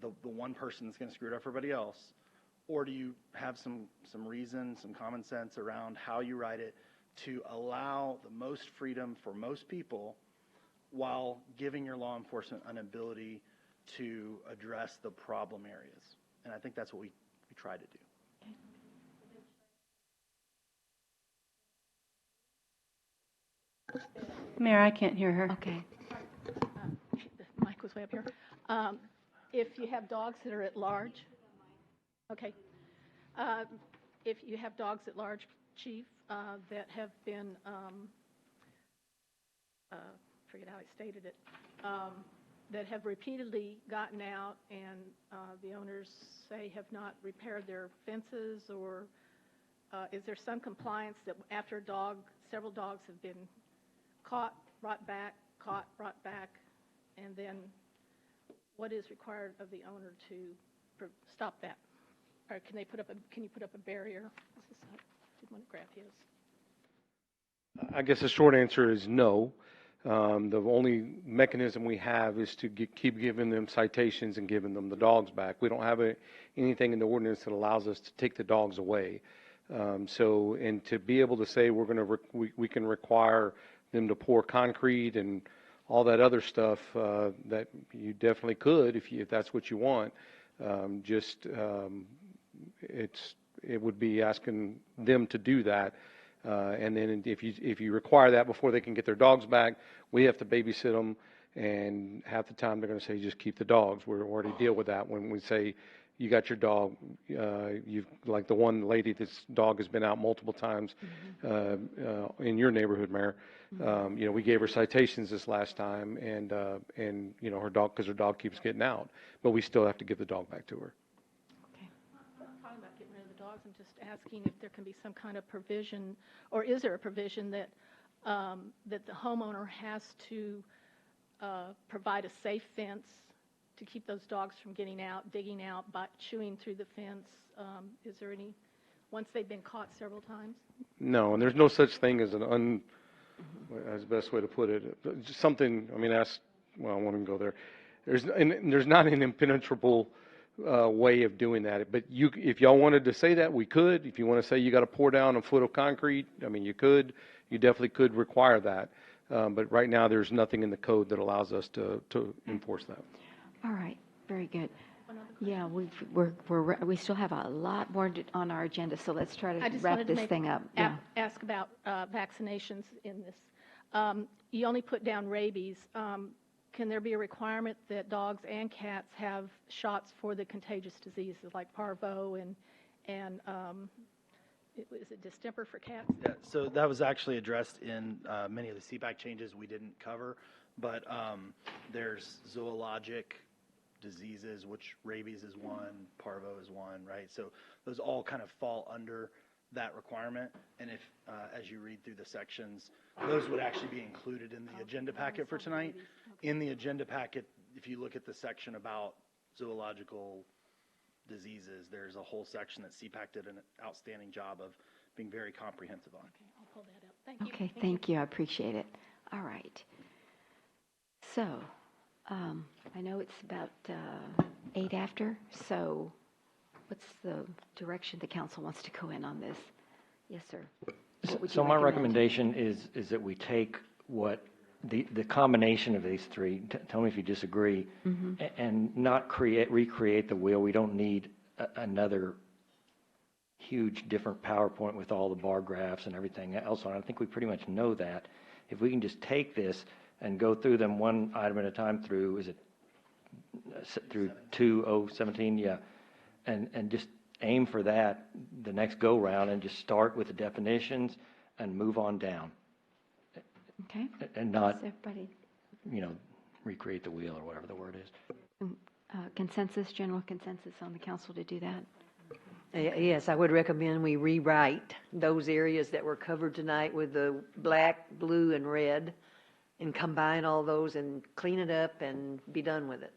the one person that's going to screw it up for everybody else? Or do you have some reason, some common sense around how you write it to allow the most freedom for most people while giving your law enforcement an ability to address the problem areas? And I think that's what we try to do. Mayor, I can't hear her. Okay. The mic was way up here. If you have dogs that are at large, okay. If you have dogs at large, Chief, that have been, forget how I stated it, that have repeatedly gotten out and the owners say have not repaired their fences, or is there some compliance that after several dogs have been caught, brought back, and then what is required of the owner to stop that? Or can you put up a barrier? I didn't want to grab his. I guess the short answer is no. The only mechanism we have is to keep giving them citations and giving them the dogs back. We don't have anything in the ordinance that allows us to take the dogs away. And to be able to say we can require them to pour concrete and all that other stuff, that you definitely could if that's what you want. It would be asking them to do that. And then if you require that before they can get their dogs back, we have to babysit them, and half the time they're going to say, just keep the dogs. We already deal with that when we say, you got your dog, like the one lady, this dog has been out multiple times in your neighborhood, Mayor. We gave her citations this last time, and her dog, because her dog keeps getting out, but we still have to give the dog back to her. I'm just asking if there can be some kind of provision, or is there a provision that that the homeowner has to provide a safe fence to keep those dogs from getting out, digging out, chewing through the fence? Is there any, once they've been caught several times? No, and there's no such thing as that's the best way to put it. Just something, I won't even go there. There's not an impenetrable way of doing that. But if y'all wanted to say that, we could. If you want to say you got to pour down a foot of concrete, you could. You definitely could require that. But right now, there's nothing in the code that allows us to enforce that. All right, very good. Yeah, we still have a lot more on our agenda, so let's try to wrap this thing up. Ask about vaccinations in this. You only put down rabies. Can there be a requirement that dogs and cats have shots for the contagious diseases like parvo and is it distemper for cats? Yeah, so that was actually addressed in many of the CPAC changes we didn't cover, but there's zoologic diseases, which rabies is one, parvo is one, right? So those all kind of fall under that requirement, and if as you read through the sections, those would actually be included in the agenda packet for tonight. In the agenda packet, if you look at the section about zoological diseases, there's a whole section that CPAC did an outstanding job of being very comprehensive on. Okay, I'll pull that up. Thank you. Okay, thank you. I appreciate it. All right. So, I know it's about 8 after, so what's the direction the council wants to go in on this? Yes, sir. What would you So my recommend? recommendation is that we take what the combination of these three, tell me if you disagree, and not recreate the wheel. We don't need another huge different PowerPoint with all the bar graphs and everything else on it. I think we pretty much know that. If we can just take this and go through them one item at a time through, is it through 2017? Yeah. And just aim for that the next go round and just start with the definitions and move on down. Okay. And not, Is everybody recreate the wheel or whatever the word is. consensus, general consensus on the council to do that? Yes, I would recommend we rewrite those areas that were covered tonight with the black, blue, and red, and combine all those and clean it up and be done with it.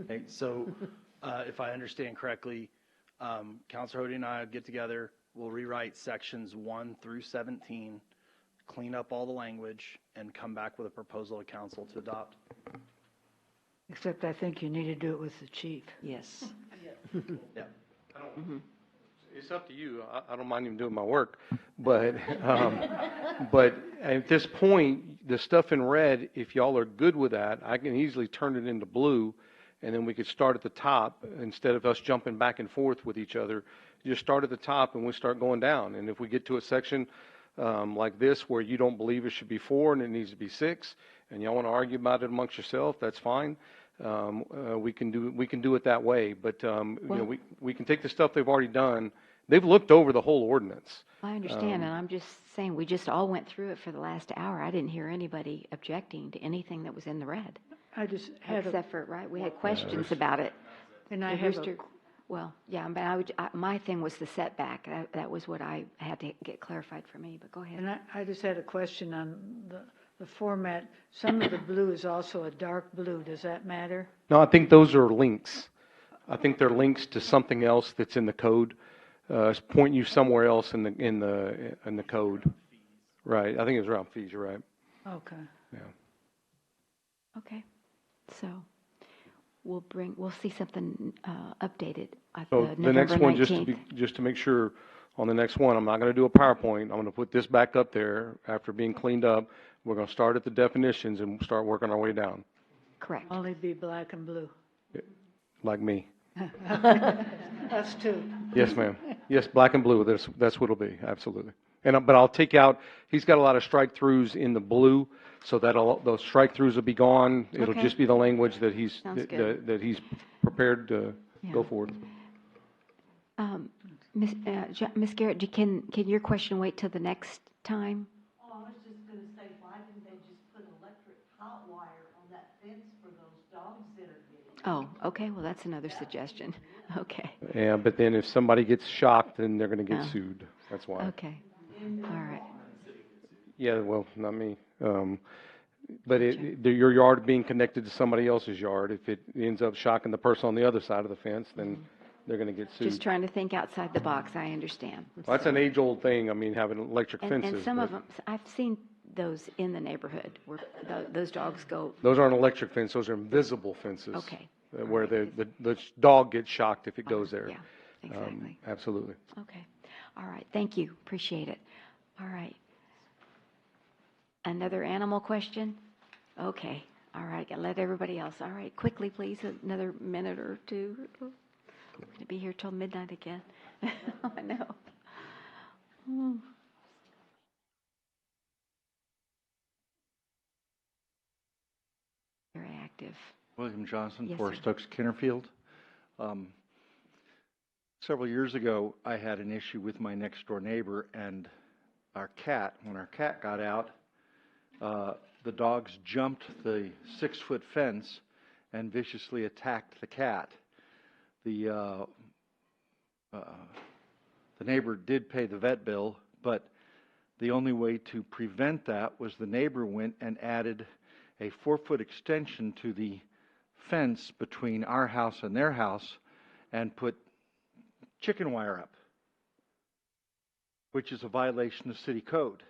Okay, so if I understand correctly, Councilor Hody and I would get together, we'll rewrite sections 1 through 17, clean up all the language, and come back with a proposal to council to adopt. Except I think you need to do it with the chief. Yes. Yeah. It's up to you. I don't mind even doing my work, but but at this point, the stuff in red, if y'all are good with that, I can easily turn it into blue, and then we could start at the top instead of us jumping back and forth with each other. Just start at the top and we start going down. And if we get to a section like this where you don't believe it should be 4 and it needs to be 6, and y'all want to argue about it amongst yourself, that's fine. We can do it that way, but we can take the stuff they've already done. They've looked over the whole ordinance. I understand, and I'm just saying, we just all went through it for the last hour. I didn't hear anybody objecting to anything that was in the red. I just had Except for, right, we had questions about it. and I The have rooster, well, yeah, but my thing was the setback. That was what I had to get clarified for me, but go ahead. and I just had a question on the format. Some of the blue is also a dark blue. Does that matter? No, I think those are links. I think they're links to something else that's in the code. Point you somewhere else in the code. Right. I think it was around fees. You're right. Okay. Yeah. Okay, so we'll see something updated at So the the next November one, 19th. just to make sure, on the next one, I'm not going to do a PowerPoint. I'm going to put this back up there after being cleaned up. We're going to start at the definitions and start working our way down, Correct. Only be black and blue. like me. Us too. Yes, ma'am. Yes, black and blue. That's what it'll be. Absolutely. But I'll take out. He's got a lot of strike throughs in the blue, so that those strike throughs will be gone. It'll Okay. just be the language that he's Sounds good. that he's prepared to Yeah. go forward. Ms. Garrett, can your question wait till the next time? Oh, I was just gonna say, why didn't they just put electric hot wire on that fence for those dogs that are getting? Oh, okay, well, that's another suggestion. Okay, Yeah, but then if somebody gets shocked, then they're going to get sued. That's why. okay, all right. Yeah, well, not me. But your yard being connected to somebody else's yard, if it ends up shocking the person on the other side of the fence, then they're going to get sued. Just trying to think outside the box, I understand. Well, that's an age-old thing. I mean, having electric fences. And some of but them, I've seen those in the neighborhood where those dogs go. Those aren't electric fences. Those are invisible fences. Okay. Where the dog gets shocked if it goes there. Yeah, exactly. Absolutely. Okay, all right, thank you, appreciate it. All right. Another animal question? Okay, all right, let everybody else. All right, quickly, please, another minute or two. We're going to be here till midnight again. I know. Very active. William Johnson, Yes, for sir. Stokes Kennerfield. Several years ago, I had an issue with my next door neighbor and our cat. When our cat got out, the dogs jumped the 6-foot fence and viciously attacked the cat. The neighbor did pay the vet bill, but the only way to prevent that was the neighbor went and added a 4-foot extension to the fence between our house and their house and put chicken wire up, which is a violation of city code.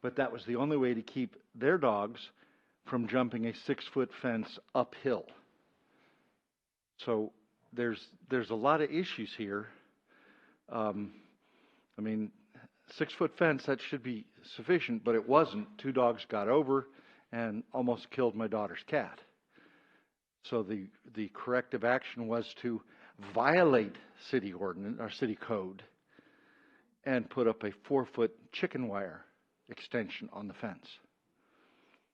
But that was the only way to keep their dogs from jumping a 6-foot fence uphill. So there's a lot of issues here. I mean, 6-foot fence, that should be sufficient, but it wasn't. 2 dogs got over and almost killed my daughter's cat. So the corrective action was to violate city ordinance or city code and put up a 4-foot chicken wire extension on the fence.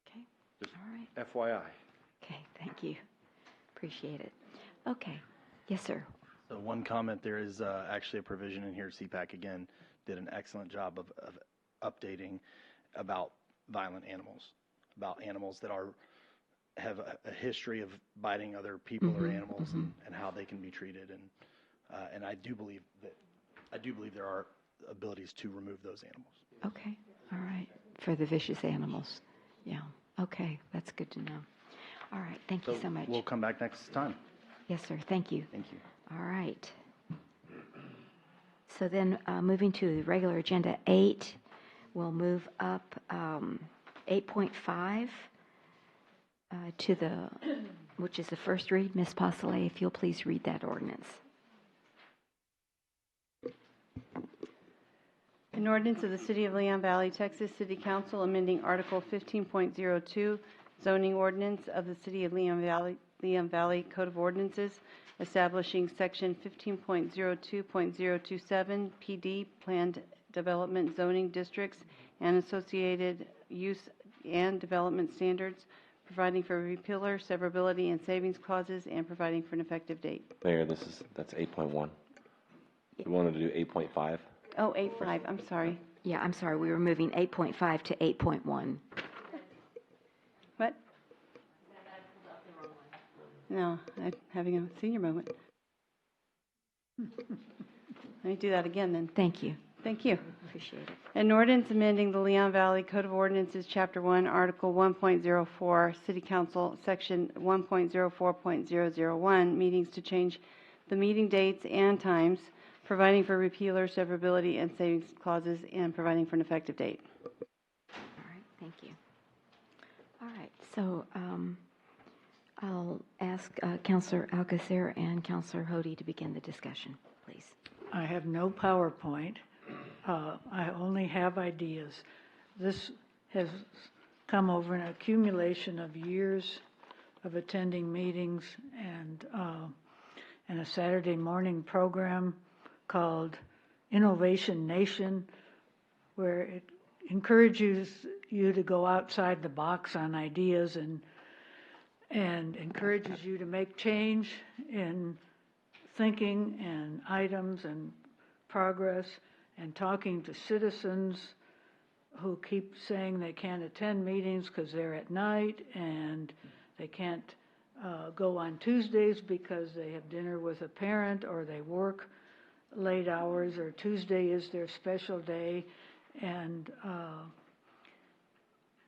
Okay, Just all right. FYI. Okay, thank you. Appreciate it. Okay, yes, sir. So one comment, there is actually a provision in here. CPAC, again, did an excellent job of updating about violent animals, about animals that have a history of biting other people or animals, and how they can be treated. And I do believe there are abilities to remove those animals. Okay, all right. For the vicious animals. Yeah, okay, that's good to know. All right, thank you so much. We'll come back next time. Yes, sir, thank you. Thank you. All right. So then, moving to the regular agenda 8, we'll move up 8.5 to which is the first read. Ms. Postle, if you'll please read that ordinance. An ordinance of the City of Leon Valley, Texas City Council amending Article 15.02 zoning ordinance of the City of Leon Valley Code of Ordinances, establishing Section 15.02.027 PD Planned Development Zoning Districts and associated use and development standards, providing for repealer, severability, and savings clauses, and providing for an effective date. Mayor, that's 8.1. We wanted to do 8.5. Oh, 8.5, I'm sorry. Yeah, I'm sorry, we were moving 8.5 to 8.1. What? No, I'm having a senior moment. Let me do that again then. Thank you. Thank you. Appreciate it. An ordinance amending the Leon Valley Code of Ordinances, Chapter 1, Article 1.04, City Council, Section 1.04.001, meetings to change the meeting dates and times, providing for repealer, severability, and savings clauses, and providing for an effective date. All right, thank you. All right, so I'll ask Councilor Alcacer and Councilor Hody to begin the discussion, please. I have no PowerPoint. I only have ideas. This has come over an accumulation of years of attending meetings and a Saturday morning program called Innovation Nation, where it encourages you to go outside the box on ideas and encourages you to make change in thinking and items and progress, and talking to citizens who keep saying they can't attend meetings because they're at night and they can't go on Tuesdays because they have dinner with a parent or they work late hours, or Tuesday is their special day. And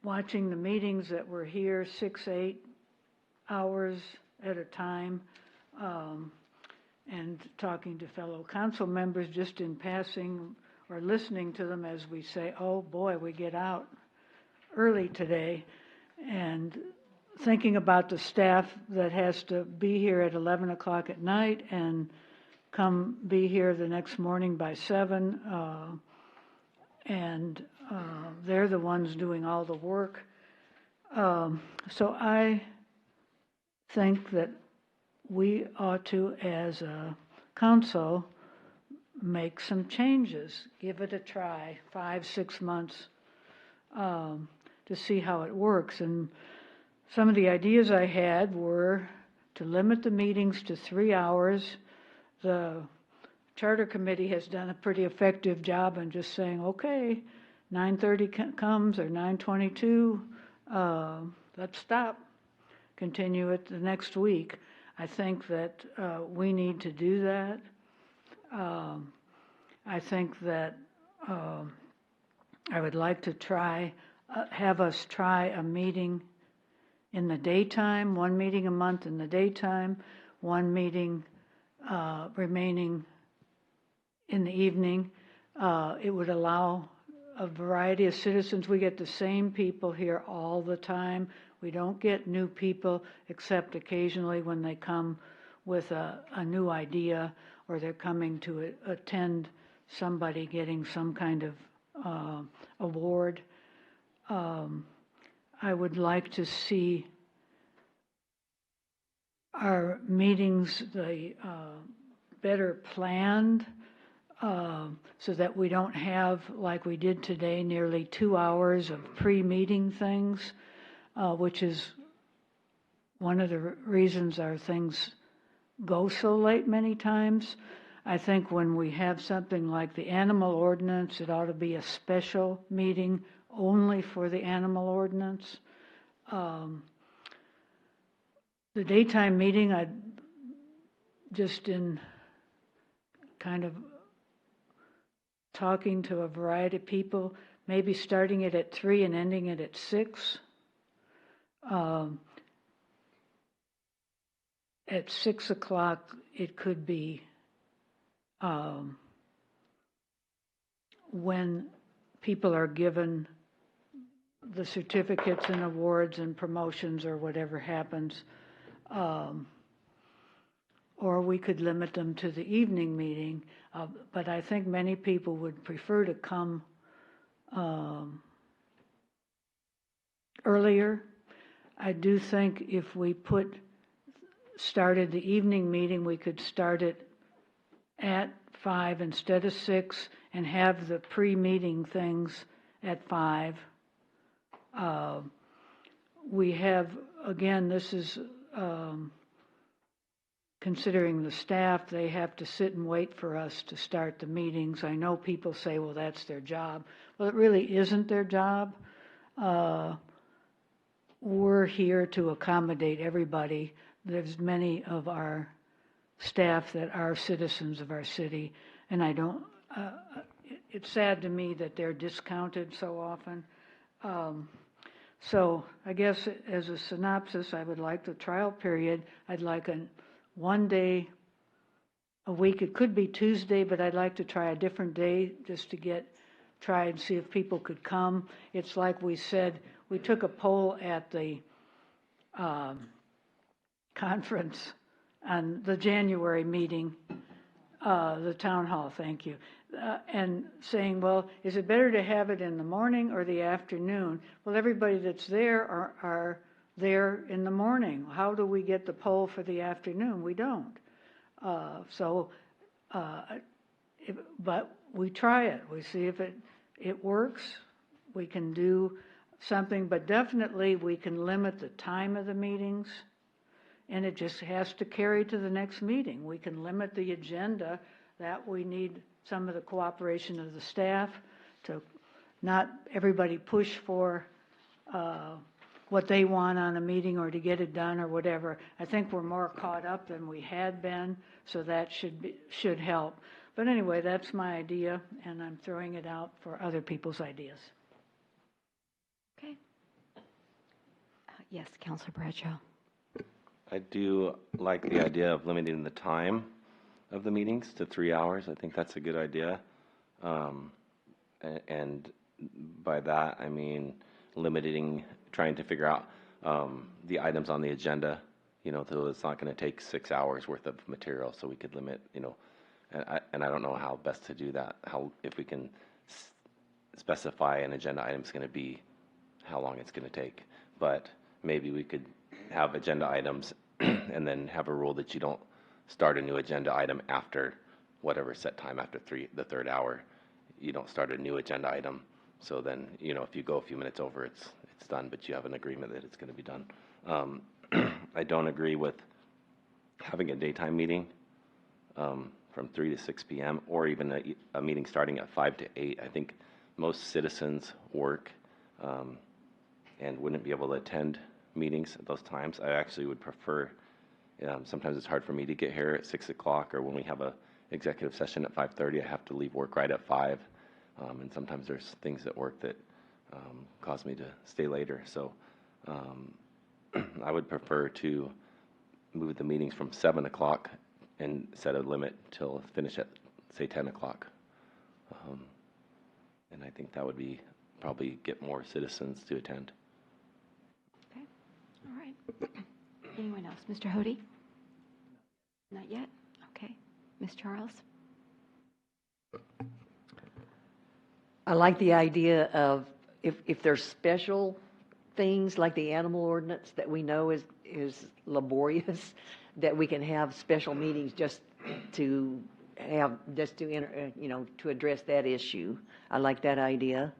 watching the meetings that were here 6-8 hours at a time, and talking to fellow council members just in passing, or listening to them as we say, oh boy, we get out early today, and thinking about the staff that has to be here at 11 o'clock at night and come be here the next morning by 7, and they're the ones doing all the work. So I think that we ought to, as a council, make some changes, give it a try, 5-6 months, to see how it works. And some of the ideas I had were to limit the meetings to 3 hours. The Charter Committee has done a pretty effective job in just saying, okay, 9:30 comes or 9:22, let's stop, continue it the next week. I think that we need to do that. I think that I would like to have us try a meeting in the daytime, 1 meeting a month in the daytime, 1 meeting remaining in the evening. It would allow a variety of citizens. We get the same people here all the time. We don't get new people except occasionally when they come with a new idea, or they're coming to attend somebody getting some kind of award. I would like to see our meetings better planned, so that we don't have, like we did today, nearly 2 hours of pre-meeting things, which is one of the reasons our things go so late many times. I think when we have something like the animal ordinance, it ought to be a special meeting only for the animal ordinance. The daytime meeting, I just in kind of talking to a variety of people, maybe starting it at 3 and ending it at 6. At 6 o'clock, it could be when people are given the certificates and awards and promotions or whatever happens. Or we could limit them to the evening meeting. But I think many people would prefer to come earlier. I do think if we started the evening meeting, we could start it at 5 instead of 6 and have the pre-meeting things at 5. We have, again, this is considering the staff, they have to sit and wait for us to start the meetings. I know people say, well, that's their job. Well, it really isn't their job. We're here to accommodate everybody. There's many of our staff that are citizens of our city, and I don't, it's sad to me that they're discounted so often. So I guess as a synopsis, I would like the trial period. I'd like one day a week. It could be Tuesday, but I'd like to try a different day just to try and see if people could come. It's like we said, we took a poll at the conference on the January meeting, the town hall, thank you, and saying, well, is it better to have it in the morning or the afternoon? Well, everybody that's there are there in the morning. How do we get the poll for the afternoon? We don't. But we try it. We see if it works. We can do something, but definitely we can limit the time of the meetings, and it just has to carry to the next meeting. We can limit the agenda. That we need some of the cooperation of the staff to not everybody push for what they want on a meeting or to get it done or whatever. I think we're more caught up than we had been, so that should help. But anyway, that's my idea, and I'm throwing it out for other people's ideas. Okay. Yes, Councilor Bradshaw. I do like the idea of limiting the time of the meetings to 3 hours. I think that's a good idea. And by that, I mean trying to figure out the items on the agenda, so it's not going to take 6 hours worth of material, so we could limit, and I don't know how best to do that, if we can specify an agenda item is going to be, how long it's going to take. But maybe we could have agenda items and then have a rule that you don't start a new agenda item after whatever set time, after the third hour. You don't start a new agenda item. So then, if you go a few minutes over, it's done, but you have an agreement that it's going to be done. I don't agree with having a daytime meeting from 3 to 6 p.m. or even a meeting starting at 5 to 8. I think most citizens work and wouldn't be able to attend meetings at those times. I actually would prefer, sometimes it's hard for me to get here at 6 o'clock, or when we have a executive session at 5:30, I have to leave work right at 5. And sometimes there's things at work that cause me to stay later. So I would prefer to move the meetings from 7 o'clock and set a limit till finish at, say, 10 o'clock. And I think that would probably get more citizens to attend. Okay. All right. Anyone else? Mr. Hody? Not yet? Okay. Ms. Charles? I like the idea of if there's special things like the animal ordinance that we know is laborious, that we can have special meetings just to to address that issue. I like that idea.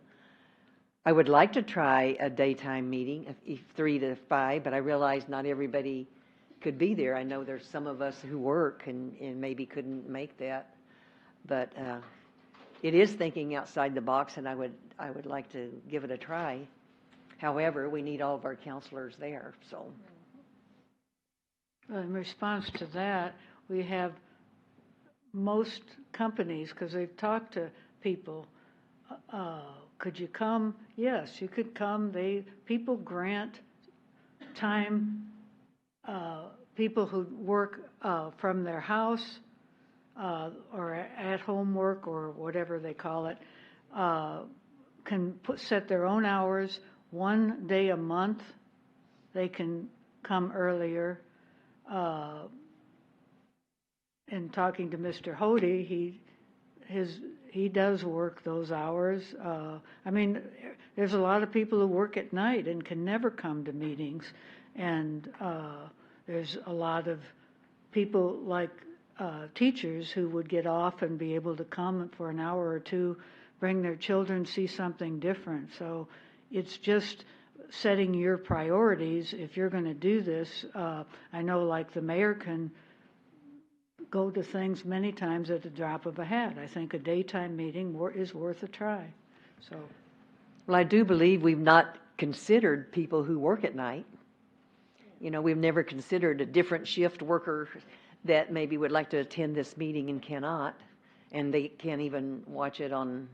I would like to try a daytime meeting, 3 to 5, but I realize not everybody could be there. I know there's some of us who work and maybe couldn't make that, but it is thinking outside the box, and I would like to give it a try. However, we need all of our counselors there, so. Well, in response to that, we have most companies, because they've talked to people, could you come? Yes, you could come. People grant time. People who work from their house or at home work or whatever they call it can set their own hours. One day a month they can come earlier. In talking to Mr. Hody, he does work those hours. I mean, there's a lot of people who work at night and can never come to meetings, and there's a lot of people like teachers who would get off and be able to come for an hour or two, bring their children, see something different. So it's just setting your priorities. If you're going to do this, I know like the mayor can go to things many times at the drop of a hat. I think a daytime meeting is worth a try. So, Well, I do believe we've not considered people who work at night. We've never considered a different shift worker that maybe would like to attend this meeting and cannot, and they can't even watch it on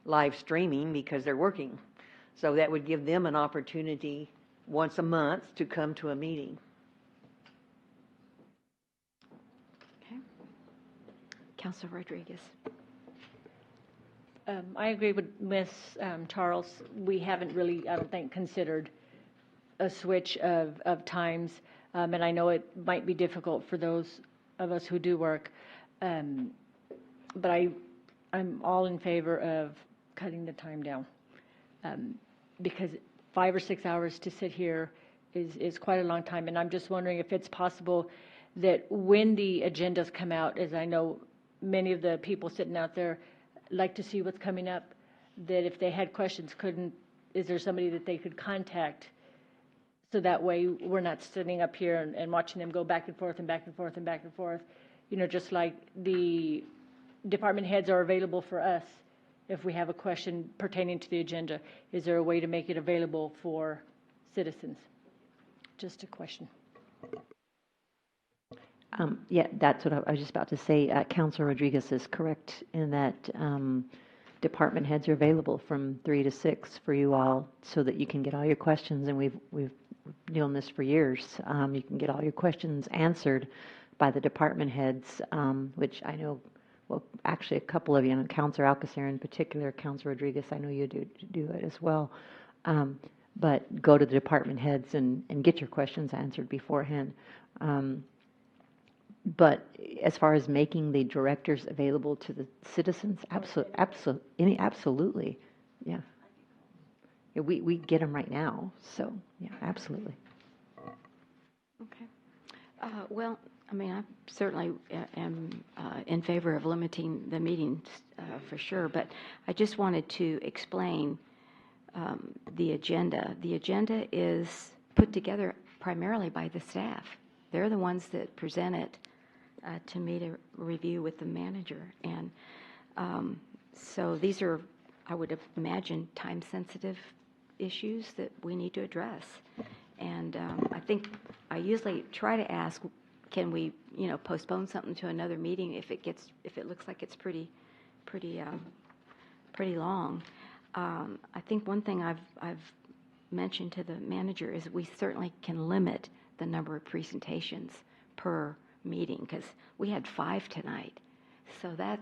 live streaming because they're working. So that would give them an opportunity once a month to come to a meeting. Councilor Rodriguez. I agree with Ms. Charles. We haven't really, I don't think, considered a switch of times, and I know it might be difficult for those of us who do work, but I'm all in favor of cutting the time down, because 5 or 6 hours to sit here is quite a long time, and I'm just wondering if it's possible that when the agendas come out, as I know many of the people sitting out there like to see what's coming up, that if they had questions, is there somebody that they could contact, so that way we're not sitting up here and watching them go back and forth and back and forth and back and forth, just like the department heads are available for us if we have a question pertaining to the agenda. Is there a way to make it available for citizens? Just a question. Yeah, that's what I was just about to say. Councilor Rodriguez is correct in that department heads are available from 3 to 6 for you all, so that you can get all your questions. And we've doing this for years. You can get all your questions answered by the department heads, which I know. Well, actually, a couple of you, and Councilor Alcacer in particular, Councilor Rodriguez, I know you do it as well. But go to the department heads and get your questions answered beforehand. But as far as making the directors available to the citizens, absolutely, yeah. We get them right now, so yeah, absolutely. Okay. Well, I mean, I certainly am in favor of limiting the meetings for sure, but I just wanted to explain the agenda. The agenda is put together primarily by the staff. They're the ones that present it to me to review with the manager. And so these are, I would imagine, time-sensitive issues that we need to address. And I think I usually try to ask, can we, postpone something to another meeting if it looks like it's pretty long. I think one thing I've mentioned to the manager is we certainly can limit the number of presentations per meeting, because we had 5 tonight, so that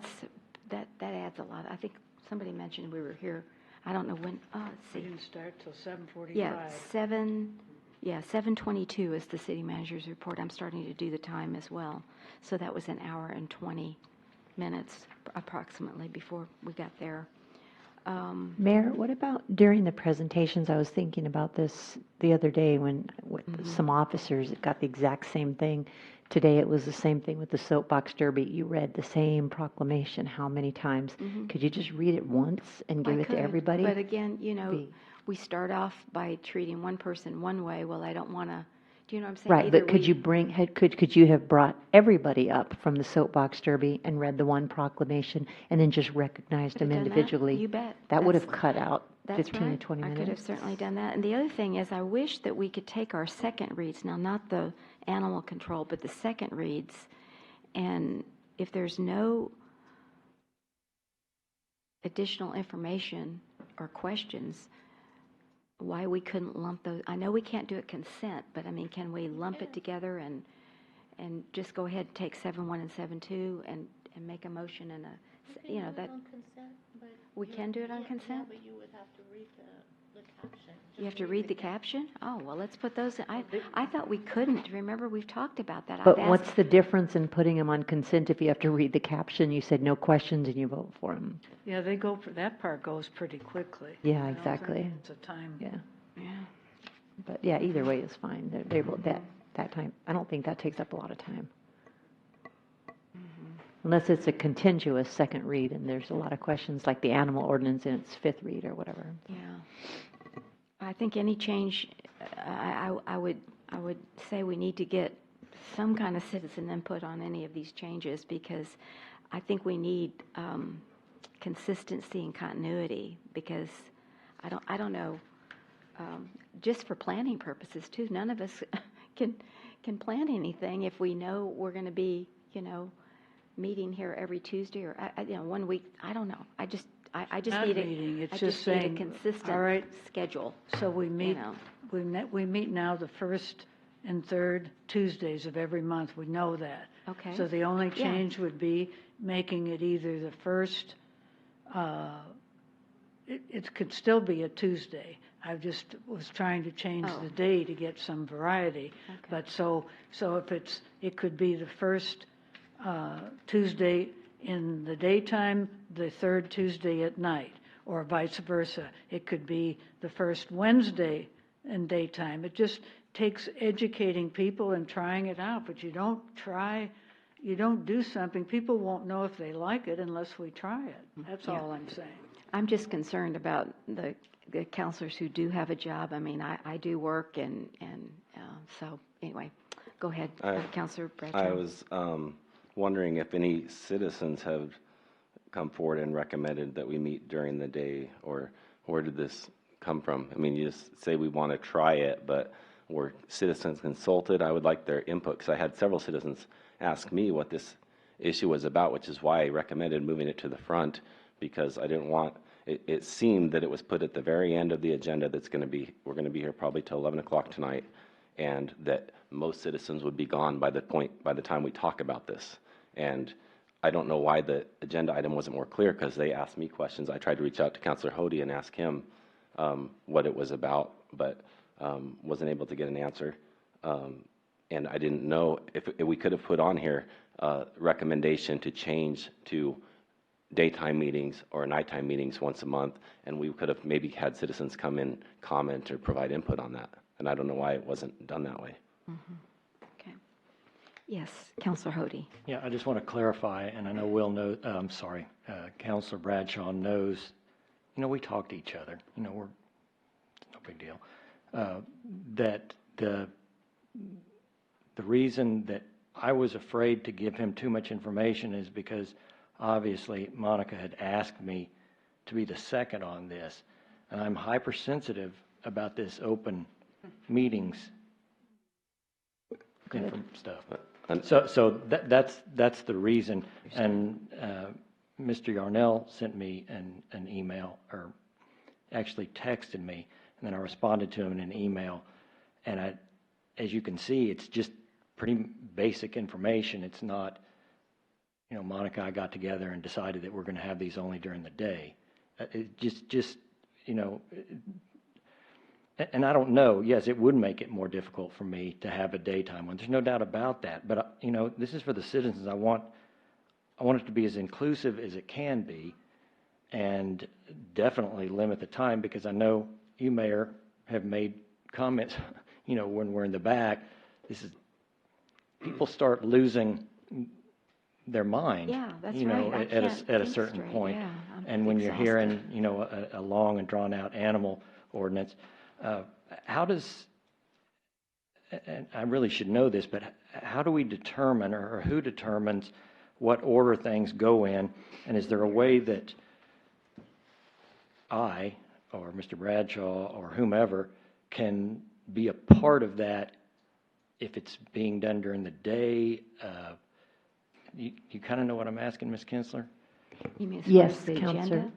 adds a lot. I think somebody mentioned we were here. I don't know when. Let's see. We didn't start till 7:45. Yeah, 7:22 is the city manager's report. I'm starting to do the time as well, so that was an hour and 20 minutes approximately before we got there. Mayor, what about during the presentations? I was thinking about this the other day when with some officers got the exact same thing. Today it was the same thing with the soapbox derby. You read the same proclamation how many times? Could you just read it once and give I it to could, everybody? but again, you know, Be- we start off by treating one person one way. Well, I don't want to, do you know what I'm saying? Right, Either but could you could you have brought everybody up from the soapbox derby and read the one proclamation and then just recognized them Could've done that. individually? You bet. That would have That's- cut out That's 15 to right. 20 I minutes. could have certainly done that. And the other thing is, I wish that we could take our second reads, now not the animal control, but the second reads, and if there's no additional information or questions, why we couldn't lump those. I know we can't do it consent, but I mean, can we lump it together and just go ahead and take 7.1 and 7.2 and make a motion and you know, that. We can do it on consent? But you would have to read the caption. You have to read the caption? Oh, well, let's put those in. I thought we couldn't. Remember, we've talked about that. But I've what's asked- the difference in putting them on consent if you have to read the caption? You said no questions and you vote for them. Yeah, they go, that part goes pretty quickly. Yeah, I don't exactly. think it's a time. Yeah, Yeah. but yeah, either way is fine. That time, I don't think that takes up a lot of time. Unless it's a continuous second read and there's a lot of questions like the animal ordinance in its fifth read or whatever. Yeah. I think any change, I would say we need to get some kind of citizen input on any of these changes, because I think we need consistency and continuity, because I don't know, just for planning purposes too, none of us can plan anything if we know we're going to be, you know, meeting here every Tuesday or, you know, 1 week. I don't know. I just Not need meeting, a, it's I just just need a saying, consistent all right, schedule. So we meet, know. we meet now the first and third Tuesdays of every month. We know that. Okay. So the only Yeah. change would be making it either the first, it could still be a Tuesday. I just was trying to change Oh. the day to get some variety. Okay. But so if it could be the first Tuesday in the daytime, the third Tuesday at night, or vice versa. It could be the first Wednesday in daytime. It just takes educating people and trying it out, but you don't do something, people won't know if they like it unless we try it. That's Yeah. all I'm saying. I'm just concerned about the counselors who do have a job. I mean, I do work, and so, anyway, go ahead, Counselor Bradshaw. I was wondering if any citizens have come forward and recommended that we meet during the day, or where did this come from? I mean, you just say we want to try it, but were citizens consulted? I would like their input, because I had several citizens ask me what this issue was about, which is why I recommended moving it to the front, because I didn't want, it seemed that it was put at the very end of the agenda that's going to be, we're going to be here probably till 11 o'clock tonight, and that most citizens would be gone by the time we talk about this. And I don't know why the agenda item wasn't more clear, because they asked me questions. I tried to reach out to Councilor Hody and ask him what it was about, but wasn't able to get an answer. And I didn't know if we could have put on here a recommendation to change to daytime meetings or nighttime meetings once a month, and we could have maybe had citizens come in, comment, or provide input on that. And I don't know why it wasn't done that way. Okay. Yes, Counselor Hody. Yeah, I just want to clarify, and I know Will knows, Counselor Bradshaw knows, you know, we talk to each other, you know, it's no big deal. That the reason that I was afraid to give him too much information is because obviously Monica had asked me to be the second on this, and I'm hypersensitive about this open meetings stuff. So that's the reason. And Mr. Yarnell sent me an email, or actually texted me, and then I responded to him in an email. And as you can see, it's just pretty basic information. It's not, you know, Monica and I got together and decided that we're going to have these only during the day. It just you know. And I don't know, yes, it would make it more difficult for me to have a daytime one. There's no doubt about that. But, you know, this is for the citizens. I want it to be as inclusive as it can be. and definitely limit the time, because I know you, Mayor, have made comments, when we're in the back, people start losing their mind. Yeah, that's right. I At can't a think certain straight. point. Yeah, I'm And when you're exhausted. hearing, a long and drawn-out animal ordinance, how does, and I really should know this, but how do we determine, or who determines what order things go in? And is there a way that I, or Mr. Bradshaw, or whomever, can be a part of that if it's being done during the day? You kind of know what I'm asking, Ms. Kinsler? You mean as far Yes, as the Counselor. agenda?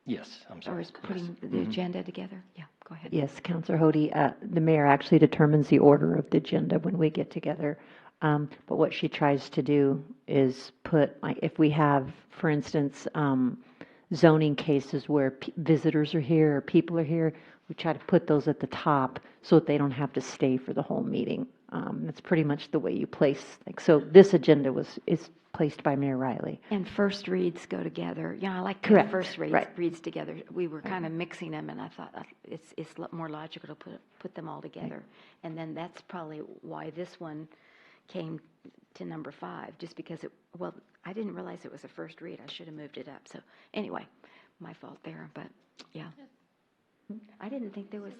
Yes, I'm Or sorry. is putting the agenda together? Yeah, go ahead. Yes, Counselor Hody, the mayor actually determines the order of the agenda when we get together. But what she tries to do is put, like, if we have, for instance, zoning cases where visitors are here or people are here, we try to put those at the top so that they don't have to stay for the whole meeting. That's pretty much the way you place, so this agenda is placed by Mayor Riley. And first reads go together. I like to Correct, have first right. reads together. We were kind of mixing them, and I thought it's more logical to put them all together. And then that's probably why this one came to number 5, just because I didn't realize it was a first read. I should have moved it up. So anyway, my fault there, but yeah. I didn't think there was,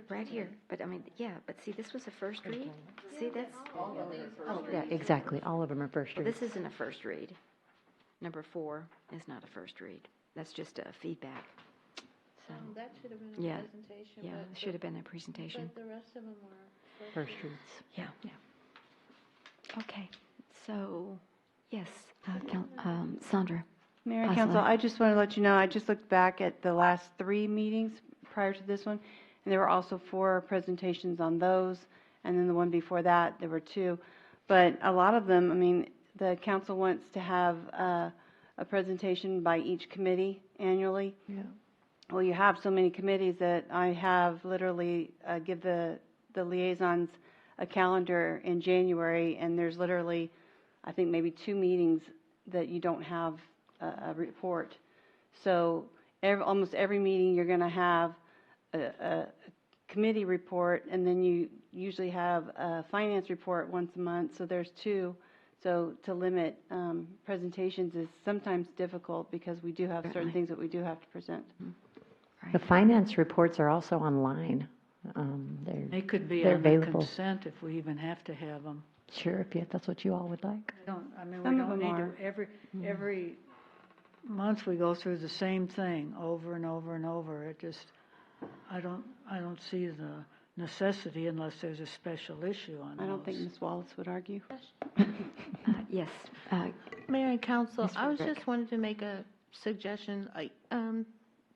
right here, but but see, this was a first read. See, that's, Yeah, exactly, all of them are first well, reads. this isn't a first read. Number 4 is not a first read. That's just a feedback. So, That should have been yeah, a presentation. yeah, but it should have been a presentation. But the rest of them were First reads. Yeah. Okay, so, yes, Sandra. Mayor and Osler. Council, I just want to let you know, I just looked back at the last 3 meetings prior to this one, and there were also 4 presentations on those, and then the one before that, there were 2. But a lot of them, the council wants to have a presentation by each committee annually. Yeah. Well, you have so many committees that I have literally give the liaisons a calendar in January, and there's literally, I think, maybe 2 meetings that you don't have a report. So almost every meeting, you're going to have a committee report, and then you usually have a finance report once a month, so there's 2. So to limit presentations is sometimes difficult because we do have certain things that we do have to present. The finance reports are also online. They could be they're on the available. consent if we even have to have them. Sure, if that's what you all would like. We Some of don't them need are. to, every month we go through the same thing over and over and over. It just, I don't see the necessity unless there's a special issue on those. I don't think Ms. Wallace would argue. Yes. Mayor and Council, Ms. I was Frederick. just wanted to make a suggestion.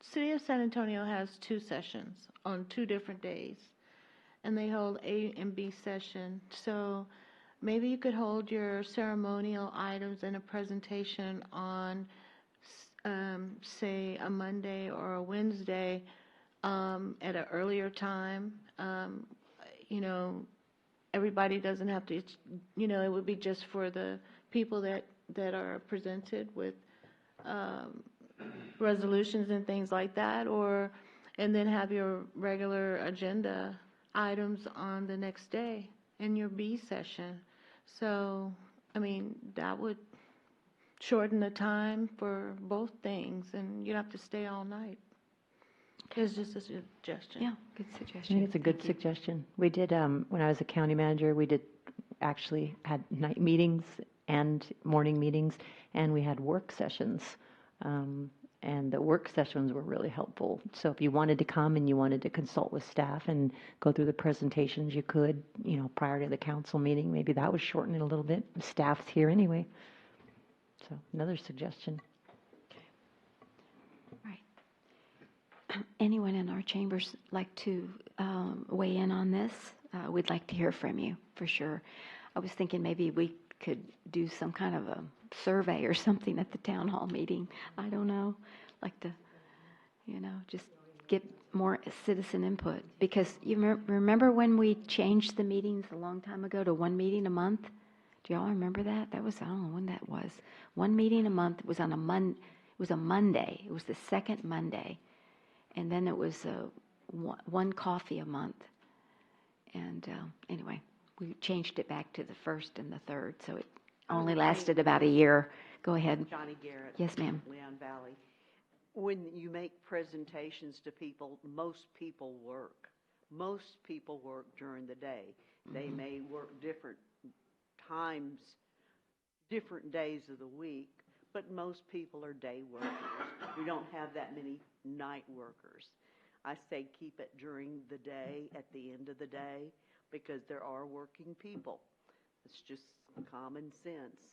City of San Antonio has 2 sessions on 2 different days, and they hold A and B session. So maybe you could hold your ceremonial items and a presentation on, say, a Monday or a Wednesday at an earlier time. Everybody doesn't have to, it would be just for the people that are presented with resolutions and things like that, and then have your regular agenda items on the next day in your B session. So, that would shorten the time for both things, and you don't have to stay all night. It's just a suggestion. Yeah, good I suggestion. think it's a good Thank you. suggestion. We did, when I was a county manager, we did actually had night meetings and morning meetings, and we had work sessions. And the work sessions were really helpful. So if you wanted to come and you wanted to consult with staff and go through the presentations, you could, prior to the council meeting. Maybe that would shorten it a little bit. Staff's here anyway. So another suggestion. Anyone in our chambers like to weigh in on this? We'd like to hear from you, for sure. I was thinking maybe we could do some kind of a survey or something at the town hall meeting. I don't know, like to, just get more citizen input. Because you remember when we changed the meetings a long time ago to 1 meeting a month? Do y'all remember that? That was, I don't know when that was. 1 meeting a month. It was on a was a Monday. It was the second Monday. And then it was one coffee a month. And anyway, we changed it back to the first and the third, so it only lasted about a year. Go ahead. Johnny Garrett. Yes, ma'am. Leon Valley. When you make presentations to people, most people work. Most people work during the day. They may work different times, different days of the week, but most people are day workers. We don't have that many night workers. I say keep it during the day, at the end of the day, because there are working people. It's just common sense.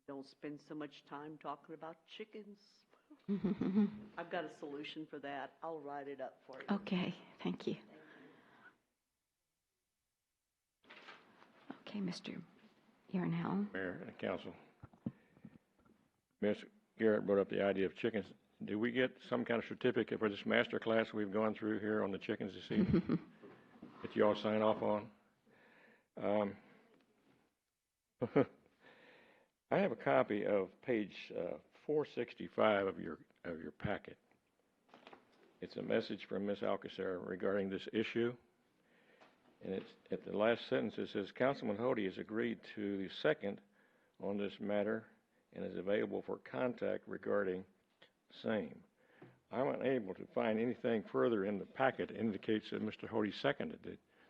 Don't spend so much time talking about chickens. I've got a solution for that. I'll write it up for you. Okay, thank you. Okay, Mr. Yarnell. Mayor and council. Ms. Garrett brought up the idea of chickens. Do we get some kind of certificate for this master class we've gone through here on the chickens this evening that you all sign off on? I have a copy of page 465 of your packet. It's a message from Ms. Alcacer regarding this issue. And it's at the last sentence, it says, Councilman Hody has agreed to the second on this matter and is available for contact regarding same. I'm unable to find anything further in the packet that indicates that Mr. Hody seconded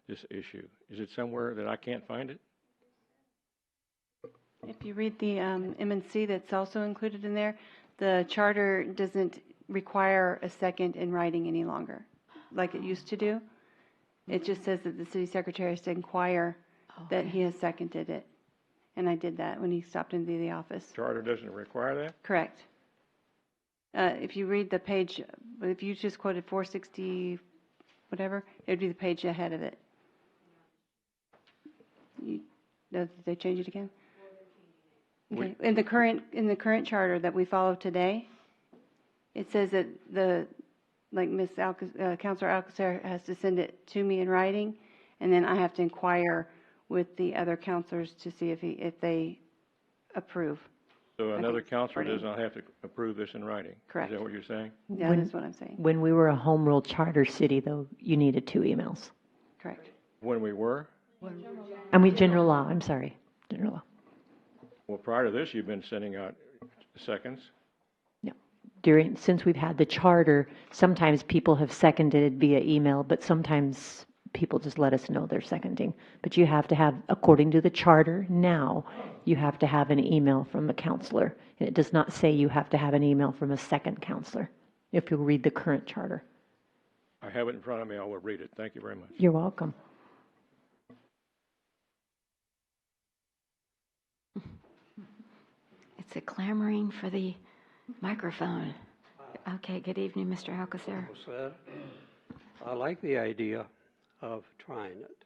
this issue. Is it somewhere that I can't find it? If you read the M&C that's also included in there, the charter doesn't require a second in writing any longer, like it used to do. It just says that the city secretary has to inquire that he has seconded it. And I did that when he stopped into the office. Charter doesn't require that? Correct. If you read the page, if you just quoted 460, whatever, it would be the page ahead of it. Did they change it again? Okay. In the current charter that we follow today, it says that like Councilor Alcacer has to send it to me in writing, and then I have to inquire with the other councilors to see if they approve. So another counselor does not have to approve this in writing? Correct. Is that what you're saying? Yeah, that's what I'm saying. When we were a home rule charter city, though, you needed 2 emails. Correct. When we were? General law, I'm sorry, general law. Well, prior to this, you've been sending out seconds? Since we've had the charter, sometimes people have seconded via email, but sometimes people just let us know they're seconding. But you have to have, according to the charter now, you have to have an email from a counselor. And it does not say you have to have an email from a second counselor, if you'll read the current charter. I have it in front of me. I will read it. Thank you very much. You're welcome. It's a clamoring for the microphone. Okay, good evening, Mr. Alcacer. I like the idea of trying it.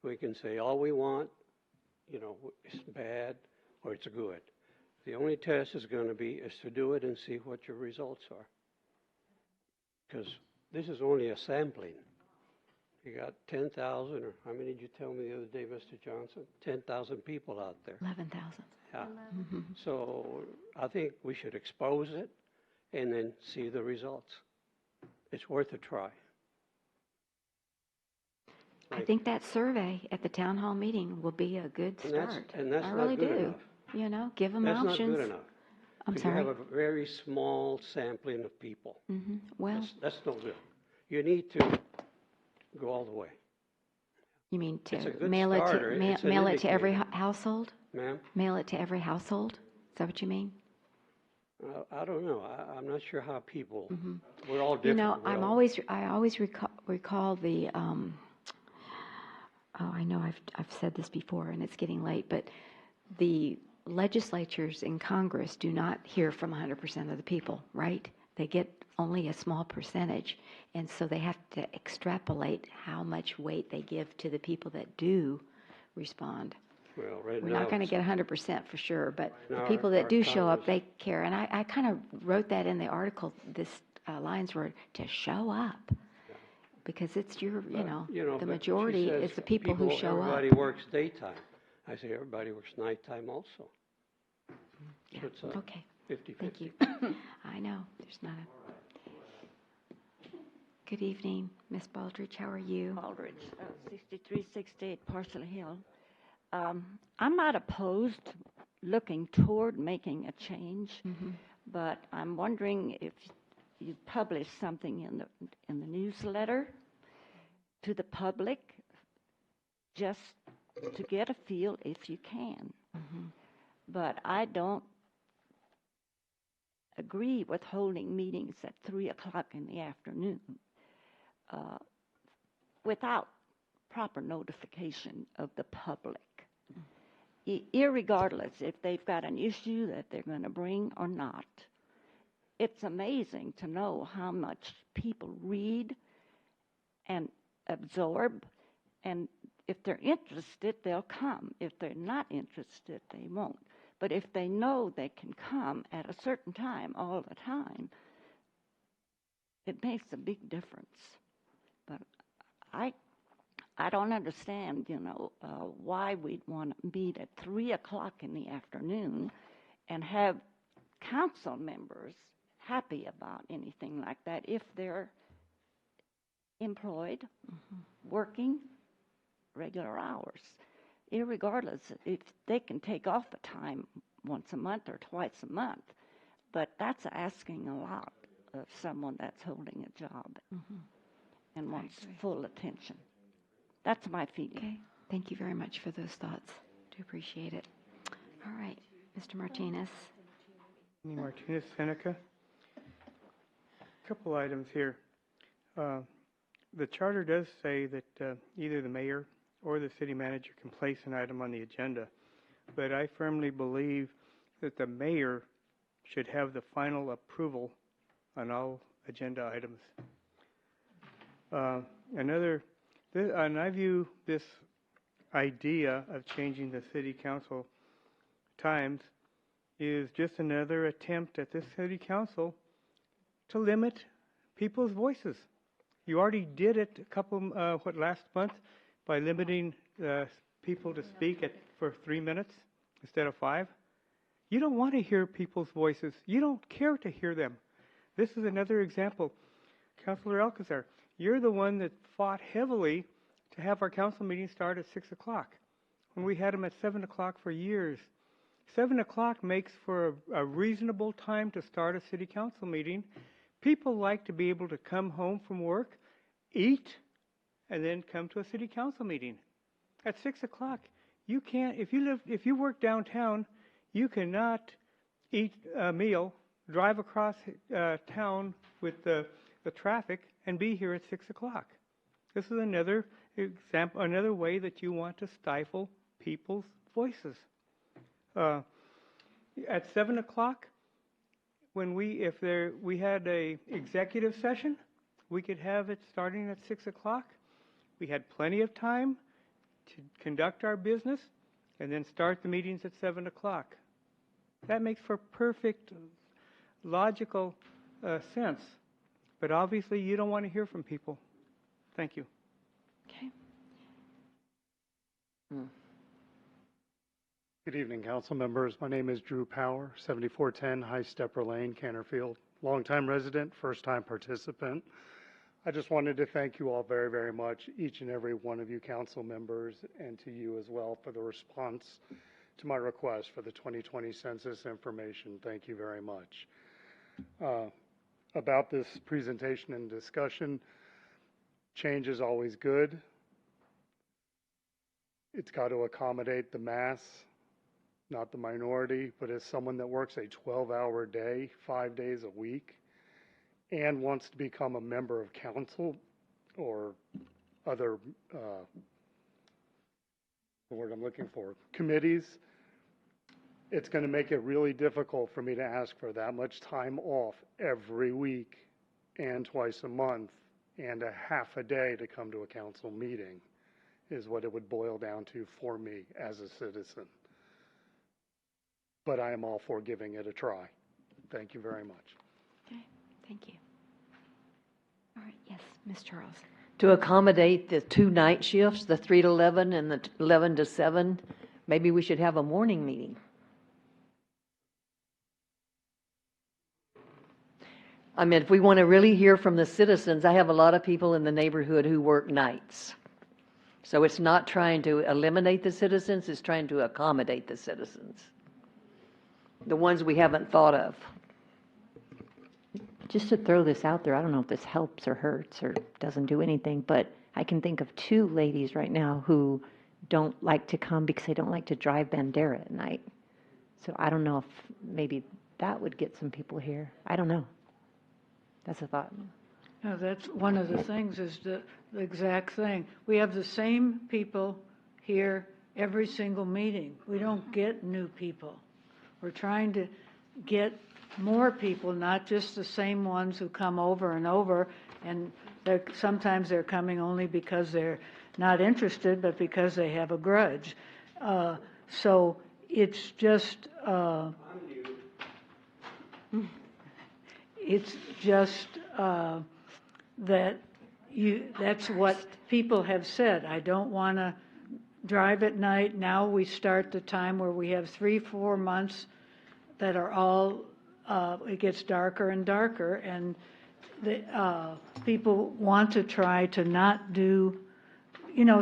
We can say all we want, it's bad or it's good. The only test is going to be to do it and see what your results are. Because this is only a sampling. You got 10,000, or how many did you tell me the other day, Mr. Johnson? 10,000 people out there. 11,000. Yeah. So I think we should expose it and then see the results. It's worth a try. I think that survey at the town hall meeting will be a good start. And that's I not really good do. enough. Give them that's options. That's not good enough. I'm You sorry. have a very small sampling of people. Well, that's no good. You need to go all the way. you mean to It's a good mail starter. it to It's an mail it to every indicator. household? Ma'am? Mail it to every household? Is that what you mean? I don't know. I'm not sure how people. We're all different. I always recall the. I know I've said this before, and it's getting late, but the legislatures in Congress do not hear from 100% of the people, right? They get only a small percentage, and so they have to extrapolate how much weight they give to the people that do respond. Well, right We're now, not going to get 100% for sure, but the Our- people that our do show up, Congress- they care. And I kind of wrote that in the article, this lines were to show up, because it's the but majority she says is the people who show up. Everybody works daytime. I say everybody works nighttime also. So it's Okay. Thank you. I know, there's not a... Good evening, Ms. Baldridge, how are you? Baldridge, 6368 Parcel Hill. I'm not opposed to looking toward making a change, but I'm wondering if you publish something in the newsletter to the public, just to get a feel if you can. But I don't agree with holding meetings at 3 o'clock in the afternoon without proper notification of the public. Irregardless if they've got an issue that they're going to bring or not. It's amazing to know how much people read and absorb, and if they're interested, they'll come. If they're not interested, they won't. But if they know they can come at a certain time all the time, it makes a big difference. But I don't understand, why we'd want to meet at 3 o'clock in the afternoon and have council members happy about anything like that if they're employed, working regular hours. Irregardless, if they can take off a time once a month or twice a month, but that's asking a lot of someone that's holding a job and wants full attention. That's my feeling. Okay, thank you very much for those thoughts. Do appreciate it. All right, Mr. Martinez. Martinez, Seneca. Couple items here. The charter does say that either the mayor or the city manager can place an item on the agenda, but I firmly believe that the mayor should have the final approval on all agenda items. And I view this idea of changing the city council times is just another attempt at this city council to limit people's voices. You already did it last month by limiting people to speak for 3 minutes instead of 5. You don't want to hear people's voices. You don't care to hear them. This is another example. Councilor Alcazar, you're the one that fought heavily to have our council meetings start at 6 o'clock when we had them at 7 o'clock for years. 7 o'clock makes for a reasonable time to start a city council meeting. People like to be able to come home from work, eat, and then come to a city council meeting. At 6 o'clock, you can't, if you work downtown, you cannot eat a meal, drive across town with the traffic, and be here at 6 o'clock. This is another example, another way that you want to stifle people's voices. At 7 o'clock, when we had a executive session, we could have it starting at 6 o'clock. We had plenty of time to conduct our business and then start the meetings at 7 o'clock. That makes for perfect, logical sense. But obviously, you don't want to hear from people. Thank you. Okay. Good evening, council members. My name is Drew Power, 7410 High Stepper Lane, Canterfield. Longtime resident, first-time participant. I just wanted to thank you all very, very much, each and every one of you council members, and to you as well for the response to my request for the 2020 census information. Thank you very much. About this presentation and discussion, change is always good. It's got to accommodate the mass, not the minority, but as someone that works a 12-hour day, 5 days a week, and wants to become a member of council or other, the word I'm looking for, committees, it's going to make it really difficult for me to ask for that much time off every week and twice a month and a half a day to come to a council meeting is what it would boil down to for me as a citizen. But I am all for giving it a try. Thank you very much. Okay, thank you. All right, yes, Ms. Charles. To accommodate the 2 night shifts, the 3 to 11 and the 11 to 7, maybe we should have a morning meeting. I mean, if we want to really hear from the citizens, I have a lot of people in the neighborhood who work nights. So it's not trying to eliminate the citizens, it's trying to accommodate the citizens. The ones we haven't thought of. Just to throw this out there, I don't know if this helps or hurts or doesn't do anything, but I can think of 2 ladies right now who don't like to come because they don't like to drive Bandera at night. So I don't know if maybe that would get some people here. I don't know. That's a thought. Now, that's one of the things is the exact thing. We have the same people here every single meeting. We don't get new people. We're trying to get more people, not just the same ones who come over and over, and sometimes they're coming only because they're not interested, but because they have a grudge. So it's just that's what people have said. I don't want to drive at night. Now we start the time where we have 3-4 months that are all, it gets darker and darker, and people want to try to not do,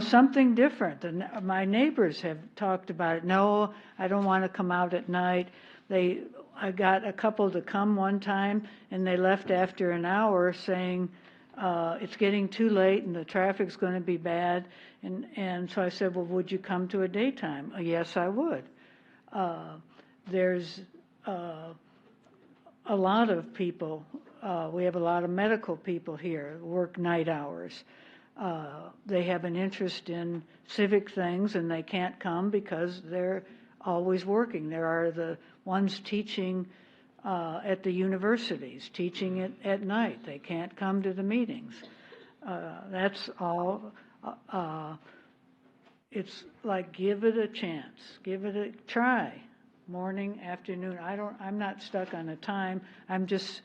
something different. And my neighbors have talked about it. No, I don't want to come out at night. I got a couple to come one time, and they left after an hour saying, it's getting too late and the traffic's going to be bad. And so I said, well, would you come to a daytime? Yes, I would. There's a lot of people, we have a lot of medical people here who work night hours. They have an interest in civic things and they can't come because they're always working. There are the ones teaching at the universities, teaching it at night. They can't come to the meetings. That's all. It's like, give it a chance, give it a try. Morning, afternoon, I'm not stuck on a time. I'm just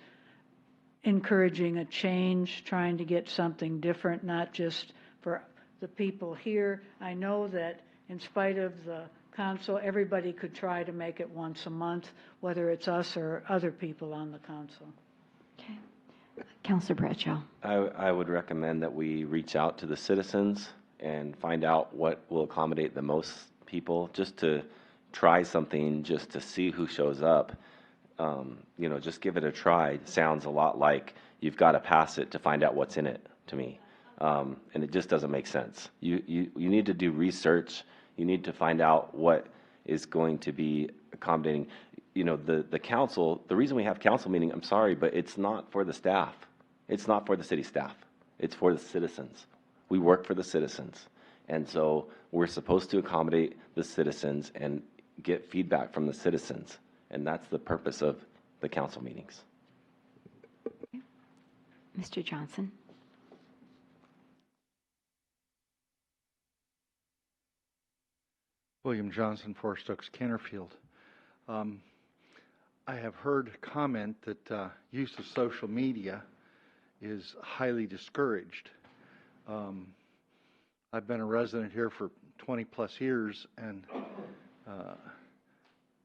encouraging a change, trying to get something different, not just for the people here. I know that in spite of the council, everybody could try to make it once a month, whether it's us or other people on the council. Okay. Councilor Bradshaw. I would recommend that we reach out to the citizens and find out what will accommodate the most people, just to try something, just to see who shows up. Just give it a try. It sounds a lot like you've got to pass it to find out what's in it, to me. And it just doesn't make sense. You need to do research. You need to find out what is going to be accommodating. The council, the reason we have council meeting, I'm sorry, but it's not for the staff. It's not for the city staff. It's for the citizens. We work for the citizens. And so we're supposed to accommodate the citizens and get feedback from the citizens. And that's the purpose of the council meetings. Mr. Johnson. William Johnson, Forest Oaks, Canterfield. I have heard comment that use of social media is highly discouraged. I've been a resident here for 20 plus years and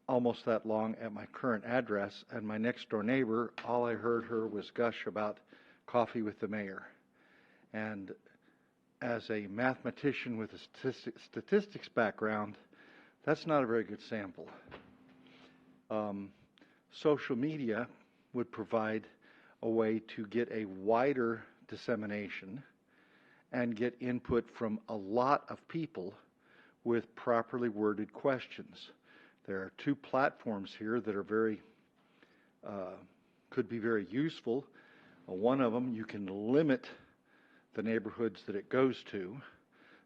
almost that long at my current address, and my next door neighbor, all I heard her was gush about coffee with the mayor. And as a mathematician with a statistics background, that's not a very good sample. Social media would provide a way to get a wider dissemination and get input from a lot of people with properly worded questions. There are 2 platforms here that are could be very useful. One of them, you can limit the neighborhoods that it goes to.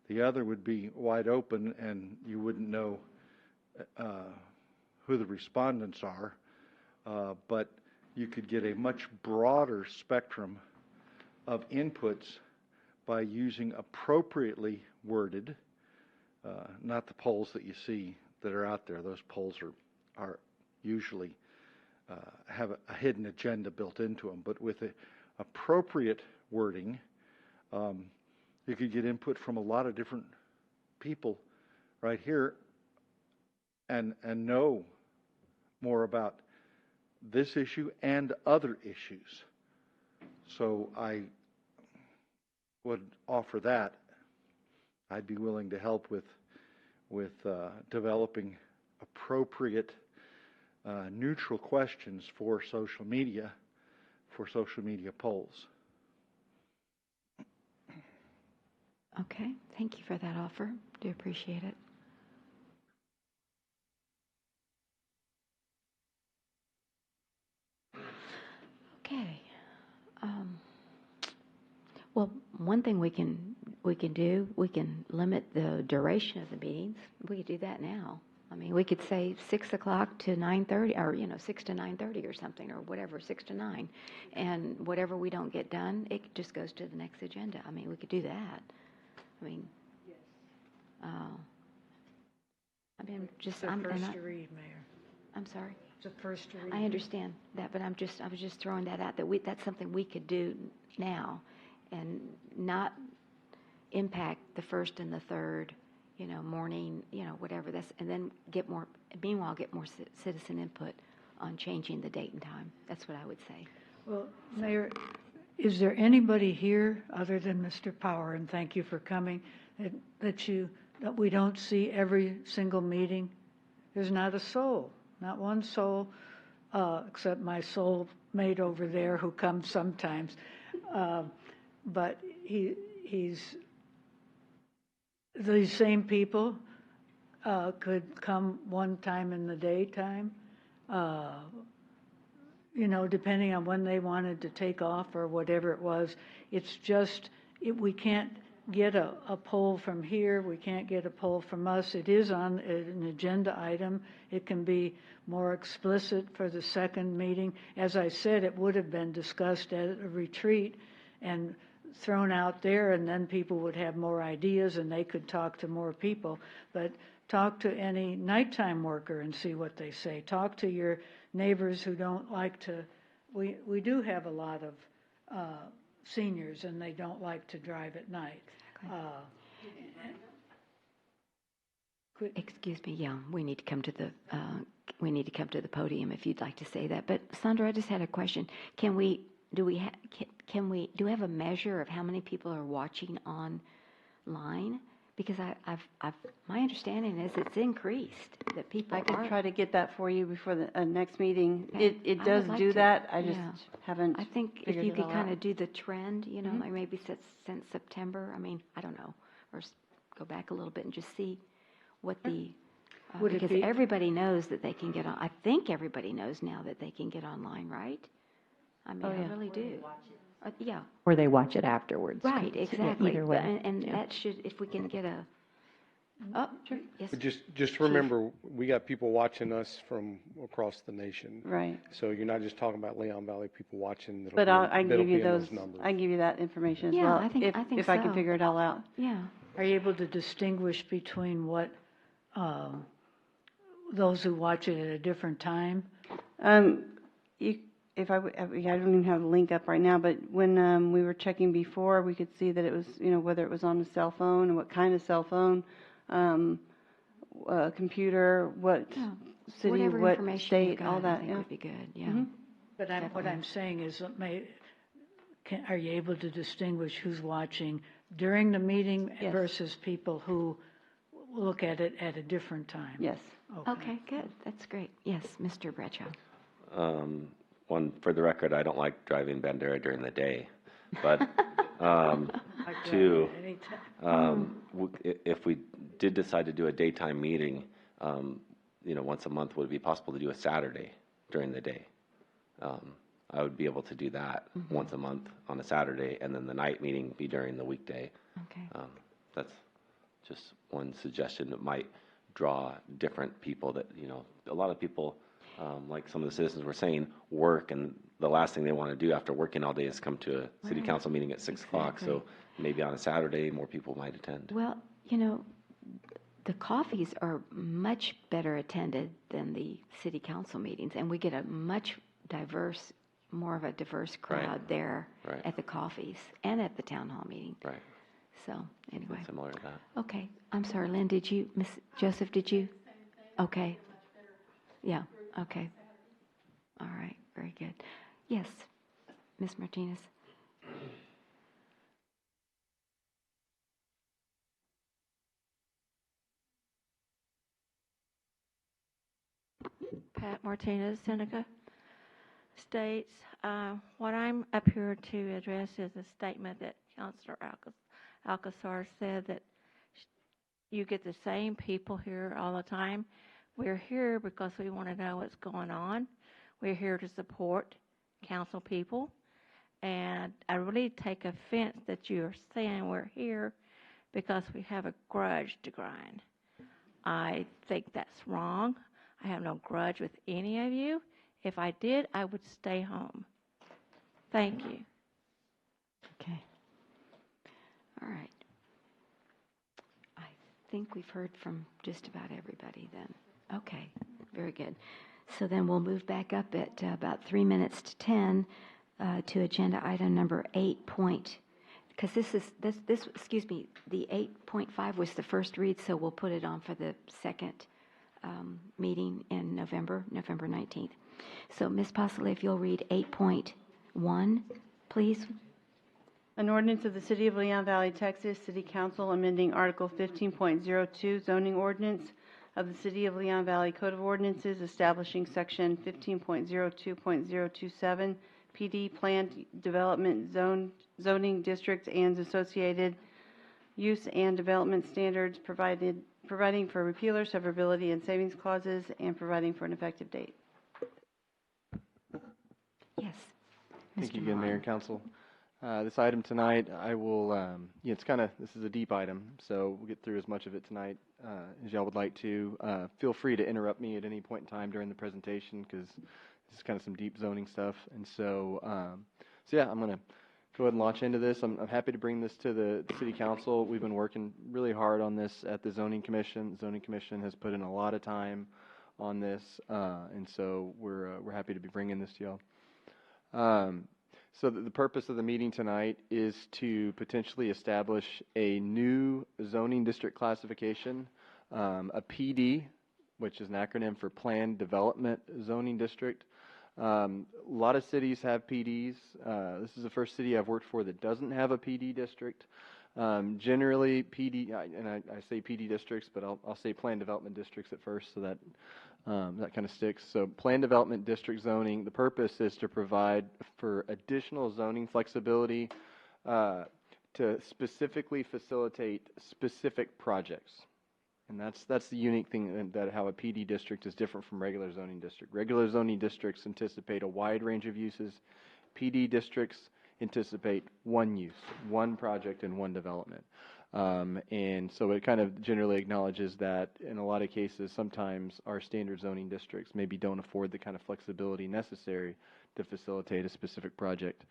The other would be wide open and you wouldn't know who the respondents are, but you could get a much broader spectrum of inputs by using appropriately worded, not the polls that you see that are out there. Those polls are usually have a hidden agenda built into them, but with appropriate wording, you could get input from a lot of different people right here and know more about this issue and other issues. So I would offer that. I'd be willing to help with developing appropriate neutral questions for social media polls. Okay, thank you for that offer. Do appreciate it. Okay. Well, one thing we can do, we can limit the duration of the meetings. We could do that now. I mean, we could say 6 o'clock to 9:30, or 6 to 9:30 or something, or whatever, 6 to 9, and whatever we don't get done, it just goes to the next agenda. I mean, we could do that. I mean, It's a first to read, Mayor. I'm sorry. It's a first to read. I understand that, but I was just throwing that out, that's something we could do now and not impact the first and the third, morning, whatever and then meanwhile, get more citizen input on changing the date and time. That's what I would say. Well, Mayor, is there anybody here other than Mr. Power, and thank you for coming, that we don't see every single meeting? There's not a soul, not one soul, except my soul mate over there who comes sometimes. But he's these same people could come one time in the daytime, depending on when they wanted to take off or whatever it was. It's just, we can't get a poll from here. We can't get a poll from us. It is on an agenda item. It can be more explicit for the second meeting. As I said, it would have been discussed at a retreat and thrown out there, and then people would have more ideas and they could talk to more people. But talk to any nighttime worker and see what they say. Talk to your neighbors who don't like to, we do have a lot of seniors and they don't like to drive at night. Excuse me, yeah, we need to come to the podium if you'd like to say that. But Sandra, I just had a question. Do we have a measure of how many people are watching online? Because my understanding is it's increased, that people I could are. try to get that for you before the next meeting. Okay. It I does would like do to. that. I just Yeah. haven't I think if figured you it could all kind out. of do the trend, Mhm. like maybe since September, I mean, I don't know, or go back a little bit and just see what the, Would it because be- everybody knows that they can get on, I think everybody knows now that they can get online, right? I mean, Oh, I yeah. really do. Yeah, Or they watch it afterwards. right, Yeah, exactly. Either way. And Yeah. that should, if we can get sure, yes. But just remember, we got people watching us from across the nation. Right. So you're not just talking about Leon Valley people watching. That'll But be in- I can that'll give you be in those, numbers. I can give you that information as Yeah, well. I think if I can so. figure it all out. Yeah. Are you able to distinguish between what, those who watch it at a different time? If I don't even have the link up right now, but when we were checking before, we could see that it was, whether it was on a cell phone and what kind of cell phone, computer, what city, Whatever what information you state, got, all I that, think yeah. would be good, yeah. Mhm. But what Definitely. I'm saying is, are you able to distinguish who's watching during the meeting Yes. versus people who look at it at a different time? Yes. Okay, good, that's great. Yes, Mr. Bradshaw. One, for the record, I don't like driving Bandera during the day, but two, if we did decide to do a daytime meeting, once a month, would it be possible to do a Saturday during the day? I would be able to do that once a month on a Saturday, and then the night meeting be during the weekday. Okay. That's just one suggestion that might draw different people that, a lot of people, like some of the citizens were saying, work, and the last thing they want to do after working all day is come to a city Right. council meeting at 6 o'clock. So maybe on a Saturday, more people might attend. Well, the coffees are much better attended than the city council meetings, and we get a much more of a diverse crowd there Right. at the coffees and at the town hall meeting. Right. So, anyway. Similar to that. Okay, I'm sorry, Lynn, Miss Joseph, did you? Okay. Yeah, okay. All right, very good. Yes, Ms. Martinez. Pat Martinez, Seneca, states, what I'm up here to address is a statement that Councilor Alcazar said that you get the same people here all the time. We're here because we want to know what's going on. We're here to support council people. And I really take offense that you're saying we're here because we have a grudge to grind. I think that's wrong. I have no grudge with any of you. If I did, I would stay home. Thank you. Okay. All right. I think we've heard from just about everybody then. Okay, very good. So then we'll move back up at about 3 minutes to 10 to agenda item number 8 point, because this excuse me, the 8.5 was the first read, so we'll put it on for the second meeting in November 19th. So Ms. Postley, if you'll read 8.1, please. An ordinance of the City of Leon Valley, Texas, City Council amending Article 15.02 zoning ordinance of the City of Leon Valley Code of Ordinances, establishing Section 15.02.027 PD Planned Development Zoning Districts and associated use and development standards, providing for repealer, severability, and savings clauses, and providing for an effective date. Yes. Thank you again, Mayor and Council. This item tonight, I will, this is a deep item, so we'll get through as much of it tonight as y'all would like to. Feel free to interrupt me at any point in time during the presentation, because this is kind of some deep zoning stuff. And so, yeah, I'm going to go ahead and launch into this. I'm happy to bring this to the City Council. We've been working really hard on this at the Zoning Commission. The Zoning Commission has put in a lot of time on this, and so we're happy to be bringing this to y'all. So the purpose of the meeting tonight is to potentially establish a new zoning district classification, a PD, which is an acronym for Planned Development Zoning District. A lot of cities have PDs. This is the first city I've worked for that doesn't have a PD district. Generally, PD, and I say PD districts, but I'll say Planned Development Districts at first, so that that kind of sticks. So Planned Development District zoning, the purpose is to provide for additional zoning flexibility to specifically facilitate specific projects. And that's the unique thing, that how a PD district is different from regular zoning district. Regular zoning districts anticipate a wide range of uses. PD districts anticipate one use, one project, and one development. And so it kind of generally acknowledges that in a lot of cases, sometimes our standard zoning districts maybe don't afford the kind of flexibility necessary to facilitate a specific project.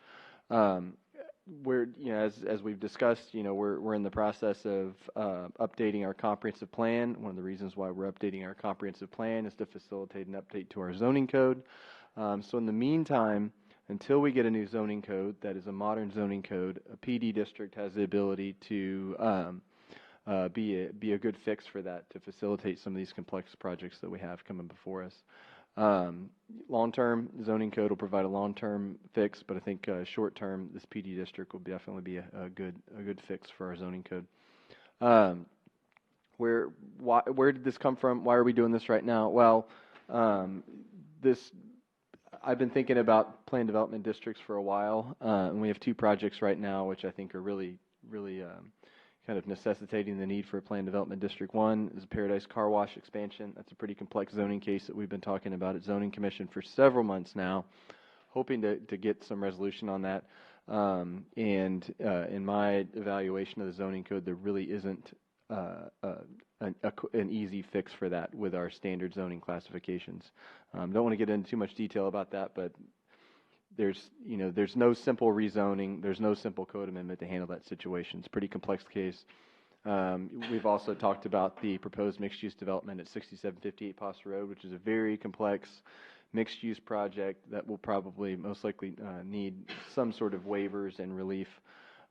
We're, as we've discussed, we're in the process of updating our comprehensive plan. One of the reasons why we're updating our comprehensive plan is to facilitate an update to our zoning code. So in the meantime, until we get a new zoning code that is a modern zoning code, a PD district has the ability to be a good fix for that, to facilitate some of these complex projects that we have coming before us. Long-term, zoning code will provide a long-term fix, but I think short-term, this PD district will definitely be a good fix for our zoning code. Where did this come from? Why are we doing this right now? Well, I've been thinking about planned development districts for a while, and we have two projects right now which I think are really kind of necessitating the need for a planned development district. One is a Paradise Car Wash expansion. That's a pretty complex zoning case that we've been talking about at Zoning Commission for several months now, hoping to get some resolution on that. In my evaluation of the zoning code, there really isn't an easy fix for that with our standard zoning classifications. Don't want to get into too much detail about that, but there's no simple rezoning, there's no simple code amendment to handle that situation. It's a pretty complex case. We've also talked about the proposed mixed-use development at 6758 Posse Road, which is a very complex mixed-use project that will probably most likely need some sort of waivers and relief.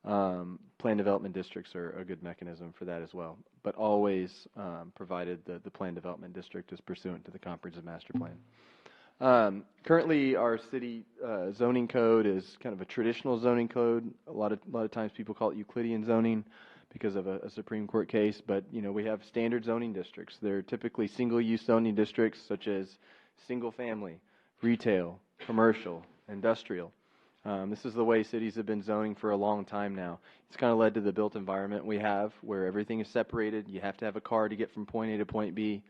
Planned development districts are a good mechanism for that as well, but always provided the planned development district is pursuant to the comprehensive master plan. Currently, our city zoning code is kind of a traditional zoning code. A lot of times people call it Euclidean zoning because of a Supreme Court case, but we have standard zoning districts. They're typically single-use zoning districts, such as single family, retail, commercial, industrial. This is the way cities have been zoning for a long time now. It's kind of led to the built environment we have where everything is separated. You have to have a car to get from point A to point B.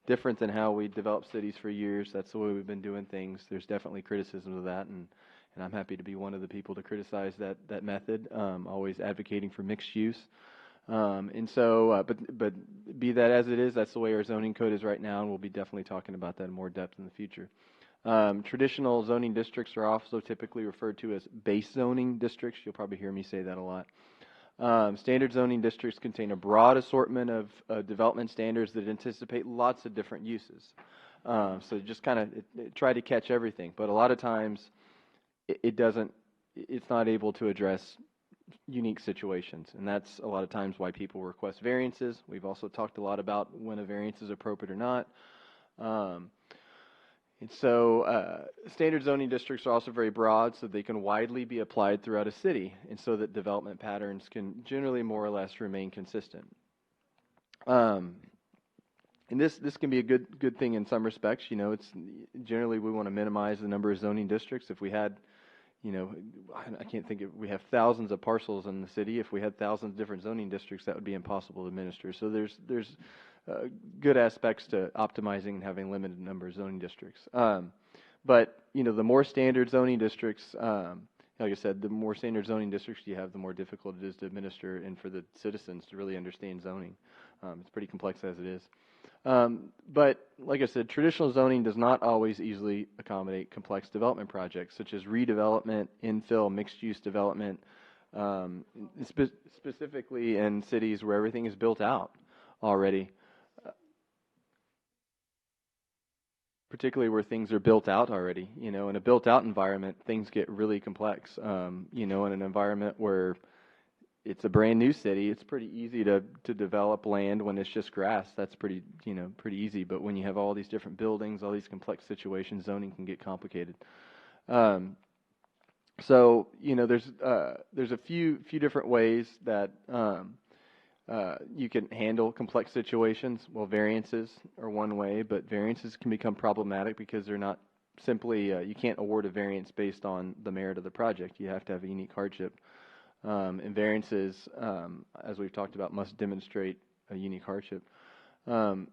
Different than how we developed cities for years. That's the way we've been doing things. There's definitely criticism of that, and I'm happy to be one of the people to criticize that method, always advocating for mixed use. But be that as it is, that's the way our zoning code is right now, and we'll be definitely talking about that in more depth in the future. Traditional zoning districts are also typically referred to as base zoning districts. You'll probably hear me say that a lot. Standard zoning districts contain a broad assortment of development standards that anticipate lots of different uses. So just kind of try to catch everything, but a lot of times it's not able to address unique situations, and that's a lot of times why people request variances. We've also talked a lot about when a variance is appropriate or not. And so standard zoning districts are also very broad, so they can widely be applied throughout a city, and so that development patterns can generally more or less remain consistent. And this can be a good thing in some respects. You know, it's generally we want to minimize the number of zoning districts. If we had, you know, I can't think of, we have thousands of parcels in the city. If we had thousands of different zoning districts, that would be impossible to administer. So there's good aspects to optimizing and having a limited number of zoning districts. But, you know, the more standard zoning districts, like I said, the more standard zoning districts you have, the more difficult it is to administer and for the citizens to really understand zoning. It's pretty complex as it is. But like I said, traditional zoning does not always easily accommodate complex development projects, such as redevelopment, infill, mixed-use development, specifically in cities where everything is built out already. Particularly where things are built out already. You know, in a built out environment, things get really complex. You know, in an environment where it's a brand new city, it's pretty easy to develop land when it's just grass. That's pretty easy. But when you have all these different buildings, all these complex situations, zoning can get complicated. So, you know, there's a few different ways that you can handle complex situations. Well, variances are one way, but variances can become problematic because they're not simply, you can't award a variance based on the merit of the project. You have to have a unique hardship. And variances, as we've talked about, must demonstrate a unique hardship. And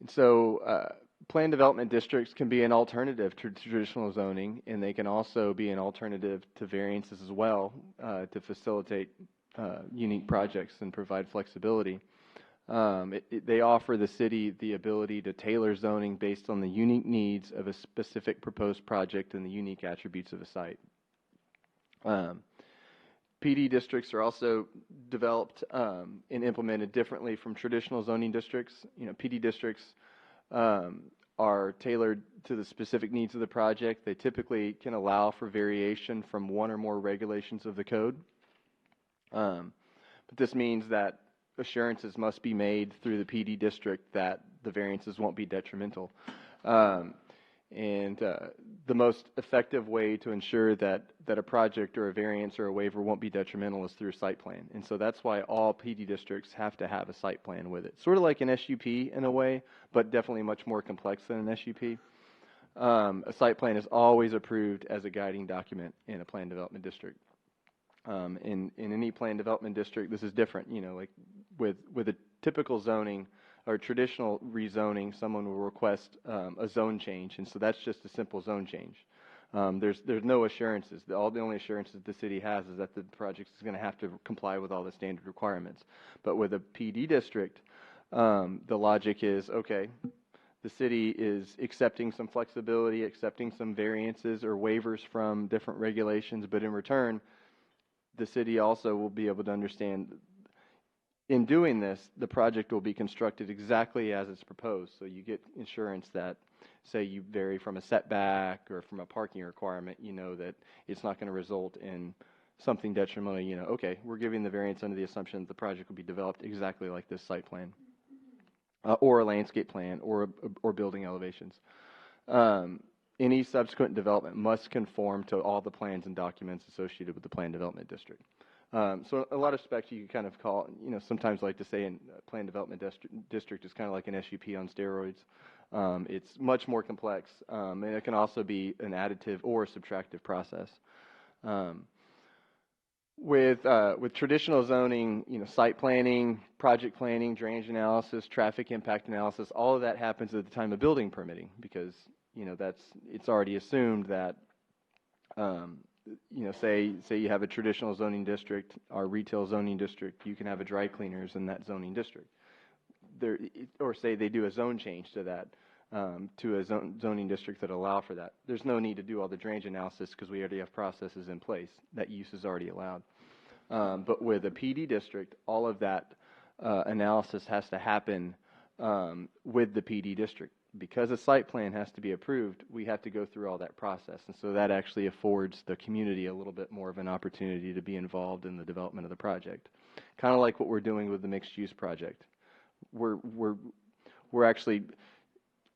so planned development districts can be an alternative to traditional zoning, and they can also be an alternative to variances as well to facilitate unique projects and provide flexibility. They offer the city the ability to tailor zoning based on the unique needs of a specific proposed project and the unique attributes of a site. PD districts are also developed and implemented differently from traditional zoning districts. You know, PD districts are tailored to the specific needs of the project. They typically can allow for variation from one or more regulations of the code. But this means that assurances must be made through the PD district that the variances won't be detrimental. And the most effective way to ensure that a project or a variance or a waiver won't be detrimental is through a site plan. And so that's why all PD districts have to have a site plan with it. Sort of like an SUP in a way, but definitely much more complex than an SUP. A site plan is always approved as a guiding document in a planned development district. In any planned development district, this is different. You know, like with a typical zoning or traditional rezoning, someone will request a zone change, and so that's just a simple zone change. There's no assurances. The only assurances the city has is that the project is going to have to comply with all the standard requirements. But with a PD district, the logic is, okay, the city is accepting some flexibility, accepting some variances or waivers from different regulations, but in return, the city also will be able to understand in doing this, the project will be constructed exactly as it's proposed. So you get insurance that, say you vary from a setback or from a parking requirement, you know that it's not going to result in something detrimental. You know, okay, we're giving the variance under the assumption that the project will be developed exactly like this site plan, or a landscape plan, or building elevations. Any subsequent development must conform to all the plans and documents associated with the planned development district. So a lot of specs you can kind of call, you know, sometimes like to say in planned development district is kind of like an SUP on steroids. It's much more complex, and it can also be an additive or subtractive process. With traditional zoning, site planning, project planning, drainage analysis, traffic impact analysis, all of that happens at the time of building permitting because it's already assumed that say you have a traditional zoning district or retail zoning district, you can have a dry cleaners in that zoning district. Or say they do a zone change to that, to a zoning district that allow for that. There's no need to do all the drainage analysis because we already have processes in place. That use is already allowed. But with a PD district, all of that analysis has to happen with the PD district. Because a site plan has to be approved, we have to go through all that process. And so that actually affords the community a little bit more of an opportunity to be involved in the development of the project. Kind of like what we're doing with the mixed-use project. We're actually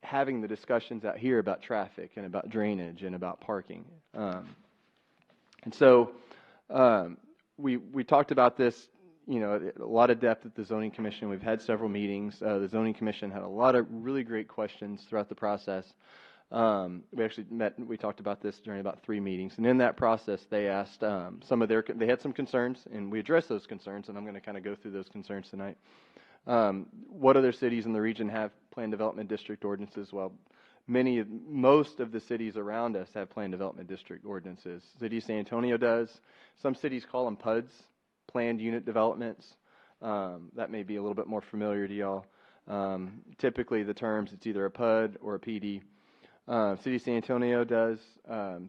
having the discussions out here about traffic and about drainage and about parking. And so we talked about this, a lot of depth at the Zoning Commission. We've had several meetings. The Zoning Commission had a lot of really great questions throughout the process. We actually we talked about this during about 3 meetings. And in that process, they asked they had some concerns, and we addressed those concerns, and I'm going to kind of go through those concerns tonight. What other cities in the region have planned development district ordinances? Well, most of the cities around us have planned development district ordinances. City of San Antonio does. Some cities call them PUDs, planned unit developments. That may be a little bit more familiar to y'all. Typically, the terms, it's either a PUD or a PD. City of San Antonio does.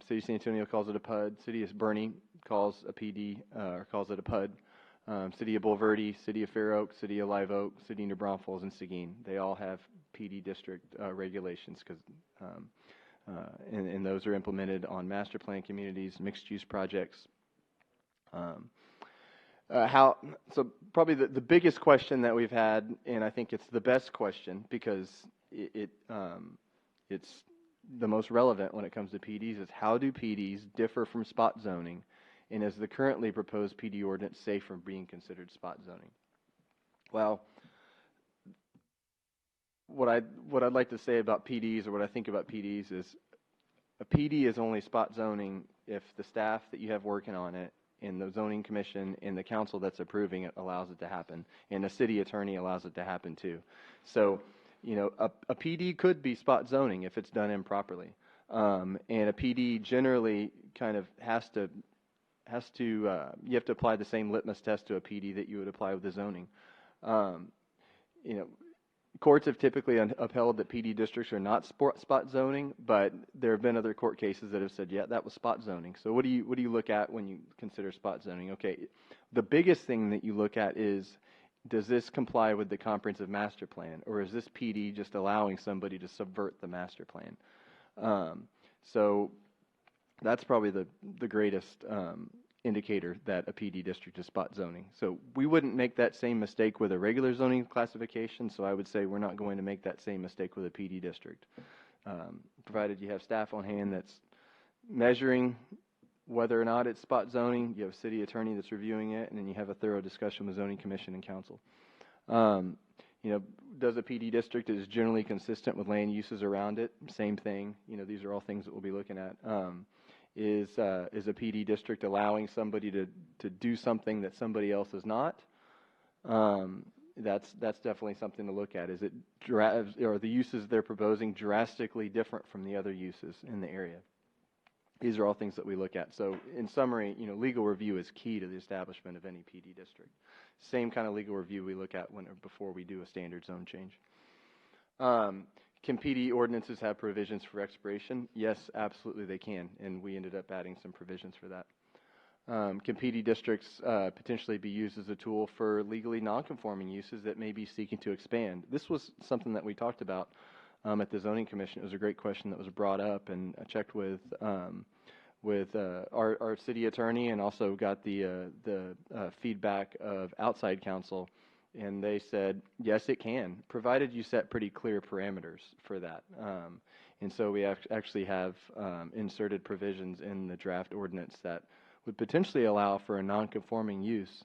City of San Antonio calls it a PUD. City of Bernie calls a PD or calls it a PUD. City of Bulverde, City of Fair Oak, City of Live Oak, City of New Braunfels, and Seguin. They all have PD district regulations and those are implemented on master plan communities, mixed-use projects. So probably the biggest question that we've had, and I think it's the best question because it's the most relevant when it comes to PDs, is how do PDs differ from spot zoning? And is the currently proposed PD ordinance safe from being considered spot zoning? Well, what I'd like to say about PDs, or what I think about PDs, is a PD is only spot zoning if the staff that you have working on it, and the zoning commission, and the council that's approving it allows it to happen, and the city attorney allows it to happen too. So, a PD could be spot zoning if it's done improperly, and a PD generally kind of you have to apply the same litmus test to a PD that you would apply with the zoning. Courts have typically upheld that PD districts are not spot zoning, but there have been other court cases that have said, yeah, that was spot zoning. So what do you look at when you consider spot zoning? Okay, the biggest thing that you look at is, does this comply with the comprehensive master plan, or is this PD just allowing somebody to subvert the master plan? So that's probably the greatest indicator that a PD district is spot zoning. So we wouldn't make that same mistake with a regular zoning classification, so I would say we're not going to make that same mistake with a PD district. Provided you have staff on hand that's measuring whether or not it's spot zoning, you have a city attorney that's reviewing it, and then you have a thorough discussion with zoning commission and council. Does a PD district is generally consistent with land uses around it? Same thing. These are all things that we'll be looking at. Is a PD district allowing somebody to do something that somebody else is not? That's definitely something to look at. Is it or the uses they're proposing drastically different from the other uses in the area? These are all things that we look at. So in summary, legal review is key to the establishment of any PD district. Same kind of legal review we look at before we do a standard zone change. Can PD ordinances have provisions for expiration? Yes, absolutely they can, and we ended up adding some provisions for that. Can PD districts potentially be used as a tool for legally non-conforming uses that may be seeking to expand? This was something that we talked about at the Zoning Commission. It was a great question that was brought up, and I checked with our city attorney and also got the feedback of outside counsel. And they said, yes, it can, provided you set pretty clear parameters for that. And so we actually have inserted provisions in the draft ordinance that would potentially allow for a non-conforming use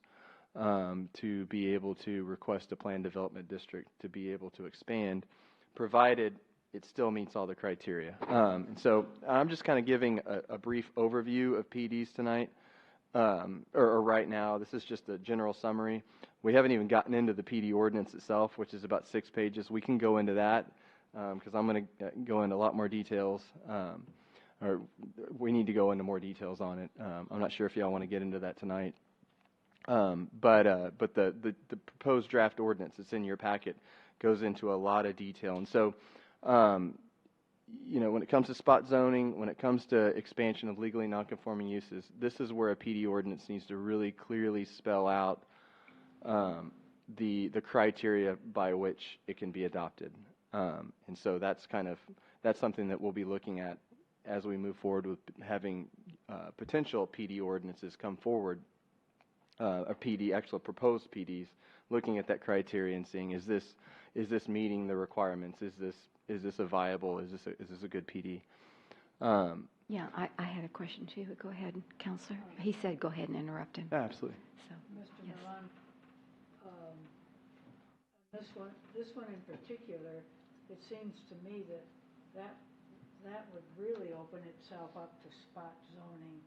to be able to request a planned development district to be able to expand, provided it still meets all the criteria. And so I'm just kind of giving a brief overview of PDs tonight, or right now. This is just a general summary. We haven't even gotten into the PD ordinance itself, which is about 6 pages. We can go into that because I'm going to go into a lot more details, or we need to go into more details on it. I'm not sure if y'all want to get into that tonight. But the proposed draft ordinance that's in your packet goes into a lot of detail. And so, you know, when it comes to spot zoning, when it comes to expansion of legally nonconforming uses, this is where a PD ordinance needs to really clearly spell out the criteria by which it can be adopted. And so that's something that we'll be looking at as we move forward with having potential PD ordinances come forward, or actual proposed PDs, looking at that criteria and seeing, is this meeting the requirements? Is this a viable? Is this a good PD? Yeah, I had a question too. Go ahead, Counselor. He said go ahead and interrupt him. Absolutely. So, Mr. yes. Milan, this one in particular, it seems to me that would really open itself up to spot zoning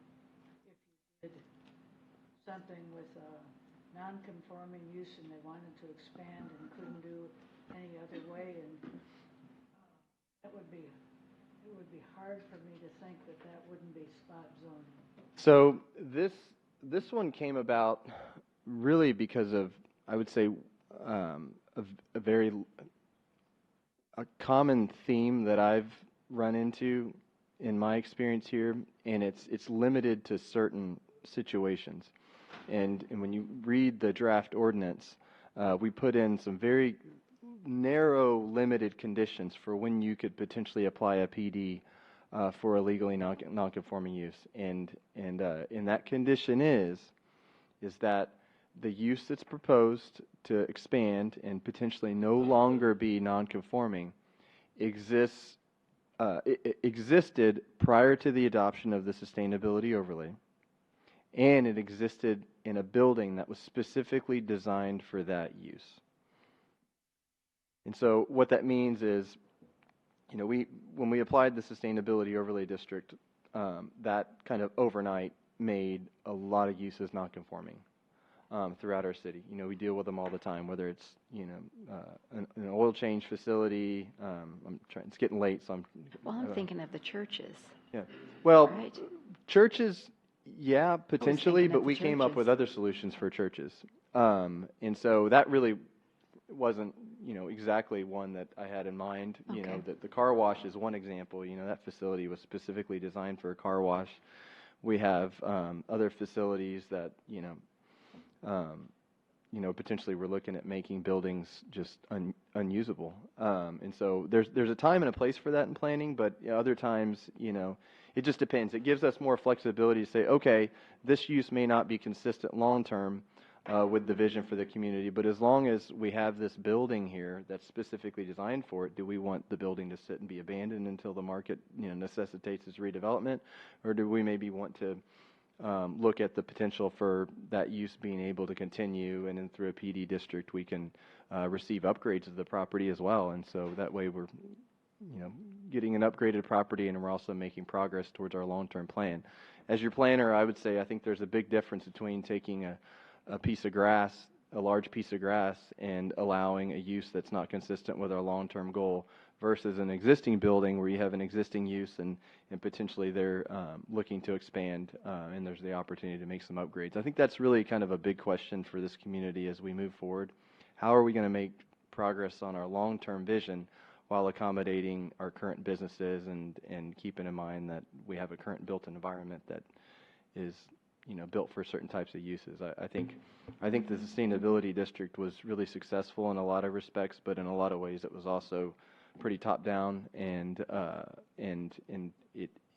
if you did something with a non-conforming use and they wanted to expand and couldn't do any other way, and it would be hard for me to think that wouldn't be spot zoning. So this one came about really because of, I would say, a common theme that I've run into in my experience here, and it's limited to certain situations. And when you read the draft ordinance, we put in some very narrow, limited conditions for when you could potentially apply a PD for a legally non-conforming use. And that condition is that the use that's proposed to expand and potentially no longer be non-conforming existed prior to the adoption of the sustainability overlay, and it existed in a building that was specifically designed for that use. And so what that means is, you know, when we applied the sustainability overlay district, that kind of overnight made a lot of uses non-conforming throughout our city. You know, we deal with them all the time, whether it's, you know, an oil change facility. It's getting late, so I'm thinking of the churches. Yeah. Well, right? Churches, yeah, potentially, thinking but of we the came up churches. with other solutions for churches. And so that really wasn't, you know, exactly one that I had in mind. You know, that the car wash is one example. You know, that facility was specifically designed for a car wash. We have other facilities that, potentially we're looking at making buildings just unusable. And so there's a time and a place for that in planning, but other times, you know, it just depends. It gives us more flexibility to say, okay, this use may not be consistent long-term with the vision for the community, but as long as we have this building here that's specifically designed for it, do we want the building to sit and be abandoned until the market, you know, necessitates its redevelopment, or do we maybe want to look at the potential for that use being able to continue, and then through a PD district we can receive upgrades of the property as well, and so that way we're, you know, getting an upgraded property, and we're also making progress towards our long-term plan. As your planner, I would say I think there's a big difference between taking a piece of grass, a large piece of grass, and allowing a use that's not consistent with our long-term goal versus an existing building where you have an existing use and potentially they're looking to expand and there's the opportunity to make some upgrades. I think that's really kind of a big question for this community as we move forward. How are we going to make progress on our long-term vision while accommodating our current businesses and keeping in mind that we have a current built environment that is, you know, built for certain types of uses. I think the sustainability district was really successful in a lot of respects, but in a lot of ways it was also pretty top down, and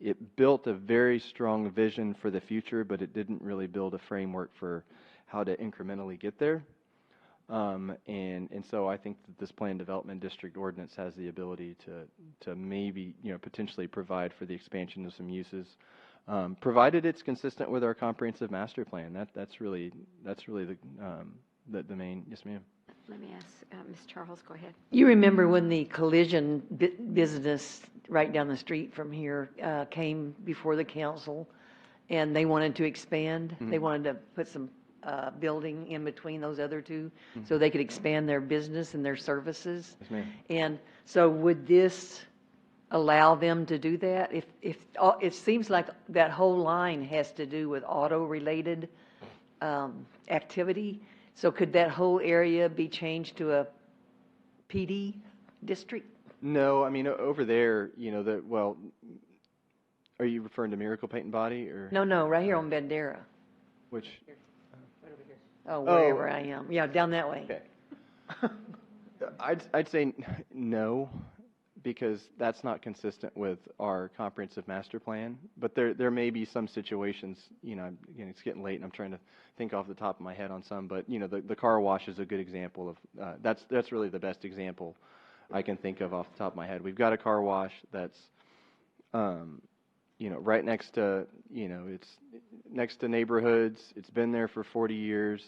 it built a very strong vision for the future, but it didn't really build a framework for how to incrementally get there. And so I think that this planned development district ordinance has the ability to maybe, you know, potentially provide for the expansion of some uses, provided it's consistent with our comprehensive master plan. That's really the main. Yes, ma'am. Let me ask, Ms. Charles, go ahead. You remember when the collision business right down the street from here came before the council, and they wanted to expand? They wanted to put some building in between those other two so they could expand their business and their services. Yes, ma'am. And so would this allow them to do that? If it seems like that whole line has to do with auto-related activity, so could that whole area be changed to a PD district? No, I mean, over there, you know, well, are you referring to Miracle Paint and Body or? No, right here on Bandera. Which? Oh, wherever I am. Yeah, down that way. Okay. I'd say no, because that's not consistent with our comprehensive master plan. But there may be some situations, you know, again, it's getting late and I'm trying to think off the top of my head on some, but you know, the car wash is a good example of, that's really the best example I can think of off the top of my head. We've got a car wash that's, you know, right next to, you know, it's next to neighborhoods. It's been there for 40 years.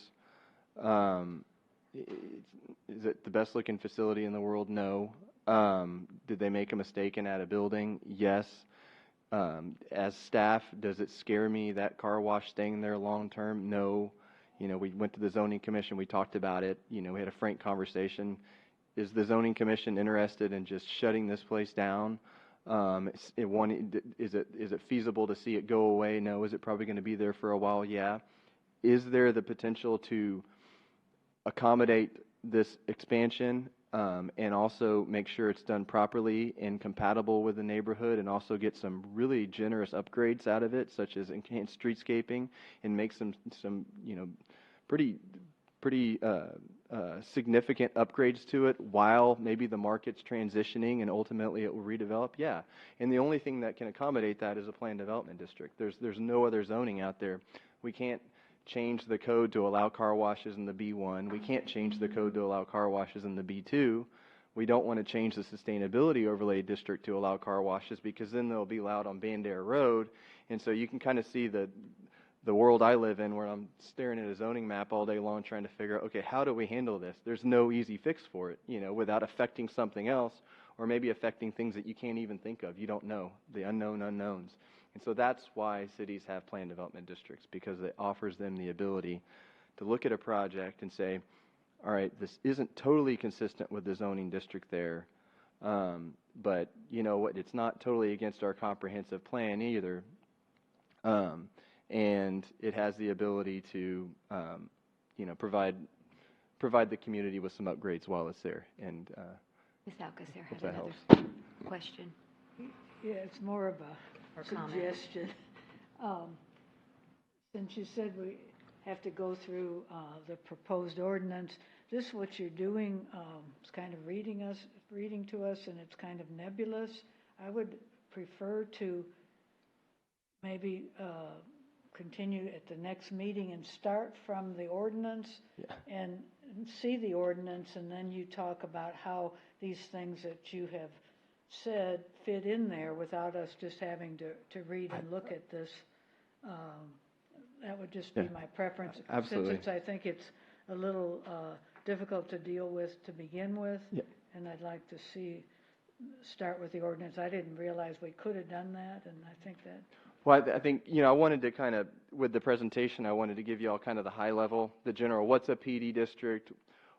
Is it the best looking facility in the world? No. Did they make a mistake and add a building? Yes. As staff, does it scare me that car wash staying there long term? No. You know, we went to the zoning commission, we talked about it, you know, we had a frank conversation. Is the zoning commission interested in just shutting this place down? Is it feasible to see it go away? No. Is it probably going to be there for a while? Yeah. Is there the potential to accommodate this expansion and also make sure it's done properly and compatible with the neighborhood, and also get some really generous upgrades out of it, such as enhanced streetscaping, and make some you know, pretty significant upgrades to it while maybe the market's transitioning and ultimately it will redevelop? Yeah. And the only thing that can accommodate that is a planned development district. There's no other zoning out there. We can't change the code to allow car washes in the B1. We can't change the code to allow car washes in the B2. We don't want to change the sustainability overlay district to allow car washes, because then they'll be allowed on Bandera Road. And so you can kind of see the world I live in, where I'm staring at a zoning map all day long trying to figure out, okay, how do we handle this? There's no easy fix for it, you know, without affecting something else, or maybe affecting things that you can't even think of. You don't know, the unknown unknowns. And so that's why cities have planned development districts, because it offers them the ability to look at a project and say, all right, this isn't totally consistent with the zoning district there, but you know what, it's not totally against our comprehensive plan either. And it has the ability to, you know, provide the community with some upgrades while it's there. And Ms. Alcacer had that another helps. question. Yeah, it's more of a Or comment. suggestion. Since you said we have to go through the proposed ordinance, this what you're doing is kind of reading to us, and it's kind of nebulous. I would prefer to maybe continue at the next meeting and start from the ordinance and see the ordinance, and then you talk about how these things that you have said fit in there without us just having to read and look at this. That would just be my preference. Absolutely. Since I think it's a little difficult to deal with to begin with, and I'd like to start with the ordinance. I didn't realize we could have done that, and I think that. Well, I think, you know, I wanted to kind of, with the presentation, I wanted to give you all kind of the high level, the general, what's a PD district,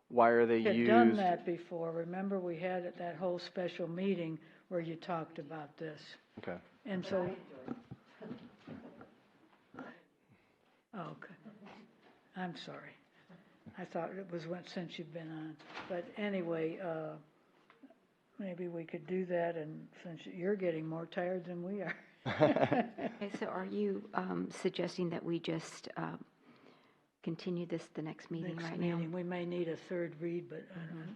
why are they used? We've done that before. Remember, we had that whole special meeting where you talked about this. Okay. And so. Oh, okay. I'm sorry. I thought it was since you've been on. But anyway, maybe we could do that, and since you're getting more tired than we are. Okay, so are you suggesting that we just continue this the next meeting now? We may need a third read, but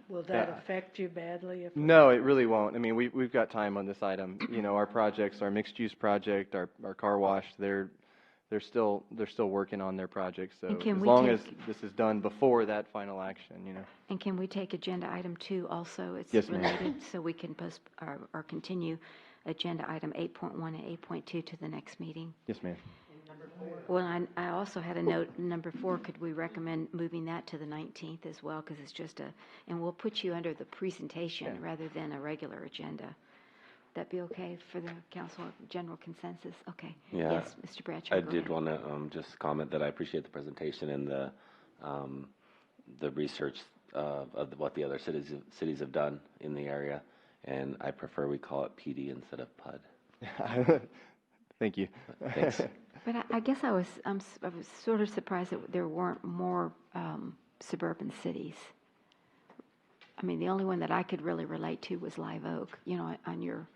will that affect you badly? No, it really won't. I mean, we've got time on this item. You know, our projects, our mixed-use project, our car wash, they're still working on their projects. So as long as this is done before that final action, you know. And can we take agenda item 2 also? It's yes, ma'am. related, so we can or continue agenda item 8.1 and 8.2 to the next meeting. Yes, ma'am. And number Well, I also had a note, number 4, could we recommend moving that to the 19th as well? Because it's just and we'll put you under the presentation rather than a regular agenda. That be okay for the council general consensus? Okay. Yeah. Yes, Mr. Bradshaw. I did want to just comment that I appreciate the presentation and the research of what the other cities have done in the area, and I prefer we call it PD instead of PUD. Thank you. Thanks. But I guess I was sort of surprised that there weren't more suburban cities. I mean, the only one that I could really relate to was Live Oak, on your,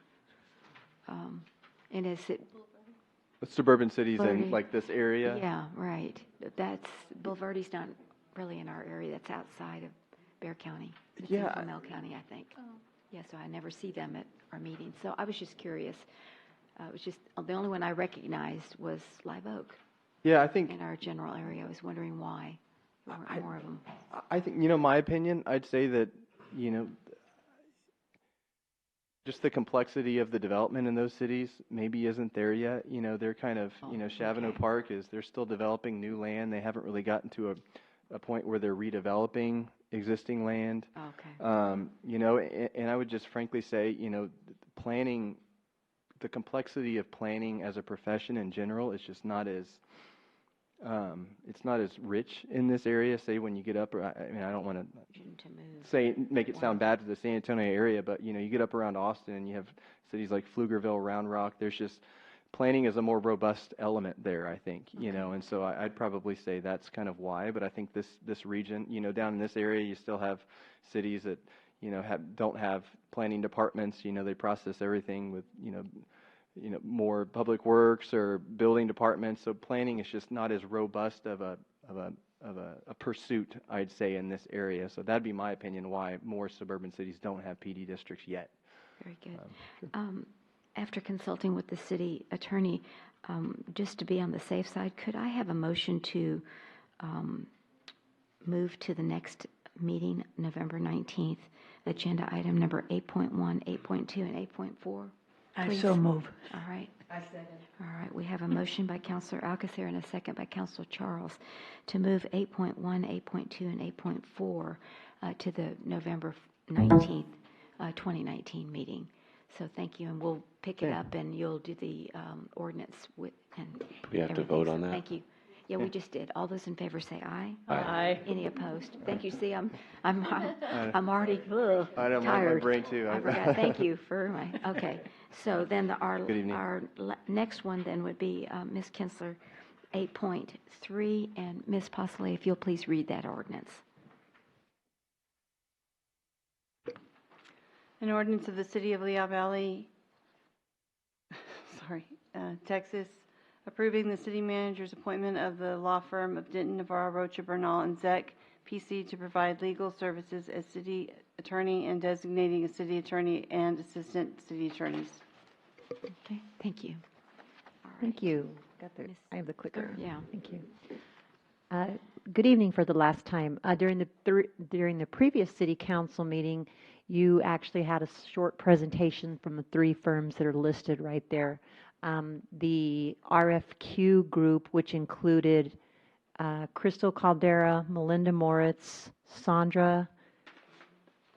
and is it? Suburban cities in Bulverde. like this area? Yeah, right. Bulverde's not really in our area. That's outside of Bear County. It's in Flamel County, I think. Oh. Yeah, so I never see them at our meetings. So I was just curious. It was just the only one I recognized was Live Oak. Yeah, I think in our general area. I was wondering why there weren't more of them. I think, my opinion, I'd say that, just the complexity of the development in those cities maybe isn't there yet. They're kind of, Chavano Park they're still developing new land. They haven't really gotten to a point where they're redeveloping existing land. Okay. And I would just frankly say, planning, the complexity of planning as a profession in general is just not as, it's not as rich in this area. Say when you get up, I don't want to make it sound bad to the San Antonio area, but you get up around Austin and you have cities like Pflugerville, Round Rock. There's just planning is a more robust element there, I think. And so I'd probably say that's kind of why. But I think this region, down in this area, you still have cities that don't have planning departments. They process everything with more public works or building departments. So planning is just not as robust of a pursuit, I'd say, in this area. So that'd be my opinion why more suburban cities don't have PD districts yet. Very good. After consulting with the city attorney, just to be on the safe side, could I have a motion to move to the next meeting, November 19th, agenda item number 8.1, 8.2, and 8.4? I Please. so move. All right. I second. All right. We have a motion by Councilor Alcacer and a second by Councilor Charles to move 8.1, 8.2, and 8.4 to the November 19th, 2019 meeting. So thank you, and we'll pick it up, and you'll do the ordinance with. And we have to vote on that. Thank you. Yeah, we just did. All those in favor say aye. Aye. Any opposed? Thank you. See, I'm already I know tired. my brain too. I forgot. Thank you for my. Okay, so then our next one then would be Ms. Kinsler, 8.3, and Ms. Postley, if you'll please read that ordinance. An ordinance of the City of Lehigh Valley, Texas, approving the city manager's appointment of the law firm of Denton, Navarro, Rocha, Bernal, and Zek, P.C. to provide legal services as city attorney and designating a city attorney and assistant city attorneys. Okay, thank you. All right. Thank you. I have the clicker. Yeah. Thank you. Good evening for the last time. During the previous city council meeting, you actually had a short presentation from the 3 firms that are listed right there. The RFQ group, which included Crystal Caldera, Melinda Moritz, Sandra,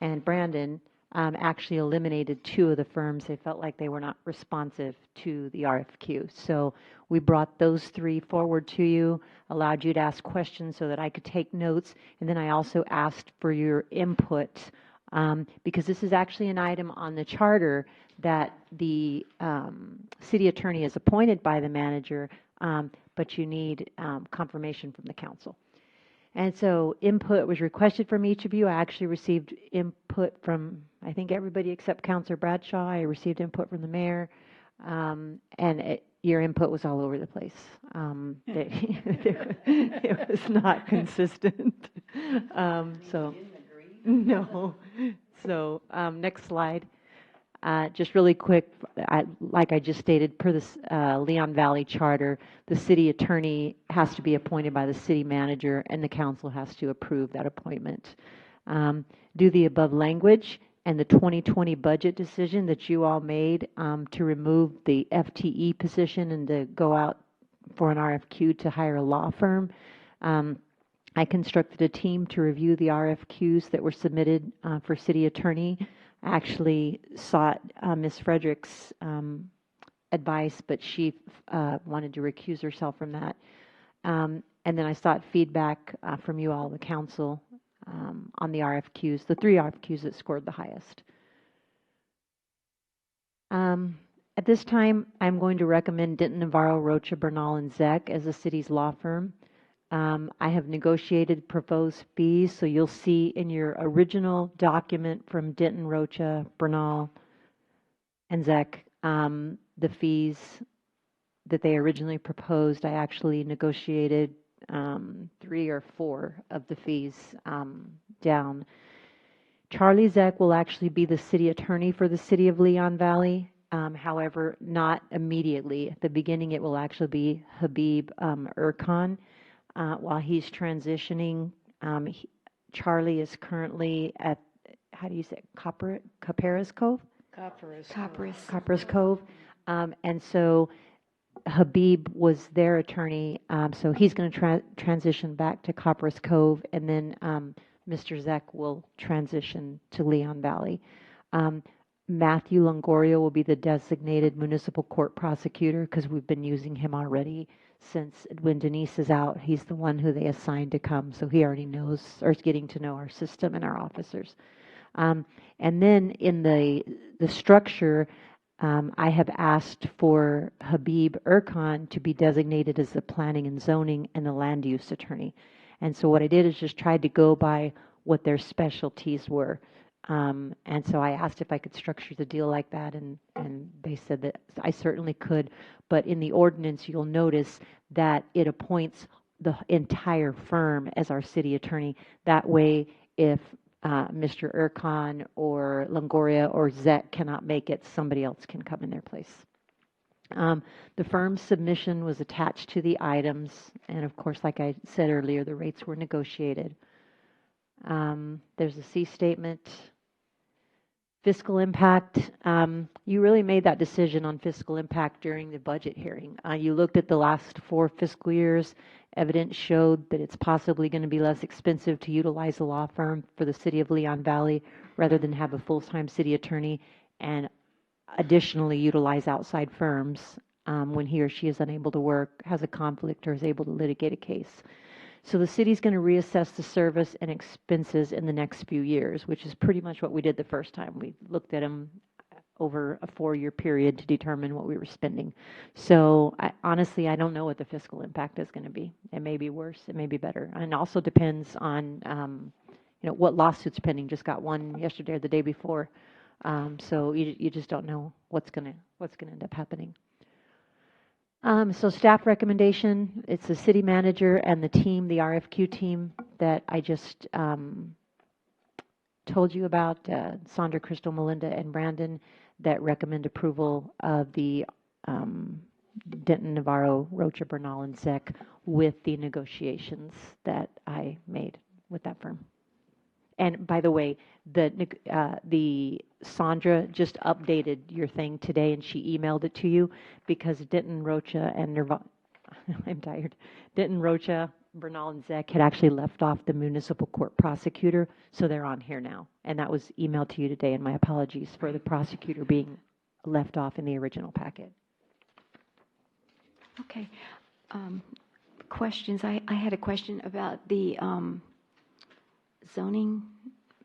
and Brandon, actually eliminated 2 of the firms. They felt like they were not responsive to the RFQ. So we brought those 3 forward to you, allowed you to ask questions so that I could take notes, and then I also asked for your input because this is actually an item on the charter that the city attorney is appointed by the manager, but you need confirmation from the council. And so input was requested from each of you. I actually received input from, I think, everybody except Councilor Bradshaw. I received input from the mayor, and your input was all over the place. It was not consistent. No. So next slide. Just really quick, like I just stated, per the Leon Valley Charter, the city attorney has to be appointed by the city manager, and the council has to approve that appointment. Do the above language and the 2020 budget decision that you all made to remove the FTE position and to go out for an RFQ to hire a law firm. I constructed a team to review the RFQs that were submitted for city attorney. I actually sought Ms. Frederick's advice, but she wanted to recuse herself from that. And then I sought feedback from you all, the council, on the RFQs, the 3 RFQs that scored the highest. At this time, I'm going to recommend Denton, Navarro, Rocha, Bernal, and Zeck as the city's law firm. I have negotiated proposed fees, so you'll see in your original document from Denton, Rocha, Bernal, and Zeck, the fees that they originally proposed. I actually negotiated 3 or 4 of the fees down. Charlie Zeck will actually be the city attorney for the city of Leon Valley. However, not immediately. At the beginning, it will actually be Habib Erkan. While he's transitioning, Charlie is currently at, how do you say, Copperas Cove? Copperas Cove. And so Habib was their attorney, so he's going to transition back to Copperas Cove, and then Mr. Zeck will transition to Leon Valley. Matthew Longoria will be the designated municipal court prosecutor because we've been using him already since when Denise is out. He's the one who they assigned to come, so he already knows or is getting to know our system and our officers. And then in the structure, I have asked for Habib Erkan to be designated as the planning and zoning and the land use attorney. And so what I did is just tried to go by what their specialties were. And so I asked if I could structure the deal like that, and they said that I certainly could. But in the ordinance, you'll notice that it appoints the entire firm as our city attorney. That way, if Mr. Erkan or Longoria or Zet cannot make it, somebody else can come in their place. The firm's submission was attached to the items, and of course, like I said earlier, the rates were negotiated. There's a C statement. Fiscal impact, you really made that decision on fiscal impact during the budget hearing. You looked at the last 4 fiscal years. Evidence showed that it's possibly going to be less expensive to utilize a law firm for the city of Leon Valley rather than have a full-time city attorney and additionally utilize outside firms when he or she is unable to work, has a conflict, or is able to litigate a case. So the city's going to reassess the service and expenses in the next few years, which is pretty much what we did the first time. We looked at them over a 4-year period to determine what we were spending. So honestly, I don't know what the fiscal impact is going to be. It may be worse, it may be better. And it also depends on what lawsuit's pending. Just got one yesterday or the day before. So you just don't know what's going to end up happening. So staff recommendation, it's the city manager and the team, the RFQ team that I just told you about, Sandra, Crystal, Melinda, and Brandon, that recommend approval of the Denton, Navarro, Rocha, Bernal, and Zeck with the negotiations that I made with that firm. And by the way, the Sandra just updated your thing today, and she emailed it to you because Denton, Rocha, and I'm tired. Denton, Rocha, Bernal, and Zeck had actually left off the municipal court prosecutor, so they're on here now. And that was emailed to you today, and my apologies for the prosecutor being left off in the original packet. Okay. Questions. I had a question about the zoning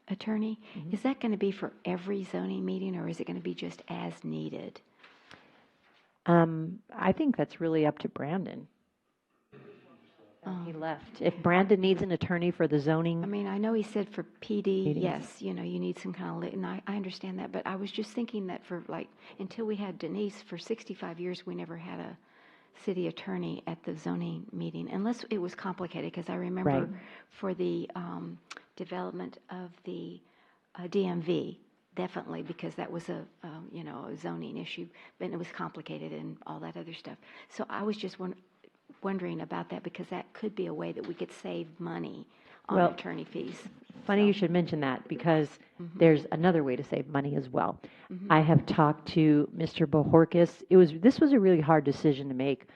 attorney. Is that going to be for every zoning meeting, or is it going to be just as needed? I think that's really up to Brandon. He left. If Brandon needs an attorney for the zoning. I mean, I know he said for PD, meetings. yes, you need some kind of, and I understand that, but I was just thinking that for until we had Denise, for 65 years, we never had a city attorney at the zoning meeting, unless it was complicated, because I remember for the development of the DMV, definitely, because that was a zoning issue, but it was complicated and all that other stuff. So I was just wondering about that, because that could be a way that we could save money on attorney fees. Funny you should mention that, because there's another way to save money as well. I have talked to Mr. Bohorkis. This was a really hard decision to make.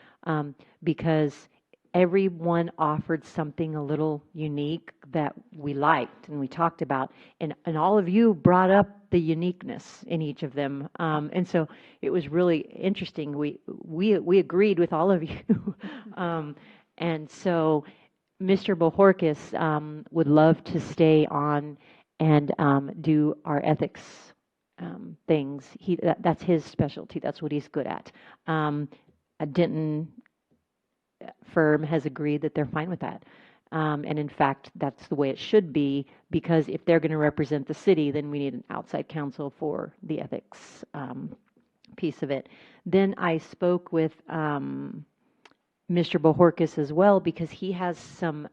because everyone offered something a little unique that we liked and we talked about, and all of you brought up the uniqueness in each of them, and so it was really interesting. We agreed with all of you, and so Mr. Bohorkis would love to stay on and do our ethics things. That's his specialty. That's what he's good at. A Denton firm has agreed that they're fine with that. And in fact, that's the way it should be, because if they're going to represent the city, then we need an outside counsel for the ethics piece of it. Then I spoke with Mr. Bohorkis as well, because he has some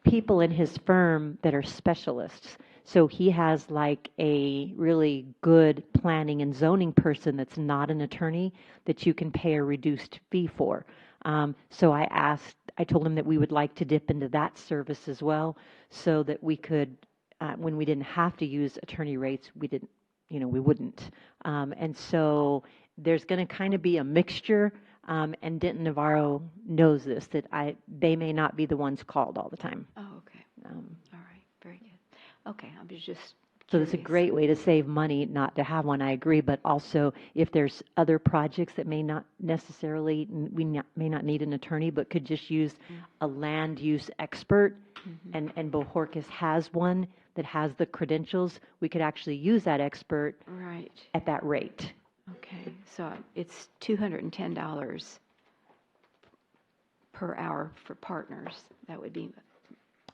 people in his firm that are specialists. So he has like a really good planning and zoning person that's not an attorney that you can pay a reduced fee for. So I told him that we would like to dip into that service as well, so that we could, when we didn't have to use attorney rates, we wouldn't. And so there's going to kind of be a mixture. And Denton Navarro knows this, that they may not be the ones called all the time. Oh, okay. All right. Very good. Okay. I was just So it's a great way to save money not to have one, I agree, but also if there's other projects that may not necessarily, may not need an attorney, but could just use a land use expert, and Bohorkis has one that has the credentials, we could actually use that expert right at that rate. Okay, so it's $210 per hour for partners. That would be.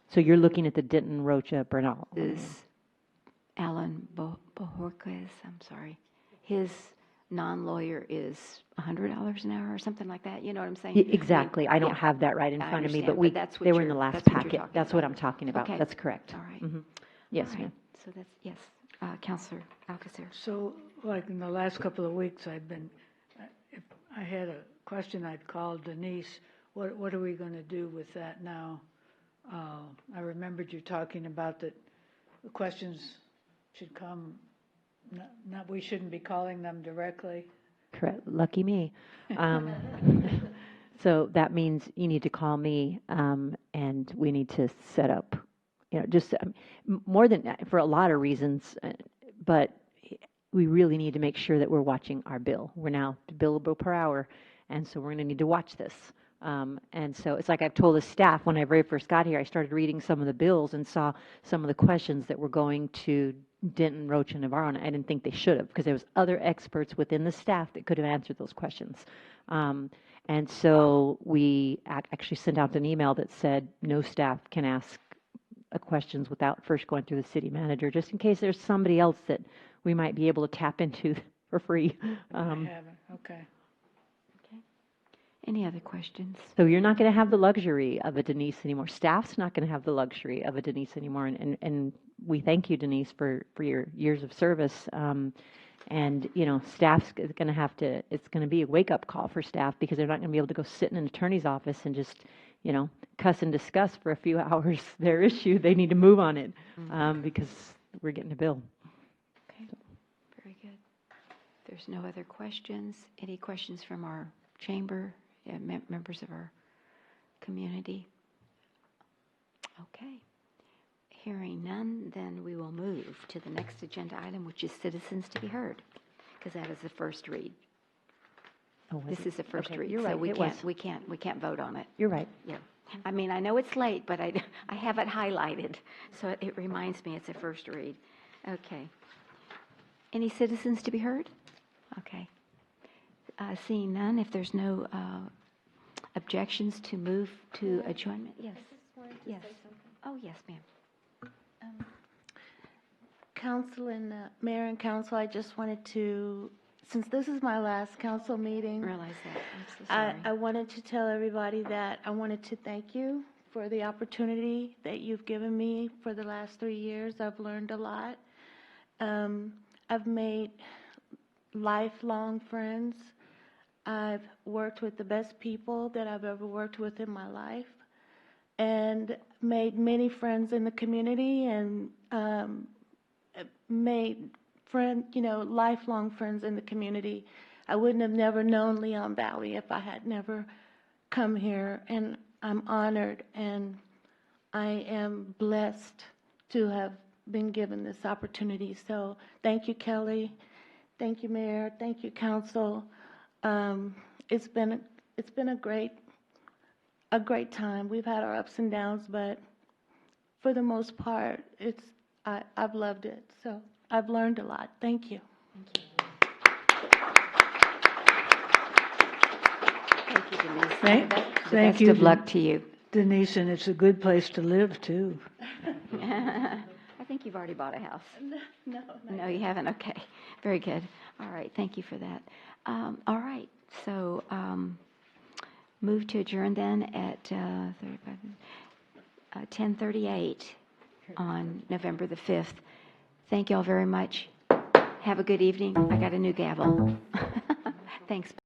So you're looking at the Denton Rocha Bernal. Is Alan Bohorkis, I'm sorry. His non-lawyer is $100 an hour or something like that. You know what I'm saying? Exactly. I don't have that right in front of me, but they were in the last packet. That's what I'm talking about. Okay. That's correct. All right. Yes, All right. ma'am. So that's, yes. Counselor Alcacer. So, like in the last couple of weeks, if I had a question, I'd call Denise. What are we going to do with that now? I remembered you talking about that the questions should come, we shouldn't be calling them directly. Correct. Lucky me. So that means you need to call me, and we need to set up, just more than for a lot of reasons, but we really need to make sure that we're watching our bill. We're now billable per hour, and so we're going to need to watch this. And so it's like I've told the staff when I very first got here, I started reading some of the bills and saw some of the questions that were going to Denton, Rocha, and Navarro, and I didn't think they should have, because there was other experts within the staff that could have answered those questions. And so we actually sent out an email that said no staff can ask questions without first going through the city manager, just in case there's somebody else that we might be able to tap into for free. I haven't. Okay. Any other questions? So you're not going to have the luxury of a Denise anymore. Staff's not going to have the luxury of a Denise anymore. And we thank you, Denise, for your years of service. And, staff's going to have to, it's going to be a wake-up call for staff, because they're not going to be able to go sit in an attorney's office and just, cuss and discuss for a few hours their issue. They need to move on it, because we're getting a bill. Okay, very good. If there's no other questions, any questions from our chamber, members of our community? Okay. Hearing none, then we will move to the next agenda item, which is citizens to be heard, because that is the first read. Oh, this is the first read, you're so right. we can't vote on it. You're right. Yeah. I mean, I know it's late, but I have it highlighted, so it reminds me it's a first read. Okay. Any citizens to be heard? Okay. Seeing none, if there's no objections to move to adjournment? Yes. Yes. Oh, yes, ma'am. Council and Mayor and Council, I just wanted to, since this is my last council meeting, realize that. I'm so sorry. I wanted to tell everybody that I wanted to thank you for the opportunity that you've given me for the last 3 years. I've learned a lot. I've made lifelong friends. I've worked with the best people that I've ever worked with in my life, and made many friends in the community, and made lifelong friends in the community. I wouldn't have never known Leon Valley if I had never come here, and I'm honored and I am blessed to have been given this opportunity. So thank you, Kelly. Thank you, Mayor. Thank you, Council. It's been a great time. We've had our ups and downs, but for the most part, I've loved it. So I've learned a lot. Thank you. Thank you, Denise. Thank Best you, of luck to you. Denise, and it's a good place to live, too. I think you've already bought a house. No, you haven't. Okay. Very good. All right. Thank you for that. All right. So move to adjourn then at 10:38 on November the 5th. Thank you all very much. Have a good evening. I got a new gavel. Thanks.